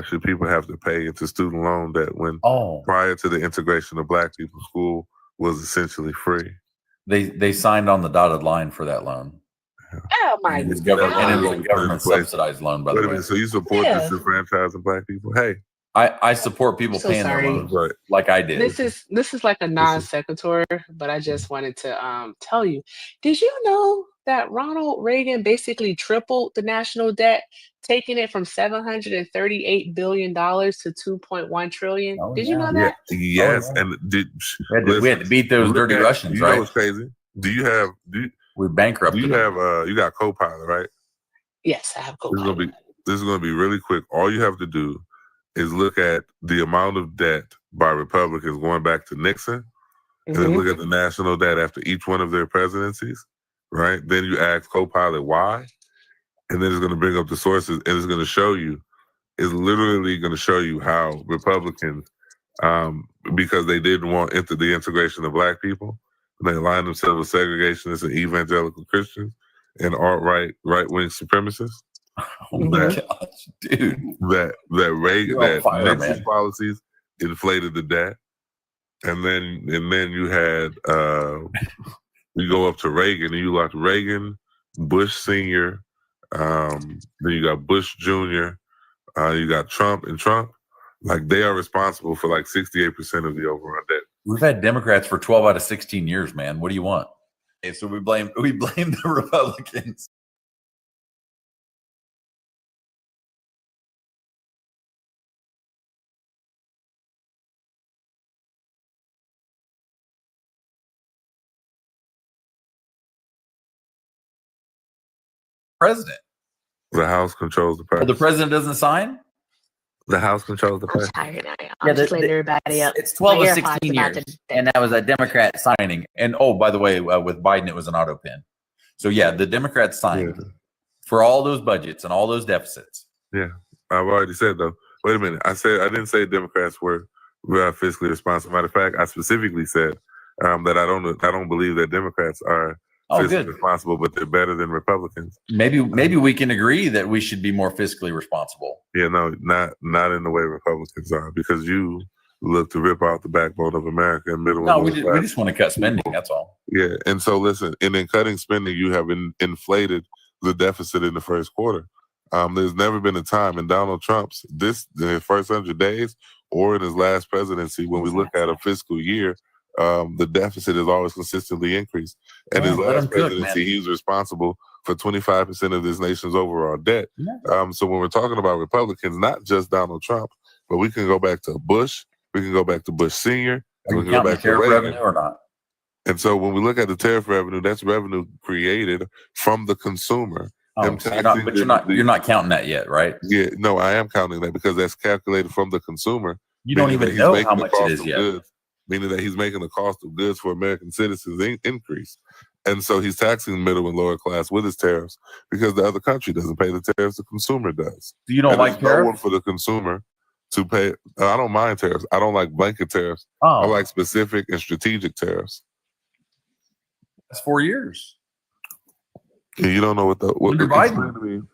should people have to pay into student loan debt when prior to the integration of Black people, school was essentially free?
They signed on the dotted line for that loan.
Oh my
And it was
God.
a government subsidized loan, by
Wait
the
a
way.
minute, so you support disenfranchising Black people? Hey,
I support people
So
paying
sorry.
their loans like I did.
This is like a non sequitur, but I just wanted to tell you. Did you know that Ronald Reagan basically tripled the national debt, taking it from $738 billion to $2.1 trillion? Did you know that?
Yes, and
we had to beat those dirty Russians,
you
right?
know what's crazy?
We bankrupted.
You got Copilot, right?
Yes, I have
This is gonna be really quick. All you have to do is look at the amount of debt by Republicans going back to Nixon, and then look at the national debt after each one of their presidencies, right? Then you ask Copilot why, and then it's going to bring up the sources, and it's going to show you, it's literally going to show you how Republicans, because they didn't want the integration of Black people, they aligned themselves with segregationists and evangelical Christians and right-wing supremacists.
Oh my gosh, dude!
That Reagan,
You're on fire,
Nixon's
man.
policies inflated the debt, and then you had you go up to Reagan, and you lost Reagan, Bush Senior, then you got Bush Jr., you got Trump, like they are responsible for like 68% of the overall debt.
We've had Democrats for 12 out of 16 years, man. What do you want? Okay, so we blame the Republicans. President.
The House controls the
Well,
president.
the president doesn't sign?
The House controls the president.
Tired now.
Yeah,
I'm just letting everybody up.
It's 12
My
or
AirPods
16
about
years,
to-
and that was a Democrat
Signing. And oh, by the way, with Biden, it was an auto pen. So yeah, the Democrats signed for all those budgets and all those deficits.
Yeah, I've already said though. Wait a minute. I didn't say Democrats were fiscally responsible. Matter of fact, I specifically said that I don't believe that Democrats are fiscally responsible, but they're better than Republicans.
Maybe we can agree that we should be more fiscally responsible.
Yeah, no, not in the way Republicans are, because you look to rip out the backbone of America and middle.
No,
and
we
middle class.
just want to cut spending. That's all.
Yeah, and so listen, and in cutting spending, you have inflated the deficit in the first quarter. There's never been a time in Donald Trump's in his first 100 days or in his last presidency when we look at a fiscal year, the deficit has always consistently increased. And his last presidency, he was responsible for 25% of this nation's overall debt. So when we're talking about Republicans, not just Donald Trump, but we can go back to Bush, we can go back to Bush Senior, and we can go back to Reagan.
Revenue or not?
And so when we look at the tariff revenue, that's revenue created from the consumer.
Oh, so you're not counting that yet, right?
Yeah, no, I am counting that because that's calculated from the consumer.
You don't even know how much it is yet.
Goods, meaning that he's making the cost of goods for American citizens increase. And so he's taxing middle and lower class with his tariffs because the other country doesn't pay the tariffs the consumer does.
You don't like
tariffs? No one
tariffs?
for the consumer to pay. I don't mind tariffs. I don't like blanket tariffs. I like specific and strategic tariffs.
That's 4 years.
Yeah, you don't know what
Under Biden.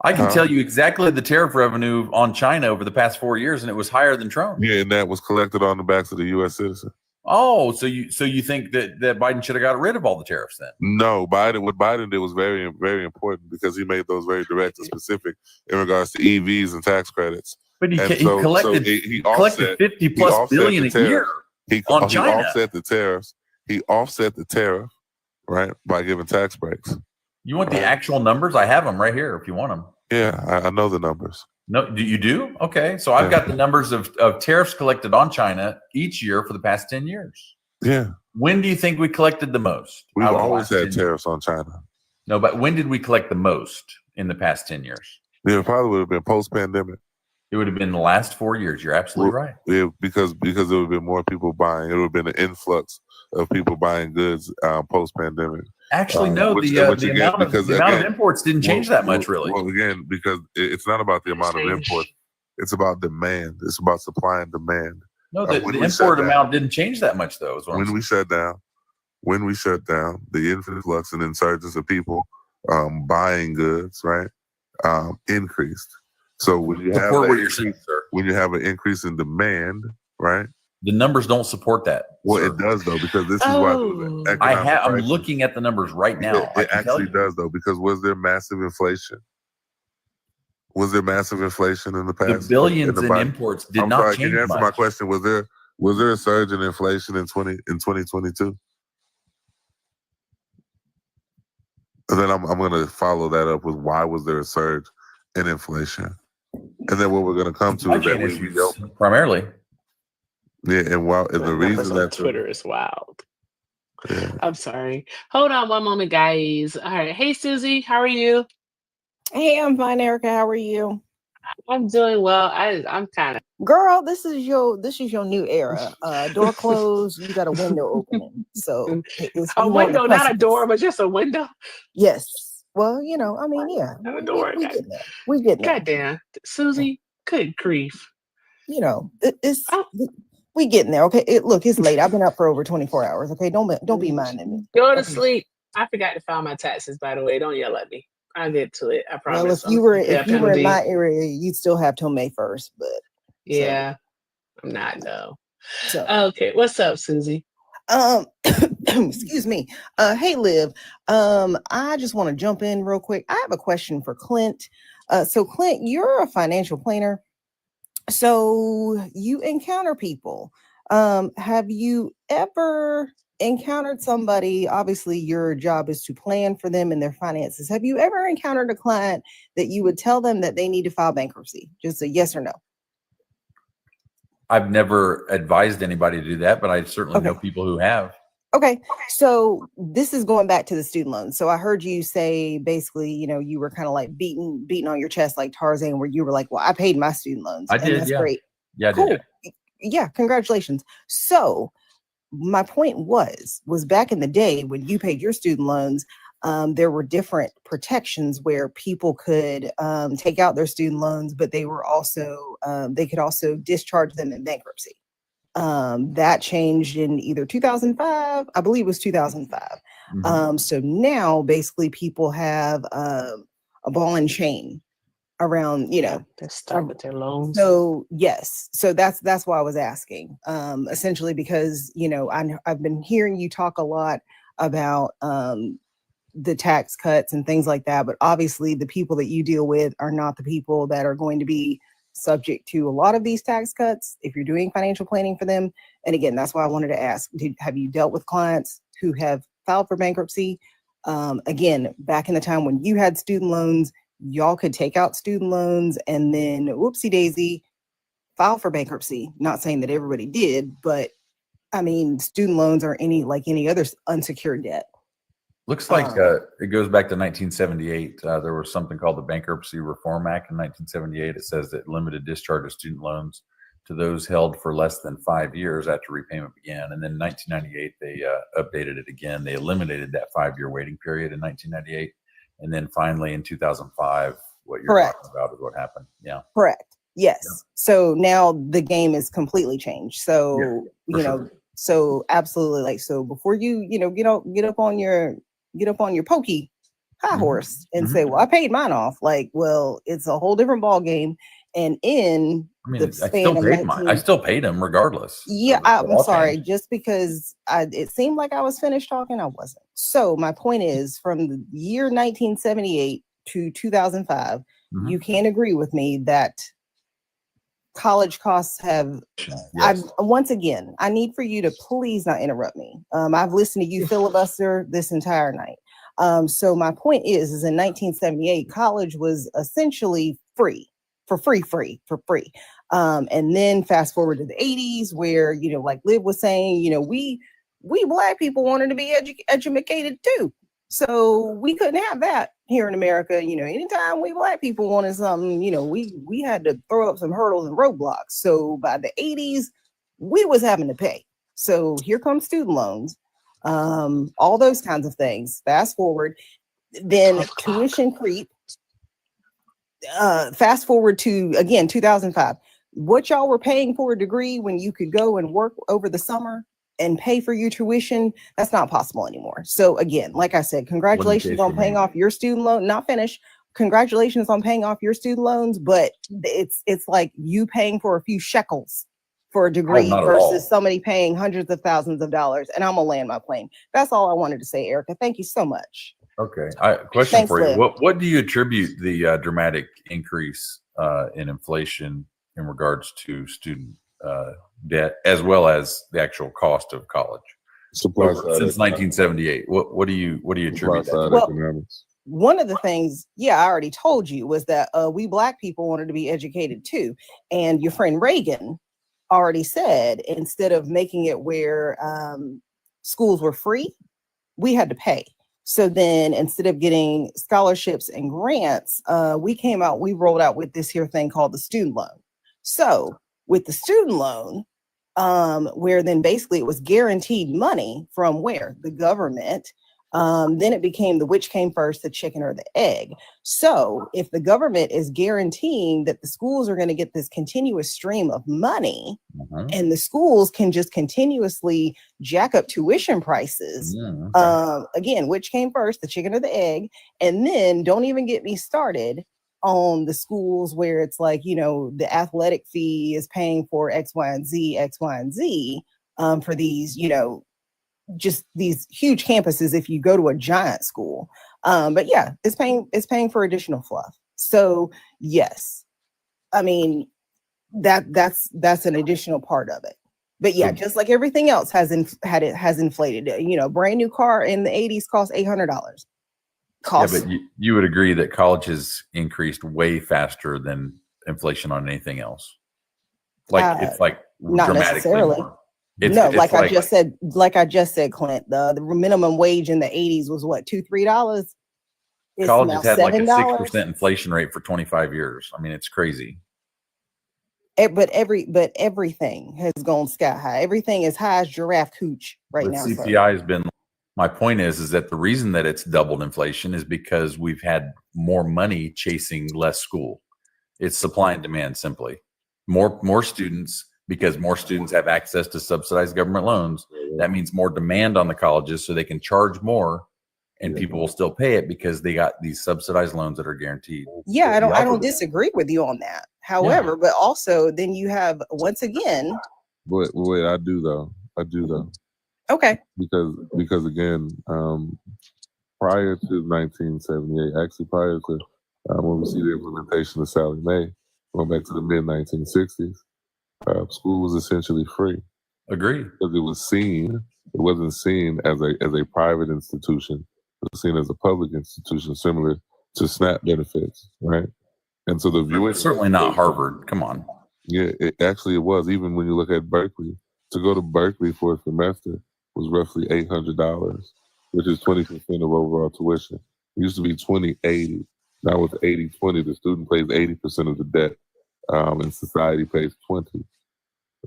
I can tell you exactly the tariff revenue on China over the past 4 years, and it was higher than Trump.
Yeah, and that was collected on the backs of the U.S. citizen.
Oh, so you think that Biden should have got rid of all the tariffs then?
No, what Biden did was very, very important because he made those very direct and specific in regards to EVs and tax credits.
But he
And
collected
he
collected 50 plus billion a year on
He
China.
offset the tariffs. He offset the tariff, right, by giving tax breaks.
You want the actual numbers? I have them right here if you want them.
Yeah, I know the numbers.
No, do you do? Okay, so I've got the numbers of tariffs collected on China each year for the past 10 years.
Yeah.
When do you think we collected the most?
We've
out of the
always
last
had
10
tariffs on China.
No, but when did we collect the most in the past 10 years?
Yeah, it probably would have been post-pandemic.
It would have been the last 4 years. You're absolutely right.
Yeah, because there would have been more people buying. It would have been an influx of people buying goods post-pandemic.
Actually, no. The amount of imports didn't change that much, really.
Well, again, because it's not about the amount of imports; it's about demand. It's about supply and demand.
No, the import amount didn't change that much, though.
When we shut down, the influx and insurgence of people buying goods, right, increased. So when you have
what you're saying, sir.
When you have an increase in demand, right?
The numbers don't support that.
Well, it does though, because this is why
I'm looking at the numbers right now.
It actually does though, because was there massive inflation? Was there massive inflation in the past?
The billions in imports did not change
Can you answer
much.
my question? Was there a surge in inflation in 2022? And then I'm going to follow that up with why was there a surge in inflation? And then what we're going to come to is that we don't
primarily.
Yeah, and the reason that
Twitter is wild. I'm sorry. Hold on one moment, guys. All right. Hey, Susie, how are you?
Hey, I'm fine, Erica. How are you?
I'm doing well. I'm kind of
girl. This is your new era. Door closed. You got a window opening. So it's
a window, not a door, but just a window.
Yes. Well, I mean, yeah.
Not a door.
We get there. We get there.
Goddamn, Susie. Good grief.
We getting there. Okay. Look, it's late. I've been up for over 24 hours. Okay. Don't be minding me.
Go to sleep. I forgot to file my taxes, by the way. Don't yell at me. I'll get to it. I promise.
Well, if you were in my area, you'd still have till May 1st, but
yeah, I'm not though.
So
okay, what's up, Susie?
Excuse me. Hey, Liv. I just want to jump in real quick. I have a question for Clint. So Clint, you're a financial planner. So you encounter people. Have you ever encountered somebody? Obviously, your job is to plan for them and their finances. Have you ever encountered a client that you would tell them that they need to file bankruptcy? Just a yes or no.
I've never advised anybody to do that, but I certainly know people who have.
Okay. So this is going back to the student loans. So I heard you say basically, you were kind of like beating on your chest like Tarzan, where you were like, well, I paid my student loans.
I did.
That's
Yeah.
great.
Yeah, I
cool.
did.
Yeah. Congratulations. So my point was back in the day when you paid your student loans, there were different protections where people could take out their student loans, but they were also they could also discharge them in bankruptcy. That changed in either 2005, I believe it was 2005.
Mm-hmm.
So now basically people have a ball and chain around,
they're stuck with their loans.
So yes, so that's why I was asking, essentially because I've been hearing you talk a lot about the tax cuts and things like that, but obviously the people that you deal with are not the people that are going to be subject to a lot of these tax cuts if you're doing financial planning for them. And again, that's why I wanted to ask, have you dealt with clients who have filed for bankruptcy? Again, back in the time when you had student loans, y'all could take out student loans and then whoopsie daisy, file for bankruptcy. Not saying that everybody did, but I mean, student loans are like any other unsecured debt.
Looks like it goes back to 1978. There was something called the Bankruptcy Reform Act in 1978. It says that limited discharge of student loans to those held for less than 5 years after repayment began. And then in 1998, they updated it again. They eliminated that 5-year waiting period in 1998. And then finally in 2005, what you're talking about is what happened. Yeah.
Correct. Yes. Yeah. So now the game is completely changed. So, so absolutely. Like, so before you, get up on your pokey high horse and say, well, I paid mine off. Like, well, it's a whole different ball game. And in
I mean,
the
I
span
still
of
paid mine. I
19
still paid him regardless.
yeah,
They're
I'm
all
sorry.
paid.
Just because it seemed like I was finished talking, I wasn't. So my point is, from the year 1978 to 2005, you can agree with me that college costs have. Once again, I need for you to please not interrupt me. I've listened to you filibuster this entire night. So my point is in 1978, college was essentially free. And then fast forward to the 80s, where, you know, like Liv was saying, you know, we Black people wanted to be educated too. So we couldn't have that here in America. You know, anytime we Black people wanted something, you know, we had to throw up some hurdles and roadblocks. So by the 80s, we was having to pay. So here comes student loans, all those kinds of things. Fast forward, then tuition creep. Fast forward to, again, 2005. What y'all were paying for a degree when you could go and work over the summer and pay for your tuition, that's not possible anymore. So again, like I said, congratulations on paying off your student loan. Not finished. Congratulations on paying off your student loans, but it's like you paying for a few shekels for a degree versus somebody paying hundreds of thousands of dollars. And I'm gonna land my plane. That's all I wanted to say, Erica. Thank you so much.
Okay. Question
Thanks,
for you.
Liv.
What do you attribute the dramatic increase in inflation in regards to student debt, as well as the actual cost of college since 1978? What do you attribute that to?
Well, one of the things, I already told you, was that we Black people wanted to be educated too. And your friend Reagan already said, instead of making it where schools were free, we had to pay. So then instead of getting scholarships and grants, we rolled out with this here thing called the student loan. So with the student loan, where then basically it was guaranteed money from where? The government. Then it became the which came first, the chicken or the egg. So if the government is guaranteeing that the schools are going to get this continuous stream of money, and the schools can just continuously jack up tuition prices, again, which came first, the chicken or the egg? And then don't even get me started on the schools where it's like, you know, the athletic fee is paying for X, Y, and Z, for these, you know, just these huge campuses if you go to a giant school. But yeah, it's paying for additional fluff. So yes, I mean, that's an additional part of it. But yeah, just like everything else has inflated. You know, brand new car in the 80s cost $800.
Yeah, but you would agree that college has increased way faster than inflation on anything else. Like it's like
not
dramatically
necessarily.
more.
Like I just said, Clint, the minimum wage in the 80s was what, $2-3?
College has had like a 6% inflation rate for 25 years. I mean, it's crazy.
But everything has gone sky high. Everything is high as giraffe cooch right now.
CPI has been. My point is that the reason that it's doubled inflation is because we've had more money chasing less school. It's supply and demand, simply. More students, because more students have access to subsidized government loans. That means more demand on the colleges, so they can charge more, and people will still pay it because they got these subsidized loans that are guaranteed.
Yeah, I don't disagree with you on that. However, but also then you have, once again.
Wait, I do though.
Okay.
Because again, prior to 1978, actually prior to when we see the implementation of Sallie Mae, going back to the mid 1960s, school was essentially free.
Agree.
Because it wasn't seen as a private institution. It was seen as a public institution, similar to SNAP benefits, right? And so the view
is certainly not Harvard. Come on.
Yeah, it was. Even when you look at Berkeley, to go to Berkeley for a semester was roughly $800, which is 20% of overall tuition. It used to be 20/80. Now with 80/20, the student pays 80% of the debt, and society pays 20%,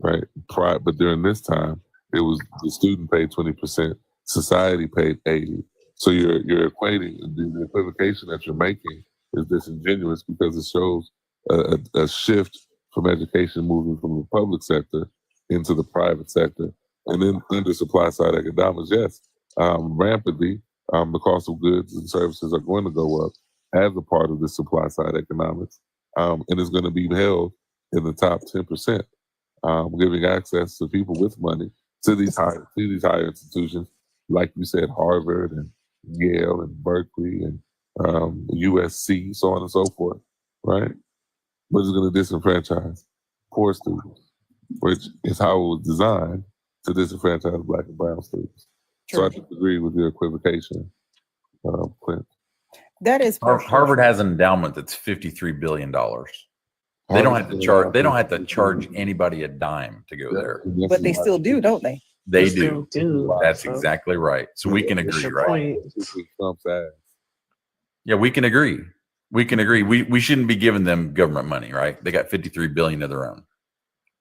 right? But during this time, it was the student paid 20%, society paid 80%. So you're equating the equivocation that you're making is disingenuous, because it shows a shift from education moving from the public sector into the private sector. And then under supply side economics, yes, rampantly, the cost of goods and services are going to go up as a part of the supply side economics. and it's going to be held in the top 10%, giving access to people with money to these higher institutions, like you said, Harvard and Yale and Berkeley and USC, so on and so forth, right? But it's going to disenfranchise poor students, which is how it was designed to disenfranchise Black and brown students. So I disagree with your equivocation, Clint.
That is
Harvard has an endowment that's $53 billion. They don't have to charge. They don't have to charge anybody a dime to go there.
But they still do, don't they?
They
still
do. That's exactly right. So we can agree, right? Yeah, we can agree. We can agree. We shouldn't be giving them government money, right? They got 53 billion of their own.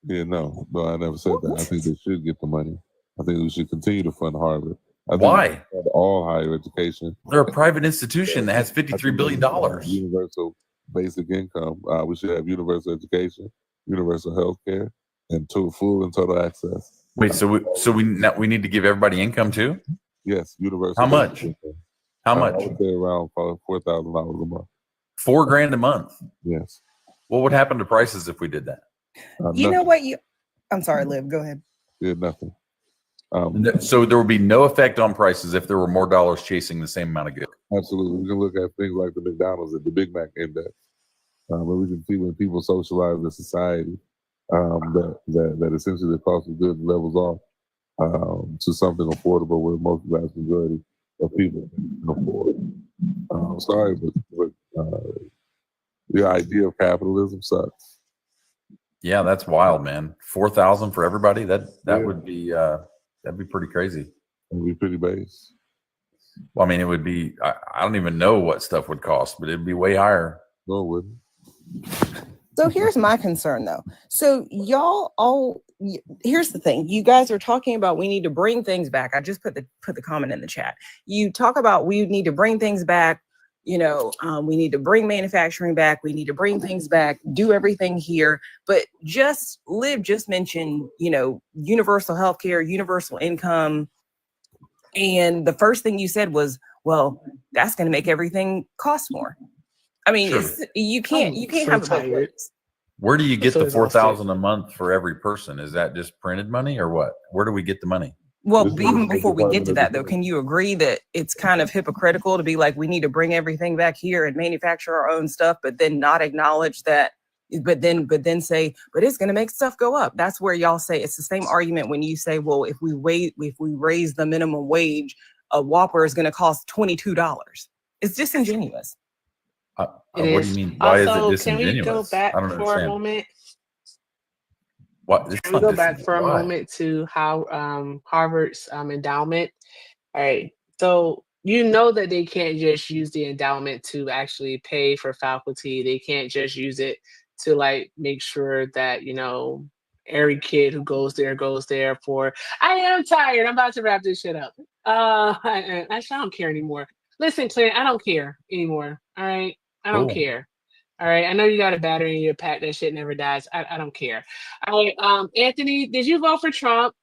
Yeah, no, I never said that. I think they should get the money. I think we should continue to fund Harvard.
Why?
All higher education.
They're a private institution that has $53 billion.
Universal basic income. We should have universal education, universal health care, and full and total access.
Wait, so we need to give everybody income too?
Yes, universal.
How much? How much?
I would say around $4,000 a month.
$4,000 a month.
Yes.
What would happen to prices if we did that?
You know what? I'm sorry, Liv. Go ahead.
Yeah, nothing.
So there would be no effect on prices if there were more dollars chasing the same amount of goods.
Absolutely. We can look at things like the McDonald's and the Big Mac index, where we can see when people socialize in society, that essentially the cost of goods levels off to something affordable where most vast majority of people can afford. Sorry, but the idea of capitalism sucks.
Yeah, that's wild, man. 4,000 for everybody. That would be that'd be pretty crazy.
It'd be pretty base.
Well, I mean, it would be. I don't even know what stuff would cost, but it'd be way higher.
No, it wouldn't.
So here's my concern, though. So here's the thing. You guys are talking about we need to bring things back. I just put the comment in the chat. You talk about we need to bring things back. We need to bring manufacturing back. We need to bring things back, do everything here. But Liv just mentioned, universal healthcare, universal income. And the first thing you said was, well, that's going to make everything cost more. I mean,
Sure.
you can't have it both ways.
Where do you get the 4,000 a month for every person? Is that just printed money or what? Where do we get the money?
Well, even before we get to that, though, can you agree that it's kind of hypocritical to be like, we need to bring everything back here and manufacture our own stuff, but then not acknowledge that, but then say, but it's going to make stuff go up. That's where y'all say it's the same argument when you say, well, if we raise the minimum wage, a Whopper is going to cost $22. It's disingenuous.
What do you mean? Why
Also,
is it
can we
disingenuous?
go back
I don't
for
understand.
a moment?
What?
Can we go back for a moment to how Harvard's endowment? All right. So you know that they can't just use the endowment to actually pay for faculty. They can't just use it to make sure that, every kid who goes there for, I am tired. I'm about to wrap this shit up. Actually, I don't care anymore. Listen, Clint, I don't care anymore. All right. I don't care. All right. I know you got a battery in your pack. That shit never dies. I don't care. All right. Anthony, did you vote for Trump?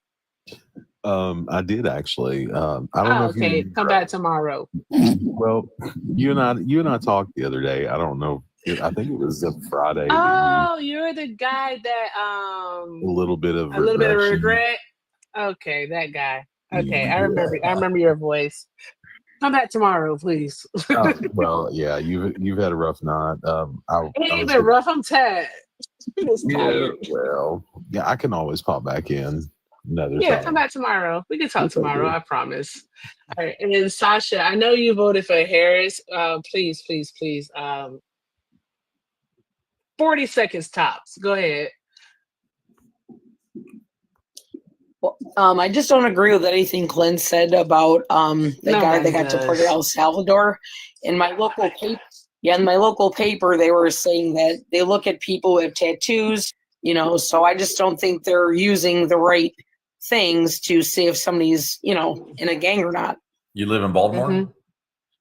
I did actually. I don't know if
okay.
you
Come back tomorrow.
Well, you and I talked the other day. I don't know. I think it was a Friday.
Oh, you're the guy that
A little bit of
regret. Okay, that guy. Okay, I remember your voice. Come back tomorrow, please.
Well, yeah, you've had a rough night.
It ain't been rough. I'm tired.
Yeah, well, yeah, I can always pop back in another
Yeah,
time.
come back tomorrow. We can talk
It's okay.
tomorrow. I promise. All right, and then Sasha, I know you voted for Harris. Please. 40 seconds tops. Go ahead.
I just don't agree with anything Clint said about the guy that got deported to El Salvador. In my local paper, they were saying that they look at people who have tattoos, so I just don't think they're using the right things to see if somebody's, in a gang or not.
You live in Baltimore?
Mm-hmm.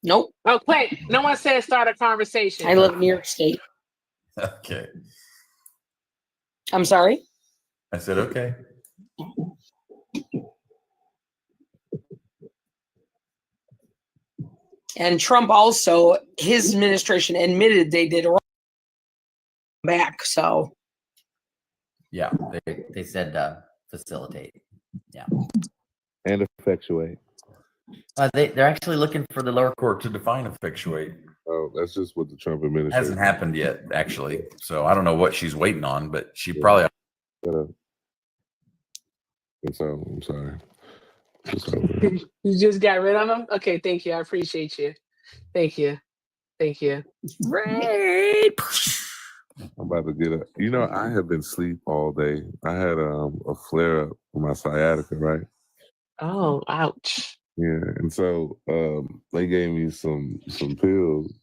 Nope.
Oh, wait. No one said start a conversation.
I live in New York State.
Okay.
I'm sorry?
I said, okay.
And Trump also, his administration admitted they did wrong. So
Yeah.
They said facilitate. Yeah.
And effectuate.
They're actually looking for the lower
Court to define effectuate.
Oh, that's just what the Trump administration
Hasn't happened yet, actually. So I don't know what she's waiting on, but she probably.
So I'm sorry.
You just got rid of them? Okay, thank you. I appreciate you. Thank you. Thank you.
Right.
I'm about to get up. You know, I have been asleep all day. I had a flare up with my sciatica, right?
Oh, ouch.
Yeah, and so they gave me some pills,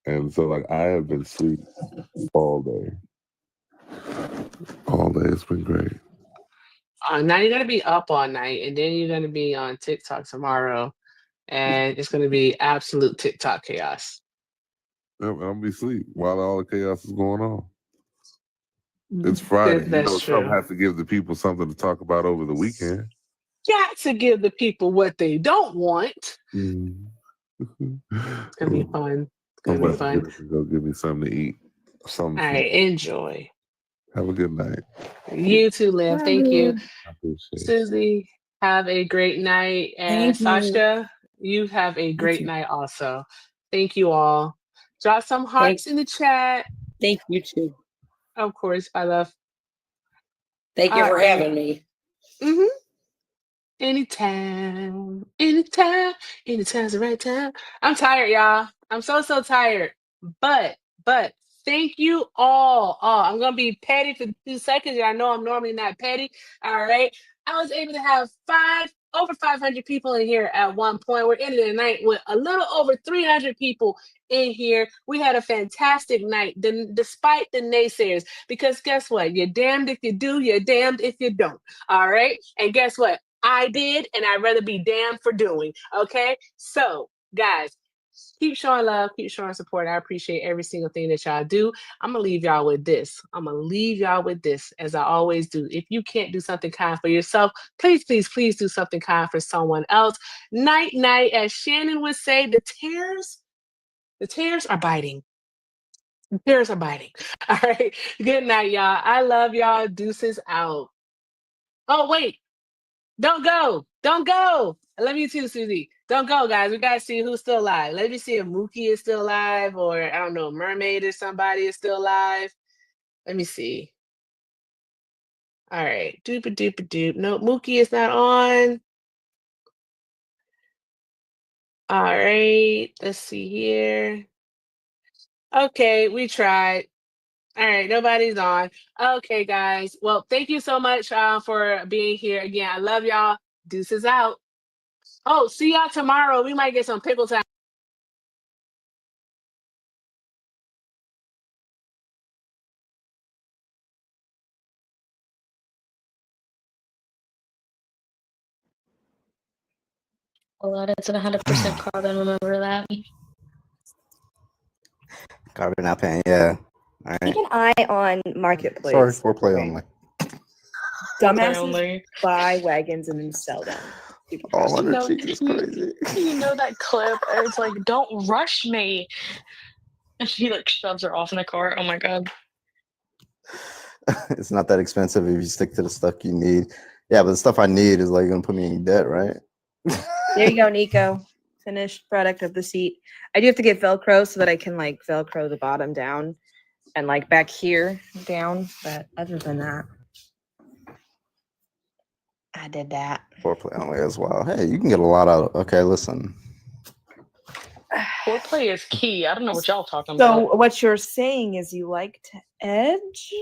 and so like I have been asleep all day. All day, it's been great.
Now you're gonna be up all night, and then you're gonna be on TikTok tomorrow, and it's gonna be absolute TikTok chaos.
I'm gonna be asleep while all the chaos is going on. It's Friday.
That's
Trump
true.
has to give the people something to talk about over the weekend.
Got to give the people what they don't want.
Mm.
It's gonna be fun. It's
I'm
gonna be
about
fun.
to go give me something to eat. Something.
All right, enjoy.
Have a good night.
You too, Liv. Thank you.
I appreciate it.
Susie, have a great night. And
Thank you.
Sasha, you have a great night also. Thank you all. Drop some hearts in the chat.
Thank you too.
Of course, my love.
Thank you for having me.
Mm-hmm. Anytime, anytime's the right time. I'm tired, y'all. I'm so tired. But thank you all. I'm gonna be petty for 2 seconds. I know I'm normally not petty. All right. I was able to have over 500 people in here at one point. We're ending the night with a little over 300 people in here. We had a fantastic night, despite the naysayers. Because guess what? You're damned if you do, you're damned if you don't. All right. And guess what? I did, and I'd rather be damned for doing. Okay. So, guys, keep showing love, keep showing support. I appreciate every single thing that y'all do. I'm going to leave y'all with this. As I always do. If you can't do something kind for yourself, please do something kind for someone else. Night, night, as Shannon would say, the tears are biting. The tears are biting. All right. Good night, y'all. I love y'all. Deuces out. Oh, wait. Don't go. I love you too, Susie. Don't go, guys. We gotta see who's still alive. Let me see if Mookie is still alive, or I don't know, Mermaid or somebody is still alive. Let me see. All right. Doop. No, Mookie is not on. All right. Let's see here. Okay, we tried. All right, nobody's on. Okay, guys. Well, thank you so much for being here again. I love y'all. Deuces out. Oh, see y'all tomorrow. We might get some pickle time.
Well, that's an 100% carbon. Remember that.
Carbon not paying, yeah. All
Keep
right.
an eye on Marketplace.
Sorry, foreplay only.
Dumbasses buy wagons and then sell them.
All under
No,
cheese is crazy.
you know that clip? It's like, don't rush me. And he like shoves her off in the car. Oh my god.
It's not that expensive if you stick to the stuff you need. Yeah, but the stuff I need is like gonna put me in debt, right?
There you go, Nico. Finished product of the seat. I do have to get Velcro so that I can like Velcro the bottom down and like back here down. But other than that, I did that.
Foreplay only as well. Hey, you can get a lot out of. Okay, listen.
Foreplay is key. I don't know what y'all talking
So
about.
what you're saying is you like to edge?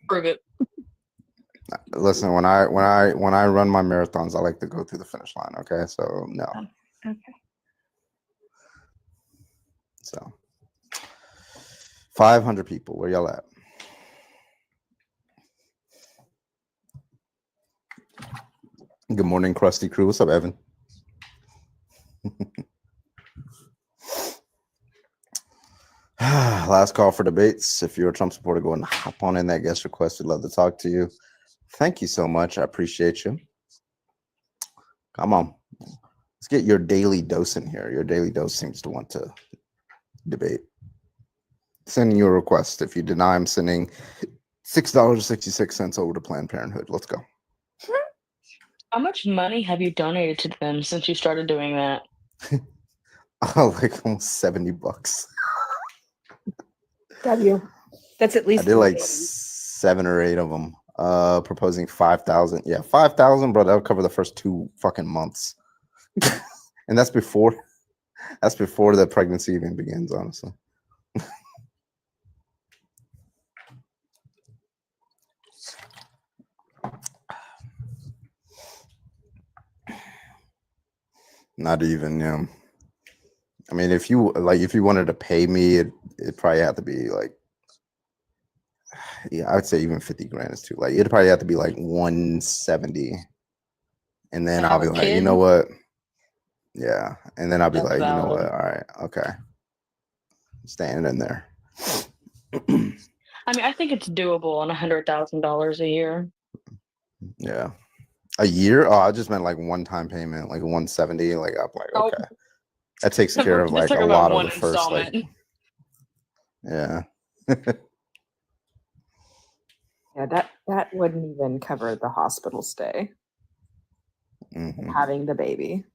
Prove it.
Listen, when I run my marathons, I like to go through the finish line. Okay, so no.
Okay.
So 500 people. Where y'all at? Good morning, Krusty Crew. What's up, Evan? Last call for debates. If you're a Trump supporter, go and hop on in that guest request. We'd love to talk to you. Thank you so much. I appreciate you. Come on. Let's get your daily dose in here. Your daily dose seems to want to debate. sending you a request. If you deny, I'm sending $6.66 over to Planned Parenthood. Let's go.
How much money have you donated to them since you started doing that?
Oh, like almost $70.
W. That's at
I
least
did like
40.
7 or 8 of them. Proposing 5,000. Yeah, 5,000, bro. That'll cover the first 2 fucking months. And that's before the pregnancy even begins, honestly. Not even, yeah. I mean, if you wanted to pay me, it probably have to be like, yeah, I would say even 50 grand is too. Like, it'd probably have to be like 170, and then
To
I'll
have
be
a
like, you
kid?
know what? Yeah, and then I'll be
That's
like, you know what?
valid.
All right, okay, staying in there.
I mean, I think it's doable on $100,000 a year.
Yeah, a year? Oh, I just meant like one-time payment, like 170. Like, I'm like,
Oh,
okay, that takes care of
let's
like
talk
a
about
lot of
one
the first, like,
installment.
yeah.
Yeah, that wouldn't even cover the hospital stay,
Mhm.
having the baby.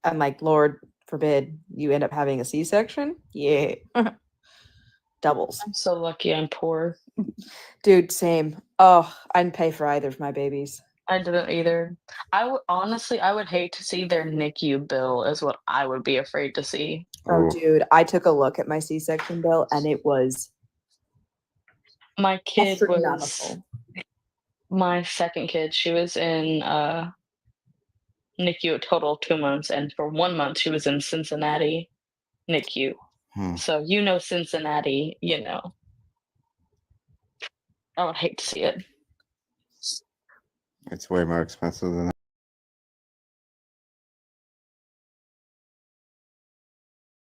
And like, Lord forbid you end up having a C-section. Yeah. Doubles.
I'm so lucky I'm poor.
Dude, same. Oh, I didn't pay for either of my babies.
I didn't either. Honestly, I would hate to see their NICU bill is what I would be afraid to see.
Oh, dude, I took a look at my C-section bill and it was
My kid was
astronomical.
my second kid. She was in NICU a total of 2 months, and for 1 month she was in Cincinnati NICU. So Cincinnati, I would hate to see it.
It's way more expensive than that.